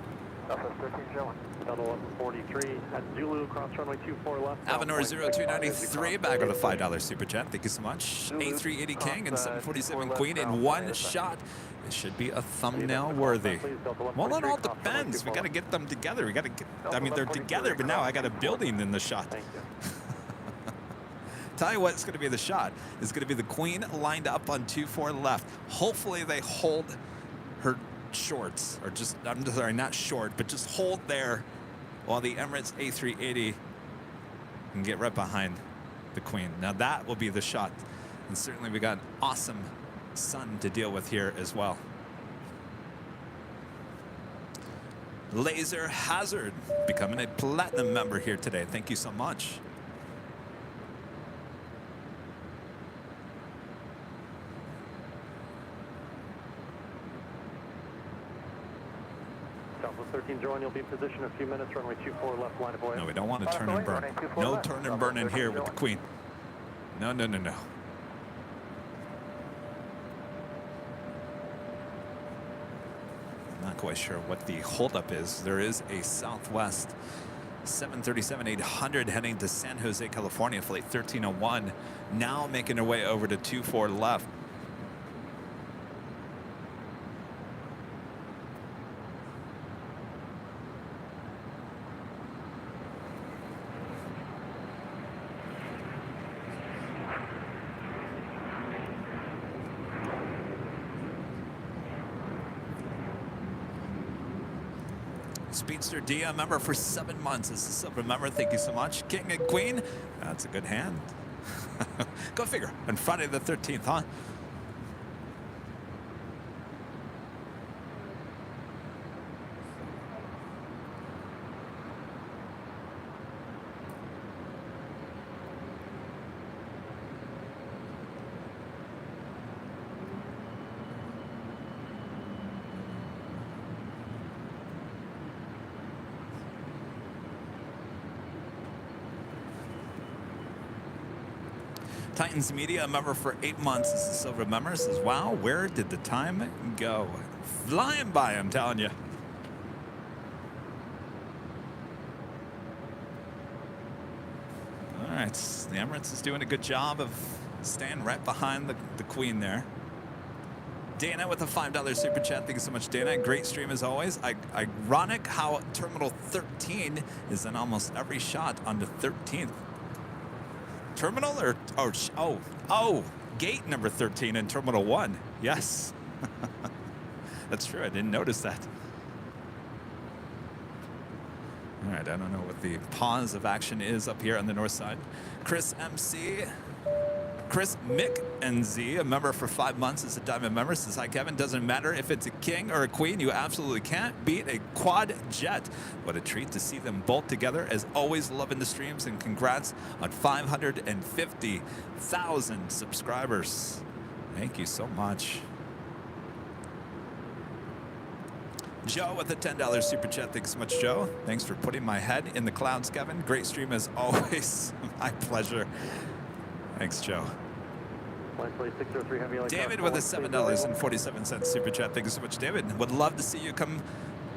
Southwest 13 showing. Delta 1143 at Zulu, cross runway 24 left. Avenor 0293 back with a $5 super chat. Thank you so much. A380 King and 747 Queen in one shot. It should be a thumbnail worthy. Well, it all depends. We got to get them together. We got to get. I mean, they're together, but now I got a building in the shot. Thank you. Tell you what's going to be the shot. It's going to be the Queen lined up on 24 left. Hopefully they hold her shorts, or just, I'm sorry, not short, but just hold there while the Emirates A380 can get right behind the Queen. Now that will be the shot. And certainly we got an awesome sun to deal with here as well. Laser Hazard becoming a platinum member here today. Thank you so much. Southwest 13 Joan, you'll be in position in a few minutes. Runway 24 left, line of way. No, we don't want to turn and burn. No turn and burn in here with the Queen. No, no, no, no. Not quite sure what the holdup is. There is a Southwest 737-800 heading to San Jose, California, flight 1301, now making their way over to 24 left. Speedster D, a member for 7 months. This is a silver member. Thank you so much. King and Queen. That's a good hand. Go figure. On Friday the 13th, huh? Titans Media, a member for 8 months. This is silver member. Says, wow, where did the time go? Flying by, I'm telling you. All right, the Emirates is doing a good job of staying right behind the Queen there. Dana with a $5 super chat. Thank you so much, Dana. Great stream as always. Ironic how Terminal 13 is in almost every shot on the 13th. Terminal or gate number 13 in Terminal 1. Yes. That's true. I didn't notice that. All right, I don't know what the pause of action is up here on the north side. Chris MC, Chris Mick NZ, a member for 5 months, is a diamond member. Says, hi, Kevin. Doesn't matter if it's a king or a queen. You absolutely can't beat a quad jet. What a treat to see them both together. As always, loving the streams, and congrats on 550,000 subscribers. Thank you so much. Joe with a $10 super chat. Thanks so much, Joe. Thanks for putting my head in the clouds, Kevin. Great stream as always. My pleasure. Thanks, Joe. David with a $7.47 super chat. Thank you so much, David. Would love to see you come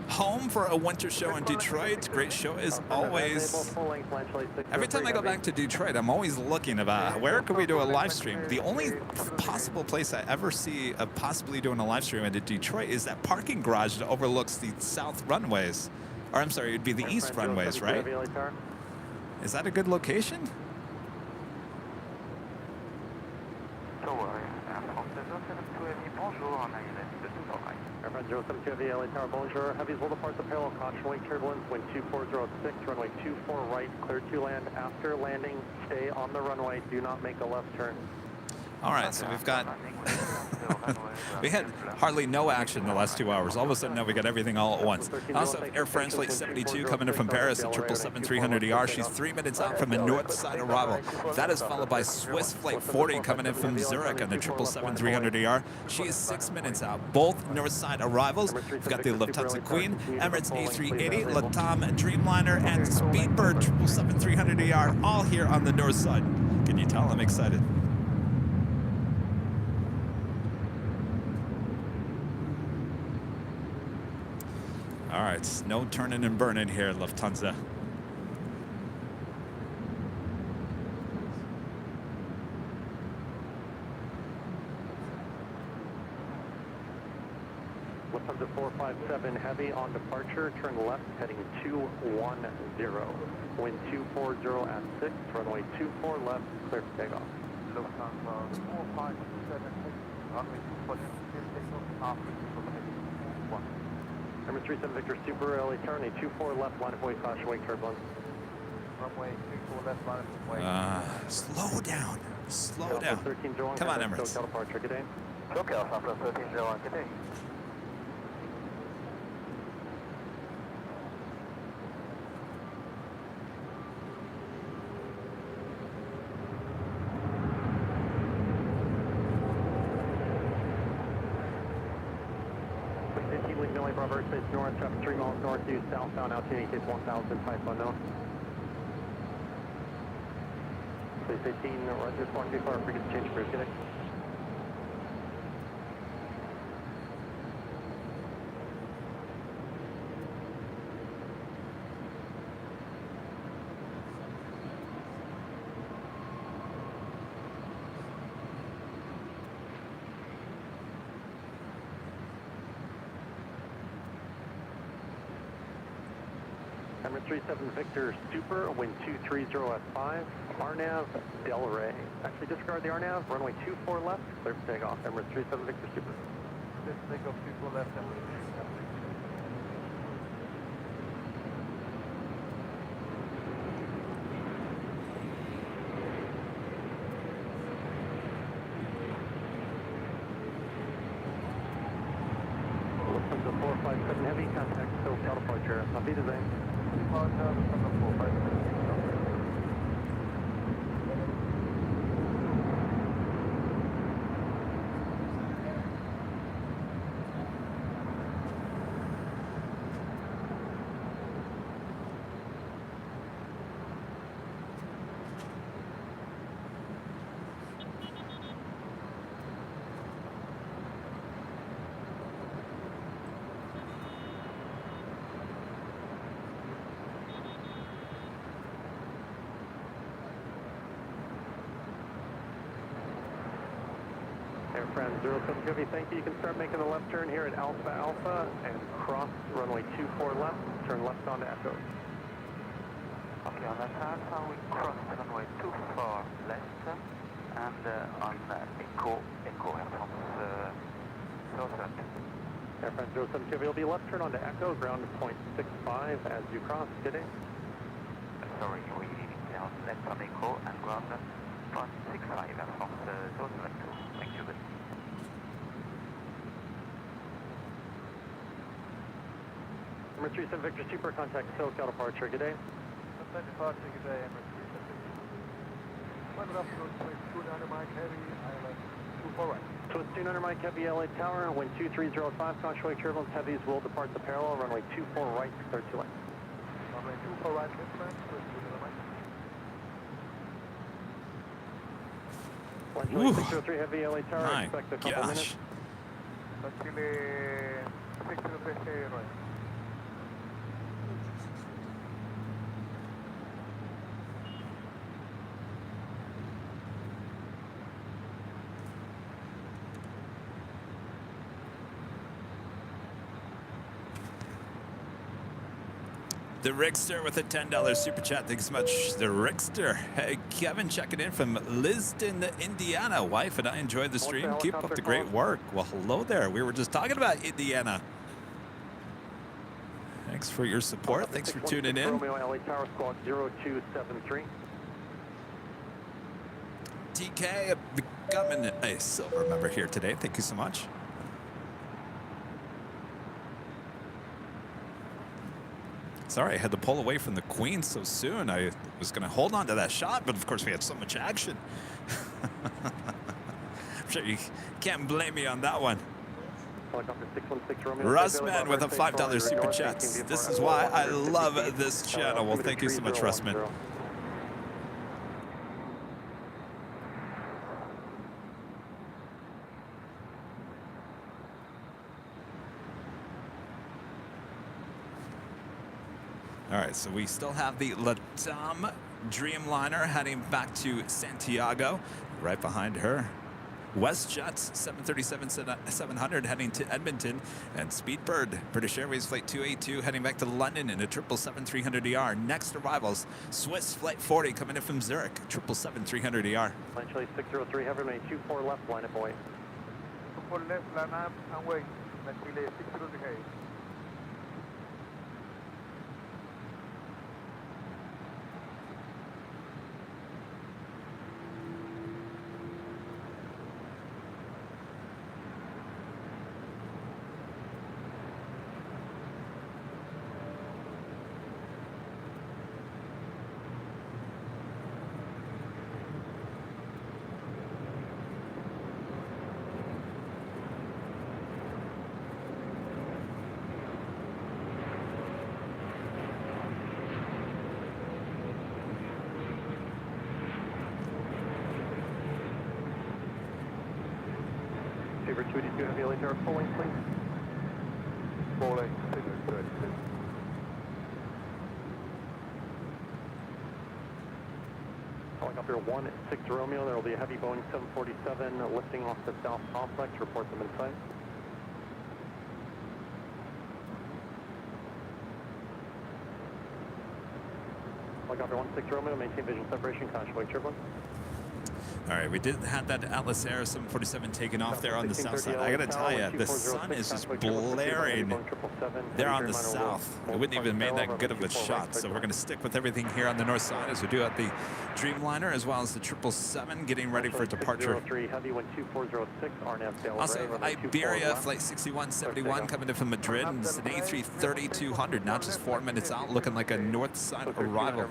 home for a winter show in Detroit. Great show as always. Every time I go back to Detroit, I'm always looking about where could we do a live stream. The only possible place I ever see of possibly doing a live stream into Detroit is that parking garage that overlooks the south runways. Or I'm sorry, it'd be the east runways, right? Is that a good location? Airline 072 Heavy, LA Tower, bonjour. Heavies will depart the parallel caution wing turbulence, wind 2406, runway 24 right, clear to land. After landing, stay on the runway, do not make a left turn. All right, so we've got, we had hardly no action in the last 2 hours. All of a sudden now we got everything all at once. Also, Air France Flight 72 coming in from Paris at 777-300ER. She's 3 minutes out from a north side arrival. That is followed by Swiss Flight 40 coming in from Zurich on the 777-300ER. She is 6 minutes out. Both north side arrivals. We've got the Lufthansa Queen, Emirates A380, Latam Dreamliner, and Speedbird 777-300ER all here on the north side. Can you tell I'm excited? All right, no turning and burning here, Lufthansa. Lufthansa 457 Heavy on departure, turn left heading 210. Wind 240 at 6, runway 24 left, clear for takeoff. Lufthansa 457 runway 240 after Number 37 Victor Super, LA Tower, 24 left, line of way, caution wing turbulence. Runway 24 left, line of way. Slow down. Slow down. Come on, Emirates. SoCal departure, good day. SoCal, Southwest 1301, good day. Bravo Space North, traffic 3 miles northeast, southbound, altitude indicates 1,000, type unknown. Please 18, Roger, squawk 24, frequency change, cruise, good day. Emirates 37 Victor Super, wind 230 at 5. RNAV Del Rey. Actually, disregard the RNAV. Runway 24 left. Clear for takeoff. Emirates 37 Victor Super. Let's take off 24 left. Welcome to 457 Heavy. Contact SoCal departure. Auf Wiedersehen. Departure from the 457. Air France 07 Heavy, thank you. You can start making the left turn here at Alpha Alpha and cross runway 24 left. Turn left onto Echo. Okay, on that Alpha, we cross runway 24 left and on Echo Air France southwest. Air France 07 Heavy will be left turn onto Echo, ground point 65 as you cross. Good day. Sorry, we leaving down left on Echo and ground point 65 Air France southwest. Thank you. Emirates 37 Victor Super, contact SoCal departure. Good day. Sunset departure, good day, Emirates 37. One afternoon, 22 Mike Heavy, ILS 24 right. Twist 200 Mike Heavy LA Tower, wind 230 contrary turbulence. Heavies will depart the parallel, runway 24 right, clear 2 left. Runway 24 right, left, twist 200 Mike. Lunch 603 Heavy LA Tower, My expect a couple minutes. Chile 603 right. The Rickster with a $10 super chat. Thanks so much, the Rickster. Hey, Kevin checking in from Liston, Indiana. Wife and I enjoyed the stream. Keep up the great work. Well, hello there. We were just talking about Indiana. Thanks for your support. Thanks for tuning in. Romeo LA Tower, squawk 0273. TK becoming a silver member here today. Thank you so much. Sorry, I had to pull away from the Queen so soon. I was going to hold on to that shot, but of course we had so much action. I'm sure you can't blame me on that one. Russman with a $5 super chat. This is why I love this channel. Well, thank you so much, Russman. All right, so we still have the Latam Dreamliner heading back to Santiago. Right behind her, WestJet's 737-700 heading to Edmonton, and Speedbird, British Airways Flight 282 heading back to London in a 777-300ER. Next arrivals, Swiss Flight 40 coming in from Zurich, 777-300ER. Chile 603, have remain 24 left, line up away. 24 left, line up and wait. Chile 603. Sabre 282 Heavy LA Tower, full length, please. Full length, good. Helicopter 16 Romeo, there will be a heavy Boeing 747 lifting off the south complex. Report them inside. Helicopter 16 Romeo, maintain vision separation, convoy turbulence. All right, we did have that Atlas Air 747 taken off there on the south side. I gotta tell you, the sun is just blaring there on the south. It wouldn't even made that good of a shot. So we're gonna stick with everything here on the north side as we do at the Dreamliner as well as the 777 getting ready for departure. Also, Iberia Flight 6171 coming in from Madrid, and it's an A330-200, now just 4 minutes out, looking like a north side arrival.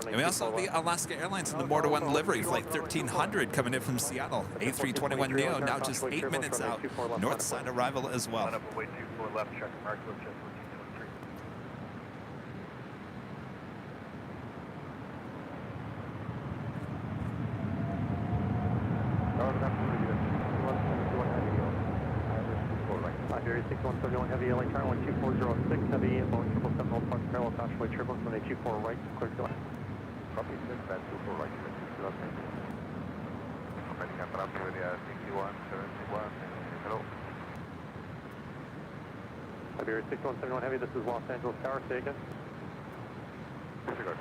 And we also have the Alaska Airlines in the Mortar 1 livery, Flight 1300 coming in from Seattle, A321neo, now just 8 minutes out, north side arrival as well. Line up away 24 left, check mark, just 1423. Iberia 6171 heavy, LA Tower 12406 heavy, Boeing 777 Old Park parallel convoy turbulence, 124 right, clear to land. Copy, 24 right, American Traffic with 6171, hello. Iberia 6171 heavy, this is Los Angeles Tower, say again. Disregard.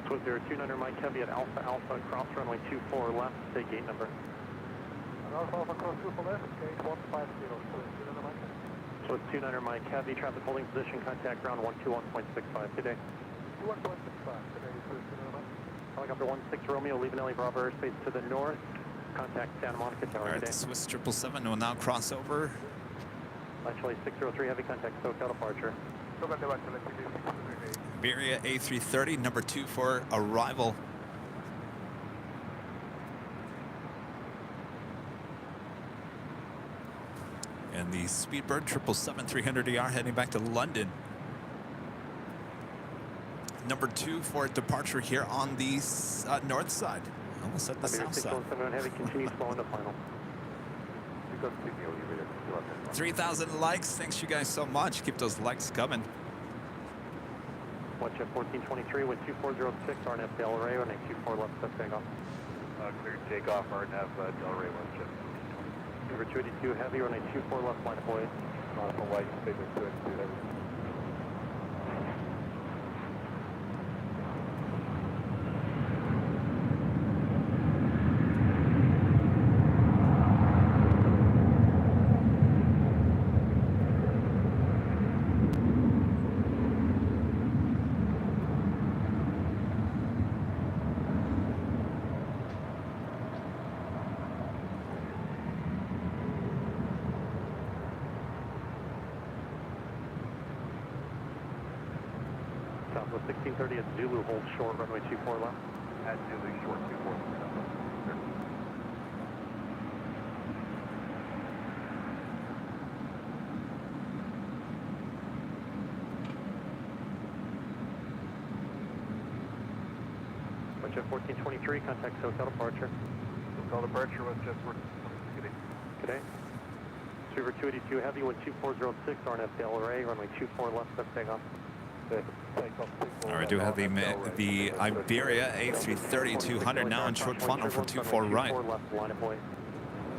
Swift 029 Mike heavy at Alpha Alpha, cross runway 24 left, say gate number. Alpha Alpha cross 24 left, gate 150, Swift 29 Mike. Swift 29 Mike heavy, traffic holding position, contact ground 121.65 today. 21.65 today, Swift 29 Mike. Helicopter 16 Romeo, leaving LA Bravo airspace to the north, contact Santa Monica Tower All right, today. the Swiss 777 will now cross over. Actually 603 heavy, contact SoCal departure. Iberia A330, number 2 for arrival. And the Speedbird 777-300ER heading back to London. Number 2 for departure here on the north side. Almost at the south side. 617 heavy, continue slow into final. 3,000 likes. Thanks you guys so much. Keep those likes coming. Watch at 1423 with 2406, RNF Del Rey, on 824 left, set takeoff. Clear takeoff, RNF Del Rey 1 Number 282 heavy, on 824 left, line of way. Hawaii, Paper 282 heavy. Southwest 1630 at Zulu, hold short, runway 24 left. At Zulu, short 24 left. Watch at 1423, contact SoCal departure. SoCal departure was just for Today. Super 282 heavy, 12406, RNF Del Rey, runway 24 left, set takeoff. All right, do have the Iberia A330-200 now in short funnel for 24 right. 24 left, line of way.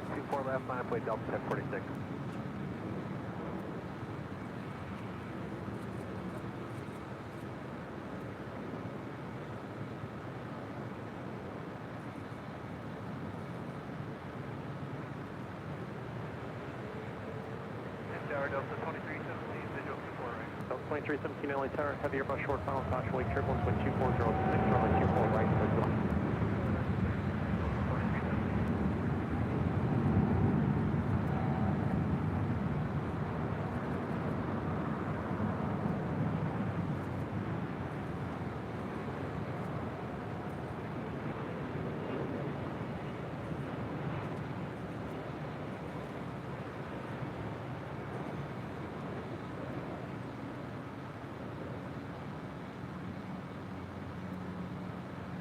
24 left, line of way, Delta 1046. Tower Delta 2317, visual 24 right. Delta 2317 LA Tower, heavy Airbus short final, caution wake turbulence, wind 2406, runway 24 right, clear to land.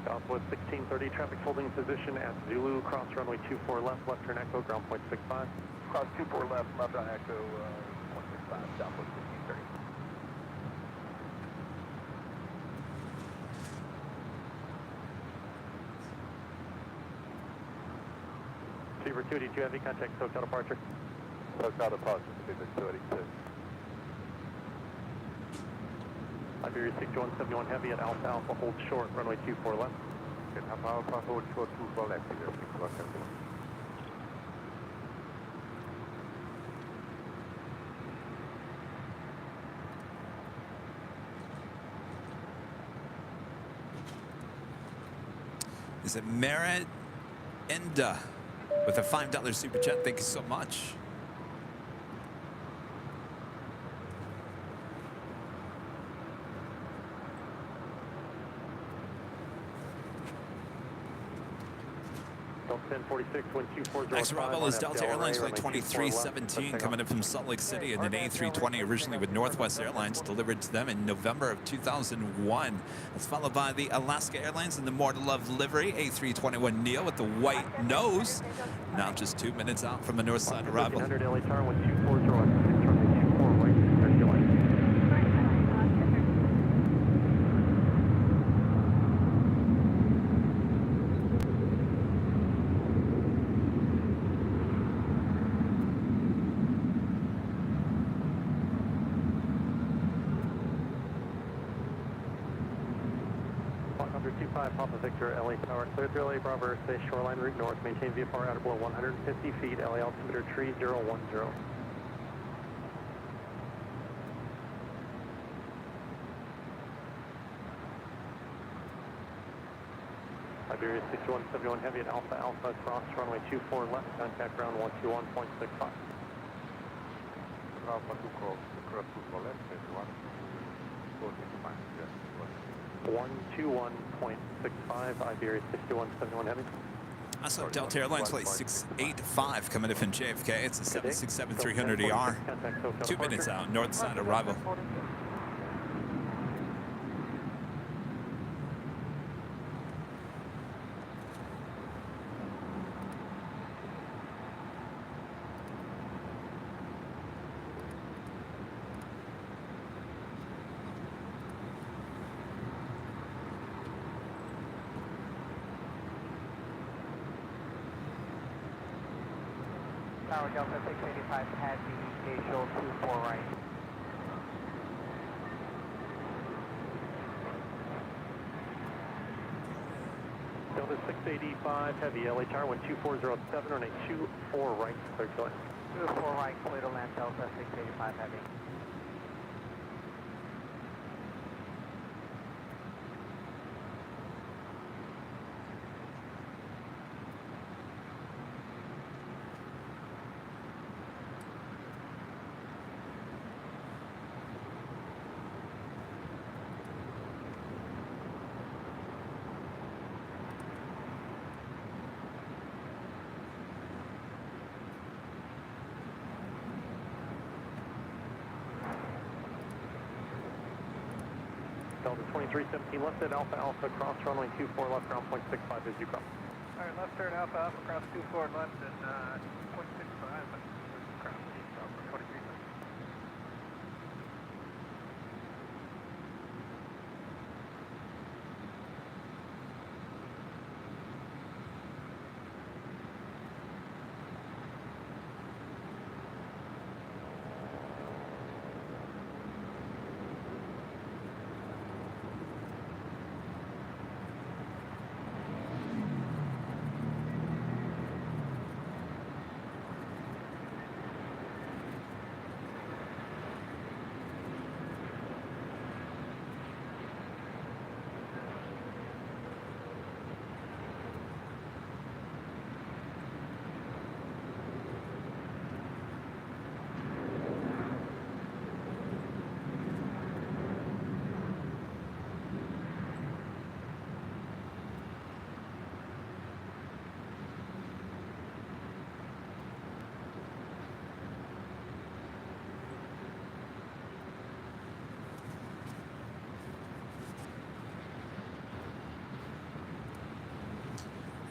Southwest 1630, traffic holding position at Zulu, cross runway 24 left, left turn echo, ground point 65. Cross 24 left, left on echo, 165, Southwest 1630. Beaver 282 Heavy, contact SoCal departure. SoCal departure, Beaver 282. Iberia 6171 Heavy at Alpha Alpha, hold short, runway 24 left. Okay, Alpha Alpha, hold short, 24 left, Beaver 61 Heavy. Is it Merit Enda with a $5 super chat? Thank you so much. Delta 1046, 1240. Next arrival is Delta Airlines Flight 2317 coming in from Salt Lake City in an A320 originally with Northwest Airlines, delivered to them in November of 2001. That's followed by the Alaska Airlines in the More to Love livery, A321neo with the white nose. Now just 2 minutes out from a north side arrival. 100 LA Tower 1240 on runway 24 right, circulate. Papa Victor, LA Tower, clear through LA Bravo, stay shoreline route north, maintain VFR outer below 150 feet, LA altimeter 3010. Iberia 6171 Heavy at Alpha Alpha, cross runway 24 left, contact ground 121.65. Alpha 2 cross 24 left, 21. 465, yes. 121.65, Iberia 6171 Heavy. Also, Delta Airlines Flight 685 coming in from JFK. It's a 767-300ER. 2 minutes out, north side arrival. Tower Delta 685 Heavy, Asial 24 right. Delta 685 Heavy, LA Tower 12407 on a 24 right, circulate. 24 right, clear to land Delta 685 Heavy. Delta 2317 left at Alpha Alpha, cross runway 24 left, ground 0.65 as you cross. All right, left turn Alpha Alpha, cross 24 left and 0.65, cross 23.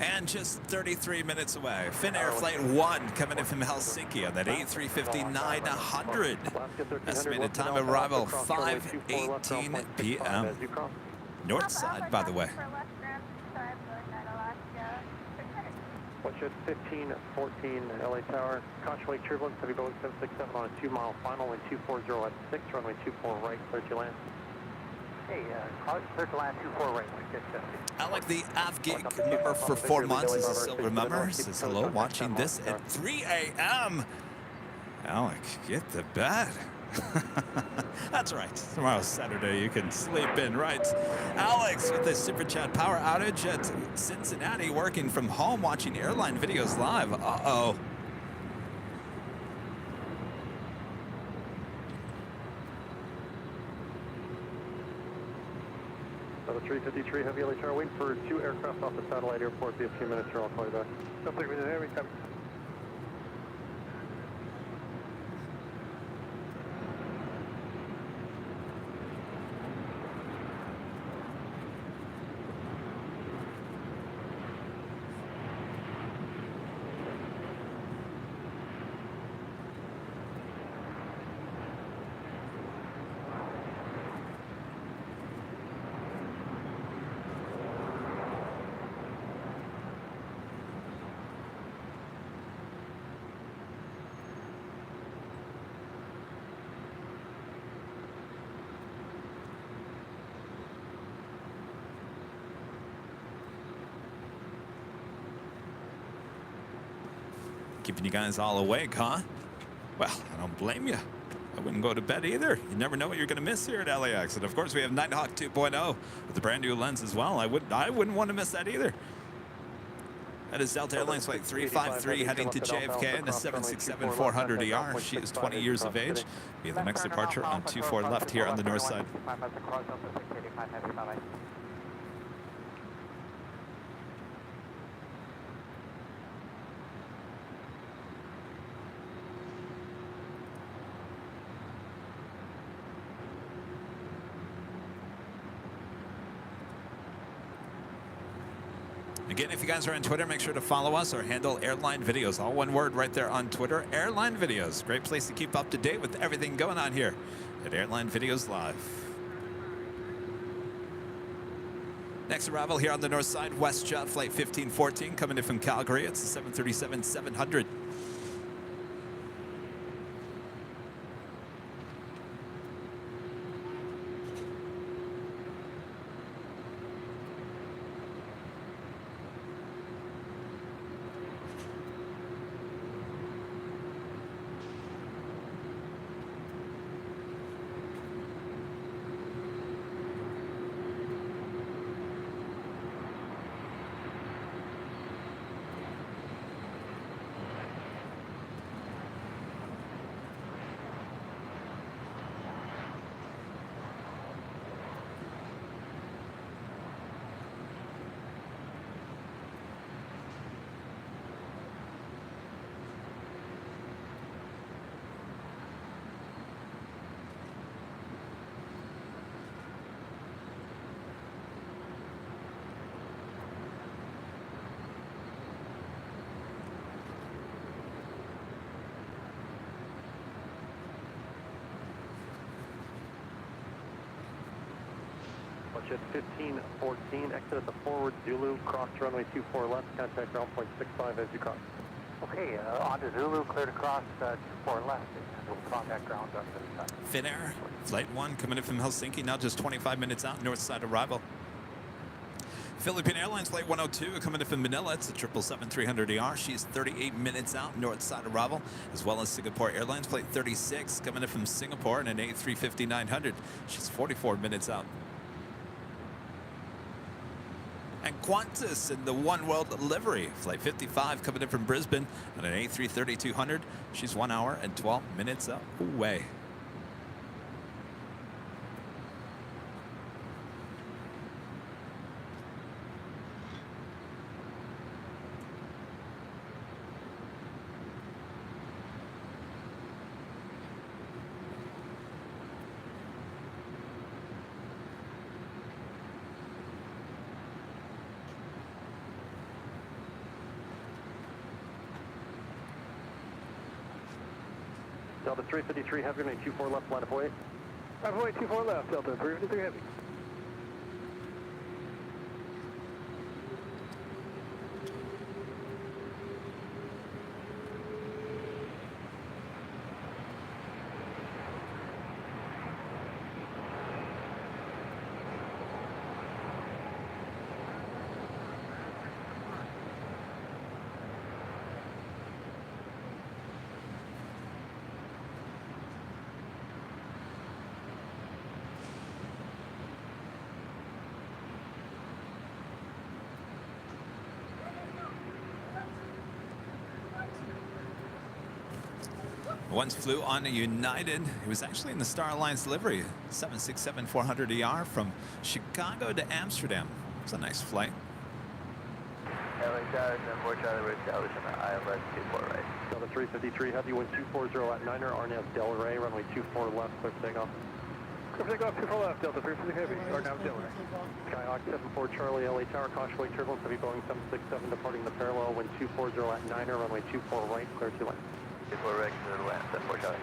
And just 33 minutes away, Finnair Flight 1 coming in from Helsinki on that A350-900. Estimated time of arrival 5:18 p.m. North side, by the way. Watch 1514 LA Tower. Caution wake turbulence, heavy Boeing 767 on a 2-mile final, wind 240 at 6, runway 24 right, clear to land. Hey, clear to land 24 right, we get I like the Av gig member for 4 months. Is a silver member. Says hello, watching this at 3 a.m. Alec, get to bed. That's right. Tomorrow's Saturday. You can sleep in, right? Alex with the Super Chat power outage at Cincinnati, working from home, watching airline videos live. Uh-oh. So the 353 heavy LA Tower, waiting for 2 aircraft off the satellite airport. Be a few minutes here, I'll call you back. Complete with it, we come. Keeping you guys all awake, huh? Well, I don't blame you. I wouldn't go to bed either. You never know what you're going to miss here at LAX. And of course, we have Nighthawk 2.0 with a brand new lens as well. I wouldn't want to miss that either. That is Delta Airlines Flight 353 heading to JFK in a 767-400ER. She is 20 years of age. We have the next departure on 24 left here on the north side. Again, if you guys are on Twitter, make sure to follow us. Our handle, Airline Videos. All one word right there on Twitter, Airline Videos. Great place to keep up to date with everything going on here at Airline Videos Live. Next arrival here on the north side, WestJet Flight 1514 coming in from Calgary. It's the 737-700. At 1514, exit at the forward Zulu, cross runway 24 left, contact ground point 65 as you cross. Okay, on to Zulu, clear to cross 24 left, and we'll contact ground on the other side. Finnair, Flight 1 coming in from Helsinki, now just 25 minutes out, north side arrival. Philippine Airlines Flight 102 coming in from Manila. It's a 777-300ER. She's 38 minutes out, north side arrival, as well as Singapore Airlines Flight 36 coming in from Singapore in an A350-900. She's 44 minutes out. And Qantas in the One World livery. Flight 55 coming in from Brisbane on an A330-200. She's 1 hour and 12 minutes away. Delta 353 Heavy, make 24 left, line of way. Line of way 24 left, Delta 353 Heavy. Once flew on a United. He was actually in the Star Alliance livery, 767-400ER from Chicago to Amsterdam. It was a nice flight. LA Tower, 74 Charlie, we're establishing the ILS 24 right. Delta 353 Heavy, wind 240 at Niner, RNAV Del Rey, runway 24 left, clear for takeoff. Clear for takeoff, 24 left, Delta 350 Heavy, RNAV Del Rey. Skyhawk 74 Charlie, LA Tower, caution wake turbulence, heavy Boeing 767 departing the parallel, wind 240 at Niner, runway 24 right, clear to land. 24 right, clear to land, 74 Charlie.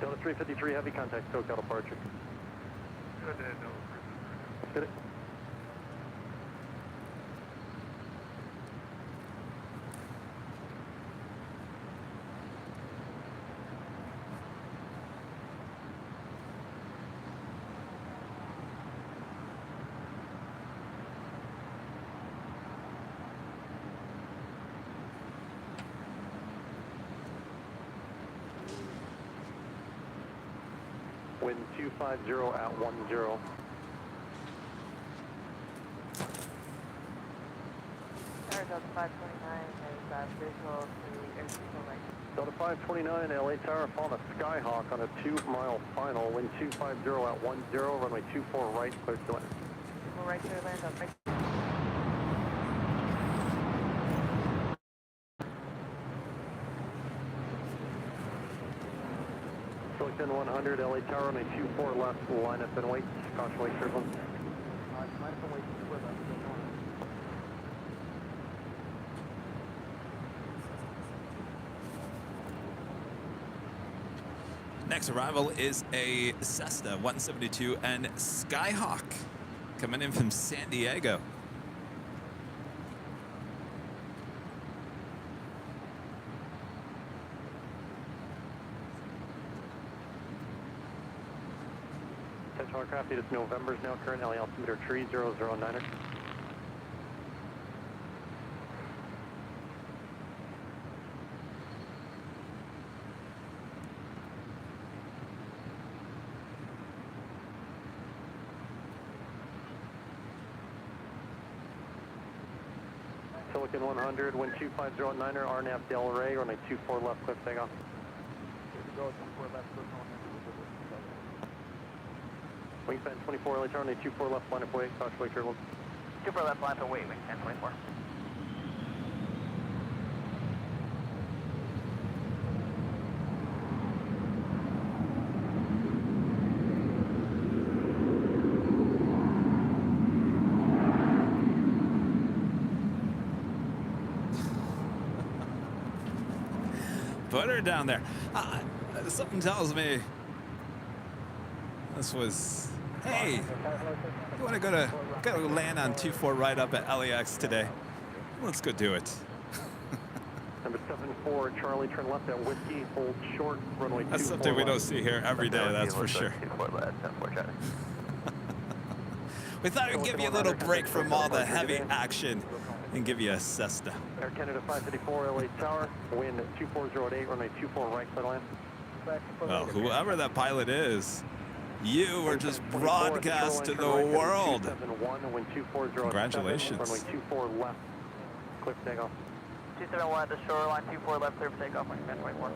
Delta 353 Heavy, contact SoCal departure. Good day, Delta 353. Get it. Wind 250 at 10. Delta 529 has visual to air control right. Delta 529, LA Tower, following a Skyhawk on a 2-mile final, wind 250 at 10, runway 24 right, clear to land. 24 right, clear to land, on right. Silicon 100, LA Tower, runway 24 left, line up and wait, caution wake turbulence. Line up and wait, 24 left, Next arrival is a Cessna 172 and Skyhawk coming in from San Diego. Attention aircraft, it is November's now, current LA altimeter 3009er. Silicon 100, wind 250 at Niner, RNAV Del Rey, runway 24 left, clear for takeoff. Go 24 left, clear to land. Wingspan 24, LA Tower, runway 24 left, line up wait, caution wake turbulence. 24 left, line up wait, wingspan 24. Put her down there. Something tells me this was, hey, you want to go land on 24 right up at LAX today? Let's go do it. Number 74, Charlie, turn left at Whiskey, hold short, runway 24 That's something we don't see here every day, that's for sure. 24 left, 74 Charlie. We thought we'd give you a little break from all the heavy action and give you a Cessna. Air Canada 554, LA Tower, wind 2408, runway 24 right, clear to land. Well, whoever that pilot is, you were just broadcast to the world. Congratulations. Runway 24 left, clear for takeoff. 271 at the shoreline, 24 left, clear for takeoff, wingspan 24.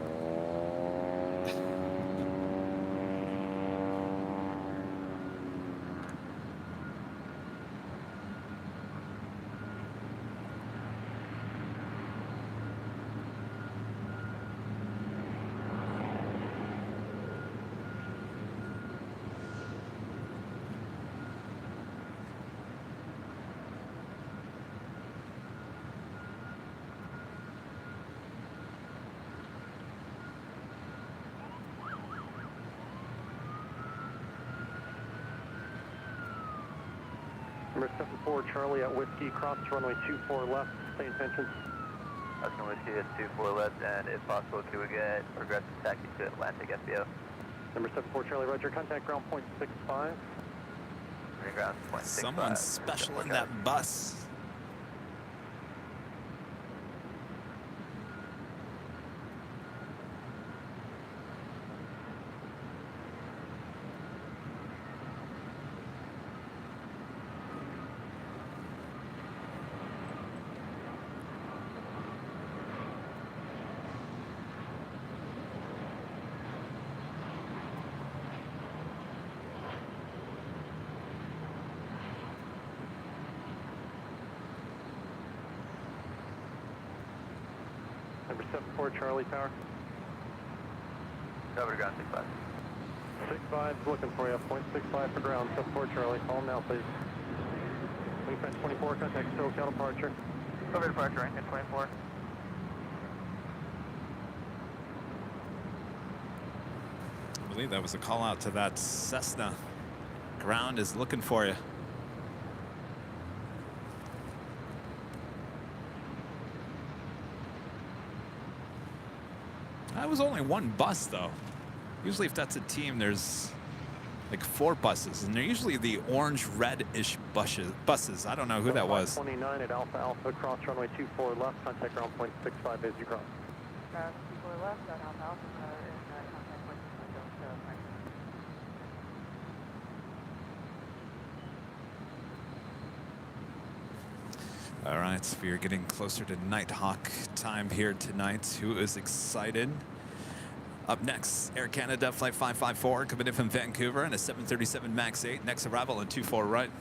Number 74 Charlie at Whiskey, cross runway 24 left, stay in tension. Oscar Whiskey at 24 left, and if possible, can we get progressive taxi to Atlantic FBO? Number 74 Charlie, roger, contact ground point 65. Ground point 65. Someone special in that bus. Number 74 Charlie Tower. Cover to ground 65. 65 is looking for you, point 65 for ground, 74 Charlie, call now please. Wingspan 24, contact SoCal departure. Over departure, right, 24. I believe that was a call out to that Cessna. Ground is looking for you. That was only one bus, though. Usually if that's a team, there's like 4 buses, and they're usually the orange-red-ish buses. I don't know who that was. 29 at Alpha Alpha, cross runway 24 left, contact ground point 65 as you cross. 24 left on Alpha Alpha, in contact point 65. All right, we are getting closer to Nighthawk time here tonight. Who is excited? Up next, Air Canada Flight 554 coming in from Vancouver and a 737 MAX 8. Next arrival on 24 right.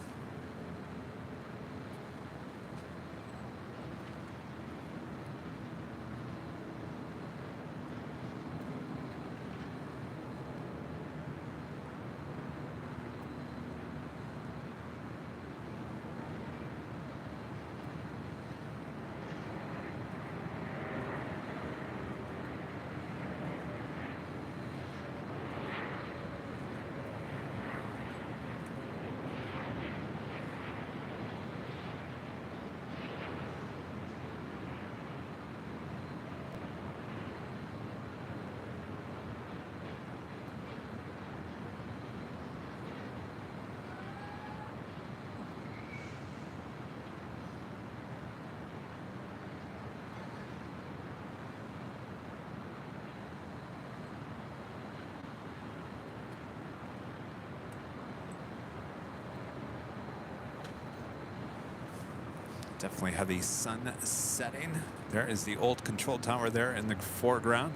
Definitely have the sun setting. There is the old control tower there in the foreground.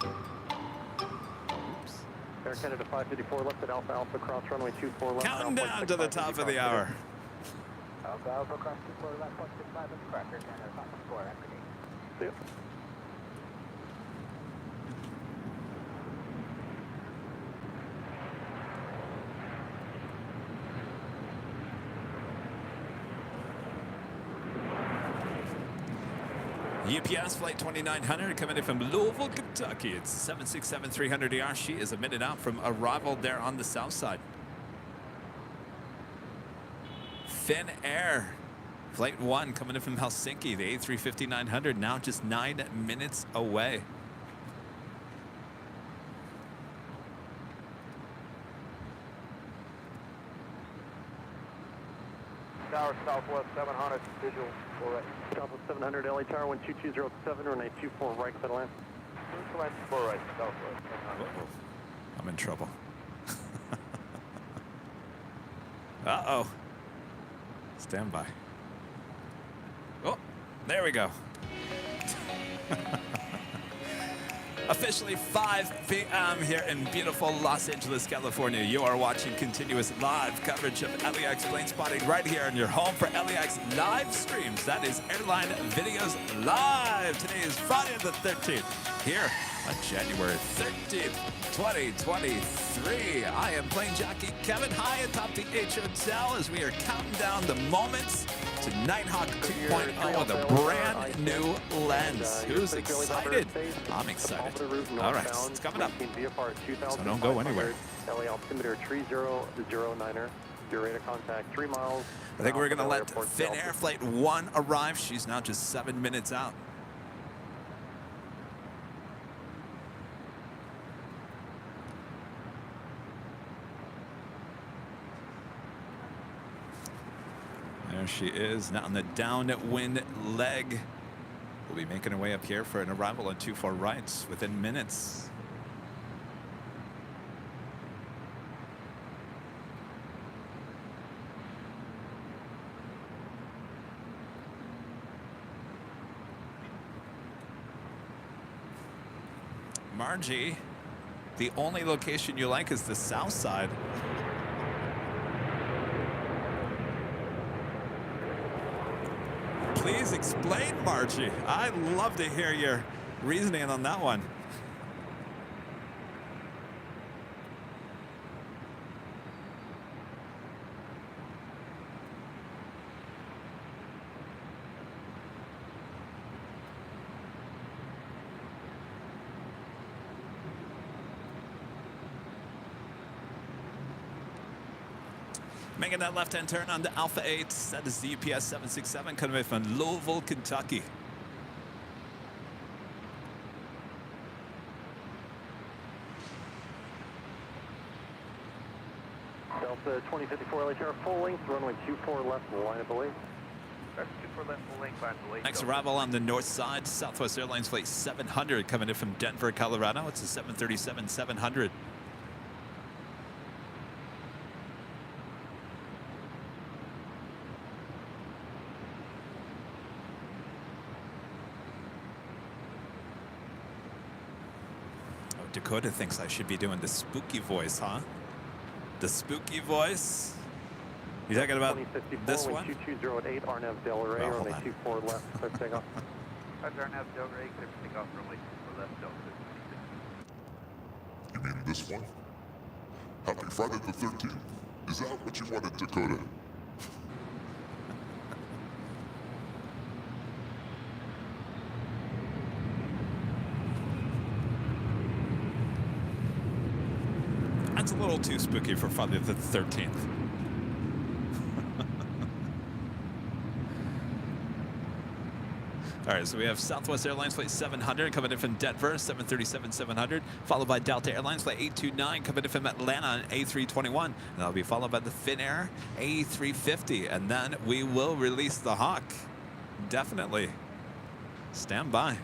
Oops. Air Canada 554 left at Alpha Alpha, cross runway 24 left. Counting down to the top of the hour. Alpha Alpha, cross 24 left, 165 is correct. Air Canada 554, after gate. See you. UPS Flight 2900 coming in from Louisville, Kentucky. It's 767-300ER. She is a minute out from arrival there on the south side. Finn Air Flight 1 coming in from Helsinki. The A350-900 now just 9 minutes away. Tower Southwest 700, visual, 4 right. Southwest 700 LA Tower, 12207, runway 24 right, clear line. 4 right, Southwest 700. Uh-oh. I'm in trouble. Uh-oh. Stand by. Oh, there we go. Officially 5 p.m. here in beautiful Los Angeles, California. You are watching continuous live coverage of LAX plane spotting right here on your home for LAX live streams. That is Airline Videos Live. Today is Friday the 13th here on January 13th, 2023. I am plane jockey Kevin high atop the H Hotel as we are counting down the moments to Nighthawk 2.0 with a brand new lens. Who's excited? I'm excited. All right, it's coming up. So don't go anywhere. LA altimeter 3009er. Your rate of contact 3 miles. I think we're going to let Finnair Flight 1 arrive. She's now just 7 minutes out. There she is, now on the downwind leg. We'll be making our way up here for an arrival on 24 rights within minutes. Margie, the only location you like is the south side. Please explain, Margie. I'd love to hear your reasoning on that one. Making that left-hand turn on the Alpha 8. That is the UPS 767 coming in from Louisville, Kentucky. Delta 2054 LHR, full length, runway 24 left, line of belay. 24 left, full length, line of belay. Next arrival on the north side, Southwest Airlines Flight 700 coming in from Denver, Colorado. It's a 737-700. Dakota thinks I should be doing the spooky voice, huh? The spooky voice? You talking about this one? 2208 Arnav Del Rey, runway 24 left, clear for takeoff. Arnav Del Rey, clear for takeoff, runway 24 left, Delta. You mean this one? Happy Friday the 13th. Is that what you wanted, Dakota? That's a little too spooky for Friday the 13th. All right, so we have Southwest Airlines Flight 700 coming in from Denver, 737-700, followed by Delta Airlines Flight 829 coming in from Atlanta on A321. And that'll be followed by the Finnair A350, and then we will release the Hawk. Definitely. Stand by.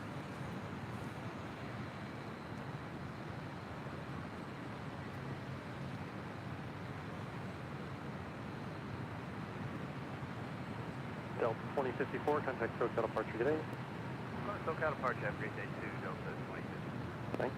Delta 2054, contact SoCal departure today. SoCal departure, have a great day too, Delta 2050. Thanks.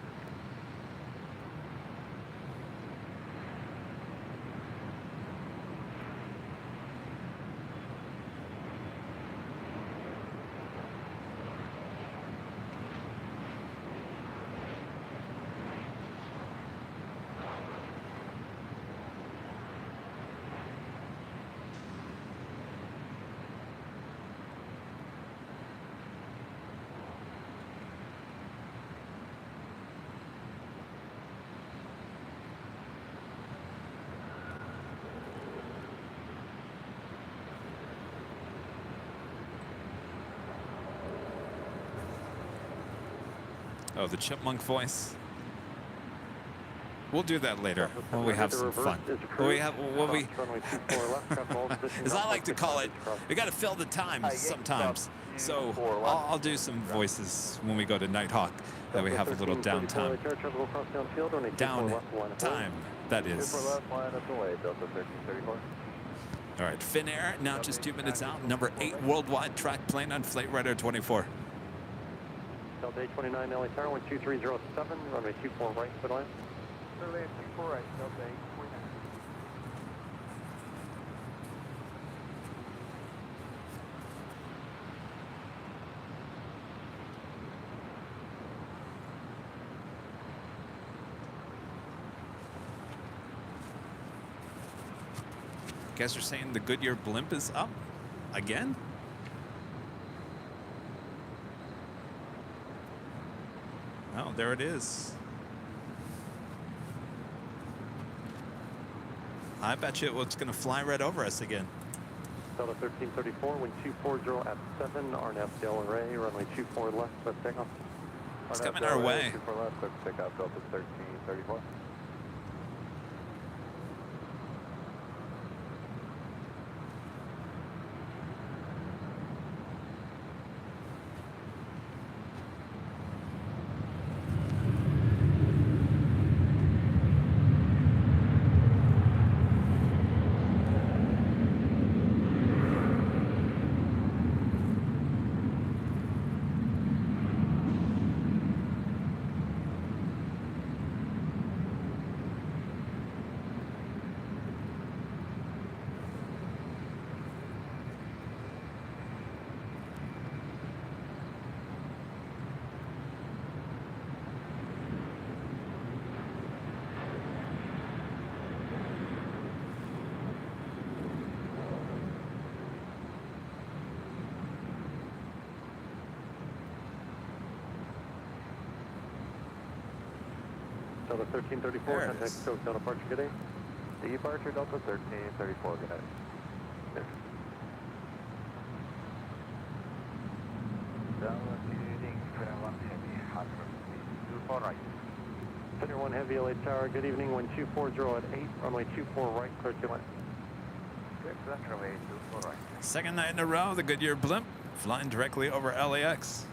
Oh, the chipmunk voice. We'll do that later when we have some fun. As I like to call it, we got to fill the time sometimes. So I'll do some voices when we go to Nighthawk, that we have a little downtime. Downtime, that is. All right, Finnair, now just 2 minutes out. Number 8 worldwide track plane on Flight Radar 24. Delta 29 LA Tower, 12307, runway 24 right, clear line. Clear lane 24 right, Delta 829. You guys are saying the Goodyear blimp is up? Again? Oh, there it is. I bet you it's going to fly right over us again. Delta 1334, wind 240 at 7, RNAV Del Rey, runway 24 left, let's take off. It's coming our way. 24 left, let's take off Delta 1334. Delta 1334, There it contact is. Coast Down departure, good day. Departure Delta 1334, good night. Yes. Center 1 Heavy LA Tower, good evening, wind 240 at 8, runway 24 right, clear to land. Runway 24 right. Second night in a row, the Goodyear blimp flying directly over LAX.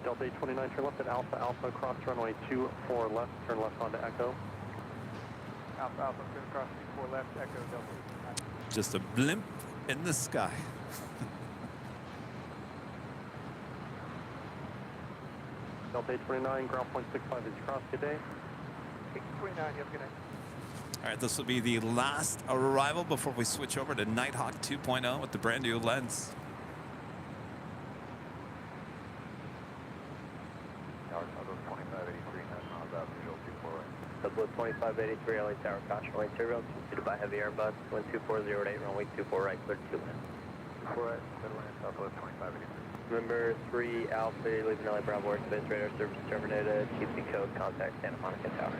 Delta 829, turn left at Alpha Alpha, cross runway 24 left, turn left onto Echo. Alpha Alpha, clear across 24 left, Echo Delta 829. Just a blimp in the sky. Delta 829, ground point 65 is cross, good day. 829, you have a good night. All right, this will be the last arrival before we switch over to Nighthawk 2.0 with the brand new lens. Southwest 2583, LA Tower, caution light turbulence, pursued by heavy Airbus, wind 240 at 8, runway 24 right, clear to land. 24 right, clear to land, Southwest 2583. Remember 3 Alpha, leaving LA Bravo airspace, radar service terminated, QC code, contact Santa Monica Tower.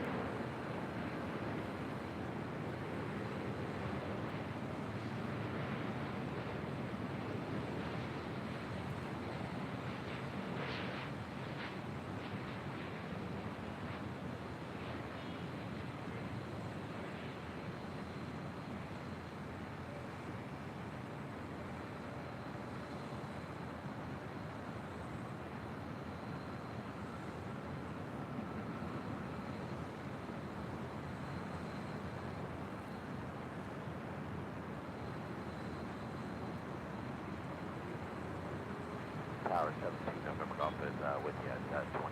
Tower 17 November Golf is with you at 20.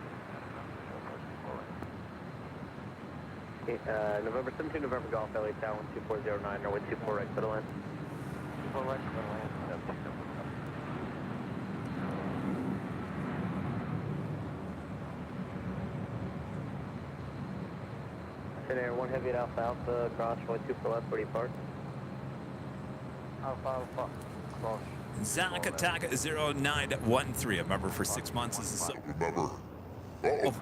November 17, November Golf, LA Tower 12409, runway 24 right, for the land. 24 right, for the land, 17 November Golf. Air 1 heavy at Alpha Alpha, cross, runway 24 left, where do you park? Alpha Alpha, cross. Zach Attack 0913, a member for 6 months. Is this Remember. oh.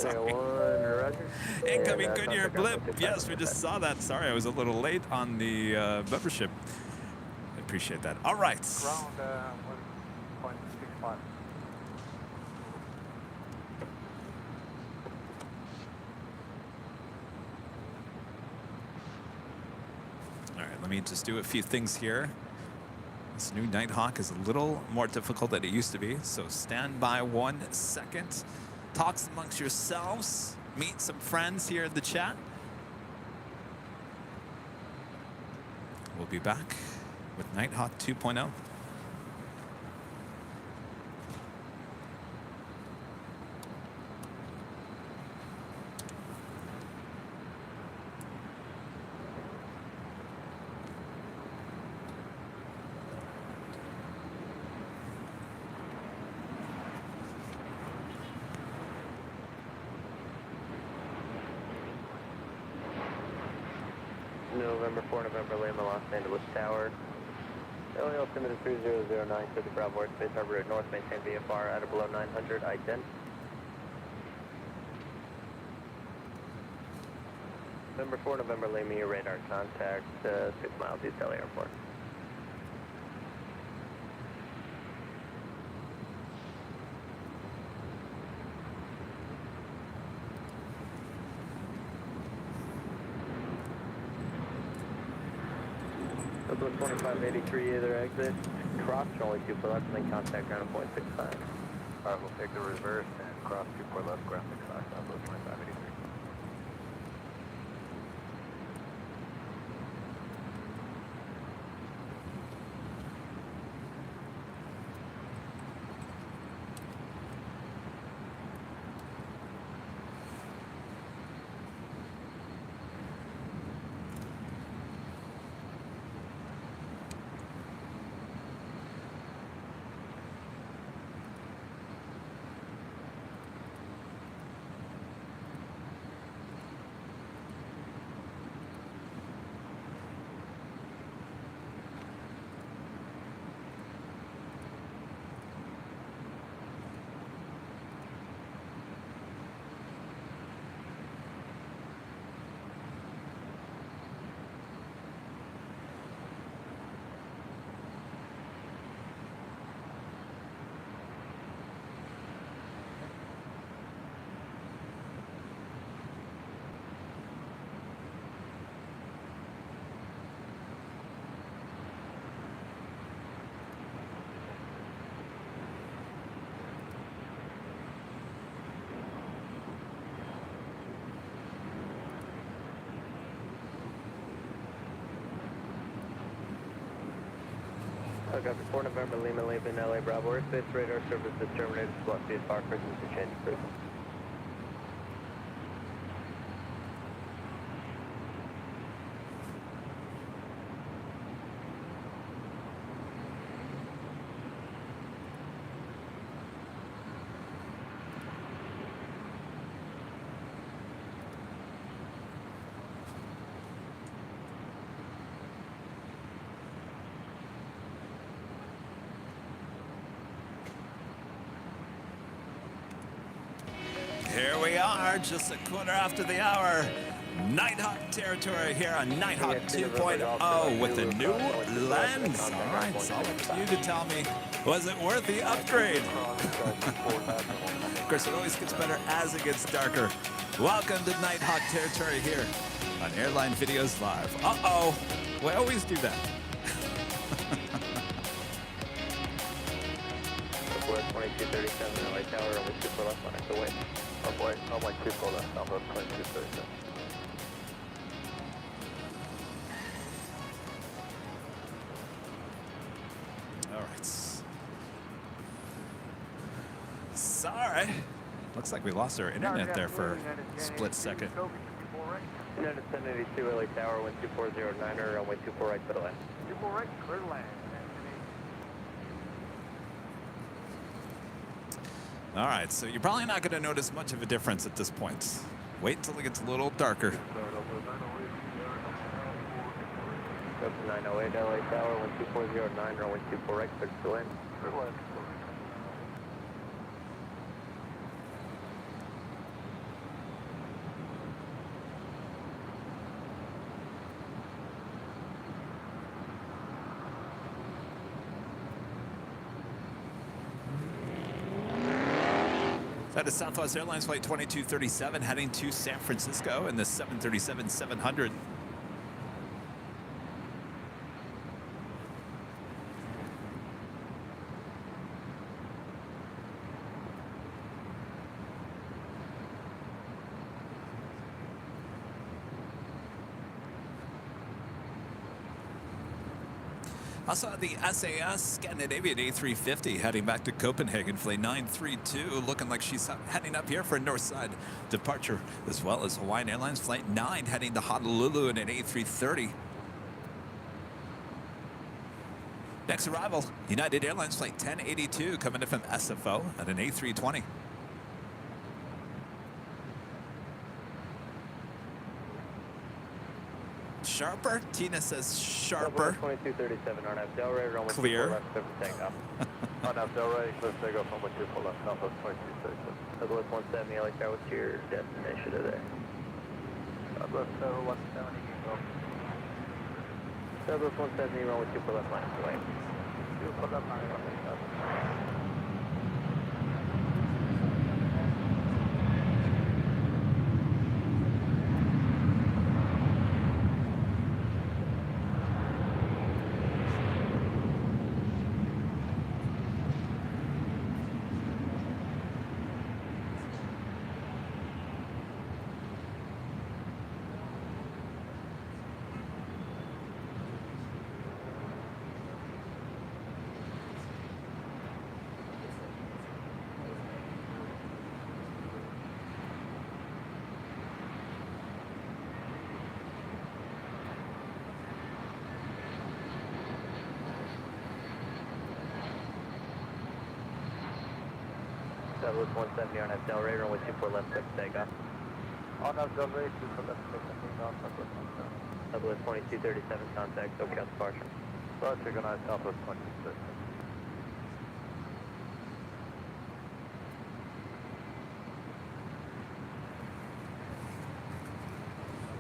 Air 1, roger. Incoming And, Goodyear contact blip. ground Yes, we just saw that. Sorry, I was a little late on the membership. I appreciate that. All right. Ground 1.65. All right, let me just do a few things here. This new Nighthawk is a little more difficult than it used to be, so stand by 1 second. Talks amongst yourselves. Meet some friends here in the chat. We'll be back with Nighthawk 2.0. November 4, November Lima, Los Angeles Tower. LA altimeter 3009, to the Bravo Airspace Harbor at North, maintain VFR at or below 900, I-10. November 4, November Lima, your radar contact, 6 miles east LA Airport. Double 2583, either exit, cross only 2 for left, and then contact ground at point 65. Alright, we'll take the reverse and cross 24 left, ground 65, Double 2583. Copy 4 November Lima, leaving LA Bravo Airspace, radar service is terminated, squawk VFR, frequency change approved. Here we are, just a quarter after the hour. Nighthawk territory here on Nighthawk 2.0 with a new lens. All right, it's all up to you to tell me, was it worth the upgrade? Of course, it always gets better as it gets darker. Welcome to Nighthawk territory here on Airline Videos Live. Uh-oh, we always do that. 2237, LA Tower, only 2 for left, 1 exit away. Oh boy, oh my 2 for left, Alpha 2237. All right. Sorry. Looks like we lost our internet there for a split second. United 782 LA Tower, 12409er, runway 24 right, clear to land. 24 right, clear to land. All right, so you're probably not going to notice much of a difference at this point. Wait until it gets a little darker. 908 LA Tower, 12409, runway 24 right, clear to land. Clear to land. That is Southwest Airlines Flight 2237 heading to San Francisco in the 737-700. Also, the SAS Scandinavian A350 heading back to Copenhagen, flight 932, looking like she's heading up here for a north side departure, as well as Hawaiian Airlines flight 9 heading to Honolulu in an A330. Next arrival, United Airlines flight 1082 coming in from SFO at an A320. Sharper? Tina says sharper. 2237, RNAV Delray, runway 24 Clear. left, clear for takeoff. RNAV Delray, clear for takeoff, runway 24 left, Southwest 2237. Southwest 170 LA Tower, what's your destination today? Southwest 170, Southwest 170, runway 24 left, line away. 24 left, line away. Southwest 170, RNAV Delray, runway 24 left, clear for takeoff. RNAV Delray, 24 left, clear for takeoff, Southwest 170. Southwest 2237, contact, SoCal departure. Departure, good night, Southwest 2237.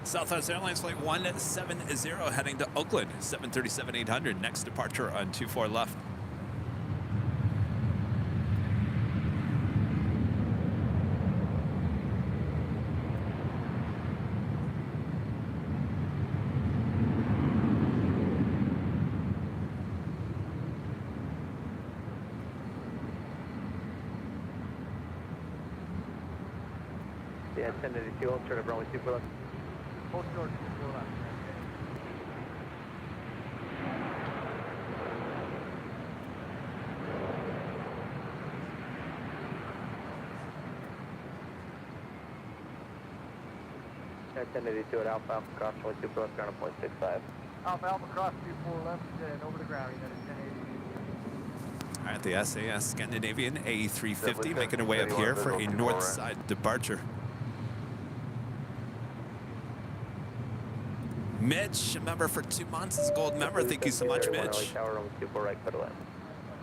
Southwest Airlines flight 170 heading to Oakland, 737-800. Next departure on 24 left. Yeah, 1082, hold short of runway 24 left. Hold short, 24 left. Yeah, 1082 at Alpha Alpha, cross runway 24 left, ground at 0.65. Alpha Alpha cross 24 left and over the ground, United 1080. All right, the SAS Scandinavian A350 making her way up here for a north side departure. Mitch, a member for 2 months, is a gold member. Thank you so much, Mitch. Tower, runway 24 right, clear to land.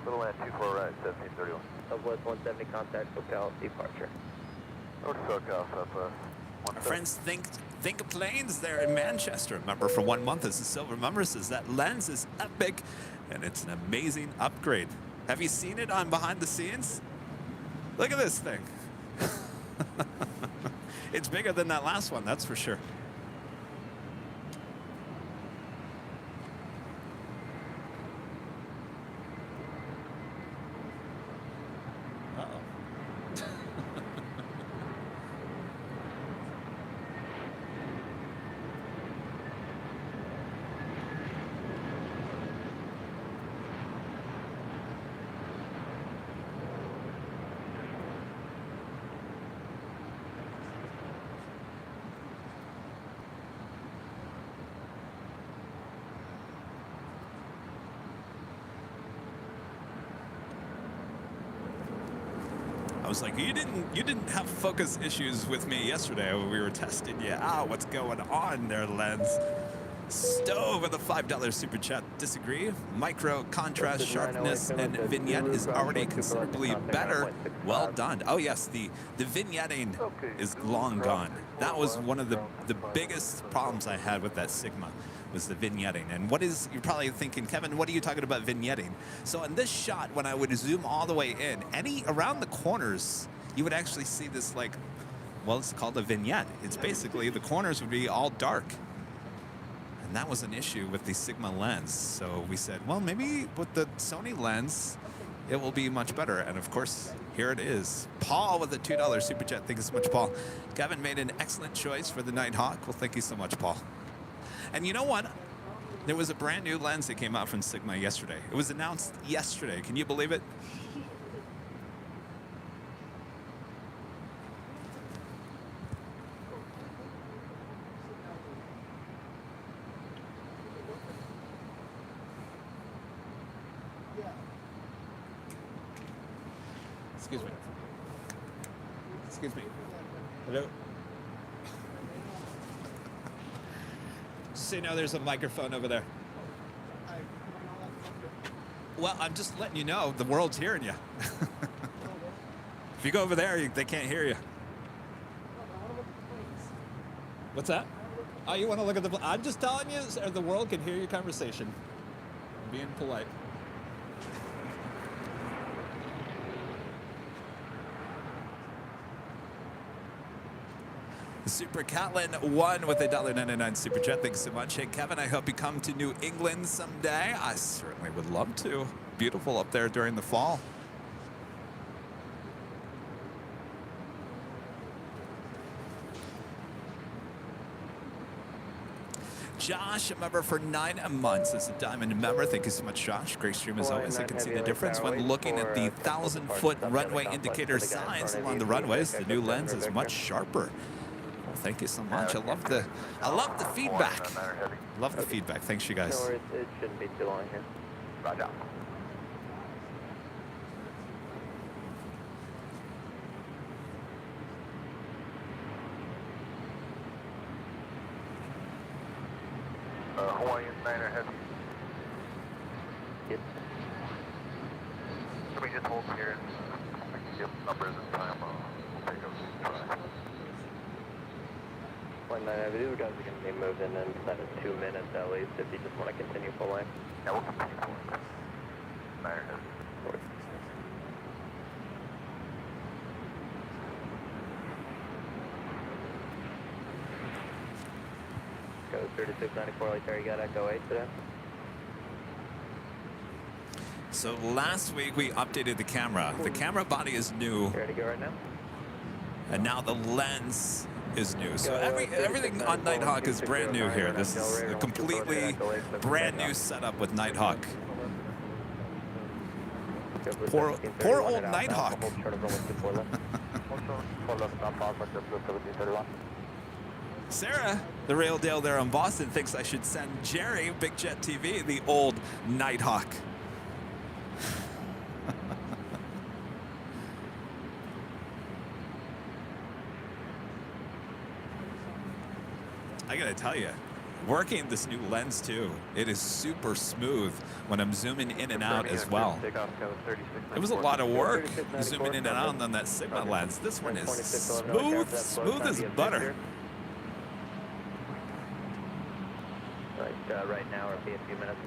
Clear to land, 24 right, 1731. Southwest 170, contact, SoCal departure. North SoCal, Southwest. Our friends think of Planes there in Manchester. A member for 1 month is a silver member, says that lens is epic and it's an amazing upgrade. Have you seen it on behind the scenes? Look at this thing. It's bigger than that last one, that's for sure. I was like, you didn't have focus issues with me yesterday when we were testing you out. What's going on there, Lens? Stove with a $5 super chat. Disagree. Micro contrast, sharpness, and vignette is already considerably better. Well done. Oh yes, the vignetting is long gone. That was one of the biggest problems I had with that Sigma, was the vignetting. And what is, you're probably thinking, Kevin, what are you talking about vignetting? So in this shot, when I would zoom all the way in, around the corners, you would actually see this, like, well, it's called a vignette. It's basically the corners would be all dark. And that was an issue with the Sigma lens. So we said, well, maybe with the Sony lens, it will be much better. And of course, here it is. Paul with a $2 super chat. Thank you so much, Paul. Kevin made an excellent choice for the Nighthawk. Well, thank you so much, Paul. And you know what? There was a brand new lens that came out from Sigma yesterday. It was announced yesterday. Can you believe it? Excuse me. Excuse me. Hello? So you know there's a microphone over there. Well, I'm just letting you know the world's hearing you. If you go over there, they can't hear you. What's that? Oh, you want to look at the... I'm just telling you, the world can hear your conversation. I'm being polite. Super Catlin won with a $1.99 super chat. Thanks so much. Hey, Kevin, I hope you come to New England someday. I certainly would love to. Beautiful up there during the fall. Josh, a member for 9 months. As a diamond member. Thank you so much, Josh. Great stream as always. I can see the difference when looking at the 1,000-foot runway indicator signs along the runways. The new lens is much sharper. Thank you so much. I love the feedback. Love the feedback. Thanks, you guys. No worries. It shouldn't be too long here. Roger. Hawaiian Niner Heavy. Yep. Can we just hold here and give numbers and time? We'll take up Line 9 Avenue, guys are going to be moved in inside of 2 minutes at least if you just want to continue full line. Yeah, we'll continue full line. Niner Heavy. Go 3694, like there, you got Echo 8 today. So last week we updated the camera. The camera body is new. You ready to go right now? And now the lens is new. So everything on Nighthawk is brand new here. This is a completely brand new setup with Nighthawk. Poor old Nighthawk. Sarah, the Rail Dale there in Boston, thinks I should send Jerry, Big Jet TV, the old Nighthawk. I gotta tell you, working this new lens too, it is super smooth when I'm zooming in and out as well. It was a lot of work zooming in and out on that Sigma lens. This one is smooth as butter. Right now, or be a few minutes.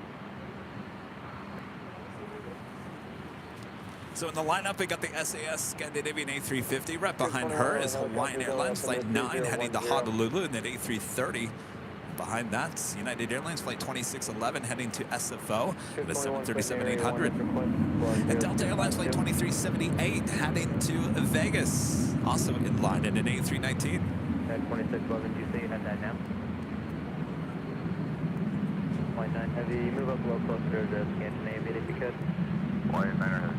So in the lineup, we got the SAS Scandinavian A350. Right behind her is Hawaiian Airlines Flight 9 heading to Honolulu, and then A330. Behind that, United Airlines Flight 2611 heading to SFO at a 737-800. And Delta Airlines Flight 2378 heading to Vegas, also in line in an A319. 2611, do you say you had that now? Line 9 Heavy, move up a little closer to the Scandinavian if you could. Hawaiian Niner Heavy.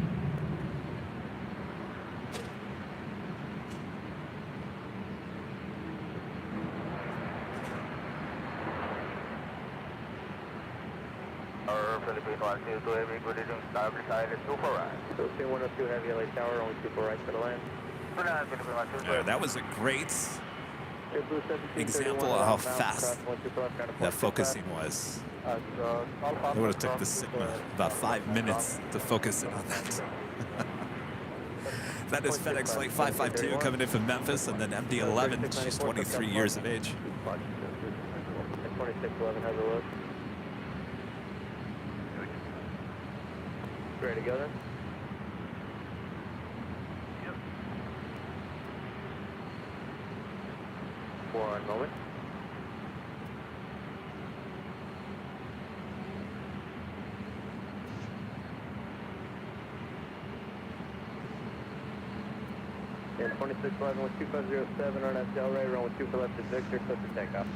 Philippines contact 102 heavy, good evening, starboard side is 24 right. Philippine 102 heavy, LA Tower, only 24 right for the land. That was a great example of how fast that focusing was. It would have took the Sigma about 5 minutes to focus in on that. That is FedEx Flight 552 coming in from Memphis, and then MD-11. She's 23 years of age. 2611 has a look. Ready to go then? Yep. 1 moment. And 2611 with 2507 on Delray, run with 2 for left at Victor, close to takeoff.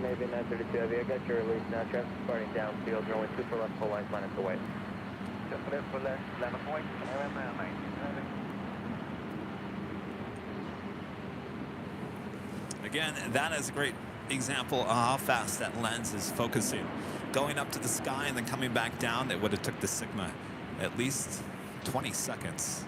Maybe 932 heavy, I got your release now, traffic starting downfield, runway 2 for left, full line, line at the way. Just left for left, land of white, AirLine 19. Again, that is a great example of how fast that lens is focusing. Going up to the sky and then coming back down, it would have took the Sigma at least 20 seconds.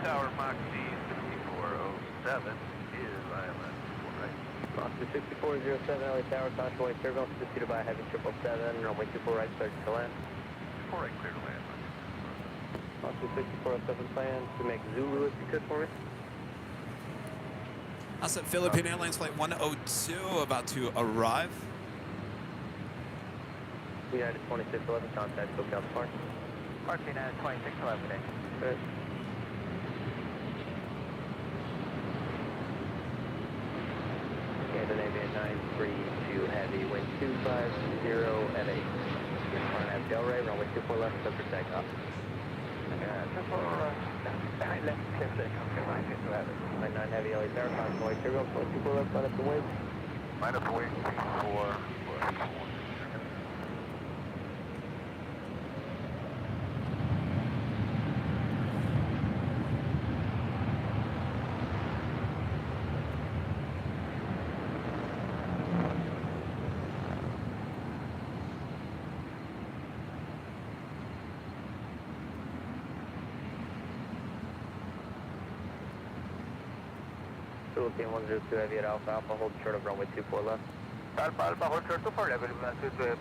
Tower Mach D 6407 is ILS 4 right. Oscar 6407 LA Tower, Contour surveillance pursued by heavy 777, runway 24 right, start to land. 4 right, clear to land. Oscar 6407 plan to make Zulu if you could for me. Also, Philippine Airlines Flight 102 about to arrive. United 2611, contact SoCal Park. Park United 2611 today. Good. Scandinavian 932 heavy, wind 250 at 8. Contact Delray, runway 24 left, set for takeoff. Just for left, clear takeoff, okay, line 2 heavy. Line 9 heavy, LA Tower, convoy, turbo, 24 left, line up the wing. Line up the wing, 4. Philippine 102 heavy at Alpha Alpha, hold short of runway 24 left. Alpha Alpha, hold short 24 level, 122.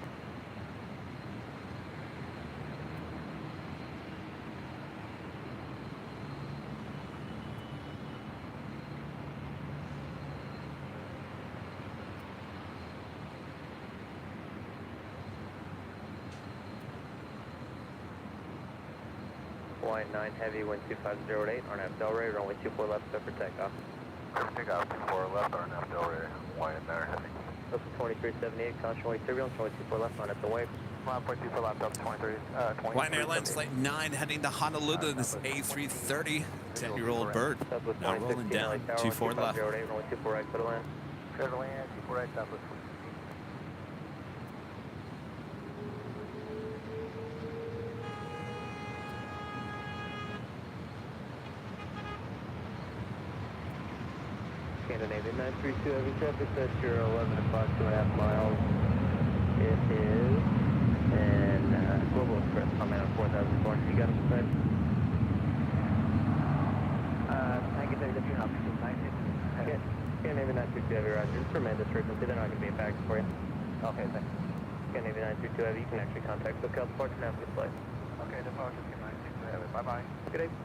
Line 9 heavy, wind 2508, RNAV Delray, runway 24 left, set for takeoff. Take out 4 left, RNAV Delray, line in there, heavy. Up to 2378, control turbulence, runway 24 left, line at the wave. 1.24 left, up to 23. Hawaiian Airlines Flight 9 heading to Honolulu. This A330, 10-year-old bird. Now rolling down, 24 left. Runway 24 right, clear to land. Clear to land, 24 right, southwest. Scandinavian 932 heavy traffic, that's your 11 o'clock, 2.5 miles. It is, and Global Express, I'm at 4,400, you got it, right? Negative, if you're not, 96. Scandinavian 932 heavy, roger, just tremendous frequency, they're not going to be impacted for you. Okay, thanks. Scandinavian 932 heavy, you can actually contact SoCal Park and have a good flight. Okay, departure, 96 heavy, bye-bye. Good day.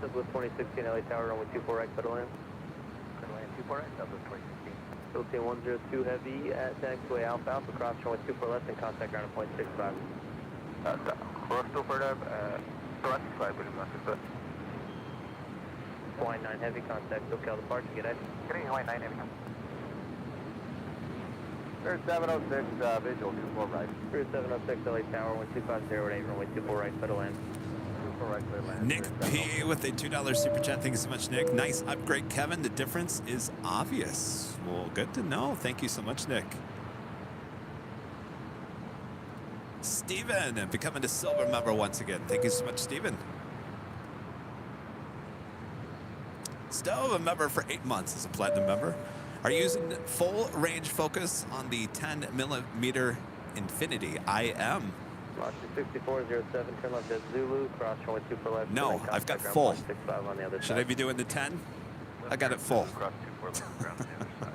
Southwest 2016 LA Tower, runway 24 right, clear to land. Clear to land, 24 right, Southwest 2016. Philippine 102 heavy at taxiway Alpha Alpha, cross runway 24 left and contact ground at point 65. Cross 249, front 5, will you not? Hawaiian 9 heavy contact, SoCal departure, get it. Getting Hawaiian 9 heavy. Spirit 706, visual, 24 right. Spirit 706, LA Tower, 1250 at 8, runway 24 right, federal land. 24 right, clear land. Nick P with a $2 super chat. Thank you so much, Nick. Nice upgrade, Kevin. The difference is obvious. Well, good to know. Thank you so much, Nick. Steven, becoming a silver member once again. Thank you so much, Steven. Stove, a member for 8 months as a platinum member. Are you using full range focus on the 10mm Infinity? I am. Lost 6407, turn left at Zulu, cross runway 24 left. No, I've got full. Should I be doing the 10? I got it full. Cross 24 left, ground on the other side.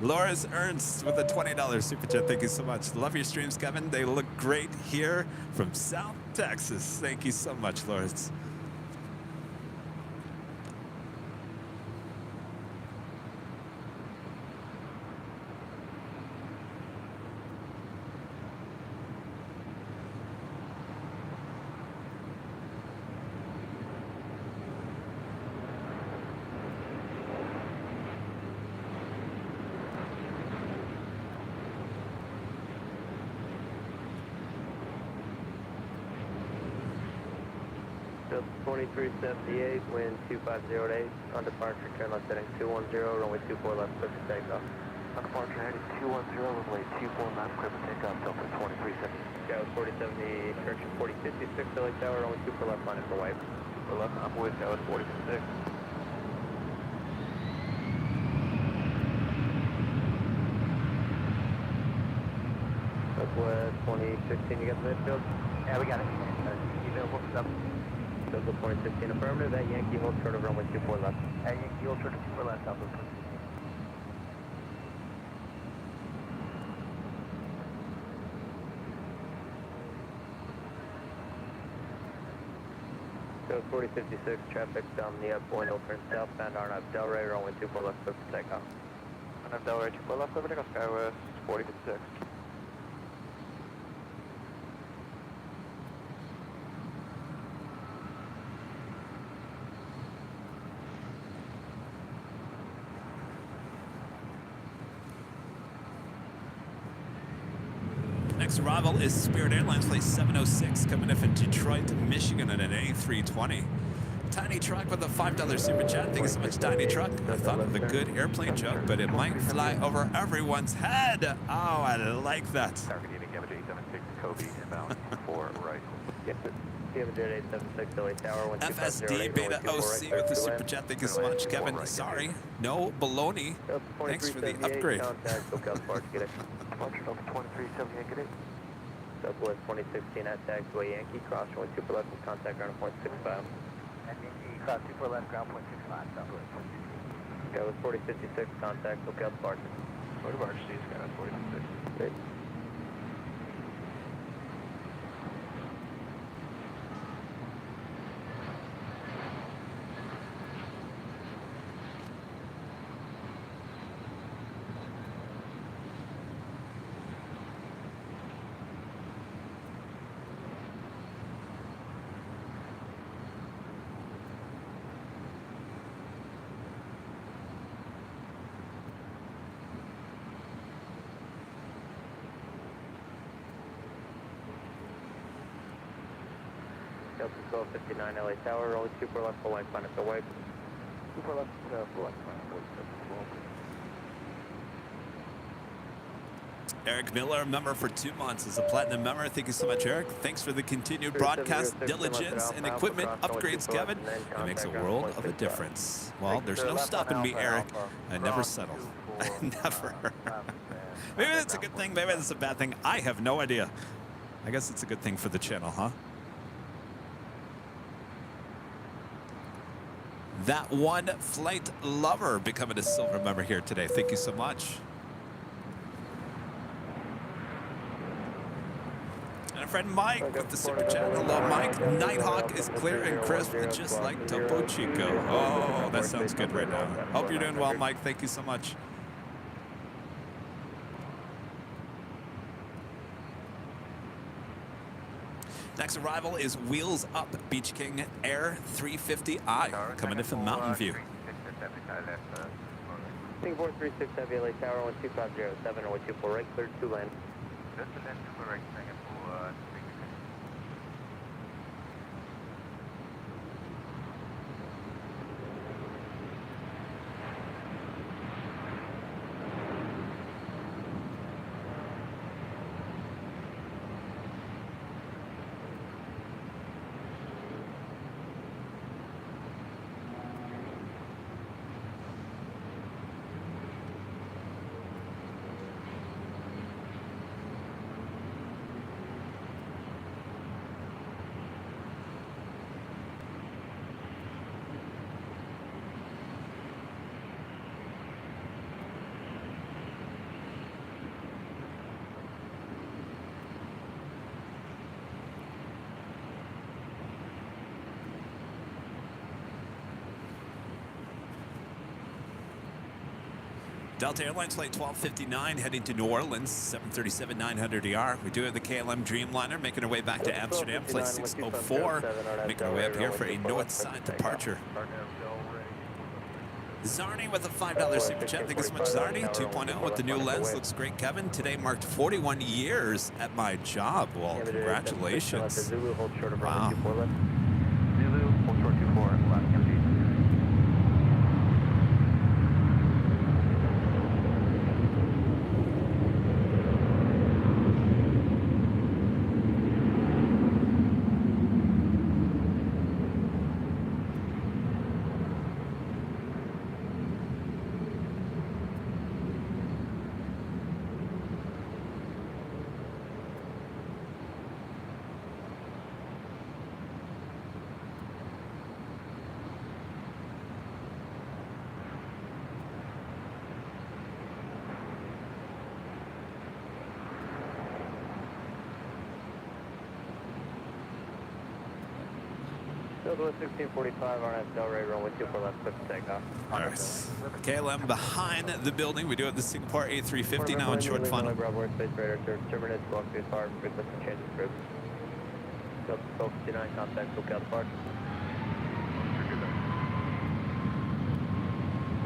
Loris Ernst with a $20 super chat. Thank you so much. Love your streams, Kevin. They look great here from South Texas. Thank you so much, Loris. Delta 2378, wind 2508, on departure, turn left heading 210, runway 24 left, clear for takeoff. On departure heading 210, runway 24 left, clear for takeoff, Delta 2370. Scout 4070, correction 4056, LA Tower, runway 24 left, line for white. 24 left, I'm with Scout 4056. Southwest 2016, you got the midfield? Yeah, we got it. Email hooked up. Southwest 2016, affirmative, that Yankee hold short of runway 24 left. At Yankee hold short of 24 left, Southwest 2016. Code 4056, traffic down the upwind, turn southbound Arnab Delray, runway 24 left, clear for takeoff. Arnab Delray, 24 left, clear for takeoff, Skywest 4056. Next arrival is Spirit Airlines Flight 706 coming in from Detroit, Michigan on an A320. Tiny Truck with a $5 super chat. Thank you so much, Tiny Truck. I thought of a good airplane joke, but it might fly over everyone's head. Oh, I like that. Targeting Gamma 876, Kobe, inbound 4 right. Gamma 876, LA Tower, FSD Beta OC with the super chat. Thank you so much, Kevin. Sorry, no baloney. Thanks for the upgrade. Contact, SoCal departure, get it. Departure Delta 2378, get it. Southwest 2016 at taxiway Yankee, cross runway 24 left with contact ground point 65. And Yankee, class 24 left, ground point 65, Southwest 2016. Skywest 4056, contact, SoCal departure. Go to Barge, see Skywest 4056. Great. Delta 1259 LA Tower, rolling 24 left, full line, find us away. 24 left, full left, find us away. Eric Miller, member for 2 months as a platinum member. Thank you so much, Eric. Thanks for the continued broadcast diligence and equipment upgrades, Kevin. It makes a world of a difference. Well, there's no stopping me, Eric. I never settle. I never. Maybe that's a good thing. Maybe that's a bad thing. I have no idea. I guess it's a good thing for the channel, huh? That one flight lover becoming a silver member here today. Thank you so much. And friend Mike with the super chat. Hello, Mike. Nighthawk is clear and crisp, just like Topo Chico. Oh, that sounds good right now. Hope you're doing well, Mike. Thank you so much. Next arrival is Wheels Up Beach King Air 350i coming in from Mountain View. Singapore 36 Heavy LA Tower 12507 or 124 right, cleared to land. Just to land 2 right, Singapore 36. Delta Airlines flight 1259 heading to New Orleans, 737-900ER. We do have the KLM Dreamliner making our way back to Amsterdam, flight 604, making our way up here for a north side departure. Zarni with a $5 super chat. Thank you so much, Zarni. 2.0 with the new lens. Looks great, Kevin. Today marked 41 years at my job. Well, congratulations. Wow. Zulu, hold short 24, left empty. Southwest 1645, RNS Delray, runway 24 left, clear for takeoff. All right. KLM behind the building. We do have the Singapore A350 now in short funnel. Bravo Space Radar, terminus, block 2 far, frequency changes group. Delta 1259, contact, SoCal depart.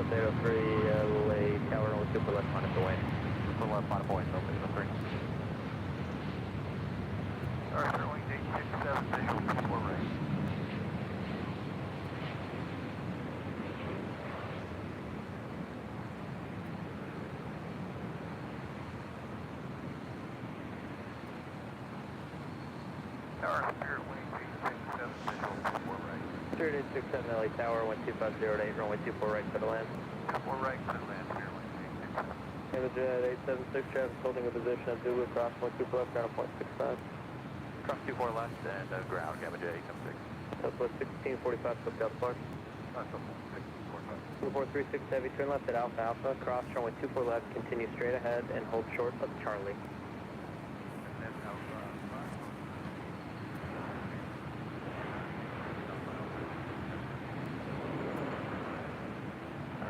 Delta 803, LA Tower, runway 24 left, minus away. 24 left, minus away, so 3. Alright, runway 867, visual 24 right. Tower, Spirit Wing 867, visual 24 right. Spirit 867, LA Tower, 12508, runway 24 right, clear to land. 24 right, clear to land, Spirit Wing 867. Image at 876, traffic holding a position of Zulu, cross 124 left, ground point 65. Cross 24 left and ground, Gamma J 876. Southwest 1645, SoCal depart. 2436 Heavy, turn left at Alpha Alpha, cross runway 24 left, continue straight ahead and hold short of Charlie.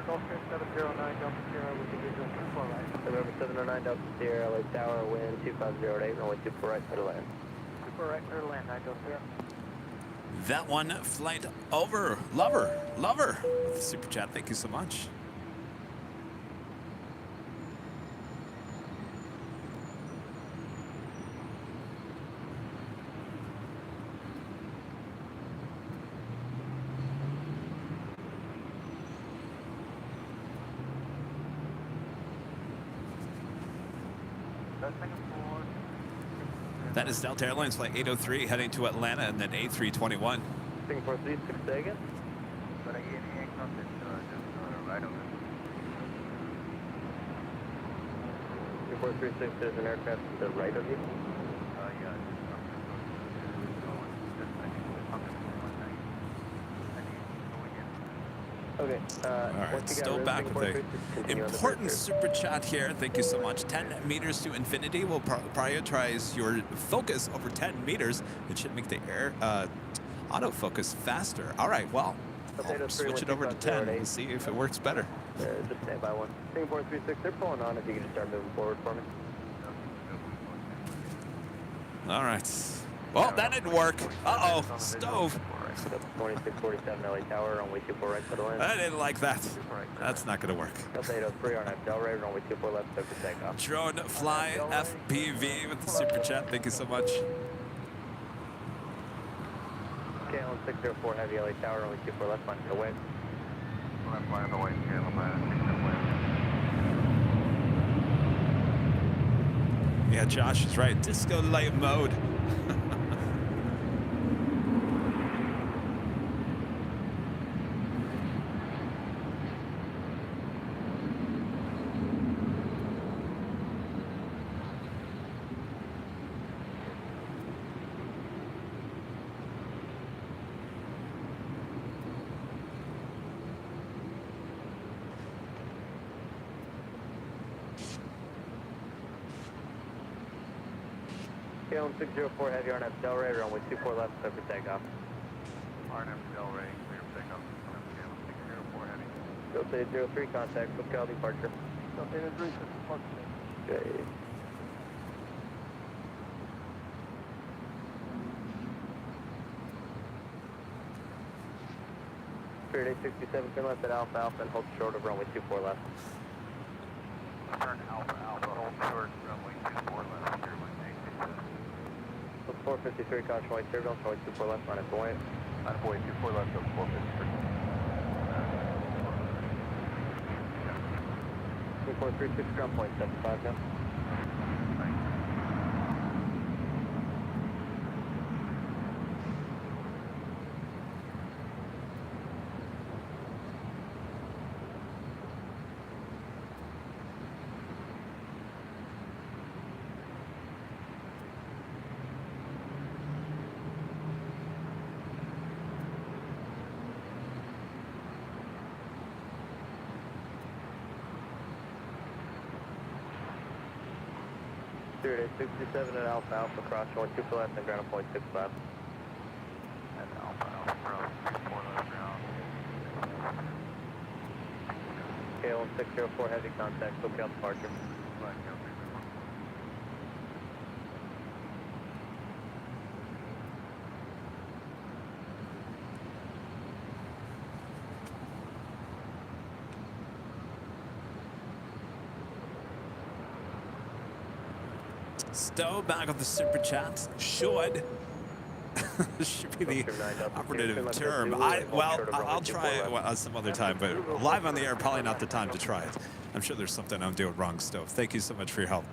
Gulfstream 709 Delta Sierra with division 24 right. November 709 Delta Sierra, LA Tower, wind 2508, runway 24 right, clear to land. 24 right, clear to land, 9 Delta Sierra. That one, flight over. Lover with the super chat. Thank you so much. That is Delta Airlines flight 803 heading to Atlanta and then A321. Singapore 36, say again. But I get any aircraft that's just right over. Singapore 36, there's an aircraft to the right of you. Yeah. Okay, All right, still back with a important super chat here. Thank you so much. 10 meters to infinity will prioritize your focus over 10 meters. It should make the air autofocus faster. All right, well, I'll switch it over to 10 and see if it works better. Just stand by one. Singapore 36, they're pulling on. If you can just start moving forward for me. All right. Well, that didn't work. Uh-oh, stove. 2647 LA Tower, runway 24 right, settle in. I didn't like that. That's not going to work. Delta 803, RNF Delray, runway 24 left, set for takeoff. Drone Fly FPV with the super chat. Thank you so much. KLM 604 Heavy LA Tower, runway 24 left, line to the way. Left line away, KLM Yeah, Josh is right. Disco light mode. KLM 604 Heavy RNF Delray, runway 24 left, set for takeoff. RNF Delray, clear for takeoff. KLM 604 Heavy. Delta 803, contact, locale departure. Delta 803, departure. Okay. Spirit 867, turn left at Alpha Alpha and hold short of runway 24 left. Turn Alpha Alpha, hold short, runway 24 left, Airline 867. 453, caution white turbulence, runway 24 left, line up to white. Line up away, 24 left, up 453. 2436, ground point 75 now. Spirit 867 at Alpha Alpha, cross runway 24 left and ground point 65. And Alpha Alpha, 24 left ground. KLM 604 heavy contact, locale departure. Black Hill 331. Stowe back with the super chat. Should be the operative term. I'll try it some other time, but live on the air, probably not the time to try it. I'm sure there's something I'm doing wrong, Stowe. Thank you so much for your help.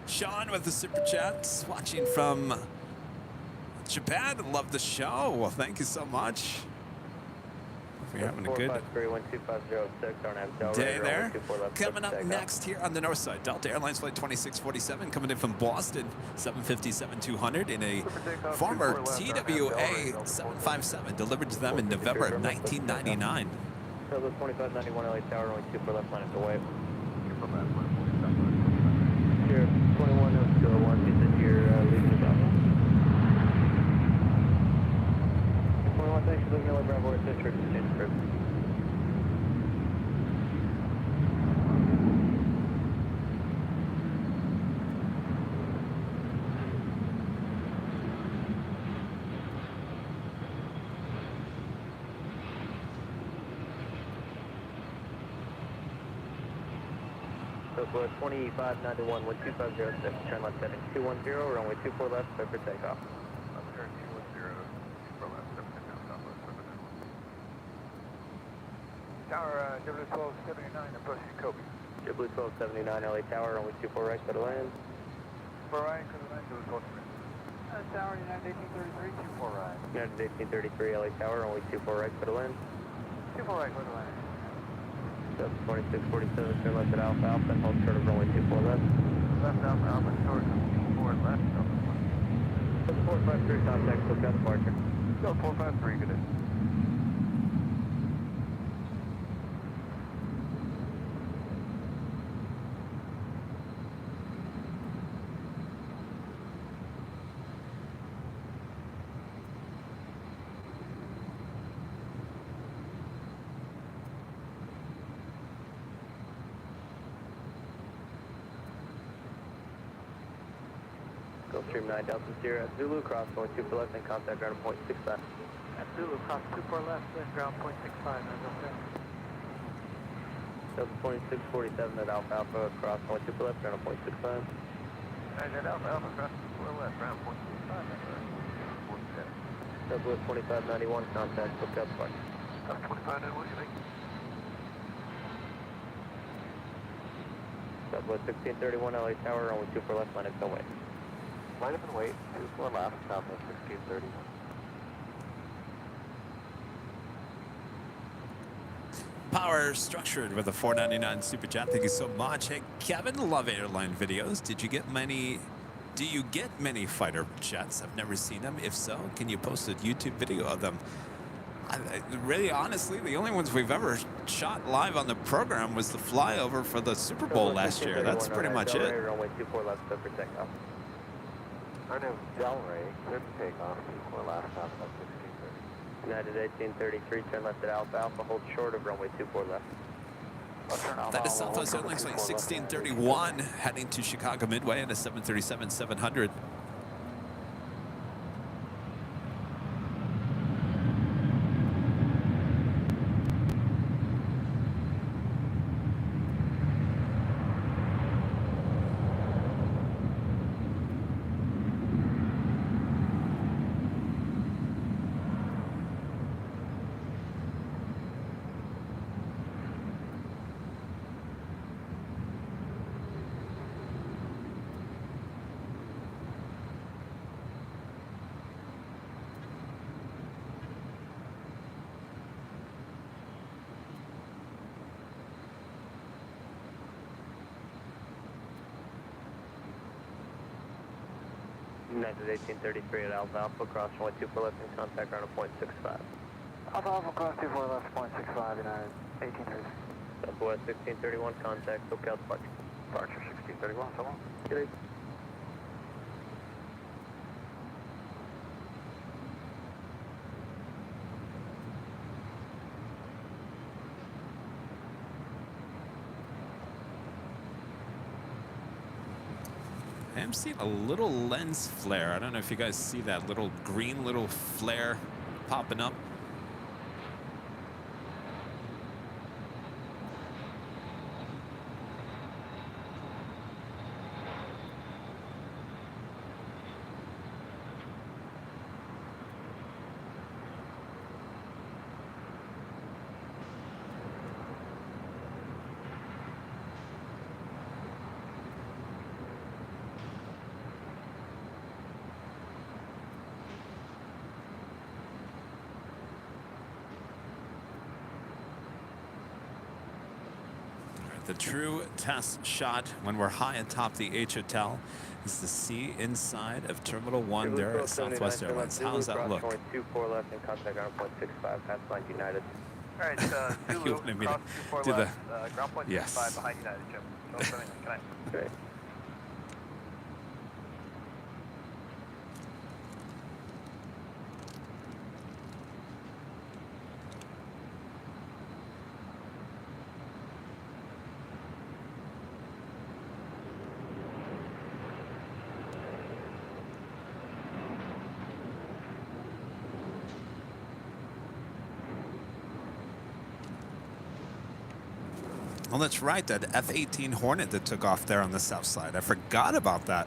Sean with the super chat, watching from Japan. Love the show. Well, thank you so much. We're having a good day there. Coming up next here on the north side, Delta Airlines Flight 2647 coming in from Boston, 757-200 in a former TWA 757 delivered to them in November of 1999. 2591 LA Tower, only 24 left line at the way. 24 left line, 47. Here, 2101, you said you're leaving the Bravo. 21, thanks for leaving LA Bravo, it's District, exchange script. So 2591, 1250, turn left heading 210, runway 24 left, clear for takeoff. Turn 210, 24 left, 7 down, southwest, 7 Tower, W1279, approaching Kobe. W1279 LA Tower, runway 24 right, set to land. 4 right, clear to land, W1279. Tower, United 1833, 24 right. United 1833 LA Tower, runway 24 right, set to land. 24 right, clear to land. 2647, turn left at Alpha Alpha and hold short of runway 24 left. Left Alpha Alpha, short of 24 left, Alpha 453, contact, lookout departure. Go 453, good day. Gulfstream 9 Delta Sierra at Zulu, cross going 2 for left and contact ground point 65. At Zulu, cross 2 for left, then ground point 65, as okay. Delta 2647 at Alpha Alpha, cross going 2 for left, ground point 65. Alright, at Alpha Alpha, cross 2 for left, ground point 65, that's right. Southwest 2591, contact Lookout Park. 2591, you think? Southwest 1631, LA Tower, runway 2 for left, line up and wait. Line up and wait, 2 for left, Southwest 1631. Power structured with a 499 super chat. Thank you so much. Hey, Kevin, love airline videos. Do you get many fighter jets? I've never seen them. If so, can you post a YouTube video of them? Really, honestly, the only ones we've ever shot live on the program was the flyover for the Super Bowl last year. That's pretty much it. Runway 24 left, set for takeoff. Our name is Delray, clear for takeoff, 2 for left, Southwest 1630. United 1833, turn left at Alpha Alpha, hold short of runway 24 left. That is Southwest Airlines Flight 1631, heading to Chicago Midway in a 737-700. United 1833 at Alpha Alpha, cross runway 2 for left and contact ground at point 65. Alpha Alpha, cross 2 for left, point 65, United 1830. Southwest 1631, contact Lookout Park. Departure 1631, so long. Good. I'm seeing a little lens flare. I don't know if you guys see that little green little flare popping up. The true test shot when we're high atop the H Hotel is the sea inside of Terminal 1 there at Southwest Airlines. How does that look? 24 left and contact ground point 65, pass line United. All right, Zulu, You wanted me cross to 24 do left, ground point Yes. 65 behind United, Jim. So, connect. Great. Well, that's right, that F-18 Hornet that took off there on the south side. I forgot about that.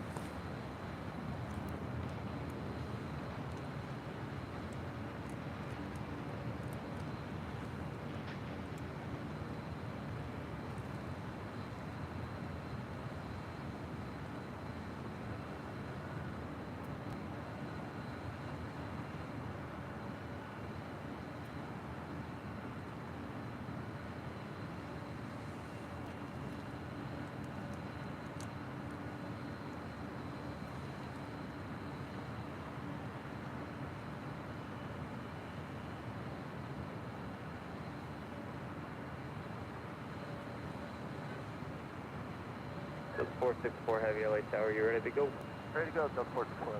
Delta 464 Heavy, LA Tower, you ready to go? Ready to go, Delta 464.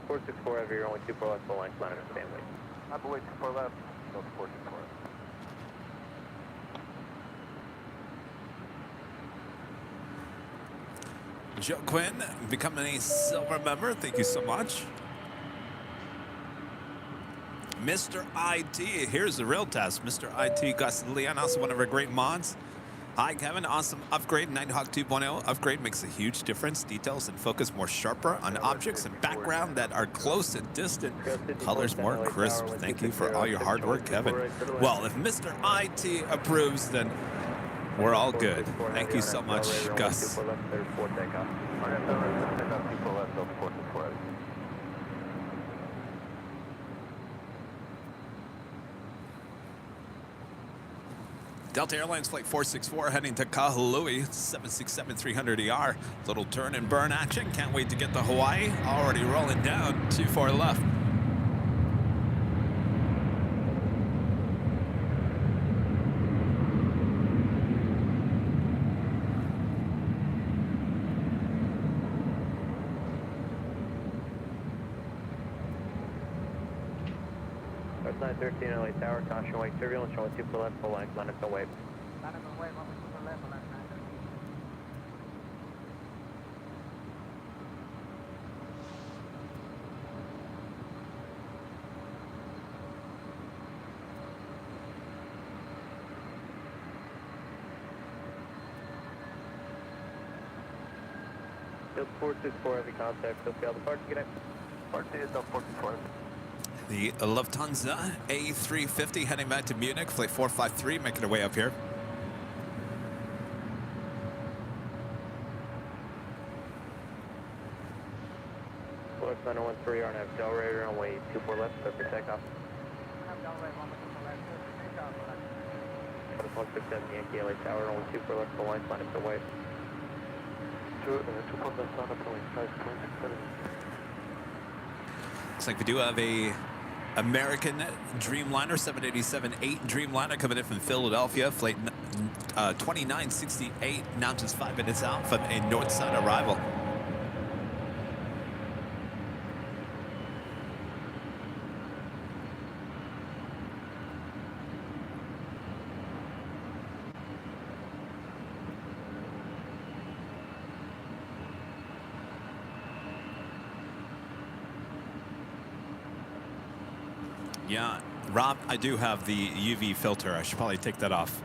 464 Heavy, you're only 24 left, full line, climb and family. I'm away 24 left, Delta 464. Joe Quinn becoming a silver member. Thank you so much. Mr. IT, here's the real test. Mr. IT Leon, also one of our great mods. Hi, Kevin. Awesome upgrade. Nighthawk 2.0 upgrade makes a huge difference. Details and focus more sharper on objects and background that are close and distant. Colors more crisp. Thank you for all your hard work, Kevin. Well, if Mr. IT approves, then we're all good. Thank you so much, Gus. Delta Airlines Flight 464 heading to Kahului, 767-300ER. Little turn and burn action. Can't wait to get to Hawaii. Already rolling down, 24 left. That's 913 LA Tower, caution wake turbulence, showing 2 left, full line, line up the wave. Line up the wave, 1 left, line 913. Delta 464, heavy contact, still failed departure, good night. Departure is Delta 464. The Lufthansa A350 heading back to Munich, flight 453, making their way up here. Flight 913, RNAV, Delray, runway 24 left, clear for takeoff. Delray, 1 left, clear for takeoff. 167 Yankee LA Tower, runway 24 left, full line, line up the wave. 2 left, line up the wave, 5.67. Looks like we do have a American Dreamliner, 787-8 Dreamliner coming in from Philadelphia, flight 2968, now just 5 minutes out from a north side arrival. Yeah, Rob, I do have the UV filter. I should probably take that off.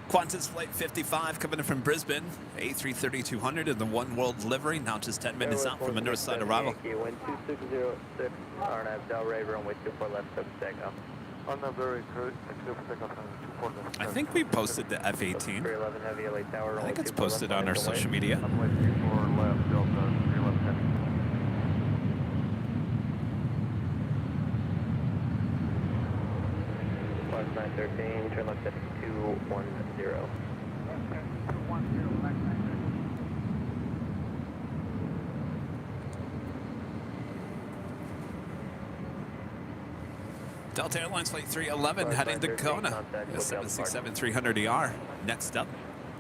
Qantas Flight 55 coming in from Brisbane, A330-200 in the One World livery, now just 10 minutes out from a north side arrival. Wind 2606, RNAV Delray, runway 24 left, clear for takeoff. On the very clear for takeoff, 24 left. I think we posted the F-18. 311 Heavy LA Tower, I think it's posted on our social media. Runway 24 left, Delta 3 left heading. 913, turn left heading 210. 210, left 913. Delta Airlines Flight 311 heading to Kona, 767-300ER. Next up,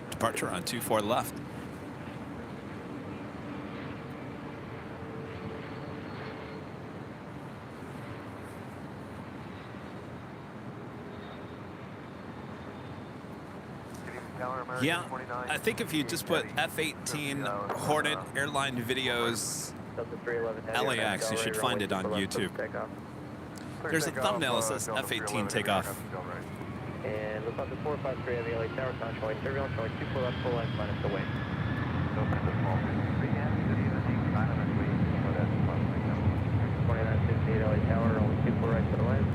departure on 24 left. Yeah, I think if you just put F-18 Hornet Airline Videos LAX, you should find it on YouTube. There's a thumbnail that says F-18 takeoff. And look on the 453 Heavy LA Tower, showing turbulence, showing 24 left, full line, minus the wind. 2968 LA Tower, only 24 right for the land.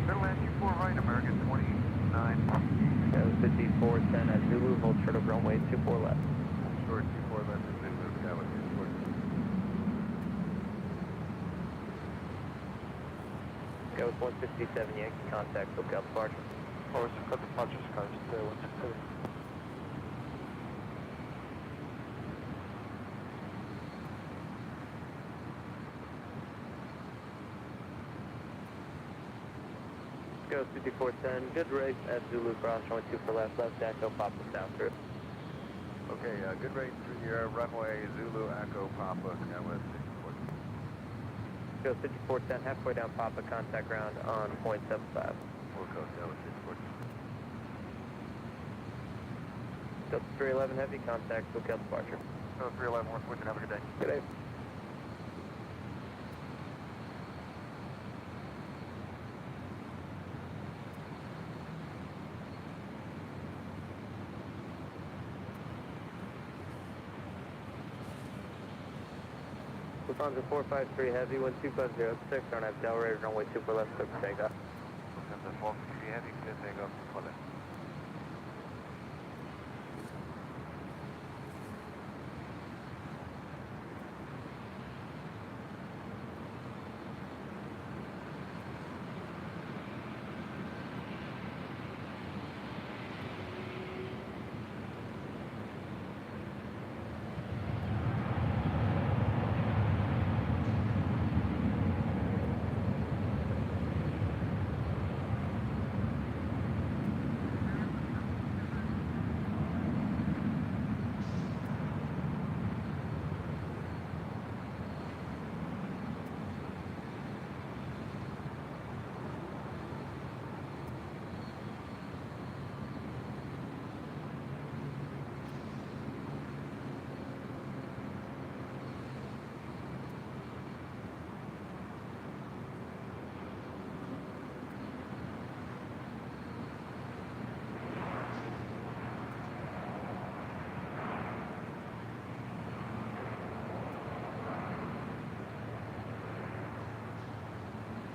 Middle land 24 right, American 29. 5410 at Zulu, hold short of runway 24 left. Short 24 left is Zulu, Galaxy. Go with 167 Yankee, contact, look out departure. Oh, it's got departure skies, 167. Zero 5410, good race at Zulu Cross, runway 24 left, Echo, Papa down through. Okay, good race through your runway, Zulu Echo Papa, and with 64. Zero 5410, halfway down Papa, contact ground on .75. Full coast down with 64. Delta 311 heavy contact, SoCal departure. Delta 311, we're switching, have a good day. Good day. Lufthansa 453 heavy, 12506, on Delray, runway 24 left, clear for takeoff. Lufthansa 453 heavy, clear takeoff, for left.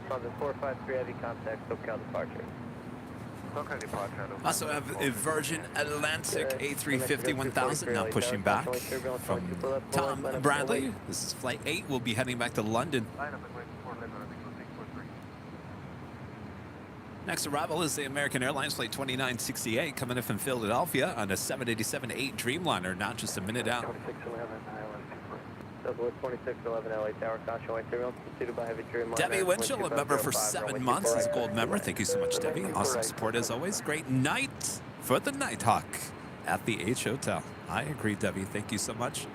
Lufthansa 453 heavy contact, SoCal departure. SoCal departure. Also have a Virgin Atlantic A350 1000 now pushing back from Tom Bradley. This is flight 8. We'll be heading back to London. Next arrival is the American Airlines flight 2968 coming in from Philadelphia on a 787-8 Dreamliner, not just a minute out. 2611, Southwest 2611 LA Tower, caution white turbulence, pursued by heavy Dreamliner. Debbie Winchell, a member for 7 months, is a gold member. Thank you so much, Debbie. Awesome support as always. Great night for the Nighthawk at the H Hotel. I agree, Debbie. Thank you so much.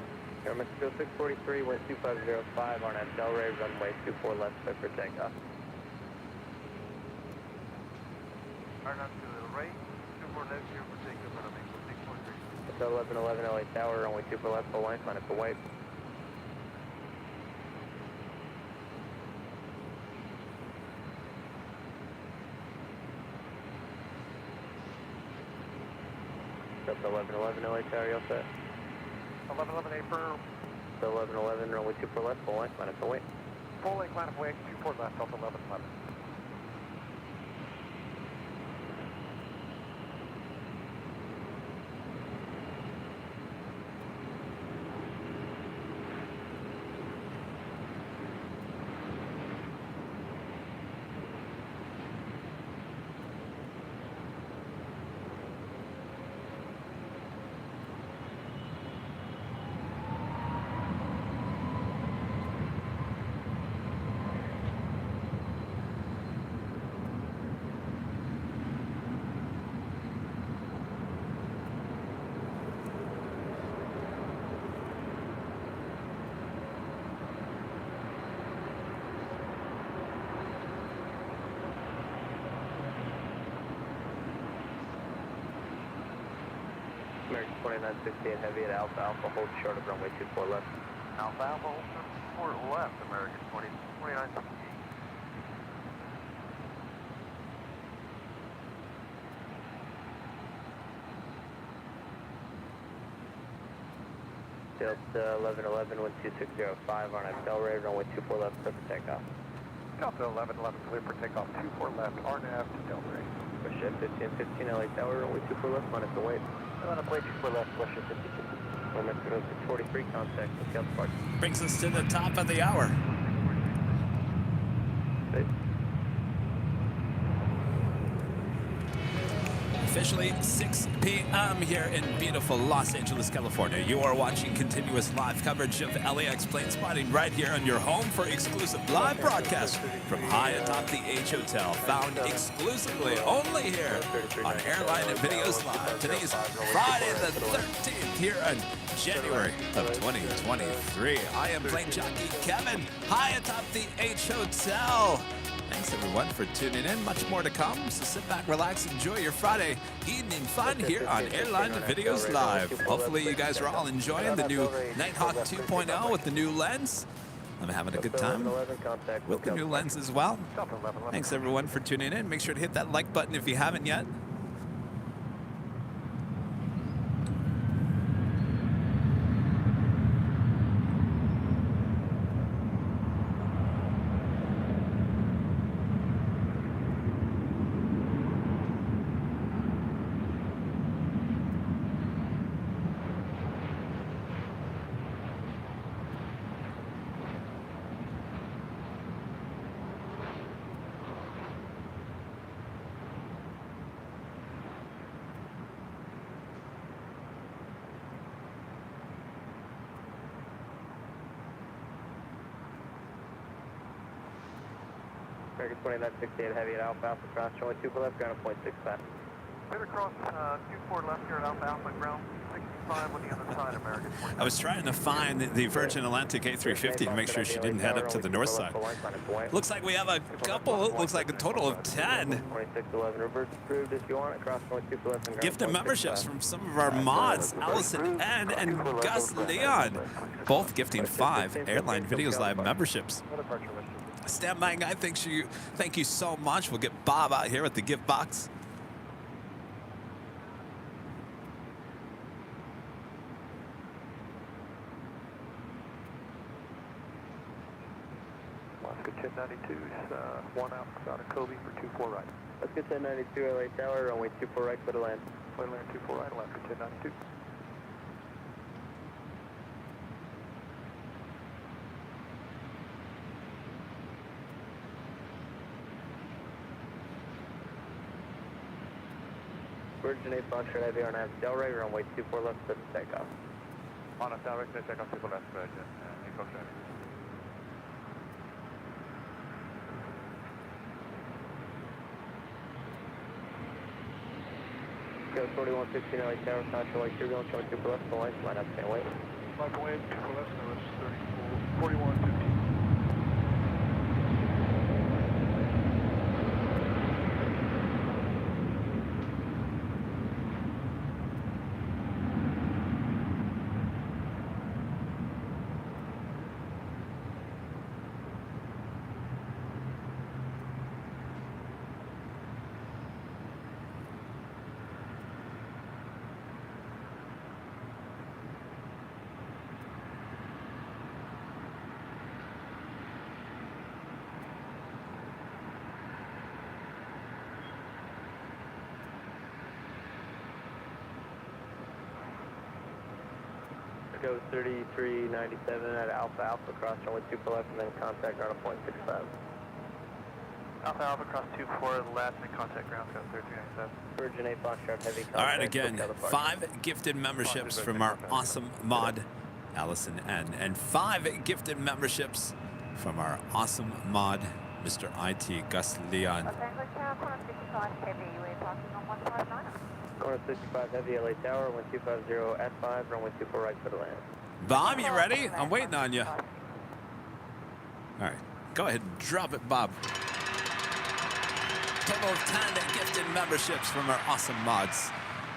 Air Mexico 643, wind 2505 on Delray, runway 24 left, clear for takeoff. Turn up to the right, 24 left, here for takeoff, runway 643. Hotel 1111 LA Tower, runway 24 left, full line, line up for white. Delta 1111 LA Tower, you all set? 1111 April. Delta 1111, runway 24 left, full line, line up for white. Full length line of way, 24 left, Delta 1111. American 2968 heavy at Alpha Alpha, hold short of runway 24 left. Alpha Alpha, hold 24 left, American 2968. Delta 1111, wind 2605 on Delray, runway 24 left, clear for takeoff. Delta 1111 clear for takeoff, 24 left, RNAV to Delray. Push at 1515 LA Tower, runway 24 left, line up for white. Line up way 24 left, push at 52. Air Mexico 643, contact, SoCal departure. Brings us to the top of the hour. Officially 6 p.m. here in beautiful Los Angeles, California. You are watching continuous live coverage of LAX plane spotting right here on your home for exclusive live broadcast from high atop the H Hotel, found exclusively only here on Airline Videos Live. Today's Friday the 13th here in January of 2023. I am plane jockey Kevin, high atop the H Hotel. Thanks everyone for tuning in. Much more to come. So sit back, relax, enjoy your Friday evening fun here on Airline Videos Live. Hopefully you guys are all enjoying the new Nighthawk 2.0 with the new lens. I'm having a good time with the new lens as well. Thanks everyone for tuning in. Make sure to hit that like button if you haven't yet. American 2968 heavy at Alpha Alpha, cross runway 24 left, ground at point 65. Right across 24 left here at Alpha Alpha, ground 65 on the other side, American 29. I was trying to find the Virgin Atlantic A350 to make sure she didn't head up to the north side. Looks like we have a couple, looks like a total of 10 2611, reverse approved if you want it, cross runway 24 left and ground gifted point memberships 65. from some of our mods, Allison N. and Gus Leon, both gifting 5 Airline Videos Live memberships. Stand by, guy. Thank you so much. We'll get Bob out here with the gift box. Let's go 1092s, 1 out of Kobe for 24 right. Let's get 1092 LA Tower, runway 24 right, clear to land. Clear to land 24 right, left for 1092. Virgin 8 Foxtrot heavy on Delray, runway 24 left, set to takeoff. On a direct, let's take off 24 left, Virgin. Foxtrot. Go 4115 LA Tower, Contra Lake, you're going 24 left, the line, line up, can't wait. Like away, 24 left, no, it's 34, 4115. Go 3397 at Alpha Alpha, cross runway 24 left, and then contact ground at point 65. Alpha Alpha, cross 24 left, and contact ground, go 3397. Virgin 8 Foxtrot heavy contact. All right, again, 5 gifted memberships from our awesome mod, Allison N. And 5 gifted memberships from our awesome mod, Mr. IT, Gus Leon. Los Angeles Tower, corner 65 heavy, we're talking on 159. Corner 65 heavy, LA Tower, 1250 at 5, runway 24 right, clear to land. Bob, you ready? I'm waiting on you. All right, go ahead and drop it, Bob. Total of 10 gifted memberships from our awesome mods.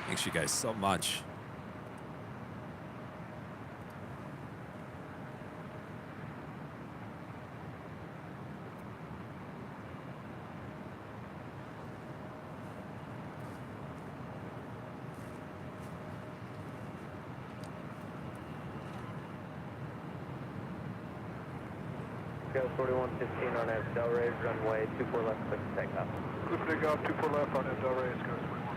Thanks you guys so much. Go 4115 on Delray, runway 24 left, clear to takeoff. Good to take off, 24 left on Delray, it's go 21 left.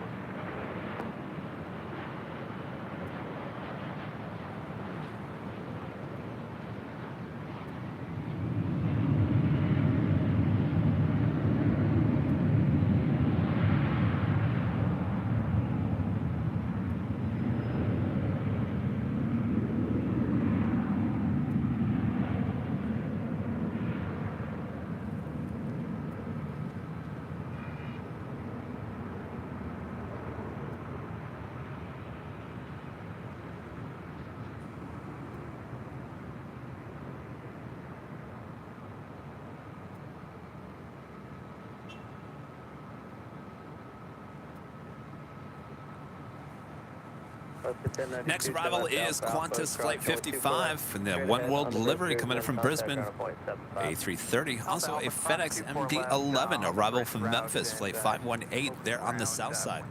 Next arrival is Qantas Flight 55 from the One World delivery coming in from Brisbane. A330. Also a FedEx MD-11 arrival from Memphis, Flight 518 there on the south side.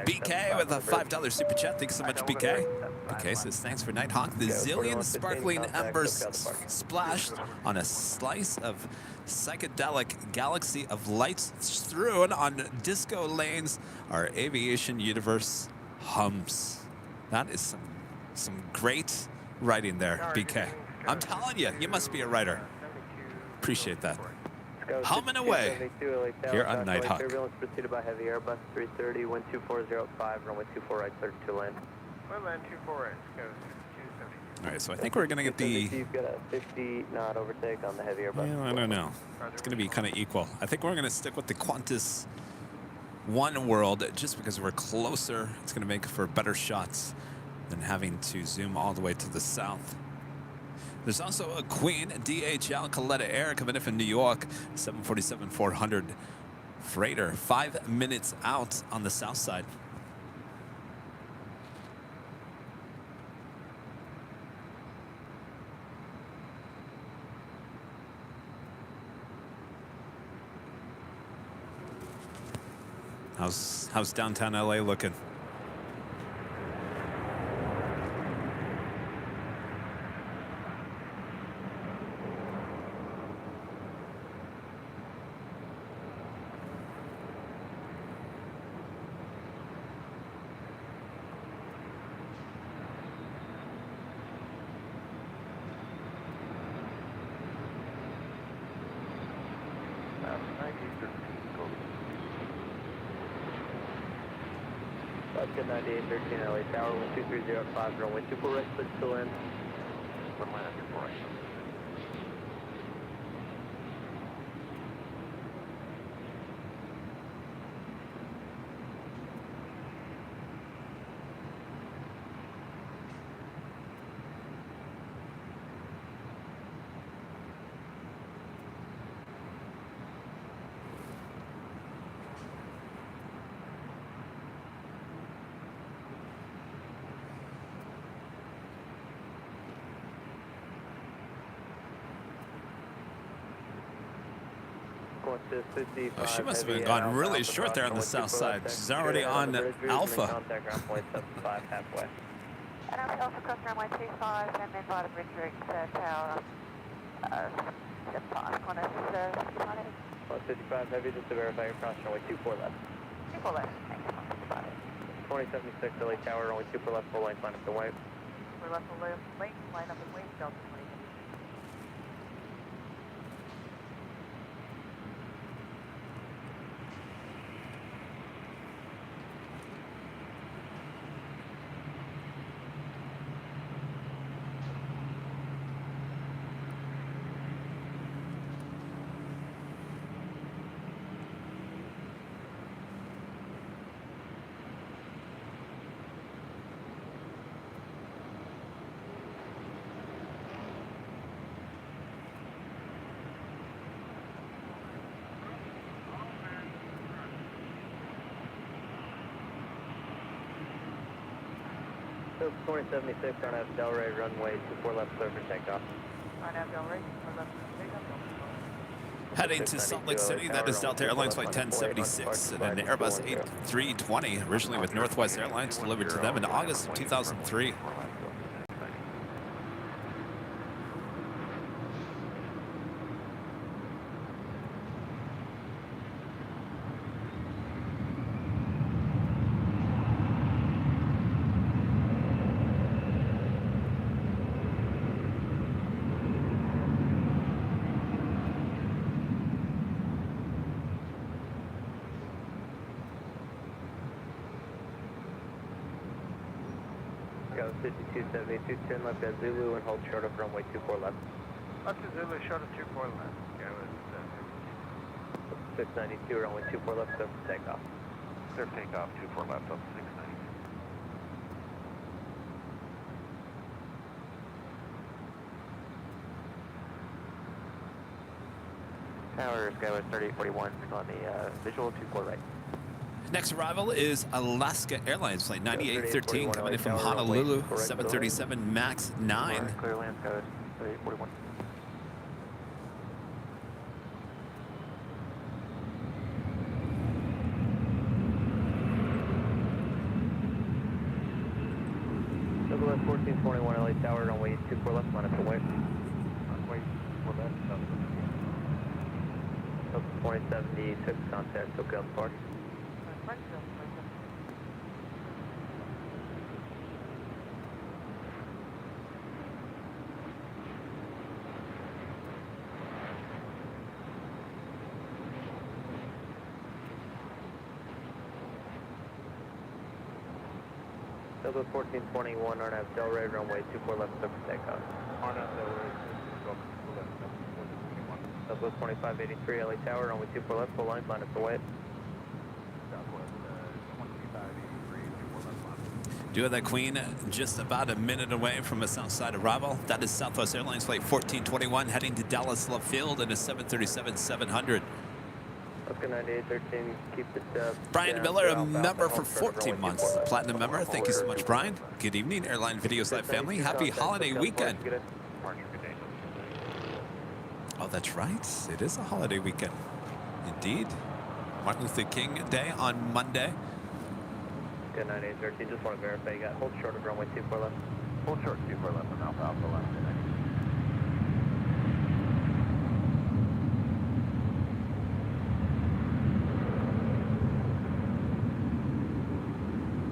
BK with a $5 super chat. Thanks so much, BK. BK says, thanks for Nighthawk. The zillion sparkling embers splashed on a slice of psychedelic galaxy of lights strewn on disco lanes. Our aviation universe hums. That is some great writing there, BK. I'm telling you, you must be a writer. Appreciate that. Humming away here on Nighthawk. Turbulence preceded by heavy Airbus 330, wind 24005, runway 24 right, 32 land. Well, land 24 right, go 270. All right, so I think we're going to get the... You've got a 50 knot overtake on the heavy Airbus. Yeah, I don't know. It's going to be kind of equal. I think we're going to stick with the Qantas One World just because we're closer. It's going to make for better shots than having to zoom all the way to the south. There's also a Queen DHL Coletta Air coming in from New York, 747-400 freighter, 5 minutes out on the south side. How's downtown LA looking? Good 9813 LA Tower, 12305, runway 24 right, split still in. One line 24 right. Oh, she must have been gone really short there on the south side. She's already on Alpha. And I'm also crossing runway 25 and then by the bridge rig tower. 75, Qantas 55 heavy, just to verify your cross runway 24 left. 24 left, thanks, Qantas 2076 LA Tower, runway 24 left, full length, line up the way. We're left full length, line up and wait, Delta 20. So 2076, RNAV Delray, runway 24 left, clear for takeoff. RNAV Delray, left for takeoff. Heading to Salt Lake City, that is Delta Airlines Flight 1076, and an Airbus A320, originally with Northwest Airlines, delivered to them in August of 2003. Go 5272, turn left at Zulu and hold short of runway 24 left. Left to Zulu, short of 24 left. Go 692, runway 24 left, clear for takeoff. Clear takeoff, 24 left, up 692. Tower, Skyway 3841, on the visual 24 right. Next arrival is Alaska Airlines flight 9813 coming in from Honolulu, 737 MAX 9. Clear land, guys. 3841. Southwest 1421 LA Tower, runway 24 left, minus away. Runway 24 left, Southwest 2076, contact SoCal Park. Southwest 1421, RNAV Delray, runway 24 left, clear for takeoff. RNAV Delray, Southwest 2583, LA Tower, runway 24 left, full line, minus away. Southwest 2583, 24 left line. Do have that Queen just about a minute away from a south side arrival. That is Southwest Airlines flight 1421 heading to Dallas Love Field in a 737-700. Oscar 9813, keep it Brian Miller, a member for 14 months. Platinum member. Thank you so much, Brian. Good evening, Airline Videos Live family. Happy holiday weekend. Oh, that's right. It is a holiday weekend. Indeed. Martin Luther King Day on Monday. Good 9813, just want to verify you got hold short of runway 24 left. Hold short 24 left and Alpha Alpha left.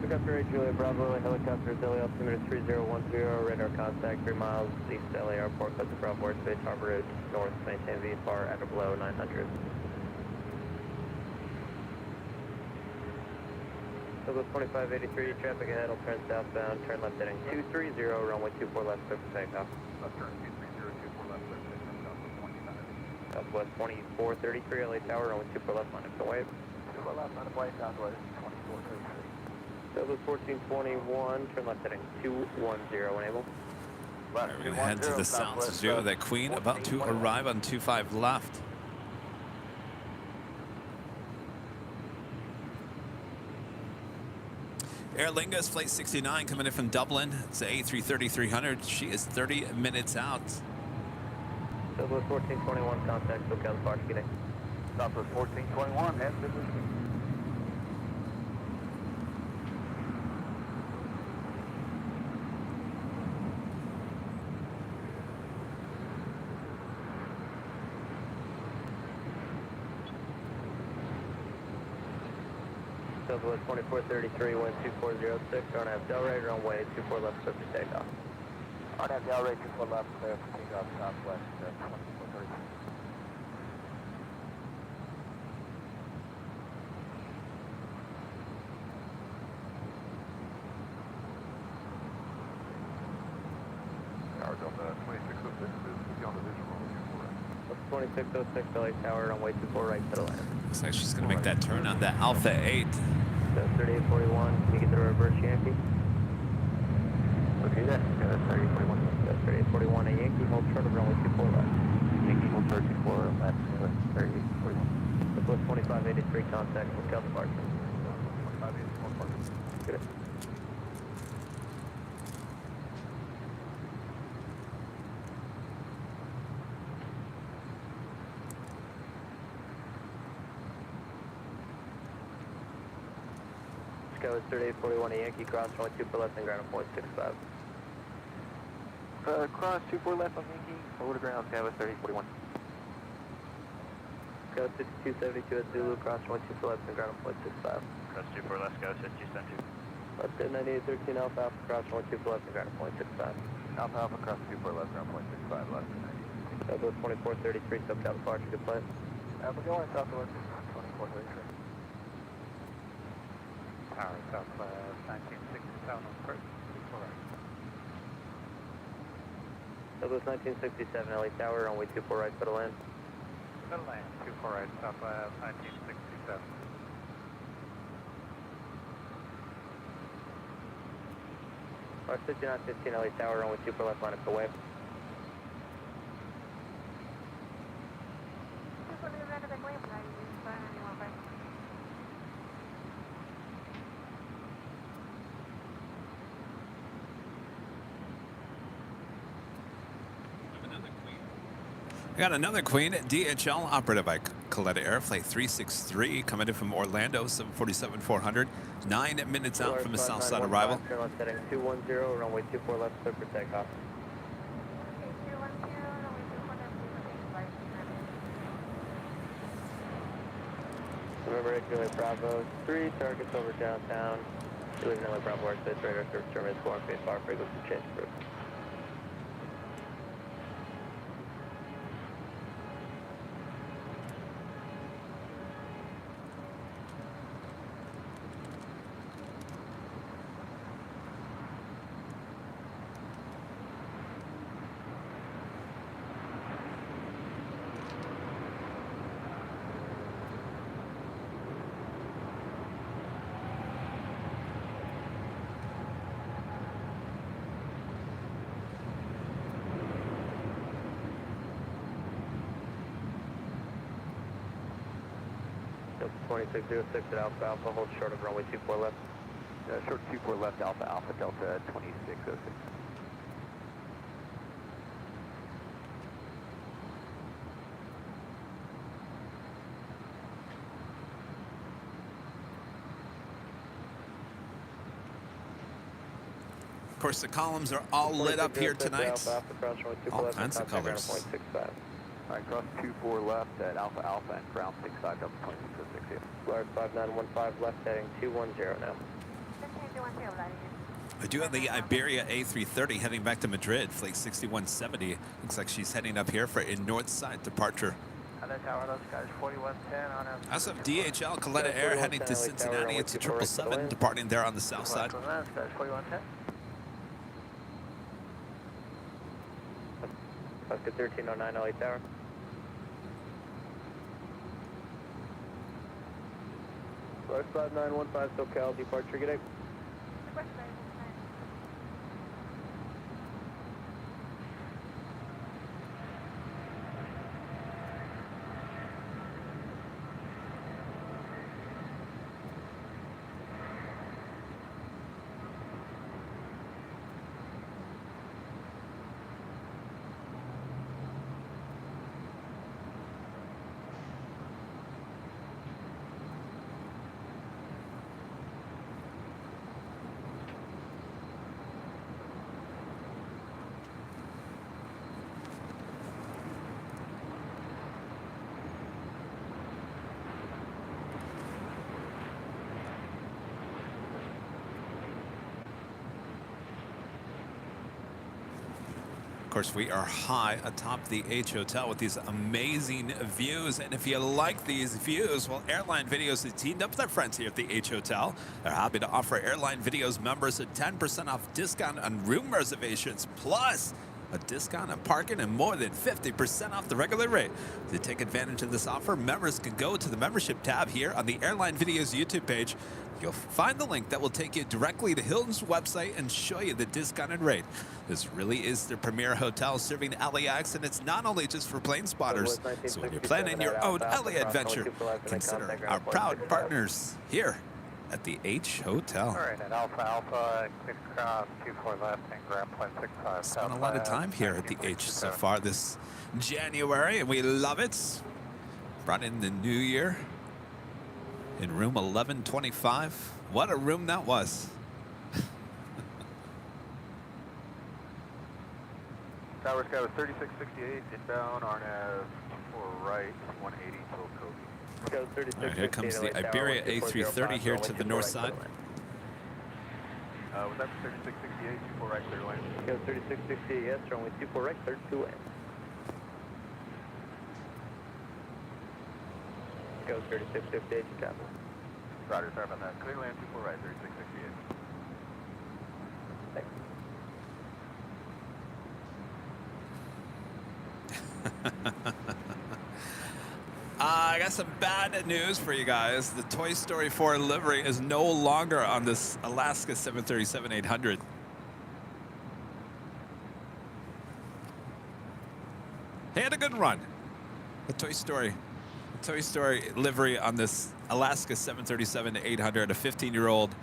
Helicopter Julia Bravo, helicopter Delhi altimeter 3010, radar contact 3 miles east LA Airport, close to Bravo Airspace, Harbor Road, north, maintain VFR at or below 900. Southwest 2583, traffic ahead, will turn southbound, turn left heading 230, runway 24 left, clear for takeoff. Left turn 230, 24 left, clear for takeoff, Southwest 2433, LA Tower, runway 24 left, minus away. 24 left, minus away, Southwest 2433. Southwest 1421, turn left heading 210, enable. We're going to head to the south to zero that Queen, about to arrive on 25 left. Aer Lingus flight 69 coming in from Dublin. It's the A330-300. She is 30 minutes out. Southwest 1421, contact SoCal Park, good day. Southwest 1421, and business. Southwest 2433, wind 2406, RNAV Delray, runway 24 left, clear for takeoff. RNAV Delray, 24 left, clear for takeoff, Southwest 2433. Tower Delta 2606 is beyond the visual. 2606, LA Tower, runway 24 right to the land. Looks like she's going to make that turn on that Alpha 8. So 3841, can you get the reverse Yankee? Okay, that's 3841. So 3841, a Yankee, hold short of runway 24 left. Yankee, hold 34 left, 3841. Southwest 2583, contact SoCal Park. 2584 Park. Good. Skywards 3841, a Yankee, cross runway 24 left and ground at point 65. Cross 24 left on Yankee, over to ground, Skywards 3841. Skywards 5272 at Zulu, cross runway 24 left and ground at point 65. Cross 24 left, Skywards 5272. Left at 9813 Alpha Alpha, cross runway 24 left and ground at point 65. Alpha Alpha cross 24 left, ground point 65 left. Southwest 2433, SoCal Park, good play. Alpha going Southwest 2433. Tower Southwest 1967 on first, 24 right. Southwest 1967, LA Tower, runway 24 right, for the land. Middle lane, 24 right, Southwest 1967. Mark 5915, LA Tower, runway 24 left, line up away. We got another Queen DHL operated by Coletta Air, Flight 363, coming in from Orlando, 747-400, 9 minutes out from a south side arrival. Turn left heading 210, runway 24 left, clear for takeoff. Remember, Juliet Bravo 3, targets over downtown. Juliet Bravo 6, radar service terminus 4 on face bar, frequency change group. Delta 2606 at Alpha Alpha, hold short of runway 24 left. Short 24 left, Alpha Alpha, Delta 2606. Of course, the columns are all lit up here tonight. All kinds of colors. All right, cross 24 left at Alpha Alpha and ground 65, Delta 2606 here. Florida 5915 left heading 210 now. I do have the Iberia A330 heading back to Madrid, flight 6170. Looks like she's heading up here for a north side departure. Hello Tower, those guys 4110 on a... I also have DHL Coletta Air heading to Cincinnati. It's a 777 departing there on the south side. 4110. Oscar 1309 LA Tower. Flight 5915 SoCal, departure, good day. Of course, we are high atop the H Hotel with these amazing views. And if you like these views, well, Airline Videos has teamed up with their friends here at the H Hotel. They're happy to offer Airline Videos members a 10% off discount on room reservations, plus a discount on parking and more than 50% off the regular rate. To take advantage of this offer, members can go to the membership tab here on the Airline Videos YouTube page. You'll find the link that will take you directly to Hilton's website and show you the discounted rate. This really is the premier hotel serving LAX, and it's not only just for plane spotters. So when you're planning your own LA adventure, consider our proud partners here at the H Hotel. All right, at Alpha Alpha, clear cross 24 left and ground point 65. Spent a lot of time here at the H so far this January, and we love it. Brought in the new year in room 1125. What a room that was. Tower Sky was 3668, inbound, RNAV 4 right, 180 till Kobe. All right, here comes the Iberia A330 here to the north side. Was that 3668, 24 right, clear lane? Go 3668, yes, runway 24 right, 32 in. Go 3658, copy. Roger, sorry about that. Clear lane 24 right, 3668. Thanks. I got some bad news for you guys. The Toy Story 4 livery is no longer on this Alaska 737-800. He had a good run. The Toy Story livery on this Alaska 737-800, a 15-year-old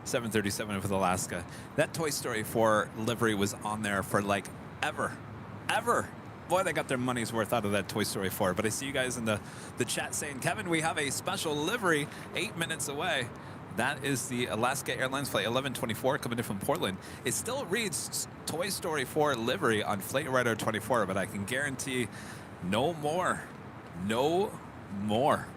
737 with Alaska. That Toy Story 4 livery was on there for like ever. Boy, they got their money's worth out of that Toy Story 4. But I see you guys in the chat saying, Kevin, we have a special livery 8 minutes away. That is the Alaska Airlines flight 1124 coming in from Portland. It still reads Toy Story 4 livery on Flight Radar 24, but I can guarantee no more. No more.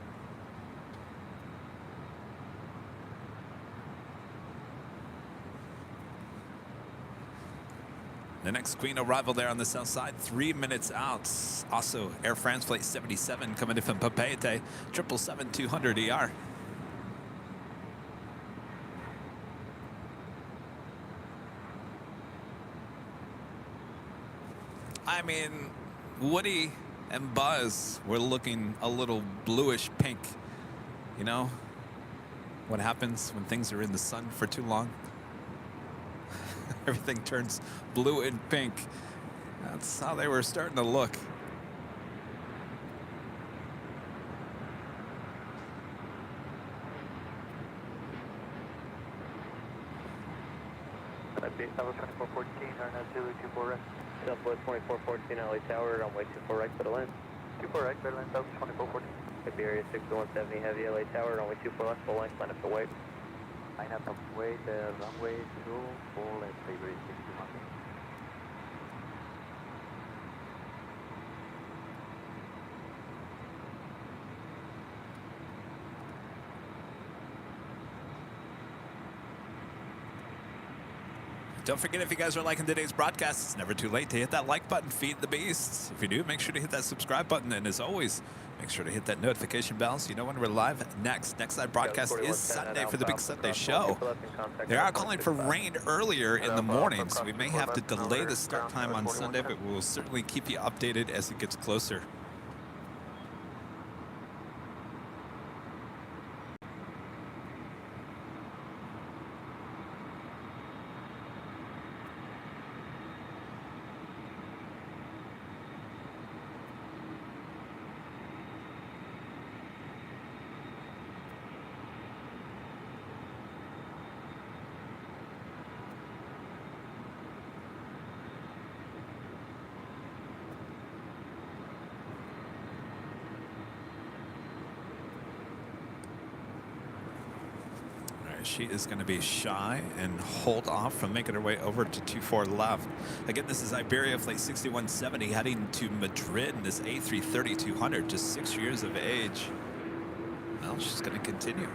The next Queen arrival there on the south side, 3 minutes out. Also, Air France Flight 77 coming in from Papeete, 777-200 ER. I mean, Woody and Buzz were looking a little bluish pink. You know what happens when things are in the sun for too long? Everything turns blue and pink. That's how they were starting to look. Southwest 2414, RNAV Zulu 24 right. Southwest 2414, LA Tower, runway 24 right, clear to land. 24 right, clear to land, Southwest 2414. Could be area 6170, heavy LA Tower, runway 24 left, full length, line up to wait. Line up to wait, runway 24 left, February 61. Don't forget, if you guys are liking today's broadcast, it's never too late to hit that like button, feed the beast. If you do, make sure to hit that subscribe button. And as always, make sure to hit that notification bell so you know when we're live next. Next live broadcast is Sunday for the big Sunday show. They are calling for rain earlier in the morning, so we may have to delay the start time on Sunday, but we will certainly keep you updated as it gets closer. She is going to be shy and hold off from making her way over to 24 left. Again, this is Iberia Flight 6170 heading to Madrid in this A330-200, just 6 years of age. Well, she's going to continue.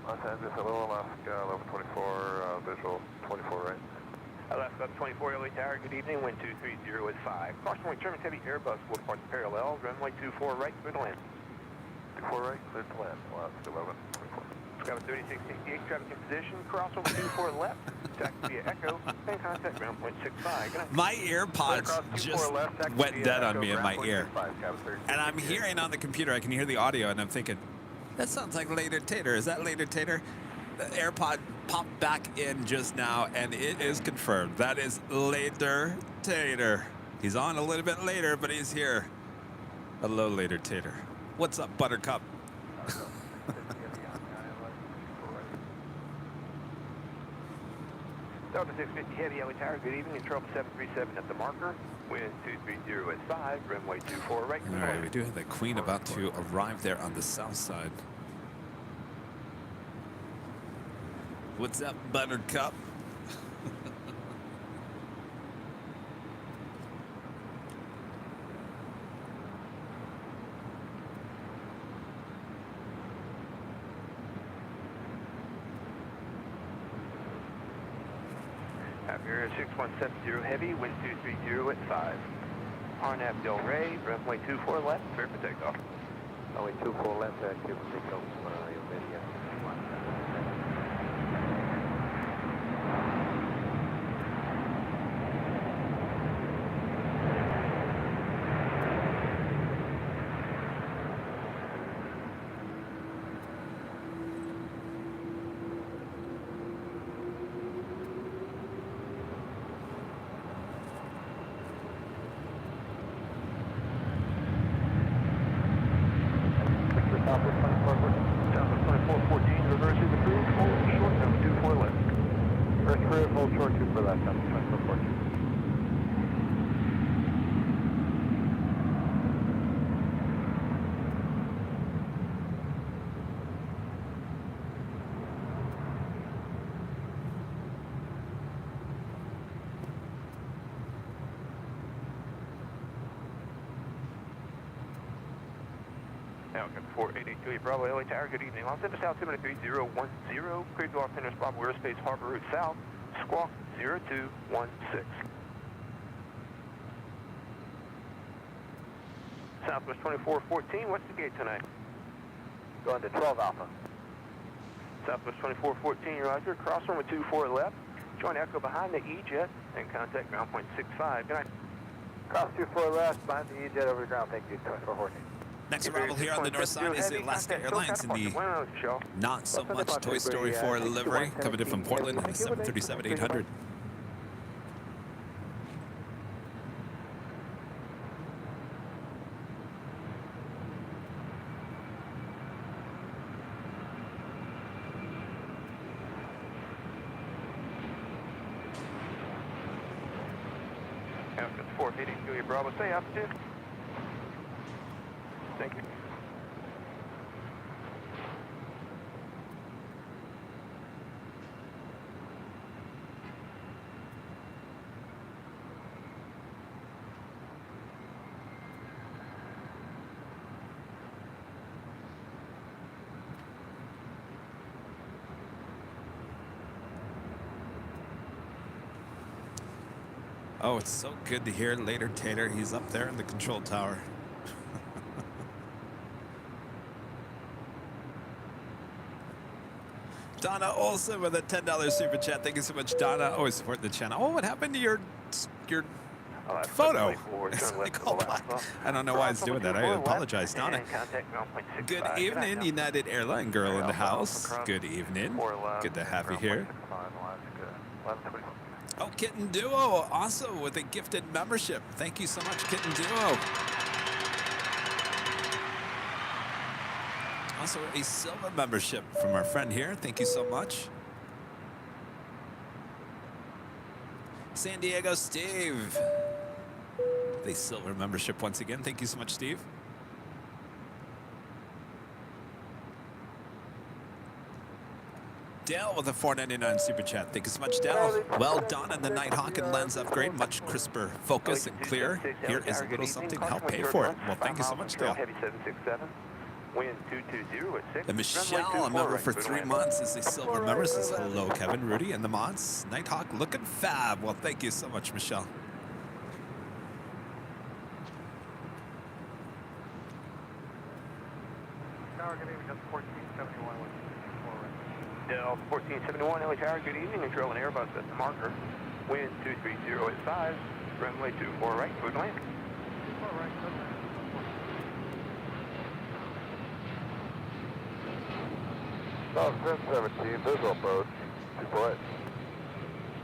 Los Angeles, hello, Alaska, 1124, visual 24 right. Alaska 24, LA Tower, good evening, wind 230 at 5. Approximately German heavy Airbus will depart parallel, runway 24 right, clear to land. 24 right, clear to land, Alaska 1124. Scout 3668, traffic in position, crossover 24 left, taxi via Echo, and contact ground point 65. My AirPods just went dead on me in my ear. And I'm hearing on the computer, I can hear the audio, and I'm thinking, that sounds like Later Tater. Is that Later Tater? The AirPod popped back in just now, and it is confirmed. That is Later Tater. He's on a little bit later, but he's here. Hello, Later Tater. What's up, Buttercup? Delta 650 heavy LA Tower, good evening, control 737 at the marker, wind 230 at 5, runway 24 right. All right, we do have the Queen about to arrive there on the south side. What's up, Buttercup? Area 6170 heavy, wind 230 at 5. RNAV Del Rey, runway 24 left, clear for takeoff. Runway 24 left, active takeoff, Southwest 2414. Southwest 2414, reverse is approved. Hold short, number 24 left. First clear, hold short 2 for left, Southwest 2414. Falcon 4882 Bravo LA Tower, good evening. Los Angeles South 73010, clear to off Tennis Bravo Airspace Harbor Route South, squawk 0216. Southwest 2414, what's the gate tonight? Going to 12 Alpha. Southwest 2414, roger, cross runway 24 left, join Echo behind the E-Jet, and contact ground point 65. Good night. Cross 24 left, behind the E-Jet over the ground, thank you, 2414. Next arrival here on the north side is Alaska Airlines in the not so much Toy Story 4 livery, coming in from Portland in the 737-800. Falcon 4882 Bravo, say altitude. Thank you. Oh, it's so good to hear Later Tater. He's up there in the control tower. Donna Olson with a $10 super chat. Thank you so much, Donna. Always supporting the channel. Oh, what happened to your photo? It's like all black. I don't know why it's doing that. I apologize, Donna. Good evening, United Airline girl in the house. Good evening. Good to have you here. Oh, Kitten Duo, also with a gifted membership. Thank you so much, Kitten Duo. Also a silver membership from our friend here. Thank you so much. San Diego Steve. The silver membership once again. Thank you so much, Steve. Dale with a $4.99 super chat. Thank you so much, Dale. Well done on the Nighthawk and lens upgrade. Much crisper focus and clear. Here is a little something to help pay for it. Well, thank you so much, Dale. And Michelle, a member for 3 months, is a silver member. Says hello, Kevin, Rudy, and the mods. Nighthawk looking fab. Well, thank you so much, Michelle. Tower, good evening, that's 1471 with 4 right. Dell 1471 LA Tower, good evening. Control an Airbus at the marker. Wind 23085, runway 24 right, clear to land. 24 right, clear to land. South 1017, visual approach, 24 right.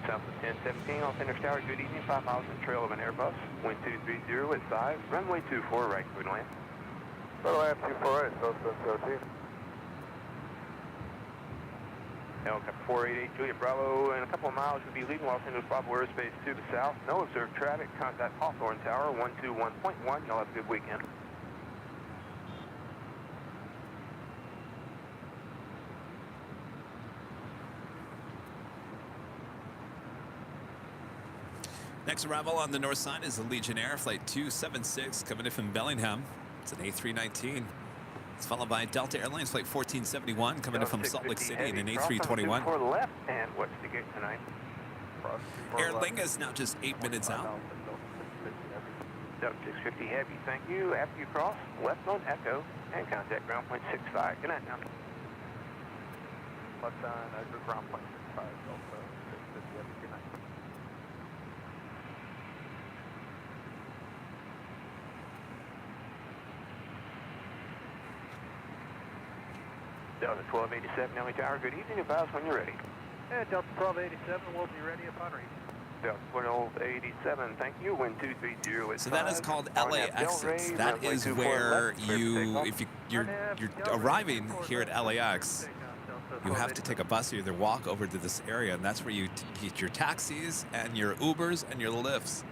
South 1017, Los Angeles Tower, good evening. 5 miles in the trail of an Airbus. Wind 23085, runway 24 right, clear to land. Clear to land, 24 right, South 1017. Helicopter 488 Juliet Bravo, in a couple of miles we'll be leaving Los Angeles Bravo airspace to the south. No observed traffic. Contact Hawthorne Tower 121.1. Y'all have a good weekend. Next arrival on the north side is the Legionnaire, flight 276, coming in from Bellingham. It's an A319. It's followed by Delta Airlines, flight 1471, coming in from Salt Lake City in an A321. For left, and what's the gate tonight? Airline is now just 8 minutes out. Delta 650 Heavy, thank you. After you cross, left on Echo, and contact ground point 65. Good night now. Left on Edgar, ground point 65, Delta 650 Heavy, good night. Delta 1287 LA Tower, good evening. Advise when you're ready. Yeah, Delta 1287 will be ready upon reach. Southward hold 87, thank you, wind 230 So that is called LAX. That is where you, if you're arriving here at LAX, you have to take a bus or either walk over to this area, and that's where you get your taxis and your Ubers and your Lyfts.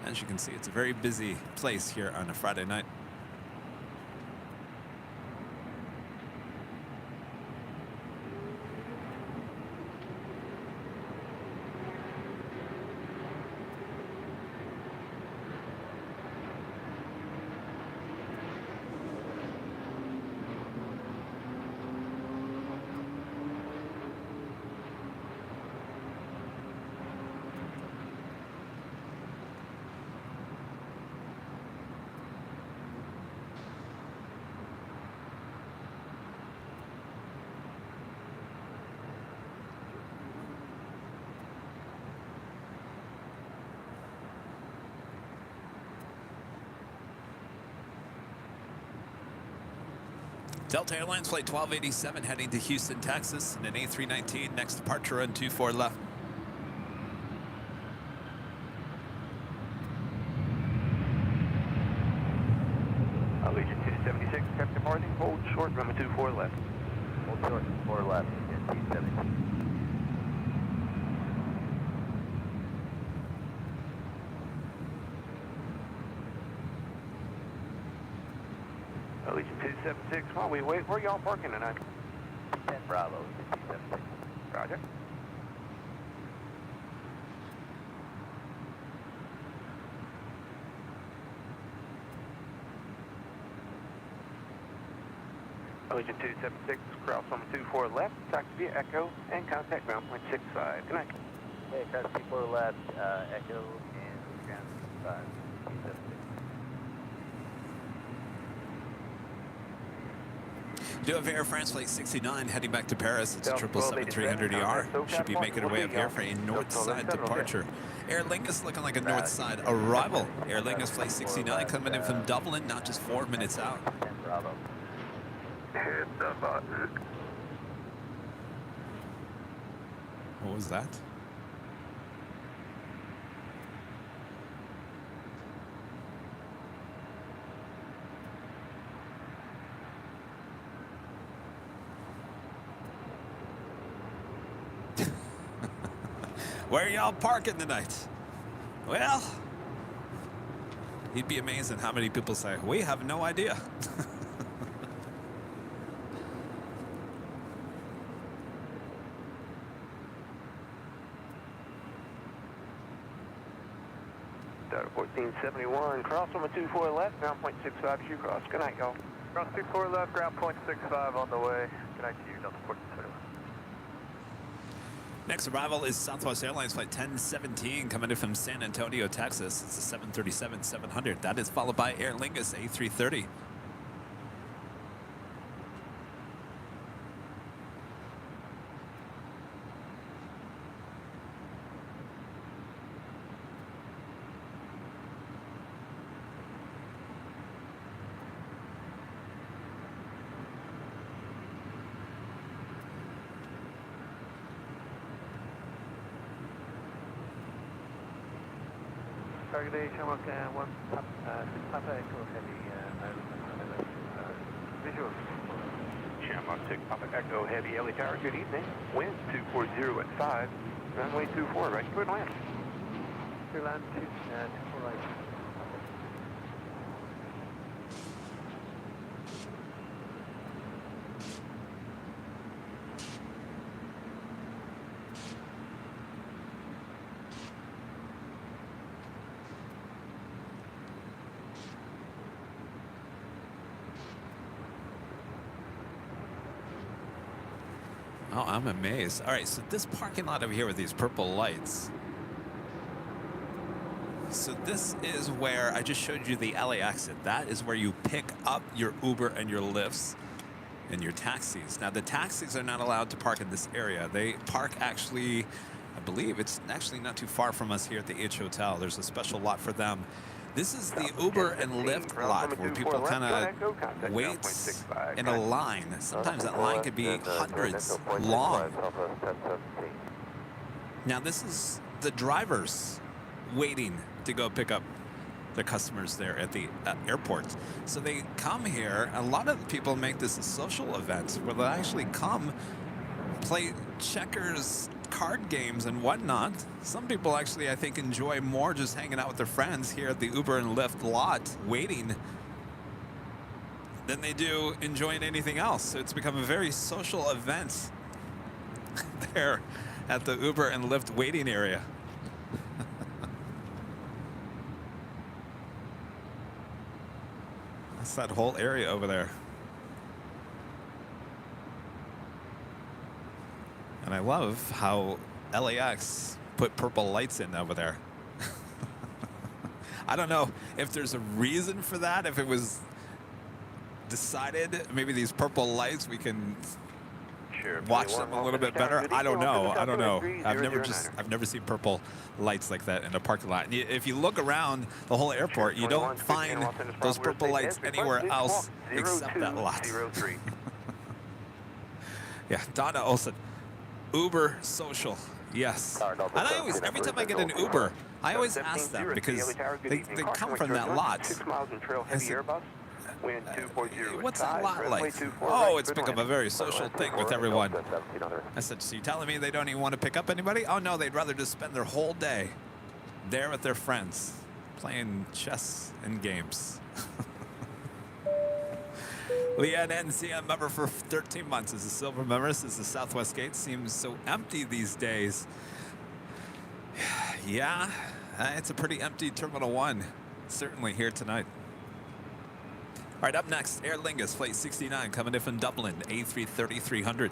As you can see, it's a very busy place here on a Friday night. Delta Airlines Flight 1287 heading to Houston, Texas, and an A319, next departure on 24 left. Allegiant 276, Captain Martin, hold short, runway 24 left. Hold short, 4 left, and 217. Allegiant 276, while we wait, where y'all parking tonight? 10 Bravo, 276. Roger. Allegiant 276, cross on 24 left, taxi via Echo, and contact ground point 65. Good night. Okay, cross 24 left, Echo, and ground 65, 276. Do have Air France Flight 69 heading back to Paris. It's a 777-300ER. Should be making our way up here for a north side departure. Aer Lingus looking like a north side arrival. Aer Lingus Flight 69 coming in from Dublin, not just 4 minutes out. 10 Bravo. Hit the button. What was that? Where are y'all parking tonight? Well, you'd be amazed at how many people say, we have no idea. Delta 1471, cross on 24 left, ground point 65, shoe cross. Good night, y'all. Cross 24 left, ground point 65 on the way. Good night to you, Delta 1471. Next arrival is Southwest Airlines Flight 1017 coming in from San Antonio, Texas. It's a 737-700. That is followed by Aer Lingus A330. Target Shamrock 1, Papa Echo Heavy, visual. Shamrock 6, Papa Echo, Heavy, LA Tower, good evening. Wind 240 at 5, runway 24, right, clear to land. Clear land, 24 right. Oh, I'm amazed. All right, so this parking lot over here with these purple lights. So this is where I just showed you the LA exit. That is where you pick up your Uber and your Lyfts and your taxis. Now, the taxis are not allowed to park in this area. They park actually, I believe it's actually not too far from us here at the H Hotel. There's a special lot for them. This is the Uber and Lyft lot where people kind of wait in a line. Sometimes that line could be hundreds long. Now, this is the drivers waiting to go pick up their customers there at the airport. So they come here. A lot of people make this a social event where they actually come play checkers, card games, and whatnot. Some people actually, I think, enjoy more just hanging out with their friends here at the Uber and Lyft lot waiting than they do enjoying anything else. So it's become a very social event there at the Uber and Lyft waiting area. That's that whole area over there. And I love how LAX put purple lights in over there. I don't know if there's a reason for that, if it was decided maybe these purple lights we can watch them a little bit better. I don't know. I don't know. I've never seen purple lights like that in a parking lot. And if you look around the whole airport, you don't find those purple lights anywhere else except that lot. Yeah, Donna Olsen. Uber social, yes. And I always, every time I get an Uber, I always ask them because they come from that lot. I said, what's that lot like? Oh, it's become a very social thing with everyone. I said, so you telling me they don't even want to pick up anybody? Oh no, they'd rather just spend their whole day there with their friends, playing chess and games. Leanne NCM member for 13 months is a silver member. Says the Southwest Gate seems so empty these days. Yeah, it's a pretty empty Terminal 1, certainly here tonight. All right, up next, Aer Lingus, flight 69, coming in from Dublin, A330-300.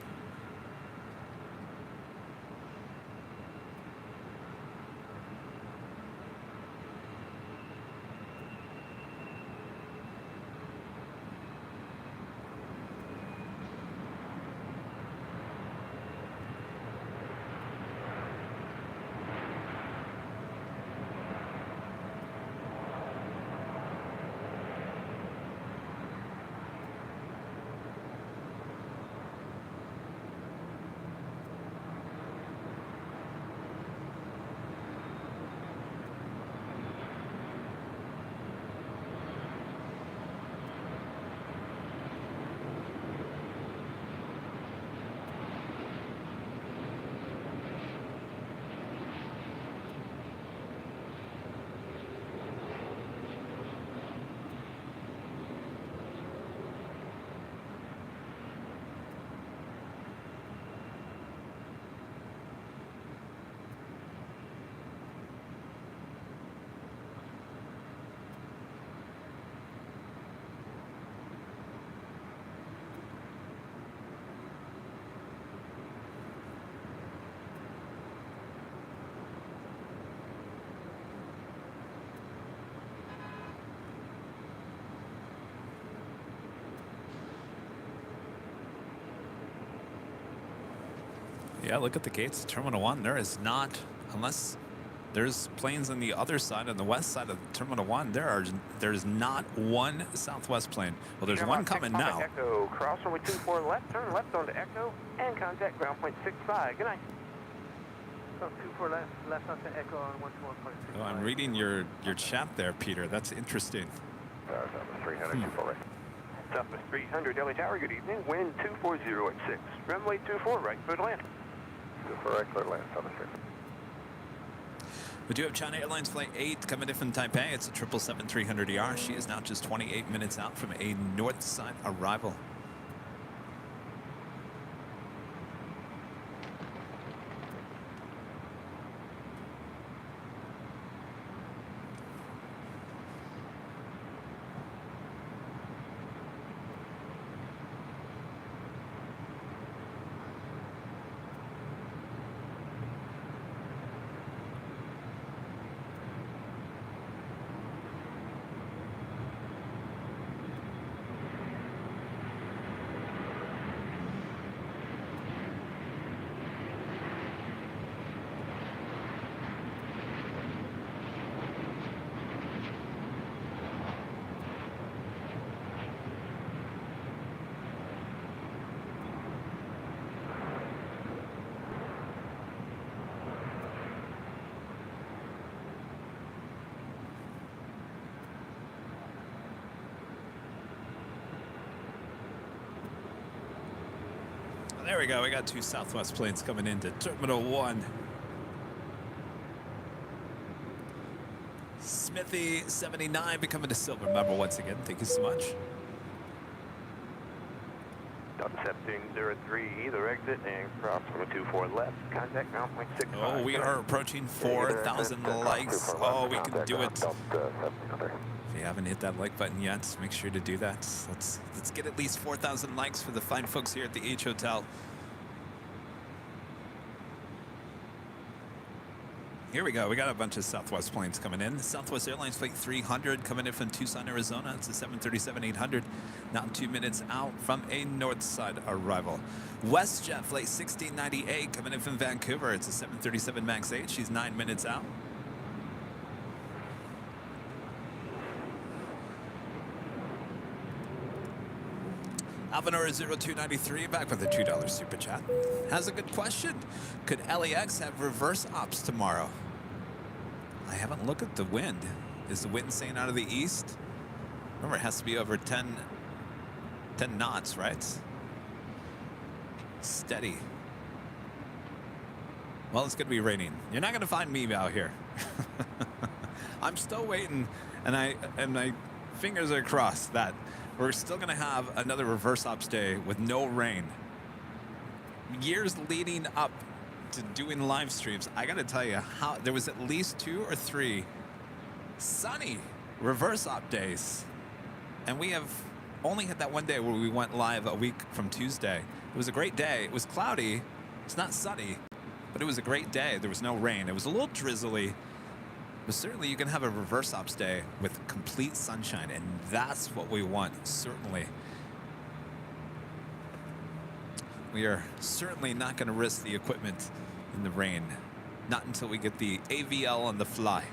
Yeah, look at the gates. Terminal 1, there is not, unless there's planes on the other side, on the west side of Terminal 1, there's not one Southwest plane. Well, there's one coming now. Echo, cross runway 24 left, turn left onto Echo, and contact ground point 65. Good night. So 24 left onto Echo on 121.6. Oh, I'm reading your chat there, Peter. That's interesting. Southwest 300, 24 right. Southwest 300, Delhi Tower, good evening. Wind 240 at 6. Runway 24 right, clear to land. 24 right, clear to land, Southwest 300. We do have China Airlines Flight 8 coming in from Taipei. It's a 777-300ER. She is now just 28 minutes out from a north side arrival. There we go. We got 2 Southwest planes coming into Terminal 1. Smithy 79 becoming a silver member once again. Thank you so much. Accepting 03, either exit and cross from 24 left. Contact ground point 65. Oh, we are approaching 4,000 likes. Oh, we can do it. If you haven't hit that like button yet, make sure to do that. Let's get at least 4,000 likes for the fine folks here at the H Hotel. Here we go. We got a bunch of Southwest planes coming in. Southwest Airlines Flight 300 coming in from Tucson, Arizona. It's a 737-800. Now 2 minutes out from a north side arrival. WestJet Flight 1698 coming in from Vancouver. It's a 737 MAX 8. She's 9 minutes out. Alvanor 0293 back with a $2 super chat. Has a good question. Could LAX have reverse ops tomorrow? I haven't looked at the wind. Is the wind staying out of the east? Remember, it has to be over 10 knots, right? Steady. Well, it's going to be raining. You're not going to find me out here. I'm still waiting, and my fingers are crossed that we're still going to have another reverse ops day with no rain. Years leading up to doing live streams, I got to tell you, how there was at least 2 or 3 sunny reverse op days. And we have only had that one day where we went live a week from Tuesday. It was a great day. It was cloudy. It's not sunny, but it was a great day. There was no rain. It was a little drizzly. But certainly you can have a reverse ops day with complete sunshine, and that's what we want, certainly. We are certainly not going to risk the equipment in the rain. Not until we get the AVL on the fly.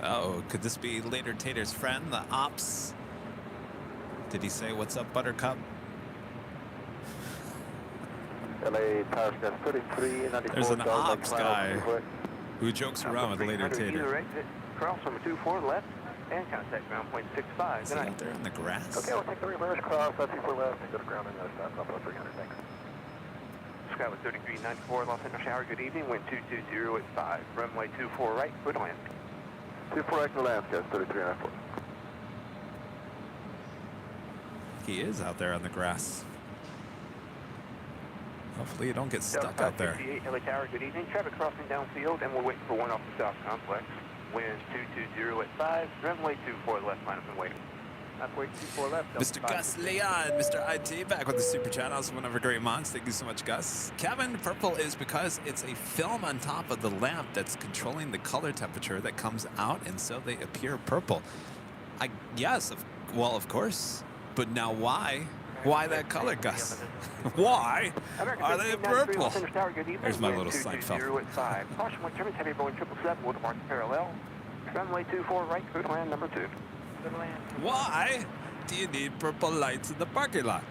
Uh-oh, could this be Later Tater's friend, the ops? Did he say, "What's up, Buttercup"? LA Tower 33, There's an ops guy who jokes around with Later Tater. Either exit, cross from 24 left, and contact ground point 65. Is he out there in the grass? Okay, we'll take the reverse cross, 24 left, and go to ground and stop up 300, thanks. Sky with 3394, Los Angeles Shower, good evening, wind 220 at 5, runway 24 right, good land. 24 right to land, guys, 3394. He is out there on the grass. Hopefully you don't get stuck out there. 58, LA Tower, good evening. Traffic crossing downfield, and we're waiting for one off the south complex. Wind 220 at 5, runway 24 left, line up and waiting. Halfway 24 left. Mr. Gus Leon, Mr. IT, back with the super chat. Also one of our great mods. Thank you so much, Gus. Kevin, purple is because it's a film on top of the lamp that's controlling the color temperature that comes out, and so they appear purple. Well, of course. But now why? Why that color, Gus? Why are they purple? There's my little Seinfeld. Caution when trimming, heavy Boeing 777 with a marked parallel. Runway 24 right, clear to land number 2. Why do you need purple lights in the parking lot?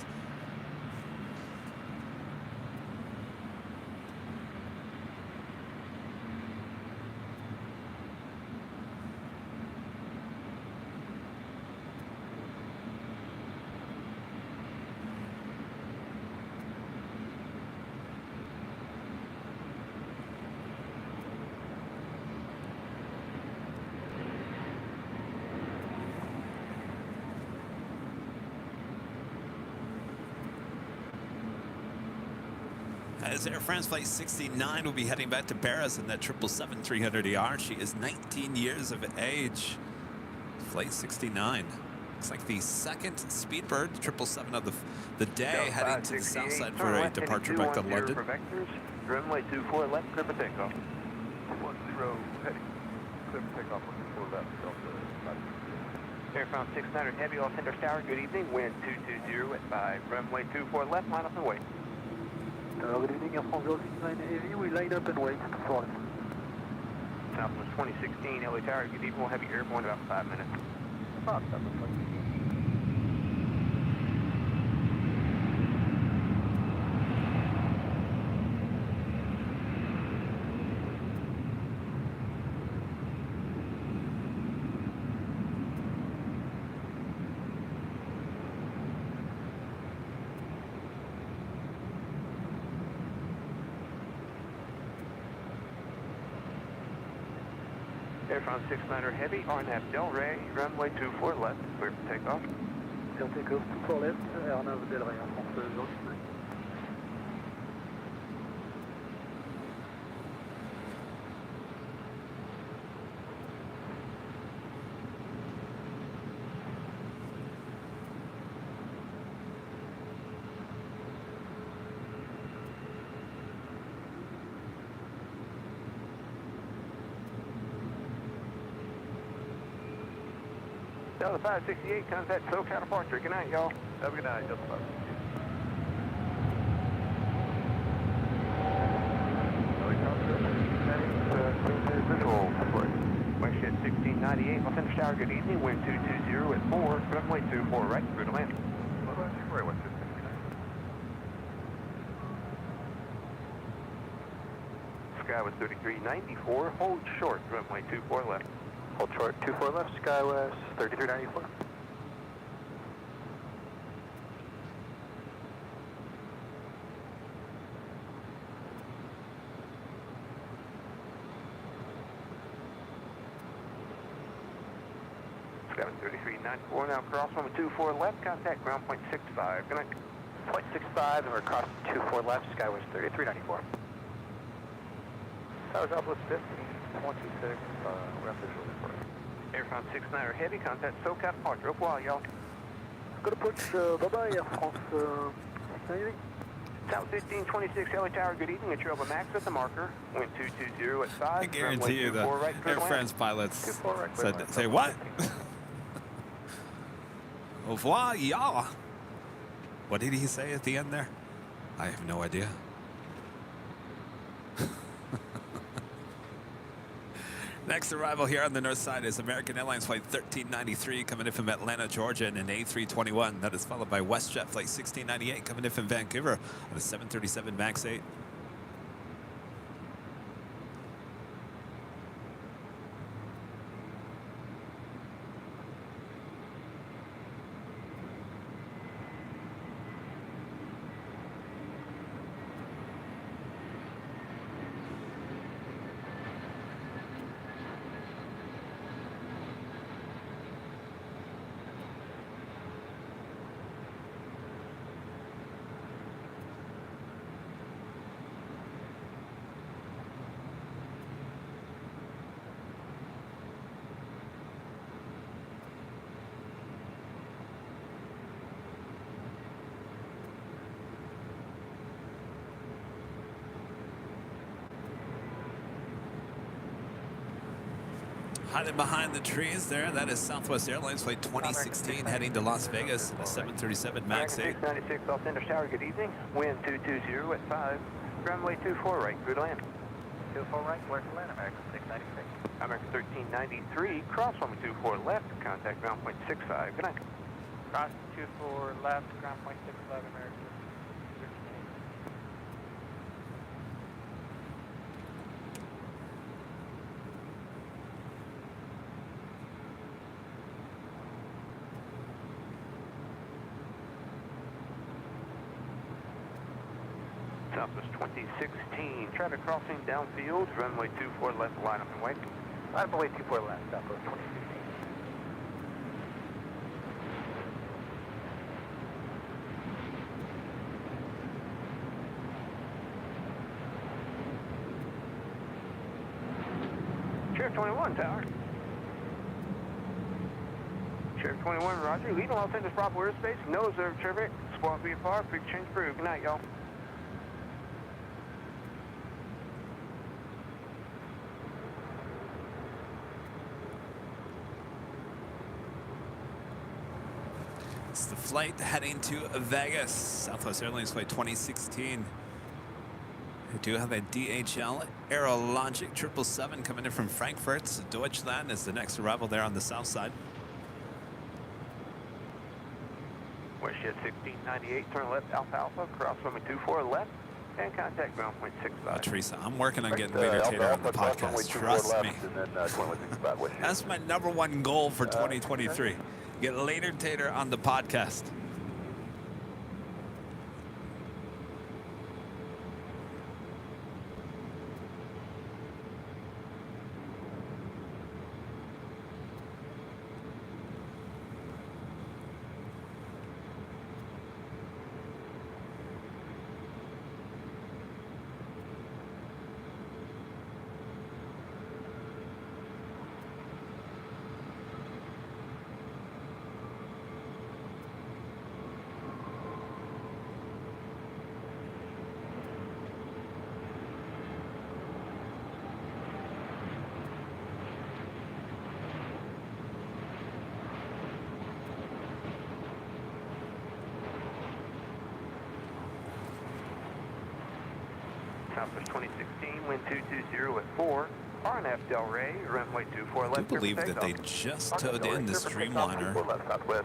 As Air France Flight 69 will be heading back to Paris in that 777-300ER. She is 19 years of age. Flight 69. Looks like the second Speedbird 777 of the day, heading to the south side for a departure back to London. Runway 24 left, clear for takeoff. 10 heading. Clear for takeoff on 24 left. Air France 69er Heavy, all center tower, good evening. Wind 220 at 5. Runway 24 left, line up and wait. Good evening, Air France 69 Heavy. We line up and wait for it. Southwest 2016 LA Tower, good evening. We'll have you airborne in about 5 minutes. About 7 minutes. Air France 69er Heavy, RNAV Del Rey, runway 24 left, clear for takeoff. Clear takeoff 24 left, RNAV Del Rey, Air France 69. Delta 568, contact SoCal departure. Good night, y'all. Have a good night, Delta 5. Visual, Westshed 1698, Los Angeles Tower, good evening. Wind 220 at 4, runway 24 right, through to land. Westshed 1698. Sky was 3394, hold short, runway 24 left. Hold short, 24 left, SkyWest 3394. Sky was 3394, now cross runway 24 left, contact ground point 65. Good night. Point 65, and we're crossing 24 left, SkyWest 3394. Tower Southwest 1526, we're officially for it. Air France 69er Heavy, contact SoCal departure. Au revoir, y'all. Good approach, bye-bye, Air France 69. South 1526 LA Tower, good evening. It's your Alpha Max at the marker. Wind 220 at 5. I guarantee you the right, Air France pilots said, say what? Au revoir, y'all. What did he say at the end there? I have no idea. Next arrival here on the north side is American Airlines Flight 1393 coming in from Atlanta, Georgia in an A321. That is followed by WestJet Flight 1698 coming in from Vancouver on a 737 MAX 8. Hiding behind the trees there, that is Southwest Airlines Flight 2016 heading to Las Vegas, a 737 MAX 8. 696 Los Angeles Tower, good evening. Wind 220 at 5. Runway 24 right, through to land. 24 right, where to land, American 696. American 1393, cross runway 24 left, contact ground point 65. Good night. Cross 24 left, ground point 65, American 13. Southwest 2016, traffic crossing downfield, runway 24 left, line up and wait. Line up and wait, 24 left, Southwest 2016. Sheriff 21 Tower. Sheriff 21, roger. Leaving Los Angeles proper airspace. No observed traffic. Squawk VFR. Freak change approved. Good night, y'all. It's the flight heading to Vegas. Southwest Airlines flight 2016. We do have a DHL AirLine 777 coming in from Frankfurt. Deutschland is the next arrival there on the south side. WestJet 1698, turn left, Alpha Alpha, cross runway 24 left, and contact ground point 65. Teresa, I'm working on getting Leader Tater on the podcast. Trust me. That's my #1 goal for 2023. Get Leader Tater on the podcast. Southwest 2016, wind 220 at 4. RNF Del Rey, runway 24 left. I do believe that they just towed in this Dreamliner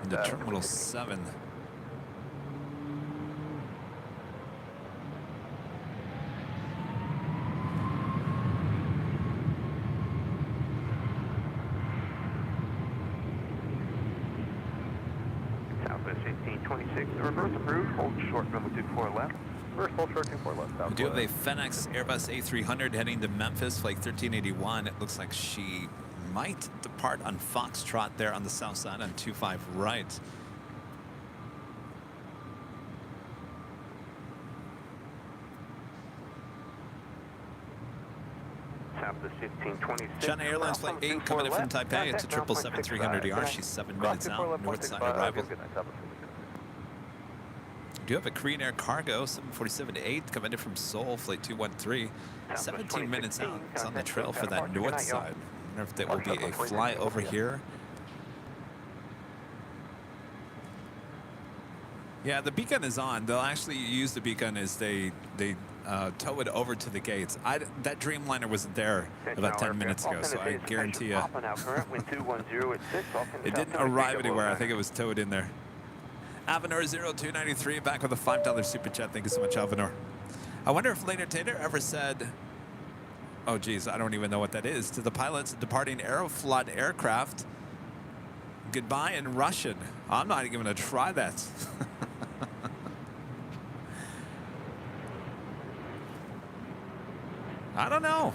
into Terminal 7. Southwest 1526, the reverse approved, hold short runway 24 left. First hold short 24 left. We do have a FedEx Airbus A300 heading to Memphis, flight 1381. It looks like she might depart on Foxtrot there on the south side on 25 right. Southwest 1526. China Airlines flight 8 coming in from Taipei. It's a 777-300ER. She's 7 minutes out. North side arrival. We do have a Korean Air Cargo 747-8 coming in from Seoul, flight 213. 17 minutes out. It's on the trail for that north side. I wonder if there will be a flyover here. Yeah, the beacon is on. They'll actually use the beacon as they tow it over to the gates. That Dreamliner wasn't there about 10 minutes ago, so I guarantee you it didn't arrive anywhere. I think it was towed in there. Avenor 0293 back with a $5 super chat. Thank you so much, Avenor. I wonder if Leader Tater ever said, oh geez, I don't even know what that is, to the pilots departing Aeroflot aircraft, goodbye in Russian. I'm not even going to try that. I don't know.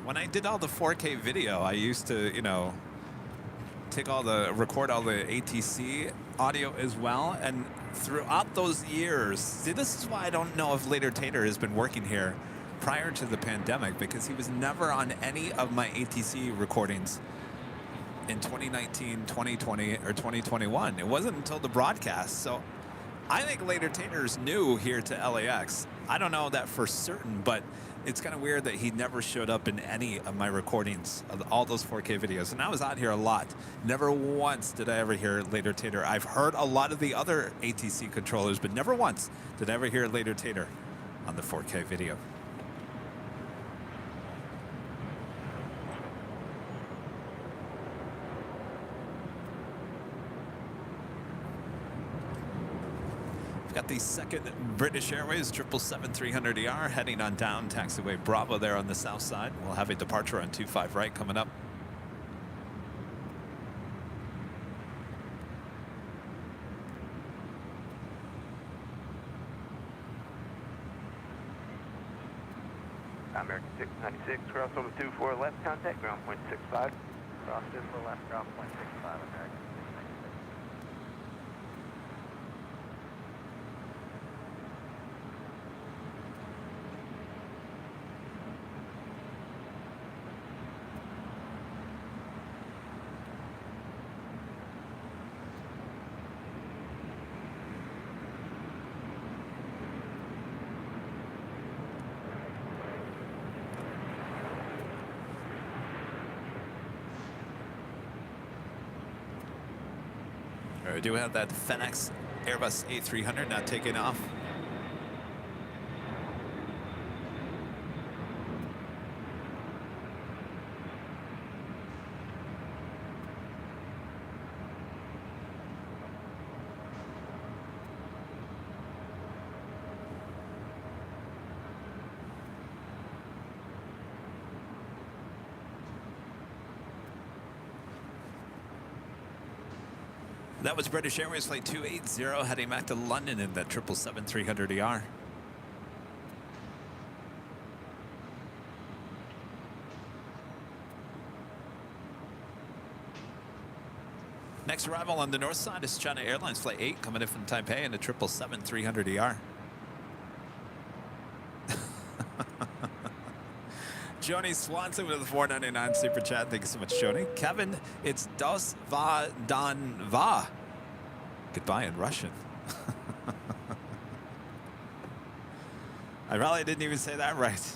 When I did all the 4K video, I used to, you know, record all the ATC audio as well, and throughout those years, see, this is why I don't know if Leader Tater has been working here prior to the pandemic, because he was never on any of my ATC recordings in 2019, 2020, or 2021. It wasn't until the broadcast. So I think Leader Tater's new here to LAX. I don't know that for certain, but it's kind of weird that he never showed up in any of my recordings of all those 4K videos. And I was out here a lot. Never once did I ever hear Leader Tater. I've heard a lot of the other ATC controllers, but never once did I ever hear Leader Tater on the 4K video. Got the second British Airways 777-300ER heading on down taxiway Bravo there on the south side. We'll have a departure on 25 right coming up. American 696, cross over 24 left, contact ground point 65. Cross 24 left, ground point 65, American 696. we do have that FedEx Airbus A300 now taking off. That was British Airways Flight 280 heading back to London in that 777-300ER. Next arrival on the north side is China Airlines Flight 8 coming in from Taipei in the 777-300ER. Joni Swanson with the 499 super chat. Thank you so much, Joni. Kevin, it's dos va dan va. Goodbye in Russian. I really didn't even say that right.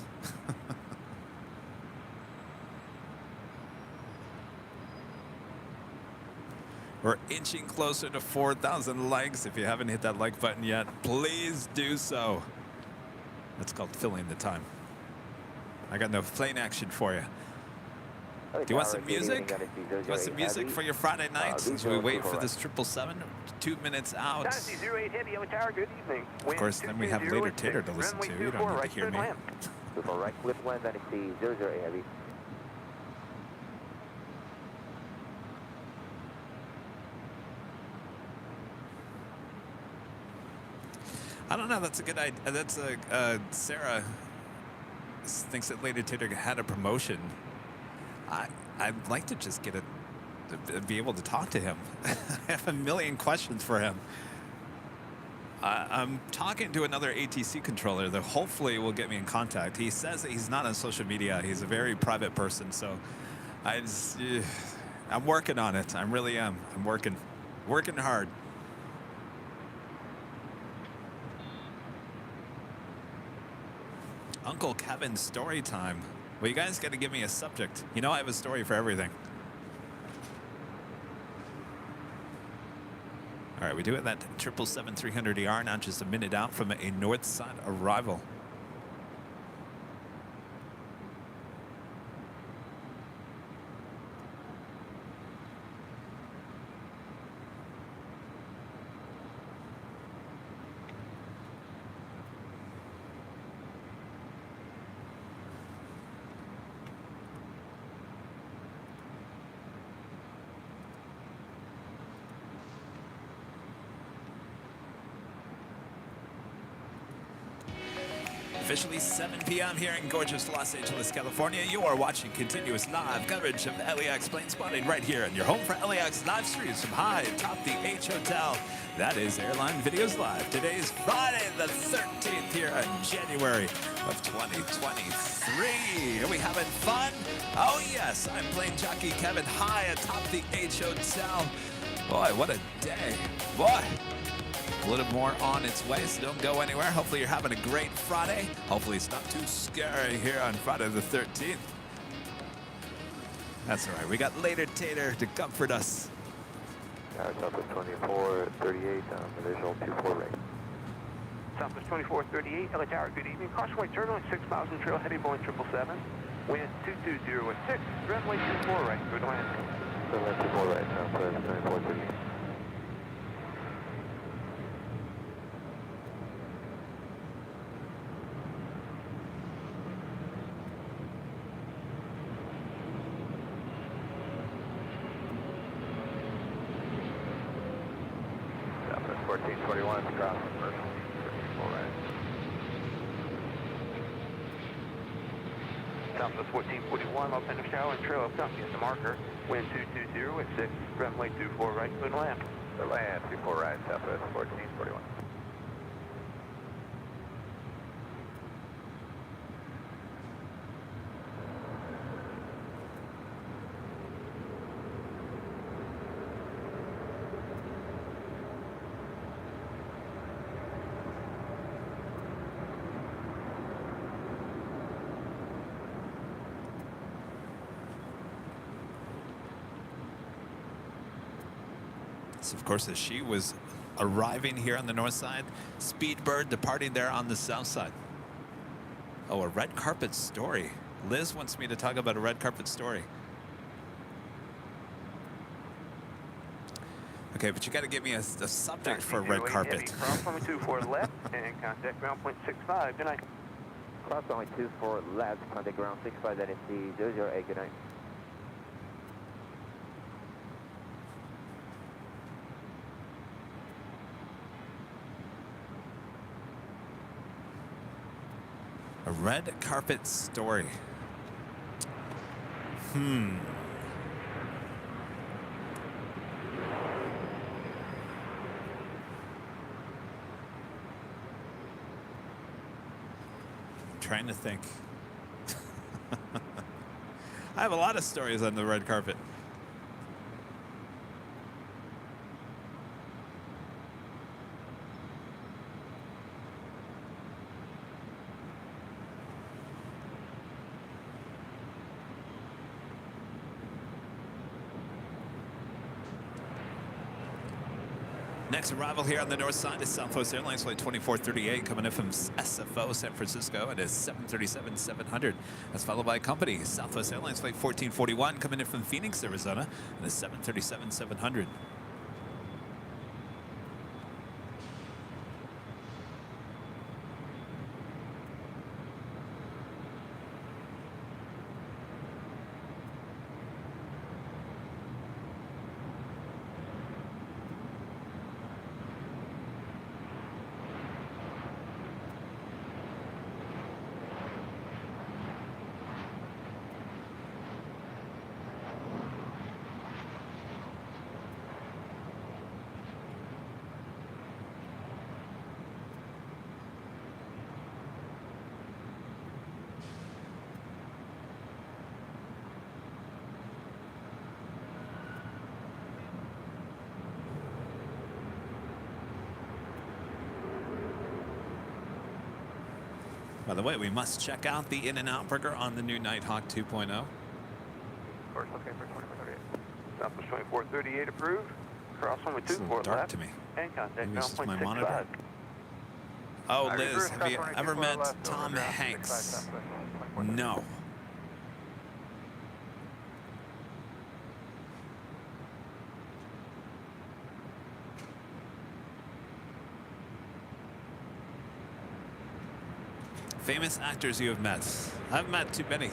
We're inching closer to 4,000 likes. If you haven't hit that like button yet, please do so. That's called filling the time. I got no plane action for you. Do you want some music? Do you want some music for your Friday nights as we wait for this 777? 2 minutes out. Of course, then we have Later Tater to listen to. You don't need to hear me. Before right, clear for land, Dynasty 008 Heavy. I don't know. That's a good idea. That's Sarah thinks that Later Tater had a promotion. I'd like to just get be able to talk to him. I have a million questions for him. I'm talking to another ATC controller that hopefully will get me in contact. He says that he's not on social media. He's a very private person, so I'm working on it. I really am. I'm working hard. Uncle Kevin's story time. Well, you guys got to give me a subject. You know I have a story for everything. All right, we do have that 777-300ER now just a minute out from a north side arrival. Officially 7 p.m. here in gorgeous Los Angeles, California. You are watching continuous live coverage of LAX plane spotting right here on your home for LAX live streams from high atop the H Hotel. That is Airline Videos Live. Today is Friday the 13th here in January of 2023. Are we having fun? Oh yes, I'm plane jockey Kevin high atop the H Hotel. Boy, what a day. Boy. A little more on its way, so don't go anywhere. Hopefully you're having a great Friday. Hopefully it's not too scary here on Friday the 13th. That's all right. We got Later Tater to comfort us. Southwest 2438, visual 24 right. Southwest 2438, LA Tower, good evening. Caution white turn on 6 miles from trail, heading Boeing 777. Wind 22016, runway 24 right, good land. Runway 24 right, Southwest 2438. Southwest 1421, cross commercial, 24 right. Southwest 1441, Los Angeles Tower, and trail of company is the marker. Wind 22016, runway 24 right, good land. The land, 24 right, Southwest 1441. Liz, of course, as she was arriving here on the north side. Speedbird departing there on the south side. Oh, a red carpet story. Liz wants me to talk about a red carpet story. Okay, but you got to give me a subject for a red carpet. Cross runway 24 left and contact ground point 65. Good night. Cross runway 24 left, contact ground 65, that is the 008, good night. A red carpet story. Trying to think. I have a lot of stories on the red carpet. Next arrival here on the north side is Southwest Airlines flight 2438 coming in from SFO, San Francisco. It is 737-700. That's followed by company Southwest Airlines flight 1441 coming in from Phoenix, Arizona. It is 737-700. By the way, we must check out the In-N-Out Burger on the new Nighthawk 2.0. Of course, okay for 2438. Southwest 2438 approved. Cross runway It's a 24 little dark left to me. and contact Maybe ground it's just point my monitor. 65. Oh, Liz, have you ever met Tom Hanks? No. Famous actors you have met. I've met too many.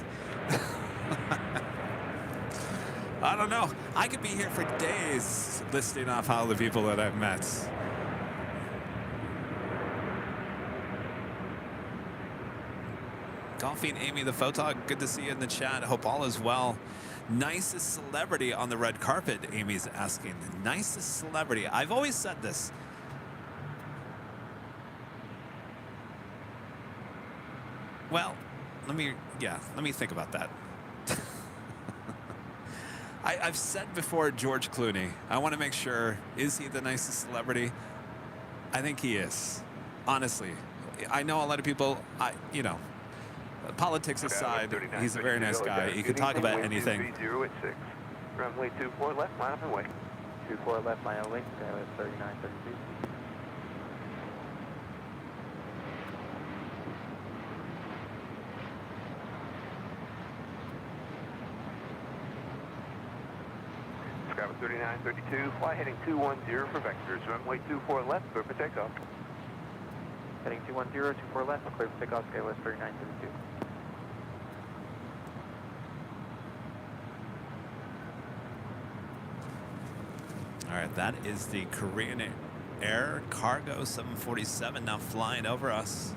I don't know. I could be here for days listing off all the people that I've met. Golfing Amy the Photog, good to see you in the chat. Hope all is well. Nicest celebrity on the red carpet, Amy's asking. Nicest celebrity. I've always said this. Well, let me think about that. I've said before George Clooney. I want to make sure, is he the nicest celebrity? I think he is. Honestly. I know a lot of people, politics aside, he's a very nice guy. He can talk about anything. Runway 24 left, line up and wait. 24 left, line up, wait, 3932. Skyline 3932, fly heading 210 for vectors. Runway 24 left, clear for takeoff. Heading 210, 24 left, clear for takeoff, Skywest 3932. All right, that is the Korean Air Cargo 747 now flying over us.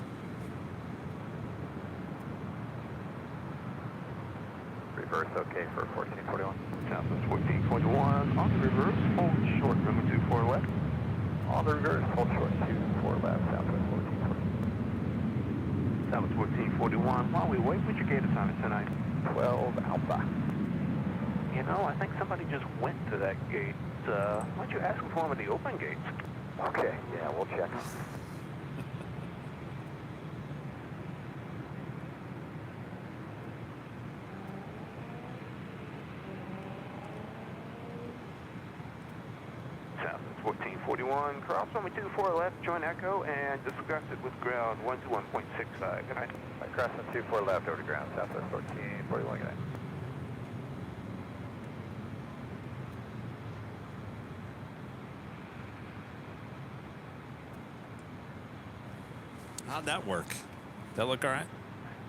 Reverse okay for 1441. Southwest 1441, on the reverse, hold short, runway 24 left. On the reverse, hold short, 24 left, Southwest 1441. Southwest 1441, while we wait, what's your gate assignment tonight? 12 Alpha. You know, I think somebody just went to that gate. Why don't you ask them for one of the open gates? Okay, yeah, we'll check. Southwest 1, cross runway 24 left, join Echo, and discuss it with ground 121.65. Good night. Crossing 24 left over to ground, Southwest 1441, good night. How'd that work? That look all right?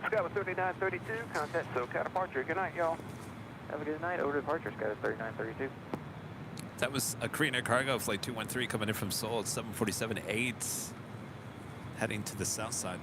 Sky with 3932, contact SoCal departure. Good night, y'all. Have a good night. Over to departure, Sky with 3932. That was a Korean Air Cargo flight 213 coming in from Seoul at 747-8, heading to the south side.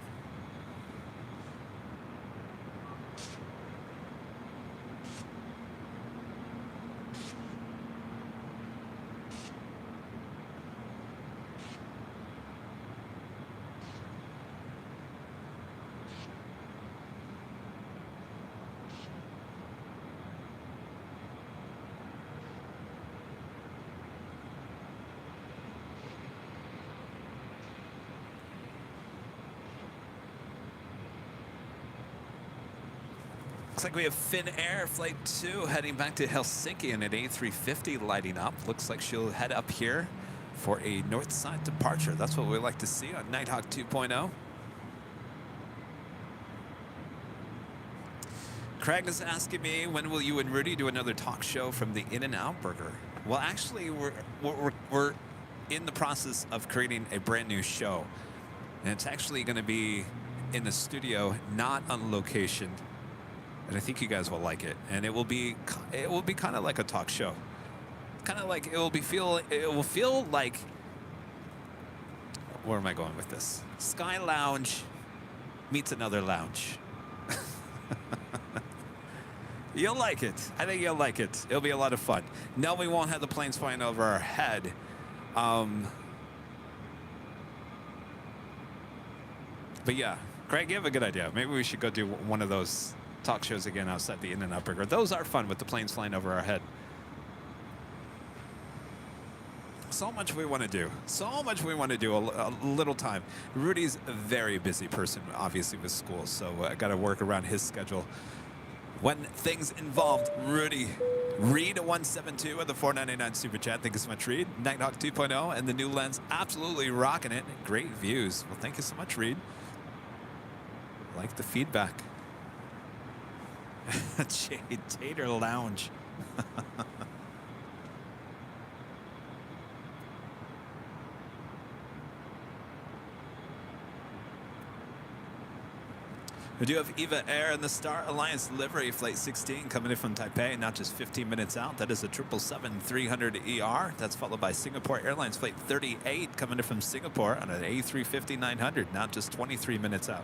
Looks like we have Finnair Flight 2 heading back to Helsinki and an A350 lighting up. Looks like she'll head up here for a north side departure. That's what we like to see on Nighthawk 2.0. Craig is asking me, when will you and Rudy do another talk show from the In-N-Out Burger? Well, actually, we're in the process of creating a brand new show. And it's actually going to be in the studio, not on location. And I think you guys will like it, and it will be kind of like a talk show, kind of like it will feel like, where am I going with this? Sky Lounge meets another lounge. You'll like it. I think you'll like it. It'll be a lot of fun. No, we won't have the planes flying over our head. But yeah, Craig, you have a good idea. Maybe we should go do one of those talk shows again outside the In-N-Out Burger. Those are fun with the planes flying over our head. So much we want to do. So much we want to do. A little time. Rudy's a very busy person, obviously, with school, so I got to work around his schedule. When things involved, Rudy. Reed172 with the $4.99 super chat. Thank you so much, Reed. Nighthawk 2.0 and the new lens, absolutely rocking it. Great views. Well, thank you so much, Reed. Like the feedback. Jade Tater Lounge. We do have Eva Air in the Star Alliance livery, flight 16 coming in from Taipei, not just 15 minutes out. That is a 777-300ER. That's followed by Singapore Airlines flight 38 coming in from Singapore on an A350-900, not just 23 minutes out.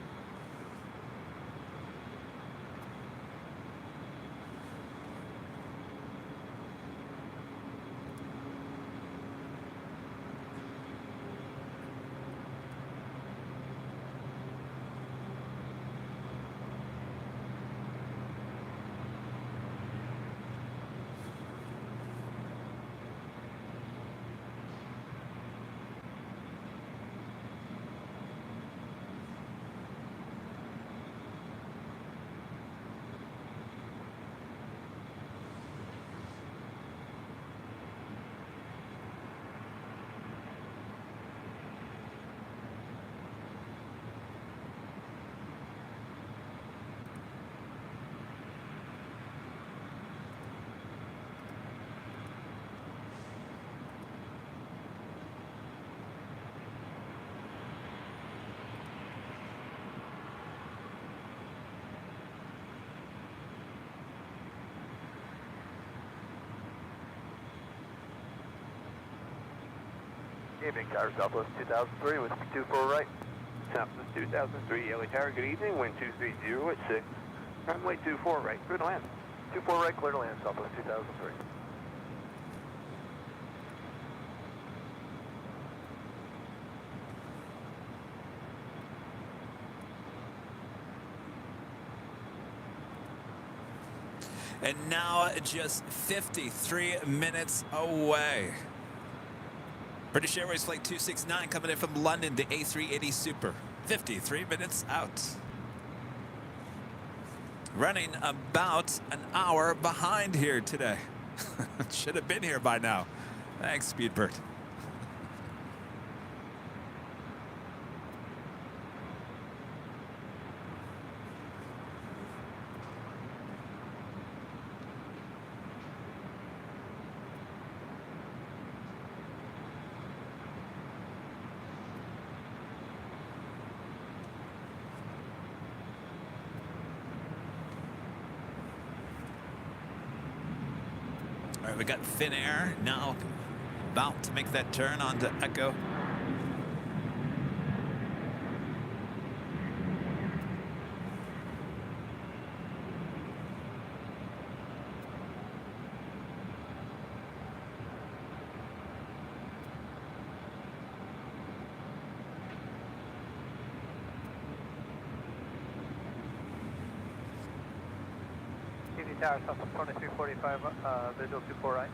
Evening, Tower Southwest 2003 with 24 right. Southwest 2003, LA Tower, good evening, wind 230 at 6. Runway 24 right, clear to land. 24 right, clear to land, Southwest 2003. And now just 53 minutes away. British Airways Flight 269 coming in from London to A380 Super. 53 minutes out. Running about an hour behind here today. Should have been here by now. Thanks, Speedbird. right, we got Finnair now about to make that turn onto Echo. Tower, Southwest 2345, visual 24 right.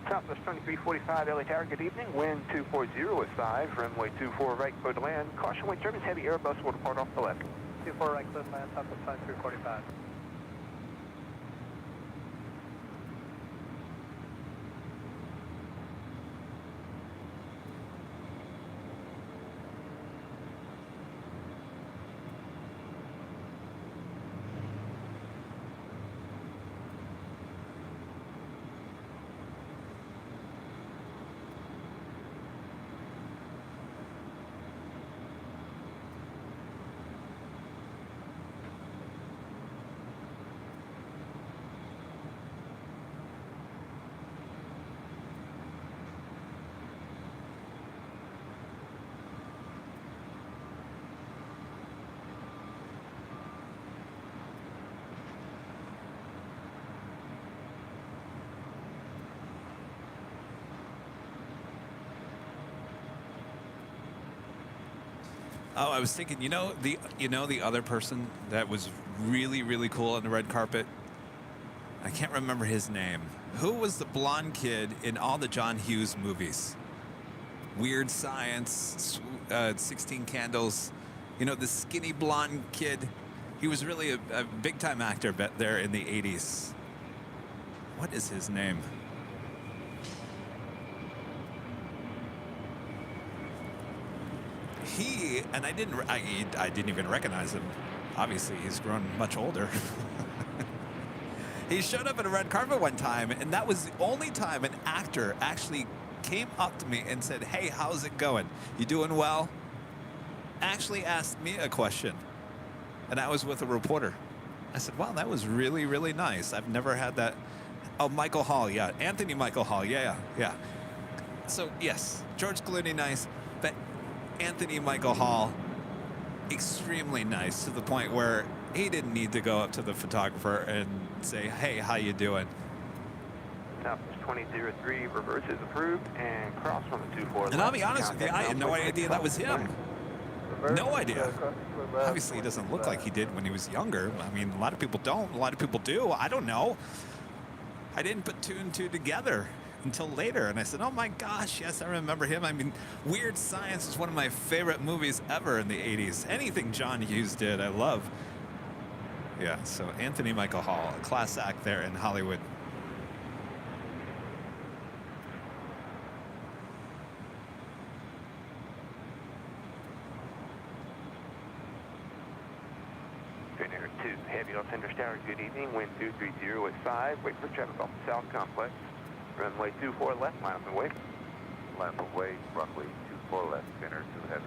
Southwest 2345, LA Tower, good evening. Wind 240 at 5, runway 24 right, clear to land. Caution wind turbines, heavy Airbus will depart off the left. 24 right, clear to land, Southwest 2345. Oh, I was thinking, you know the other person that was really, really cool on the red carpet? I can't remember his name. Who was the blonde kid in all the John Hughes movies? Weird Science, 16 Candles. You know, the skinny blonde kid. He was really a big-time actor there in the 80s. What is his name? And I didn't even recognize him. Obviously, he's grown much older. He showed up at a red carpet one time, and that was the only time an actor actually came up to me and said, "Hey, how's it going? You doing well?" Actually asked me a question, and I was with a reporter. I said, "Wow, that was really, really nice. I've never had that." Oh, Michael Hall, yeah, Anthony Michael Hall, yeah. So yes, George Clooney, nice, but Anthony Michael Hall, extremely nice to the point where he didn't need to go up to the photographer and say, "Hey, how you doing?" Southwest 2003, reverse is approved, and cross on the 24 left. And I'll be honest with you, I had no idea that was him. No idea. Obviously, he doesn't look like he did when he was younger. I mean, a lot of people don't. A lot of people do. I don't know. I didn't put two and two together until later, and I said, "Oh my gosh, yes, I remember him." I mean, Weird Science is one of my favorite movies ever in the 80s. Anything John Hughes did, I love. Yeah, so Anthony Michael Hall, a class act there in Hollywood. Finnair 2, heavy on Center Tower, good evening. Wind 230 at 5, wait for traffic off the South Complex. Runway 24 left, line up and wait. Line up and wait, runway 24 left, Finnair 2 heavy.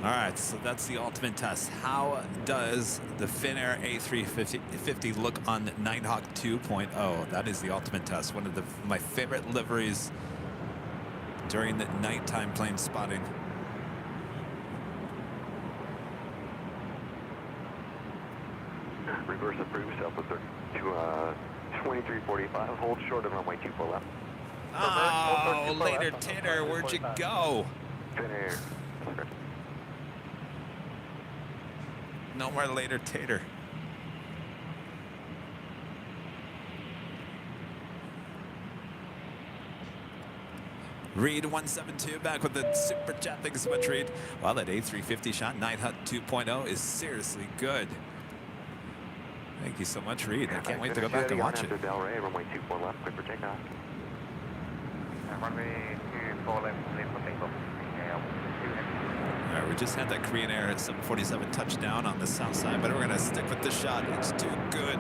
All right, so that's the ultimate test. How does the Finnair A350 look on Nighthawk 2.0? That is the ultimate test. One of my favorite liveries during the nighttime plane spotting. Reverse approved, Southwest 32 2345, hold short of runway 24 left. Oh, later tater, where'd you go? Thin air. No more later tater. Reed 172 back with the super chat. Thanks so much, Reed. Well, that A350 shot, Night Hut 2.0 is seriously good. Thank you so much, Reed. I can't wait to go back and watch it. Delray, runway 24 left, clear for takeoff. Runway 24 left, clear for takeoff. All right, we just had that Korean Air 747 touchdown on the south side, but we're going to stick with the shot. It's too good.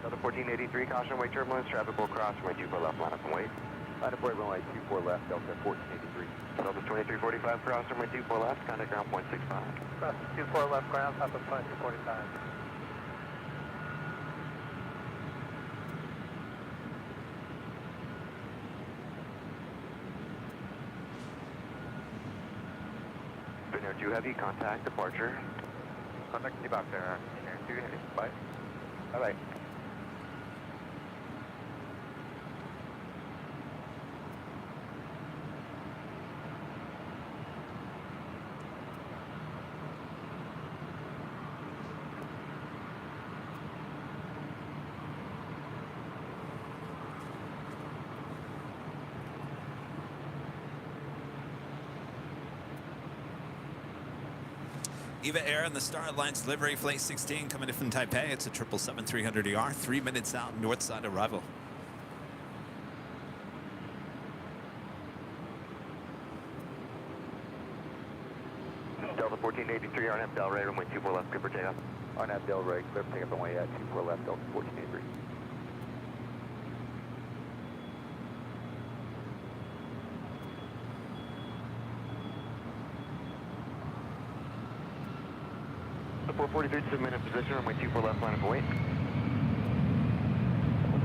Delta 1483, caution, wait turbulence, traffic will cross, runway 24 left, line up and wait. Line up, wait, runway 24 left, Delta 1483. Delta 2345, cross, runway 24 left, contact ground point 65. Cross 24 left ground, top of 2245. Spin Air 2 Heavy, contact departure. Contact departure, Air 2 Heavy, bye. Bye-bye. Eva Air and the Star Alliance livery flight 16 coming in from Taipei. It's a 777-300ER, 3 minutes out, north side arrival. Delta 1483, RNAV Delray, runway 24 left, clear for takeoff. RNAV Delray, clear for takeoff, runway at 24 left, Delta 1483. The 443 submit in position, runway 24 left, line up and wait.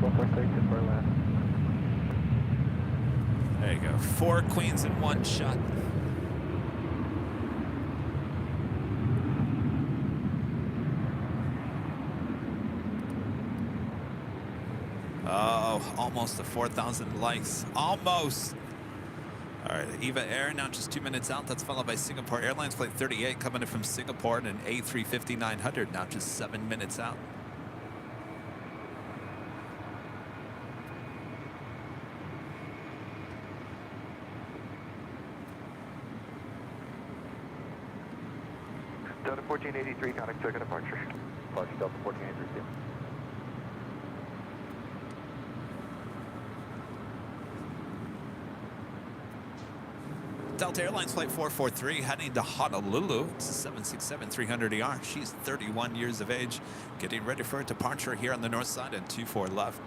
443, 24 left. There you go. 4 queens in one shot. Oh, almost to 4,000 likes. Almost. All right, Eva Air now just 2 minutes out. That's followed by Singapore Airlines flight 38 coming in from Singapore, and an A350-900 now just 7 minutes out. Delta 1483, contact circuit departure. Departure, Delta 1483. Delta Airlines flight 443 heading to Honolulu. It's a 767-300ER. She's 31 years of age, getting ready for a departure here on the north side at 24 left.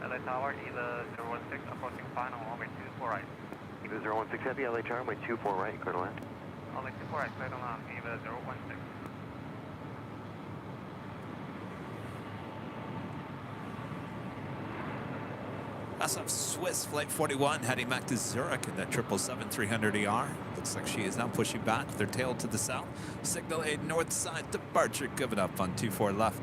LA Tower, Eva 016, approaching final, runway 24 right. Eva 016 Heavy, LA Tower, runway 24 right, clear to land. LA 24 right, clear to land, Eva 016. That's off Swiss flight 41 heading back to Zurich in that 777-300ER. Looks like she is now pushing back with her tail to the south. Signal 8 north side departure given up on 24 left.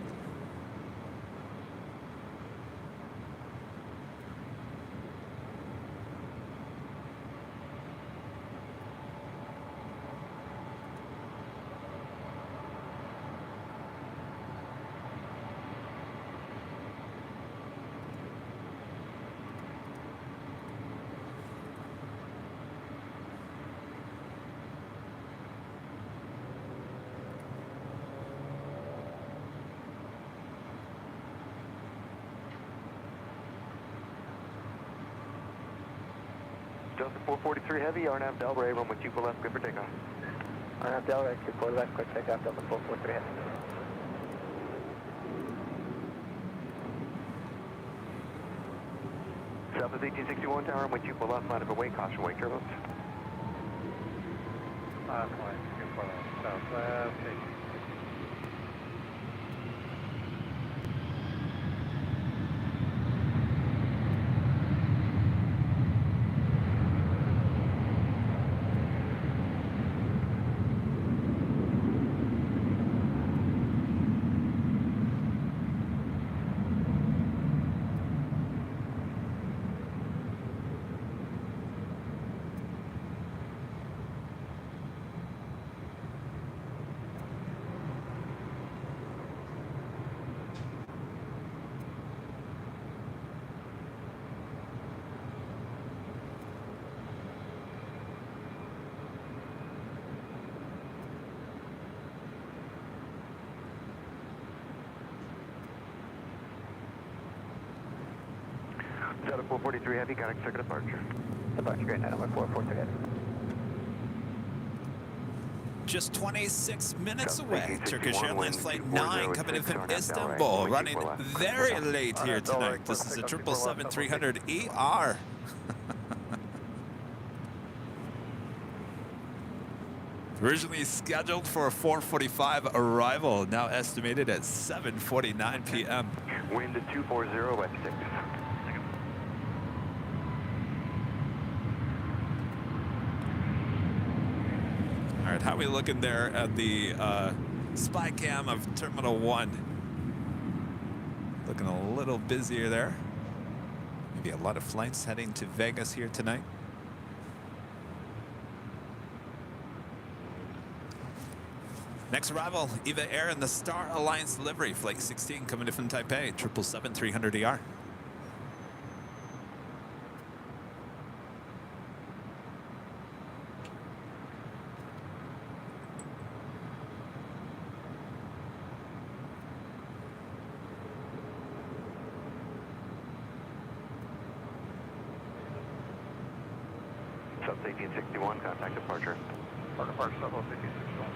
Delta 443 Heavy, RNAV Delray, runway 24 left, clear for takeoff. RNAV Delray, 24 left, clear takeoff, Delta 443 Heavy. Southwest 1861 Tower, runway 24 left, line of away, caution wake turbulence. Last line, 24 left, southwest, 18. Set up 443 Heavy, got circuit departure. Departure grade 914 Heavy. Just 26 minutes South away. 1861, Turkish Airlines Flight 9 coming in from 240, Istanbul, right, running 24 left. very late here tonight. This is a 777-300ER. Originally scheduled for a 4:45 arrival, now estimated at 7:49 p.m. Wind to 240 at 6. All right, how are we looking there at the spy cam of Terminal 1? Looking a little busier there. Maybe a lot of flights heading to Vegas here tonight. Next arrival, EVA Air in the Star Alliance livery, Flight 16 coming in from Taipei, 777-300ER. South 1861, contact departure. Departure, Southwest 1861.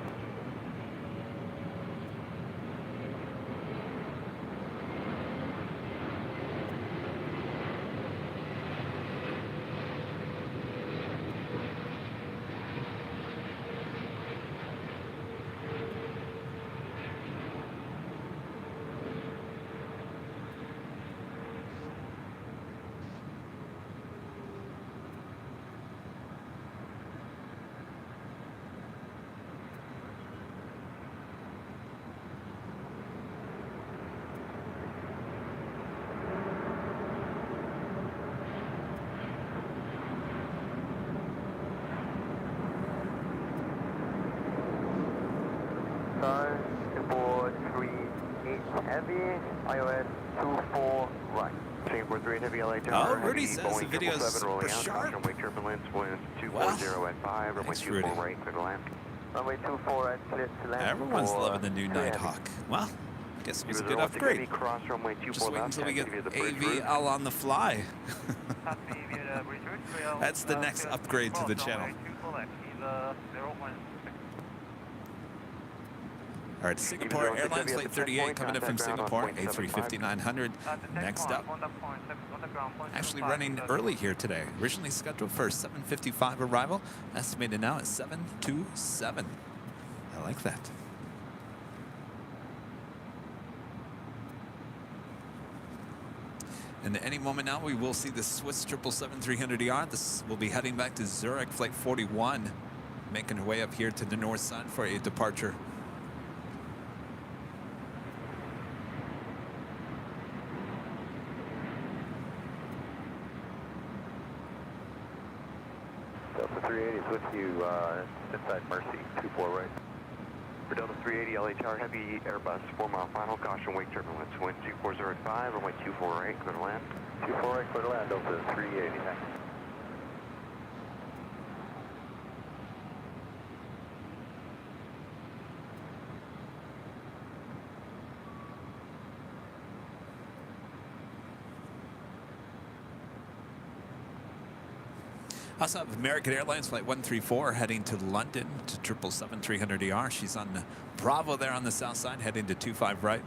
Heavy, iOS 24 right. Singapore 3 Heavy LA Tower. Oh, Rudy says the video is super sharp. Wake turbulence, wind 240 Well, at 5, runway thanks, 24 Rudy. right, clear to land. Runway 24 right, clear to land. Everyone's for loving the new Nighthawk. Well, I guess it was a good upgrade. Cross runway 24 Just wait left, until we get give you the bridge route. AVL on the fly. That's the next upgrade to the channel. All right, Singapore Airlines Flight 38 coming in from Singapore, A350-900. Next up, actually running early here today. Originally scheduled for a 7:55 arrival, estimated now at 7:27. I like that. And at any moment now, we will see the Swiss 777-300ER. This will be heading back to Zurich, Flight 41, making her way up here to the north side for a departure. Delta 380 is with you inside Mercy, 24 right. For Delta 380 LA Tower, heavy Airbus, 4-mile final, caution wake turbulence, wind 240 at 5, runway 24 right, clear to land. 24 right, clear to land, Delta 380, thanks. Also have American Airlines Flight 134 heading to London to 777-300ER. She's on Bravo there on the south side, heading to 25 right.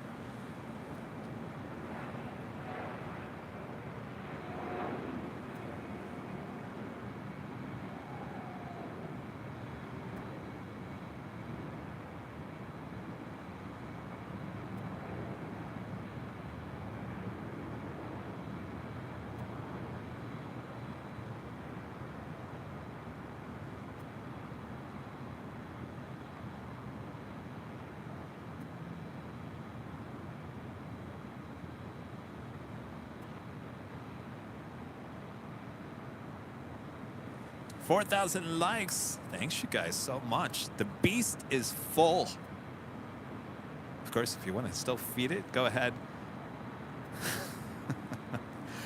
4,000 likes. Thanks you guys so much. The beast is full. Of course, if you want to still feed it, go ahead.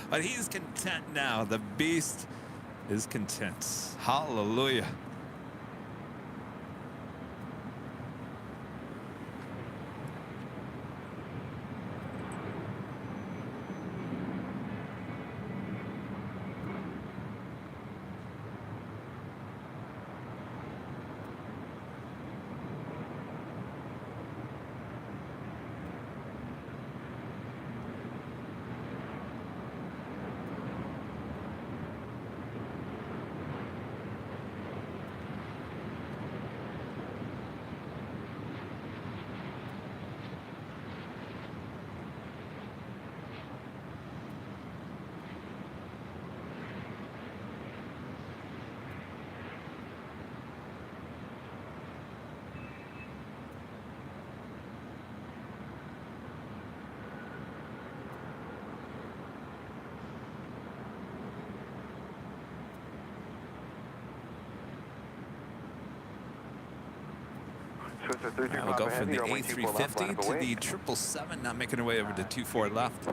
But he's content now. The beast is content. Hallelujah. Now we'll go from the A350 to the 777, now making our way over to 24 left.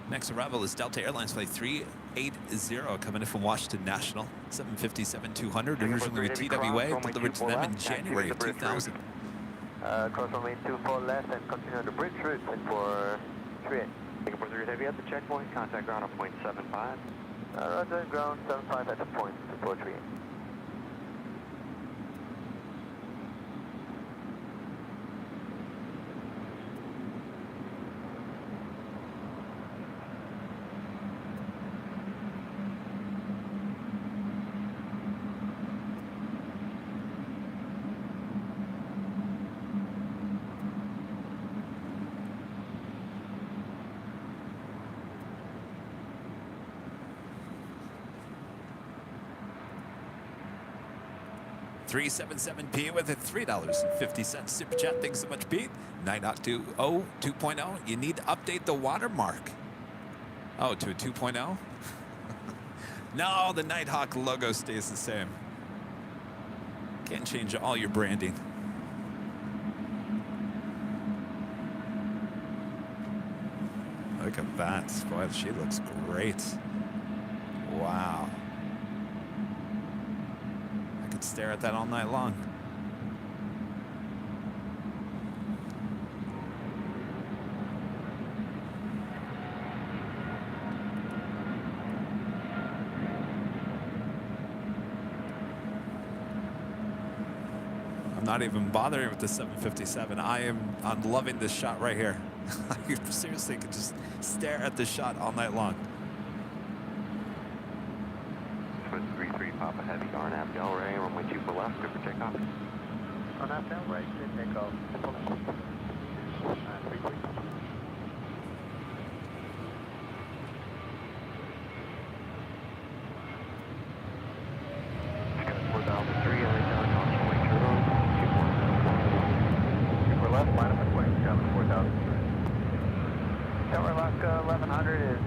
Next arrival is Delta Airlines Flight 380 coming in from Washington National. 757-200, originally with TWA, delivered to them in January of 2000. Cross runway 24 left and continue the bridge route for 38. Singapore 3 Heavy at the checkpoint, contact ground on point 75. Roger, ground 75 at the point 438. $377P with a $3.50 super chat. Thanks so much, Pete. Nighthawk 2.0. You need to update the watermark. Oh, to a 2.0? No, the Nighthawk logo stays the same. Can't change all your branding. Look at that. Boy, she looks great. Wow. Stare at that all night long. I'm not even bothering with the 757. I'm loving this shot right here. You seriously could just stare at this shot all night long. 33 Papa Heavy, RNAV Delray, runway 24 left, good for takeoff. RNAV Delray, good takeoff. 33. Sky 4003, LA Tower, caution wake turtle, 24 left, line up and wing, Skyline 4003. Tower Alaska 1100 is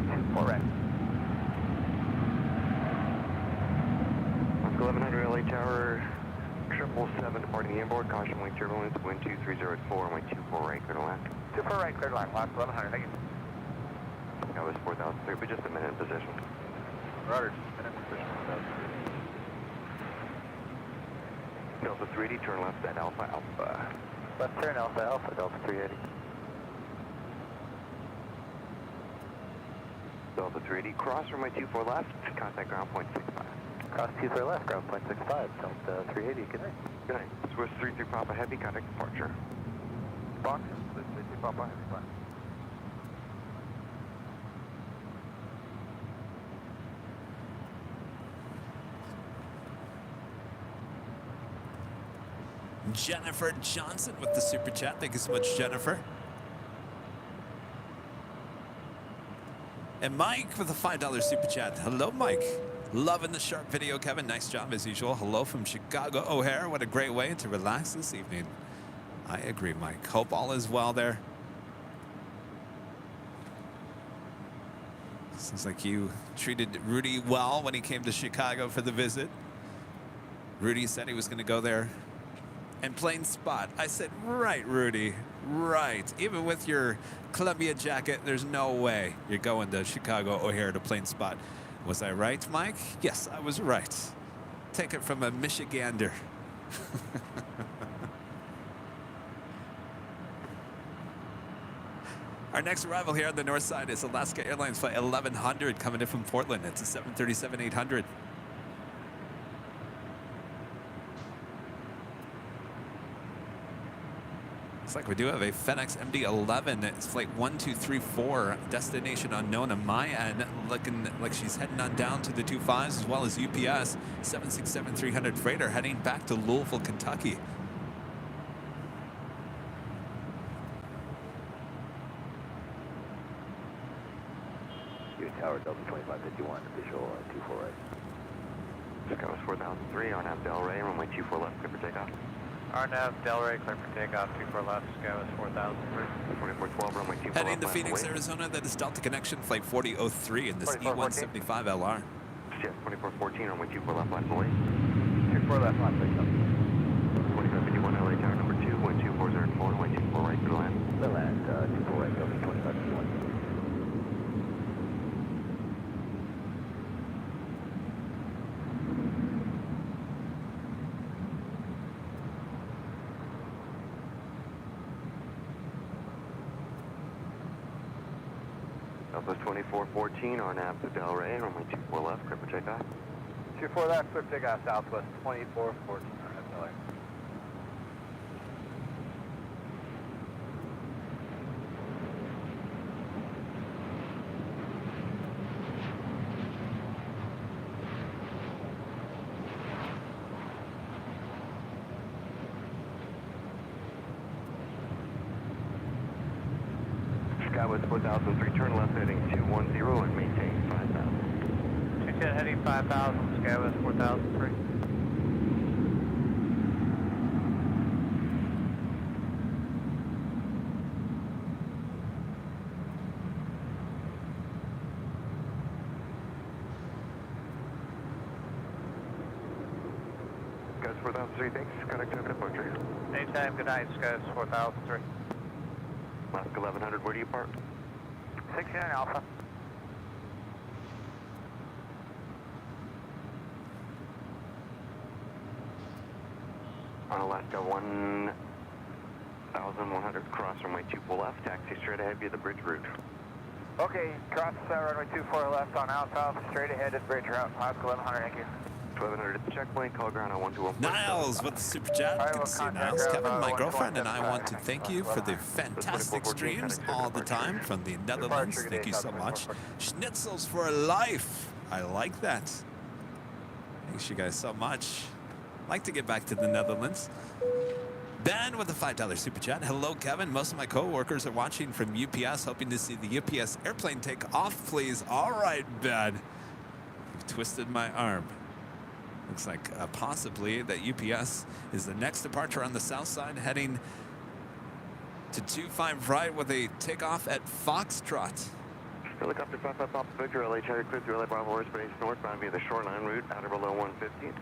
24 right. 1100 LA Tower, 777 departing the inboard, caution wing turbulence, wind 2304, runway 24 right, clear to land. 24 right, clear to land, last 1100, thank you. That was 4003, but just a minute in position. Roger, minute in position, 4003. Delta 380, turn left at Alpha Alpha. Left turn Alpha Alpha, Delta 380. Delta 380, cross runway 24 left, contact ground point 65. Cross 24 left, ground point 65, Delta 380, good night. Good night. Swiss 33 Papa Heavy, contact departure. Box, Swiss 33 Papa Heavy, fine. Jennifer Johnson with the super chat. Thank you so much, Jennifer. And Mike with a $5 super chat. Hello, Mike. Loving the sharp video, Kevin. Nice job as usual. Hello from Chicago O'Hare. What a great way to relax this evening. I agree, Mike. Hope all is well there. Sounds like you treated Rudy well when he came to Chicago for the visit. Rudy said he was going to go there and plain spot. I said, right, Rudy, right. Even with your Columbia jacket, there's no way you're going to Chicago O'Hare to plain spot. Was I right, Mike? Yes, I was right. Take it from a Michigander. Our next arrival here on the north side is Alaska Airlines flight 1100 coming in from Portland. It's a 737-800. Looks like we do have a FedEx MD-11. It's flight 1234, destination unknown on my end, looking like she's heading on down to the 25s, as well as UPS 767-300 freighter heading back to Louisville, Kentucky. Tower Delta 2551, visual 24 right. Sky was 4003, RNAV Delray, runway 24 left, clear for takeoff. RNAV Delray, clear for takeoff, 24 left, Sky was 4003. 4412, runway 24 Heading left, to Phoenix, Arizona, that is Delta Connection, flight 4003 in this E175LR. Yes, 2414, runway 24 left, line away. 24 left, line place up. 2551, LA Tower number 2, wind 2404, runway 24 right, clear to land. The land, 24 right, Delta 2551. Southwest 2414, RNAV to Delray, runway 24 left, clear for takeoff. 24 left, clear for takeoff, Southwest 2414, RNAV Delray. Skywest 4003, turn left heading 210 and maintain 5000. 210 heading 5000, Skywest 4003. Skywest 4003, thanks. Connect to departure. Anytime, good night, Skywest 4003. Alaska 1100, where do you park? 69 Alpha. On Alaska 1100, cross runway 24 left, taxi straight ahead via the bridge route. Okay, cross runway 24 left on Alpha, straight ahead at bridge route, Alaska 1100, thank you. 1200 at the checkpoint, call ground on 121. Niles with the super chat. Good to see you, Niles. Kevin, my girlfriend, and I want to thank you for the fantastic streams all the time from the Netherlands. Thank you so much. Schnitzels for life. I like that. Thanks you guys so much. Like to get back to the Netherlands. Ben with the $5 super chat. Hello, Kevin. Most of my co-workers are watching from UPS, hoping to see the UPS airplane take off, please. All right, Ben. You've twisted my arm. Looks like possibly that UPS is the next departure on the south side, heading to 25 right with a takeoff at Foxtrot. Helicopter 55 Papa Victor, LA Charlie clear through LA Bravo airspace northbound via the shoreline route, out of below 150.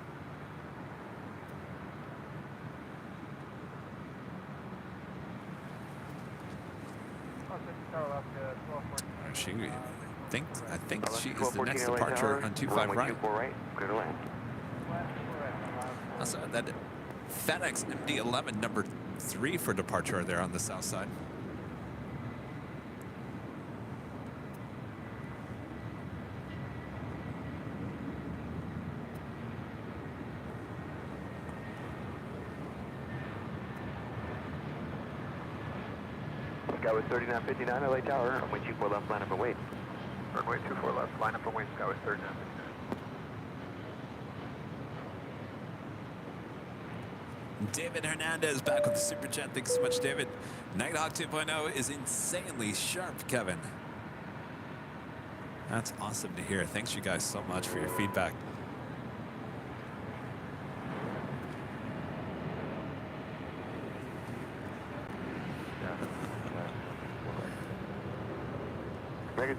I think she is the next departure on 25 right. 24 right, clear to land. Also, that FedEx MD-11 number 3 for departure there on the south side. Skywest 3959, LA Tower, runway 24 left, line up and wait. Runway 24 left, line up and wait, Skywest 3959. David Hernandez back with the super chat. Thanks so much, David. Nighthawk 2.0 is insanely sharp, Kevin. That's awesome to hear. Thanks you guys so much for your feedback.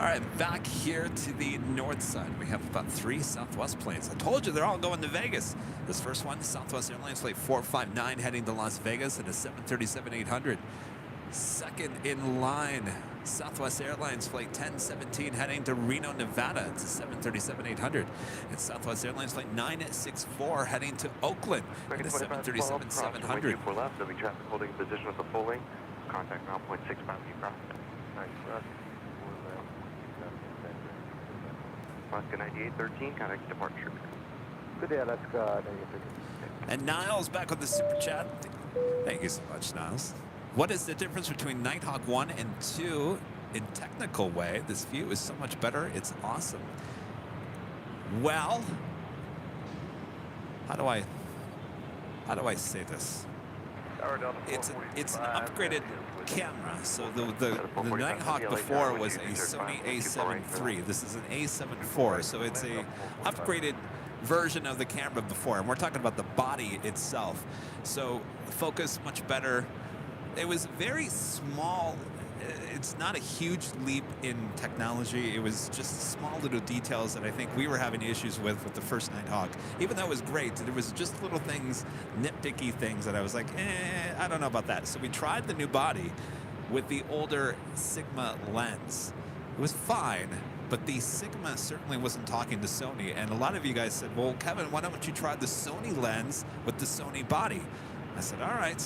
All right, back here to the north side. We have about 3 Southwest planes. I told you they're all going to Vegas. This first one, Southwest Airlines Flight 459 heading to Las Vegas in a 737-800. Second in line, Southwest Airlines Flight 1017 heading to Reno, Nevada. It's a 737-800. And Southwest Airlines Flight 964 heading to Oakland in a 737-700. For left, there'll be traffic holding position with the full length. Contact ground point 6 pounds cross. Nice for us. Alaska 9813, contact departure. Good day, Alaska 9813. And Niles back with the super chat. Thank you so much, Niles. What is the difference between Nighthawk 1 and 2 in technical way? This view is so much better. It's awesome. Well, how do I say this? It's an upgraded camera. So the Nighthawk before was a Sony A7 III. This is an A7 IV. So it's a upgraded version of the camera before. And we're talking about the body itself. So focus much better. It was very small. It's not a huge leap in technology. It was just small little details that I think we were having issues with the first Nighthawk. Even though it was great, there was just little things, nitpicky things that I was like, I don't know about that. So we tried the new body with the older Sigma lens. It was fine, but the Sigma certainly wasn't talking to Sony. And a lot of you guys said, well, Kevin, why don't you try the Sony lens with the Sony body? I said, all right.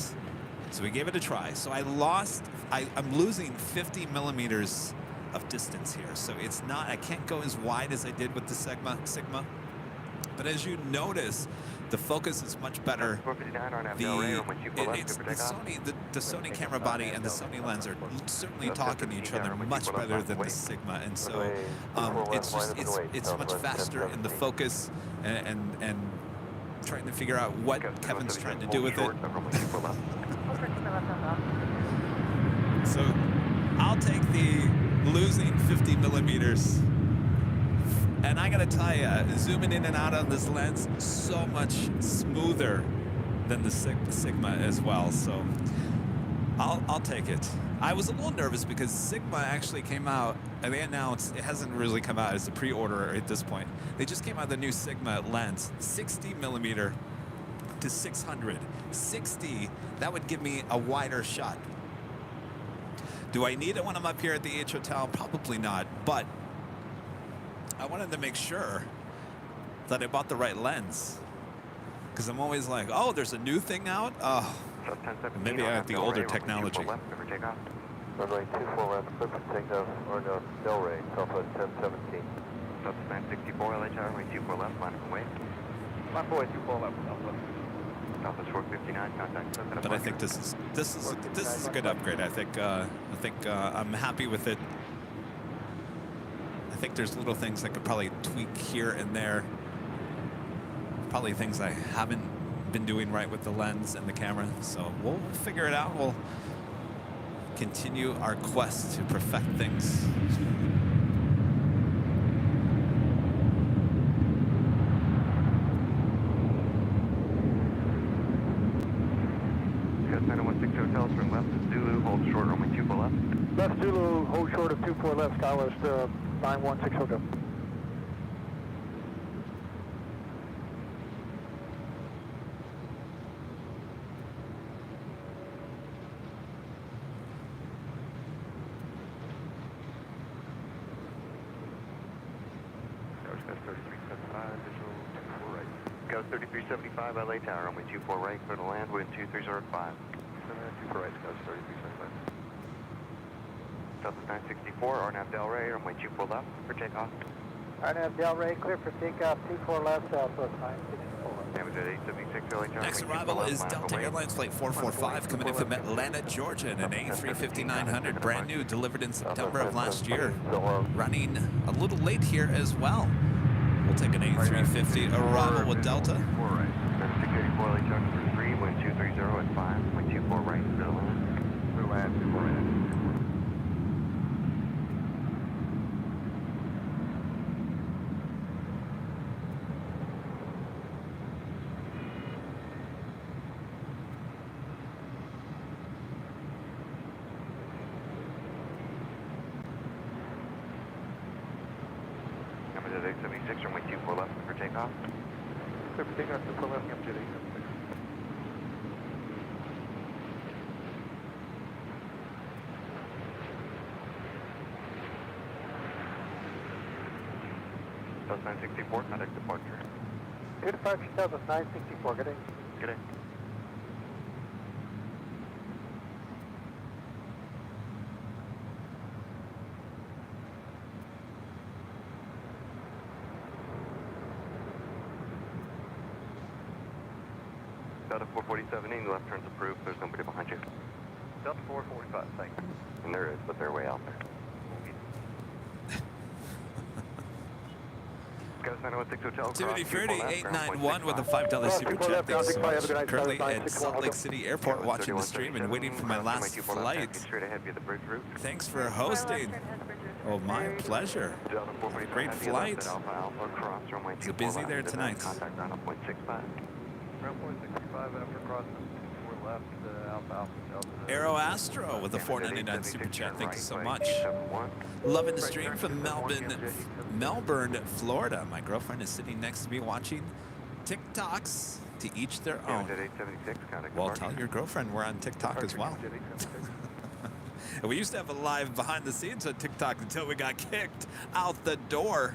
So we gave it a try. So I'm losing 50 millimeters of distance here. So it's not, I can't go as wide as I did with the Sigma. But as you notice, the focus is much better. The Sony camera body and the Sony lens are certainly talking to each other much better than the Sigma. And so it's much faster in the focus and trying to figure out what Kevin's trying to do with it. So I'll take the losing 50 millimeters. And I gotta tell you, zooming in and out on this lens, so much smoother than the Sigma as well. So I'll take it. I was a little nervous because Sigma actually came out, and they announced, it hasn't really come out as a pre-order at this point. They just came out with the new Sigma lens, 60 millimeter to 600. 60, that would give me a wider shot. Do I need it when I'm up here at the H Hotel? Probably not, but I wanted to make sure that I bought the right lens. Because I'm always like, oh, there's a new thing out? Oh, maybe I have the older technology. Runway 24 left, clear for takeoff, or no, Delray, Southwest 1017. Southwest 64, LH, runway 24 left, line of way. Line for 24 left, Southwest. Southwest 459, contact. But I think this is a good upgrade. I think I'm happy with it. I think there's little things I could probably tweak here and there. Probably things I haven't been doing right with the lens and the camera. So we'll figure it out. We'll continue our quest to perfect things. Hotel, turn left, Zulu, hold short, runway 24 left. Left Zulu, hold short of 24 left, Skywest 916 Hotel. Go 3375, LA Tower, runway 24 right, clear to land, wind 2305. 2 right, Scouts 3375. Southwest 964, RNAV Delray, runway 24 left, for takeoff. RNAV Delray, clear for takeoff, 24 left, Southwest 964. Damage at 876, LA Tower. Next arrival is Delta Airlines Flight 445 coming in from Atlanta, Georgia in an A350-900, brand new, delivered in September of last year. Running a little late here as well. We'll take an A350 arrival with Delta. 4 right. 684, LA Tower number 3, wind 230 at 5, wind 24 right, clear to land. Clear land, 24 right. 76, runway 24 left for takeoff. Clear for takeoff, 24 left, jet 876. South 964, contact departure. Air departure, South 964, good day. Good day. Delta 447 left turns approved. There's nobody behind you. Delta 445, thanks. And there is, but they're way out there. Guys, 916 Hotel. Activity 3891 with a $5 super chat. Thanks so much. Currently at Salt Lake City Airport watching the stream and waiting for my last flight. Thanks for hosting. Oh, my pleasure. Great flight. Is it busy there tonight? Ground point 65 after crossing 4 left, Alpha Alpha Delta. Aero Astro with a $4.99 super chat. Thank you so much. Loving the stream from Melbourne, Florida. My girlfriend is sitting next to me watching TikToks, to each their own. Well, tell your girlfriend we're on TikTok as well. We used to have a live behind the scenes on TikTok until we got kicked out the door.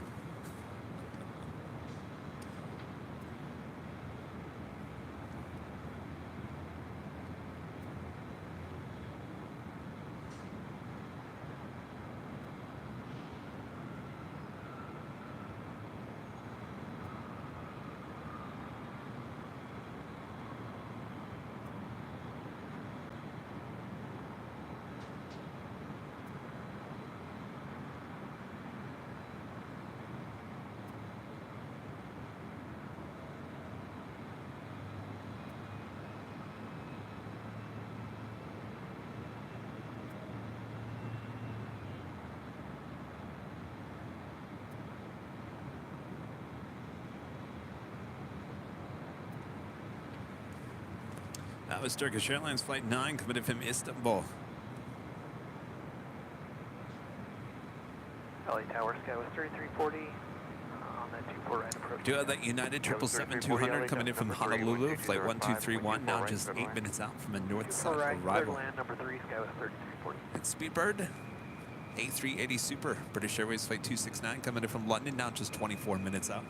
That was Turkish Airlines Flight 9 coming in from Istanbul. LA Tower, Sky was 3340 on that 24 right approach. Do have that United 777-200 coming in from Honolulu, Flight 1231, now just 8 minutes out from a north-south arrival. Land number 3, Sky was 3340. It's Speedbird, A380 Super, British Airways Flight 269 coming in from London, now just 24 minutes out.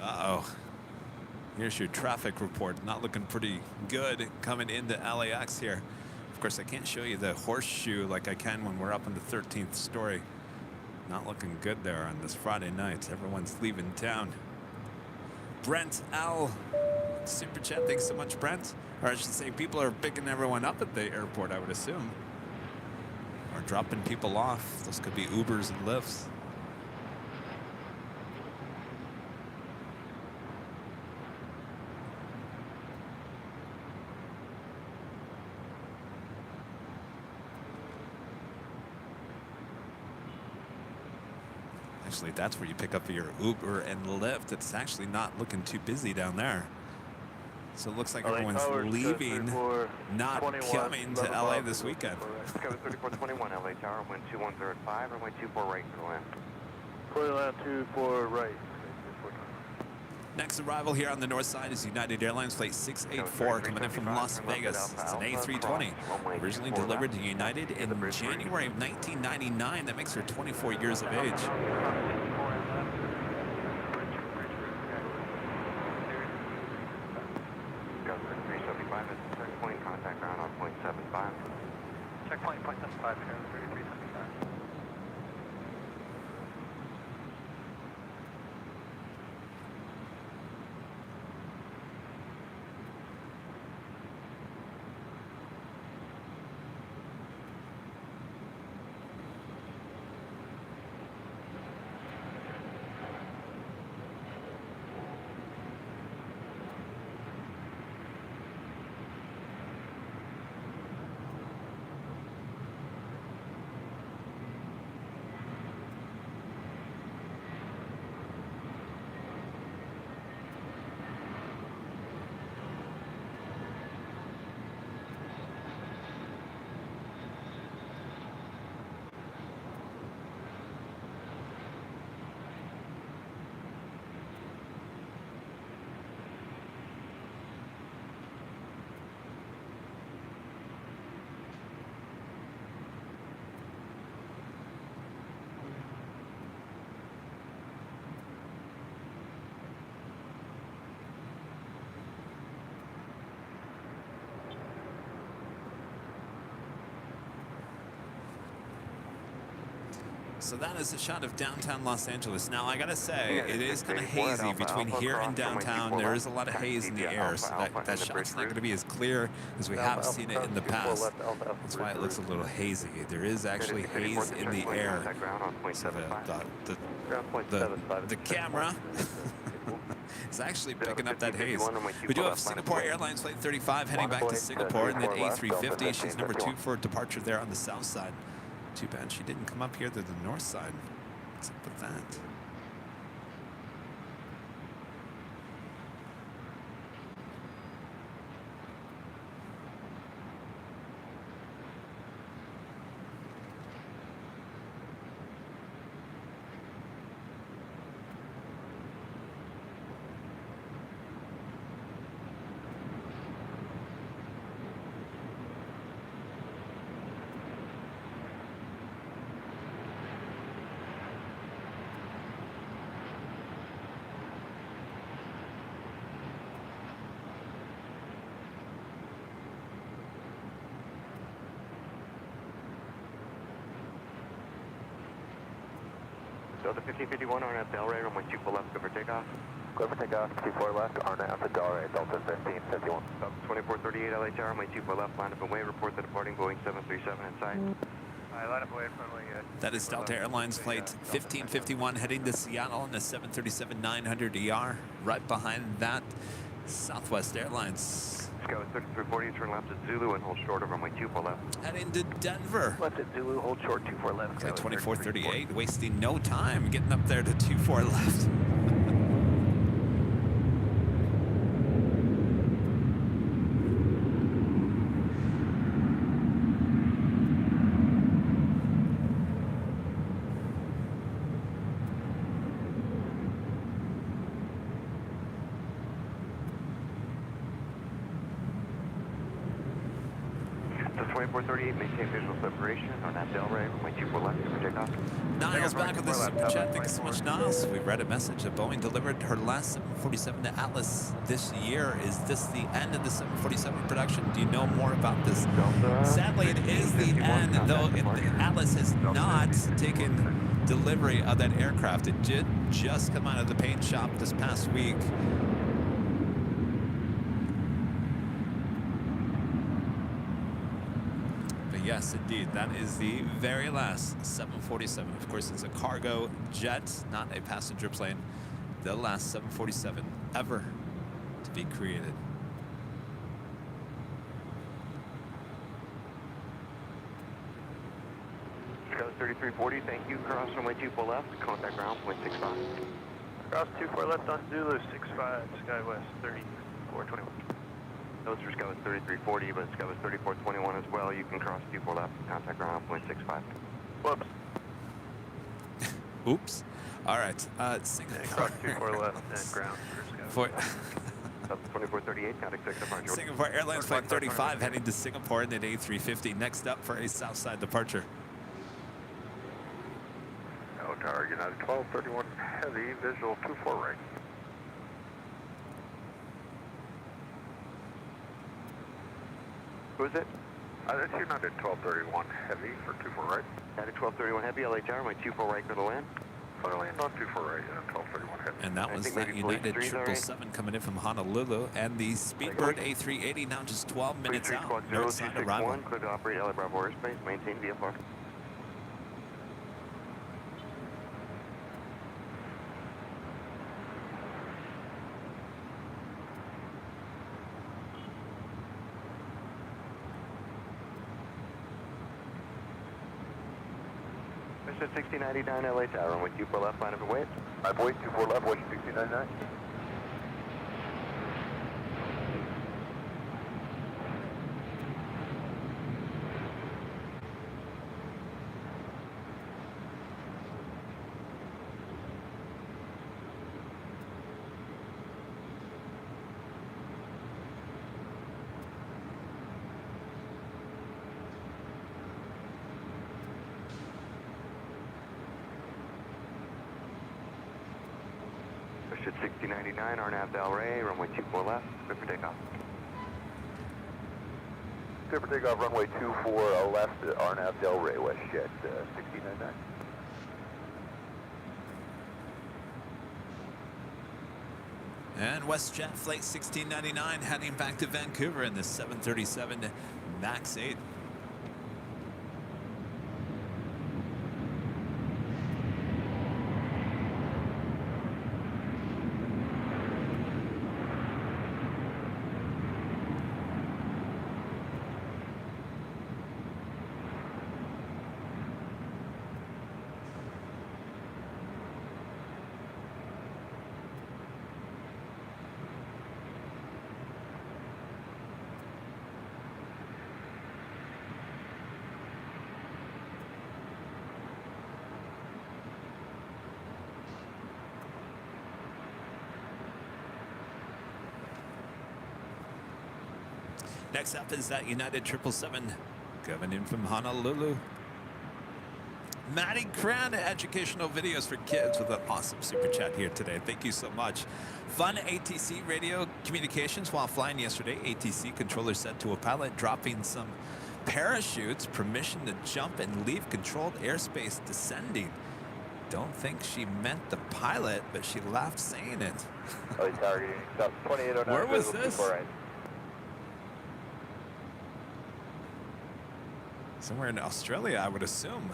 Uh-oh. Here's your traffic report. Not looking pretty good coming into LAX here. Of course, I can't show you the horseshoe like I can when we're up on the 13th story. Not looking good there on this Friday night. Everyone's leaving town. Brent L. Super chat. Thanks so much, Brent. Or I should say, people are picking everyone up at the airport, I would assume. Or dropping people off. Those could be Ubers and Lyfts. Actually, that's where you pick up your Uber and Lyft. It's actually not looking too busy down there. So it looks like everyone's leaving, not coming to LA this weekend. Sky 3421, LA Tower, wind 210 or wind 24 right for the land. Clear land 24 right. Next arrival here on the north side is United Airlines Flight 684 coming in from Las Vegas. It's an A320, originally delivered to United in January of 1999. That makes her 24 years of age. Checkpoint, contact ground on point 75. Checkpoint, point 75, 3375. So that is a shot of downtown Los Angeles. Now, I gotta say, it is kind of hazy between here and downtown. There is a lot of haze in the air, so that shot's not gonna be as clear as we have seen it in the past. That's why it looks a little hazy. There is actually haze in the air. So the camera is actually picking up that haze. We do have Singapore Airlines Flight 35 heading back to Singapore in that A350. She's number 2 for departure there on the south side. Too bad she didn't come up here to the north side. What's up with that? Delta 1551, RNAV Delray, runway 24 left, go for takeoff. Go for takeoff, 24 left, RNAV to Delray, Delta 1551. Delta 2438, LHR, runway 24 left, line up and way, report the departing Boeing 737 in sight. Line up and way, runway. That is Delta Airlines Flight 1551 heading to Seattle in the 737-900ER. Right behind that, Southwest Airlines. Sky 3340, turn left at Zulu and hold short of runway 24 left. Heading to Denver. Left at Zulu, hold short, 24 left. Flight 2438, wasting no time getting up there to 24 left. Delta 2438, maintain visual separation on that Delray, runway 24 left, go for takeoff. Niles back with the super chat. Thanks so much, Niles. We read a message that Boeing delivered her last 747 to Atlas this year. Is this the end of the 747 production? Do you know more about this? Sadly, it is the end, though Atlas has not taken delivery of that aircraft. It did just come out of the paint shop this past week. Yes, indeed. That is the very last 747. Of course, it's a cargo jet, not a passenger plane. The last 747 ever to be created. Sky 3340, thank you. Cross runway 24 left, contact ground, 0.65. Cross 24 left on Zulu, 65, Skywest 3421. Those for Sky 3340, but Sky 3421 as well. You can cross 24 left, contact ground, 0.65. Whoops. Oops. All right. Singapore. Cross 24 left and ground for Skywest. 2438, contact 6 departure. Singapore Airlines Flight 35 heading to Singapore in an A350. Next up for a Southside departure. No, Tower United 1231 heavy, visual 24 right. Who is it? That's United 1231 heavy for 24 right. United 1231 heavy, LHR, my 24 right, go to land. Clear land on 24 right, 1231 heavy. And that was that United 777 coming in from Honolulu. And the Speedbird A380 now just 12 minutes out. North side arrival. Clear to operate LA Bravo airspace, maintain VFR. Mission 6099 LA Tower, runway 24 left, line up and wait. My boy, 24 left, watch 6099. Mission 6099, RNAV Delray, runway 24 left, good for takeoff. Good for takeoff, runway 24 left, RNAV Delray, West Jet 6099. And WestJet Flight 1699 heading back to Vancouver in the 737 MAX 8. Next up is that United 777 coming in from Honolulu. Maddie Cran, educational videos for kids with an awesome super chat here today. Thank you so much. Fun ATC radio communications while flying yesterday. ATC controller said to a pilot dropping some parachutes, permission to jump and leave controlled airspace descending. Don't think she meant the pilot, but she laughed saying it. Oh, targeting south 2809. Where was this? Somewhere in Australia, I would assume.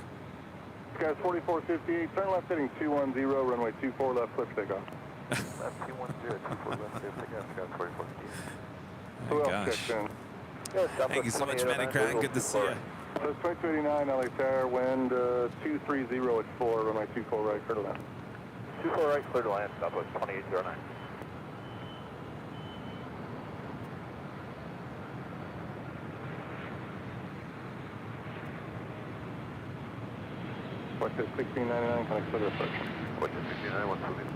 Guys, 4458, turn left heading 210, runway 24 left, clear for takeoff. Left 210, 24 left, clear for takeoff, Sky 4458. Oh, gosh. Thank you so much, Manny Cran. Good to see you. 2289, LAX Air, wind 230 at 4, runway 24 right, clear to land. 24 right, clear to land, Southwest 2809. What's it, 1699, connect to the approach. What's it, 1699, what's the lead?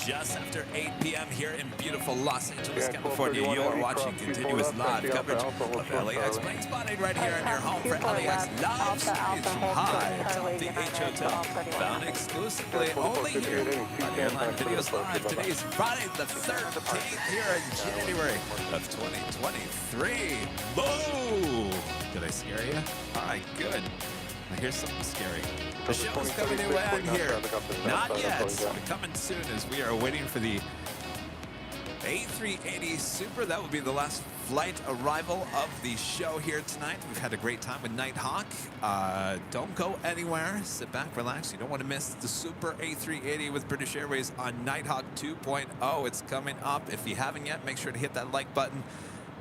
Just after 8 p.m. here in beautiful Los Angeles, California, you are watching continuous live coverage of LAX plane spotting right here in your home for LAX live streams from high atop the H Hotel, found exclusively only here on Airline Videos Live. Today's Friday the 13th here in January of 2023. Boo! Did I scare you? All right, good. Now here's something scary. The show is coming to an end here. Not yet, but coming soon as we are waiting for the A380 Super. That will be the last flight arrival of the show here tonight. We've had a great time with Nighthawk. Don't go anywhere. Sit back, relax. You don't want to miss the Super A380 with British Airways on Nighthawk 2.0. It's coming up. If you haven't yet, make sure to hit that like button.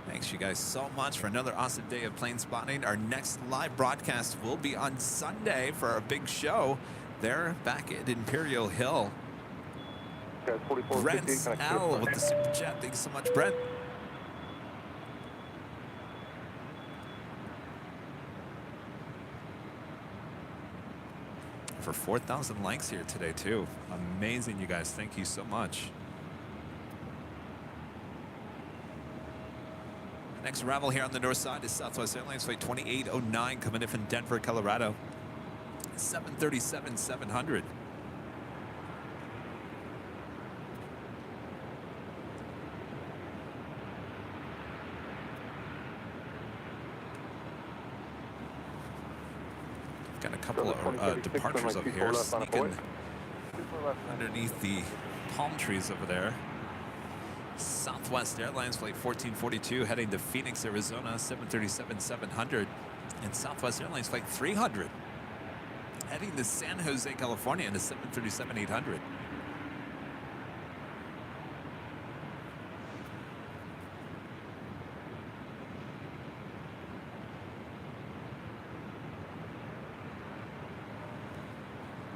Thanks you guys so much for another awesome day of plane spotting. Our next live broadcast will be on Sunday for our big show there back at Imperial Hill. Brent L with the super chat. Thanks so much, Brent. For 4,000 likes here today too. Amazing, you guys. Thank you so much. Next arrival here on the north side is Southwest Airlines Flight 2809 coming in from Denver, Colorado. 737-700. Got a couple of departures over here, sneaking underneath the palm trees over there. Southwest Airlines Flight 1442 heading to Phoenix, Arizona, 737-700. And Southwest Airlines Flight 300 heading to San Jose, California, in a 737-800.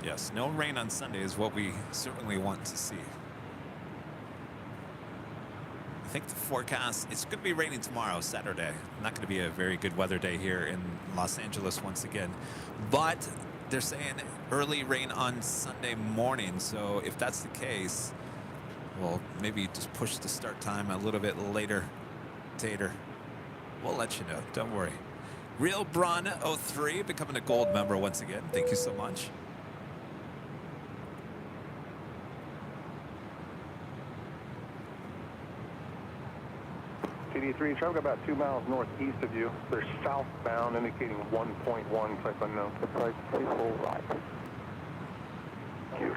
Yes, no rain on Sunday is what we certainly want to see. I think the forecast, it's going to be raining tomorrow, Saturday. Not going to be a very good weather day here in Los Angeles once again. But they're saying early rain on Sunday morning. So if that's the case, well, maybe just push the start time a little bit later, Tater. We'll let you know. Don't worry. Real Braun 03 becoming a gold member once again. Thank you so much. TD3, traffic about 2 miles northeast of you. They're southbound, indicating 1.1 type unknown. Approach 24 right. Thank you.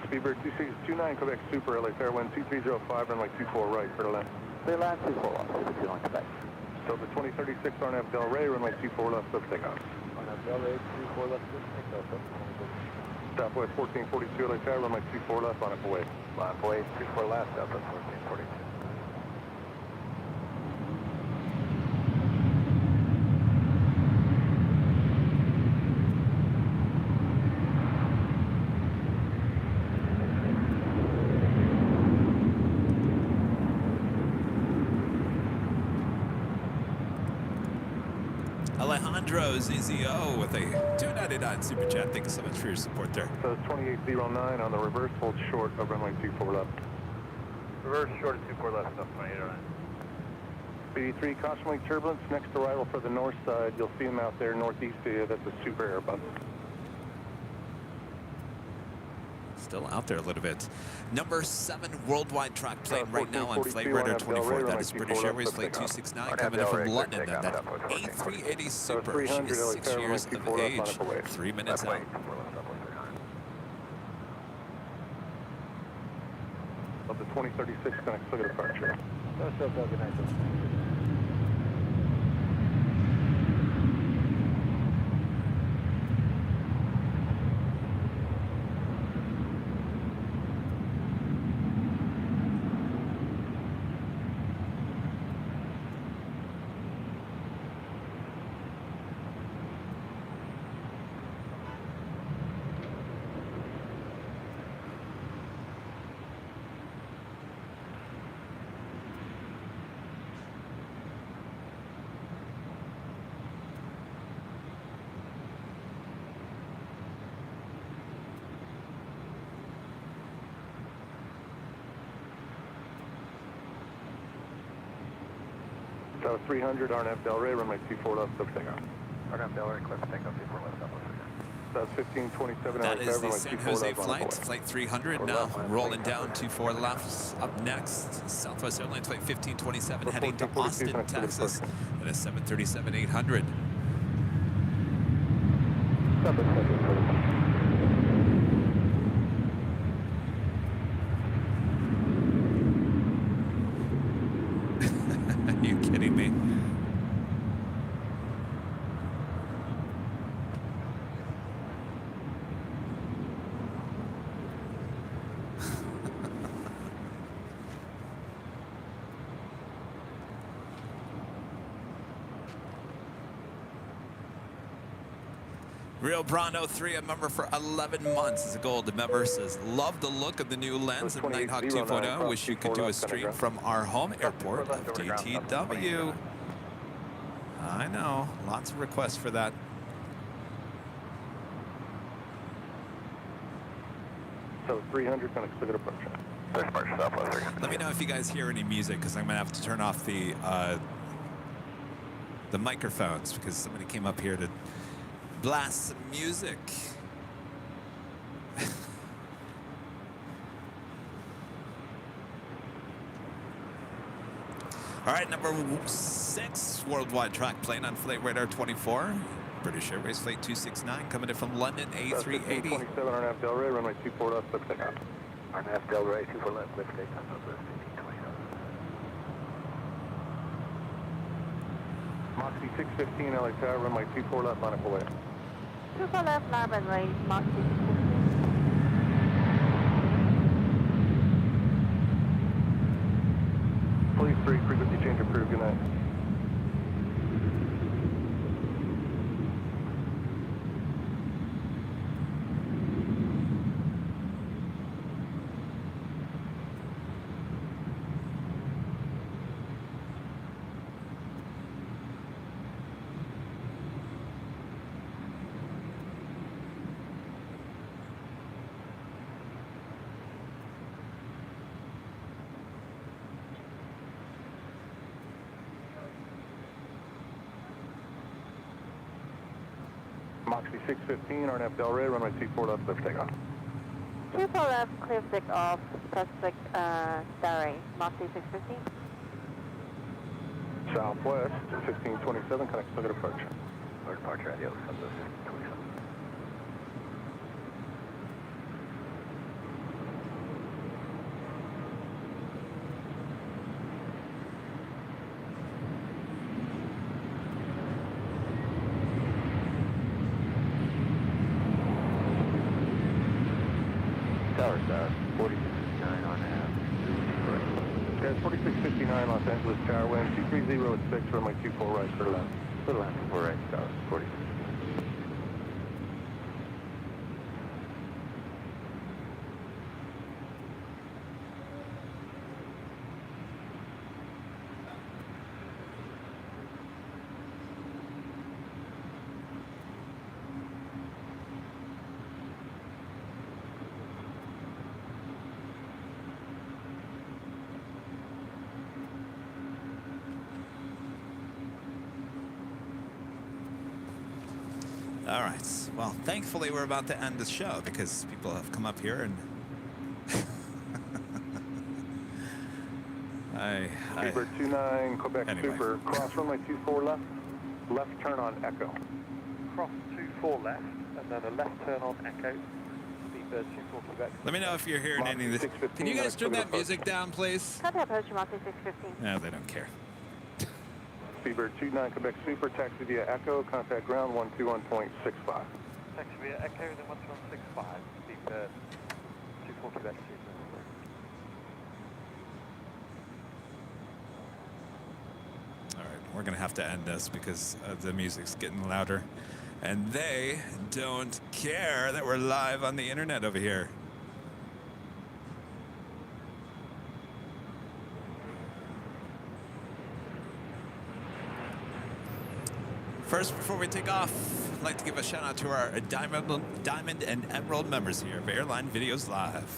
Speedbird 2629, Quebec Super, LA Fairwind 2305, runway 24 right, for the left. Clear line 24 right, 229 Quebec. So the 2036 RNF Del Rey, runway 24 left, up takeoff. RNF Del Rey, 24 left, takeoff. Southwest 1442, LA Fair, runway 24 left, on it away. Line 48, 24 left, Southwest 1442. Alejandro ZZO with a $2.99 super chat. Thank you so much for your support there. So 2809 on the reverse, hold short of runway 24 left. Reverse short of 24 left, stuff 2809. BD3, caution wing turbulence, next arrival for the north side. You'll see him out there northeast of you. That's a Super Airbus. Still out there a little bit. Number 7 worldwide track plane right now on Flight Radar 24. That is British Airways Flight 269 coming in from London. And that A380 Super. She is 6 years of age. 3 minutes out. Of the 2036 connects, look at departure. So 300 RNF Del Rey, runway 24 left, up takeoff. RNF Del Rey, clear for takeoff, 24 left, up. That's 1527. That is the San Jose flight, Flight 300 now rolling down 24 left. Up next, Southwest Airlines Flight 1527 heading to Austin, Texas, at a 737-800. Are you kidding me? Real Braun 03, a member for 11 months, is a gold member. Says, love the look of the new lens of Nighthawk 2.0. Wish you could do a stream from our home airport of DTW. I know, lots of requests for that. So 300 connects, look at departure. Let me know if you guys hear any music, because I'm going to have to turn off the microphones, because somebody came up here to blast some music. All right, number 6 worldwide track plane on Flight Radar 24. British Airways Flight 269 coming in from London, A380. 27 RNF Del Rey, runway 24 left, lift takeoff. RNF Del Rey, 24 left, lift takeoff, Southwest 1527. Moxie 615, LA Tower, runway 24 left, on it away. 24 left, line runway, Moxie 615. Police 3, frequency change approved, good night. Moxie 615, RNF Del Rey, runway 24 left, clear for takeoff. 24 left, clear for take off, Pacific, Derry, Moxie 615. Southwest 1527, connect target approach. Target approach radio, Southwest 1527. Tower South, 4659 on half. Okay, 4659 Los Angeles Tower, wind 230 at 6, runway 24 right, clear left. Little left, 4 right, Tower, 46. All right. Well, thankfully, we're about to end the show because people have come up here and... Speedbird 29, Quebec Anyway. Super, cross runway 24 left, left turn on Echo. Cross 24 left, and then a left turn on Echo. Speedbird 24 Quebec. Let me know if you're hearing any of this. Can you guys turn that music down, please? Contact approach Moxie 615. No, they don't care. Speedbird 29, Quebec Super, taxi via Echo, contact ground 121.65. Taxi via Echo, then 1165. Speedbird 24 Quebec Super. All right, we're going to have to end this because the music's getting louder. And they don't care that we're live on the internet over here. First, before we take off, I'd like to give a shout out to our Diamond and Emerald members here of Airline Videos Live.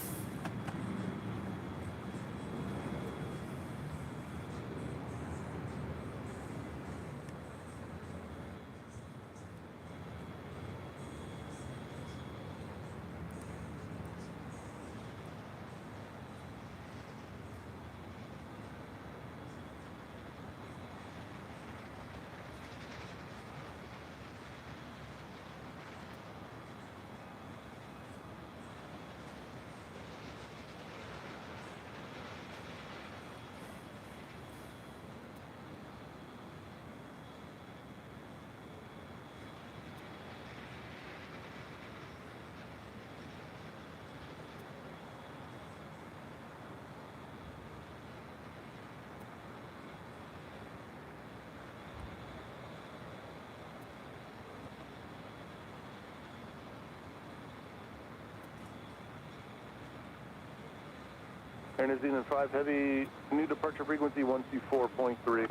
Air New Zealand 5 Heavy, new departure frequency 124.3.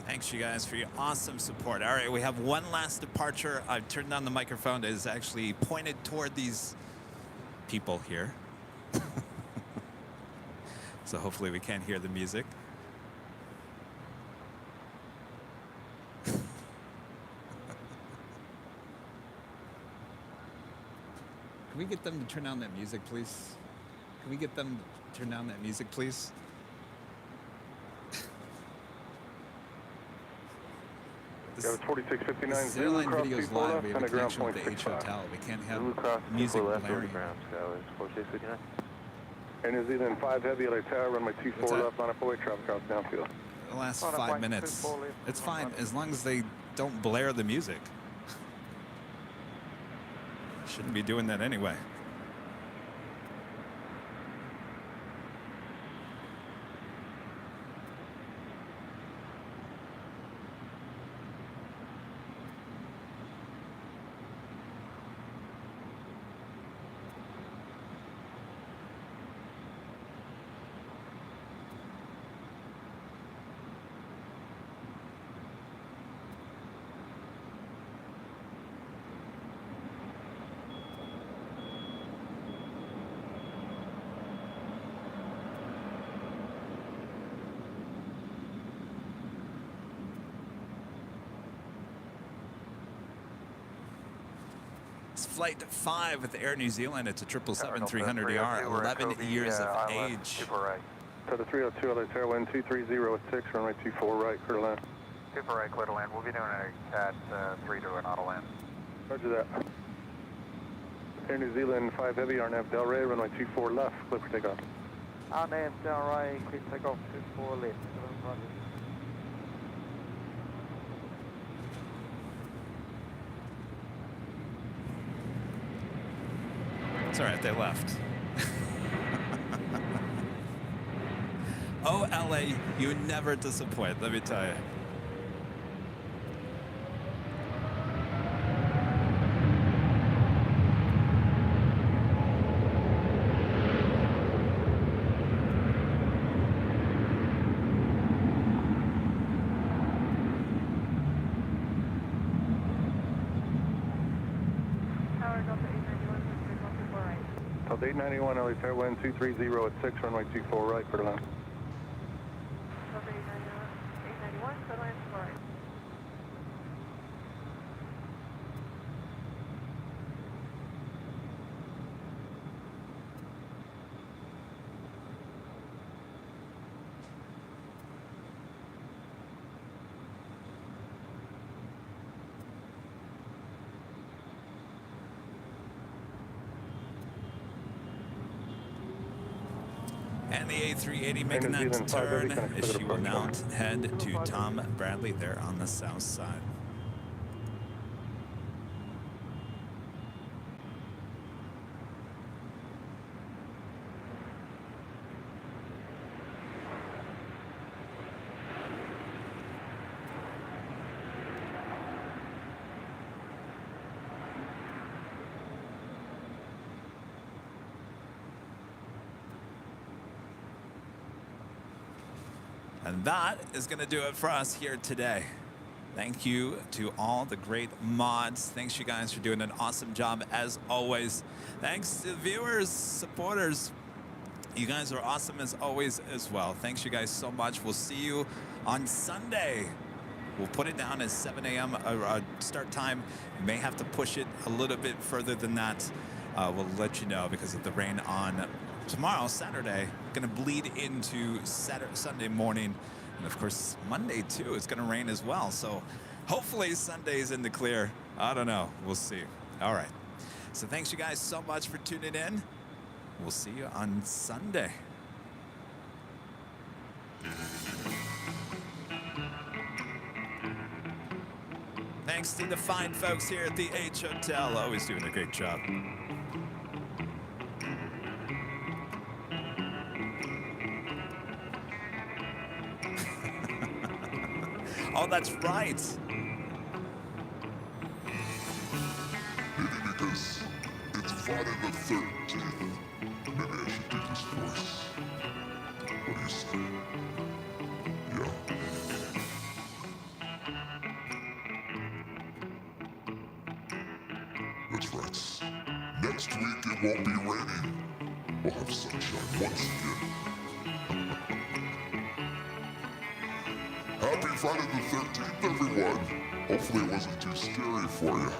Thanks, you guys, for your awesome support. All right, we have one last departure. I've turned on the microphone that is actually pointed toward these people here. So hopefully we can't hear the music. Can we get them to turn down that music, please? Can we get them to turn down that music, please? This is 4659 This is Airline Zulu, Videos cross Live. We have a ground connection with the H 0.65. Hotel. We can't have Zulu cross music 24 left over blaring. ground, Scowers, 4659. Air New Zealand 5 Heavy, LA Tower, runway 24 What's that? left, line up away, traffic out downfield. The last On a 5 point minutes. 24 left, It's on fine one. as long as they don't blare the music. Shouldn't be doing that anyway. Flight 5 with Air New Zealand. It's a 777-300ER, 11 years of age. So the 302 LA tailwind 230 at 6, runway 24 right, clear to land. 24 right, clear to land. We'll be doing a CAT 3 to an auto land. Roger that. Air New Zealand 5 Heavy, RNAV Delray, runway 24 left, clear for takeoff. RNAV Delray, clear takeoff 24 left. Roger. It's all right, they left. Oh, LA, you never disappoint, let me tell you. Delta 891 LA tailwind 230 at 6, runway 24 right, clear to land. Delta 891, clear to land, all right. And the A380 making that turn as she will now head to Tom Bradley there on the south side. And that is going to do it for us here today. Thank you to all the great mods. Thanks, you guys, for doing an awesome job as always. Thanks to the viewers, supporters. You guys are awesome as always as well. Thanks, you guys, so much. We'll see you on Sunday. We'll put it down as 7 a.m. Start time. We may have to push it a little bit further than that. We'll let you know because of the rain on tomorrow, Saturday. Going to bleed into Sunday morning. And of course, Monday too, it's going to rain as well. So hopefully Sunday's in the clear. I don't know. We'll see. All right. So thanks you guys so much for tuning in. We'll see you on Sunday. Thanks to the fine folks here at the H Hotel. Always doing a great job. Oh, that's right. Maybe because it's Friday the 13th. Maybe I should do this voice. What do you say? Yeah. That's right. Next week it won't be raining. We'll have sunshine once again. Happy Friday the 13th, everyone. Hopefully it wasn't too scary for you.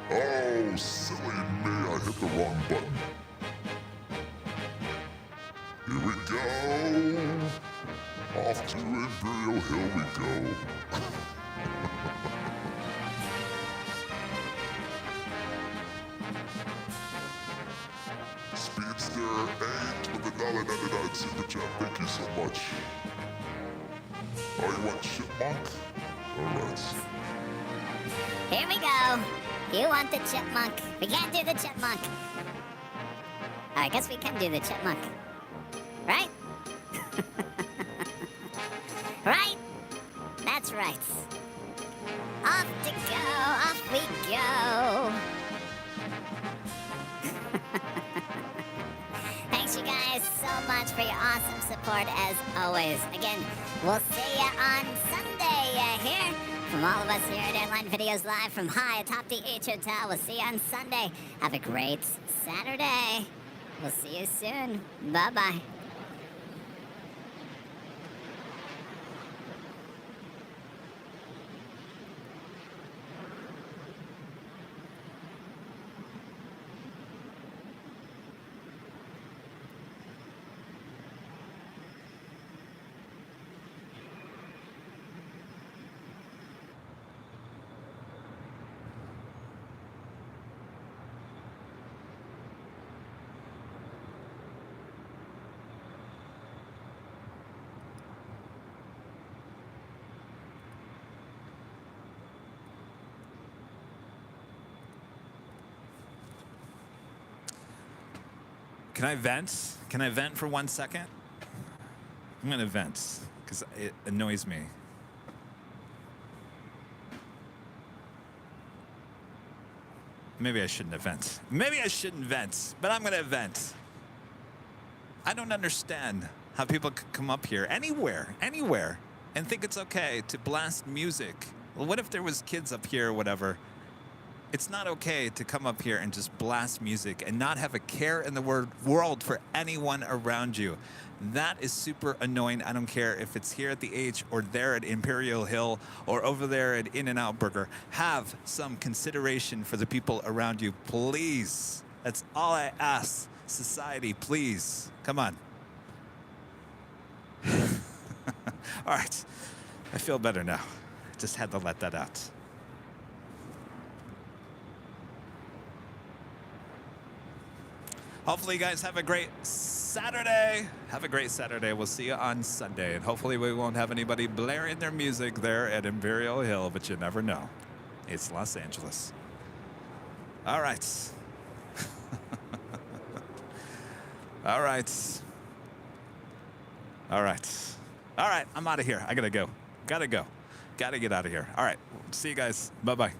Oh, silly me, I hit the wrong button. Here we go. Off to Imperial Hill we go. Beats there, 8 with the $1.99 super chat. Thank you so much. Oh, you want chipmunk? Alright. Here we go. You want the chipmunk. We can't do the chipmunk. Oh, I guess we can do the chipmunk. Right? Right? That's right. Off to go, off we go. Thanks you guys so much for your awesome support as always. Again, we'll see you on Sunday here. From all of us here at Airline Videos Live from high atop the H Hotel. We'll see you on Sunday. Have a great Saturday. We'll see you soon. Bye-bye. Can I vent? Can I vent for 1 second? I'm gonna vent because it annoys me. Maybe I shouldn't have vent. Maybe I shouldn't vent, but I'm gonna vent. I don't understand how people could come up here anywhere, and think it's okay to blast music. Well, what if there was kids up here or whatever? It's not okay to come up here and just blast music and not have a care in the world for anyone around you. That is super annoying. I don't care if it's here at the H or there at Imperial Hill or over there at In-N-Out Burger. Have some consideration for the people around you, please. That's all I ask. Society, please. Come on. All right. I feel better now. Just had to let that out. Hopefully you guys have a great Saturday. Have a great Saturday. We'll see you on Sunday. And hopefully we won't have anybody blaring their music there at Imperial Hill, but you never know. It's Los Angeles. All right. All right. All right. All right. I'm out of here. I gotta go. Gotta go. Gotta get out of here. All right. See you guys. Bye-bye.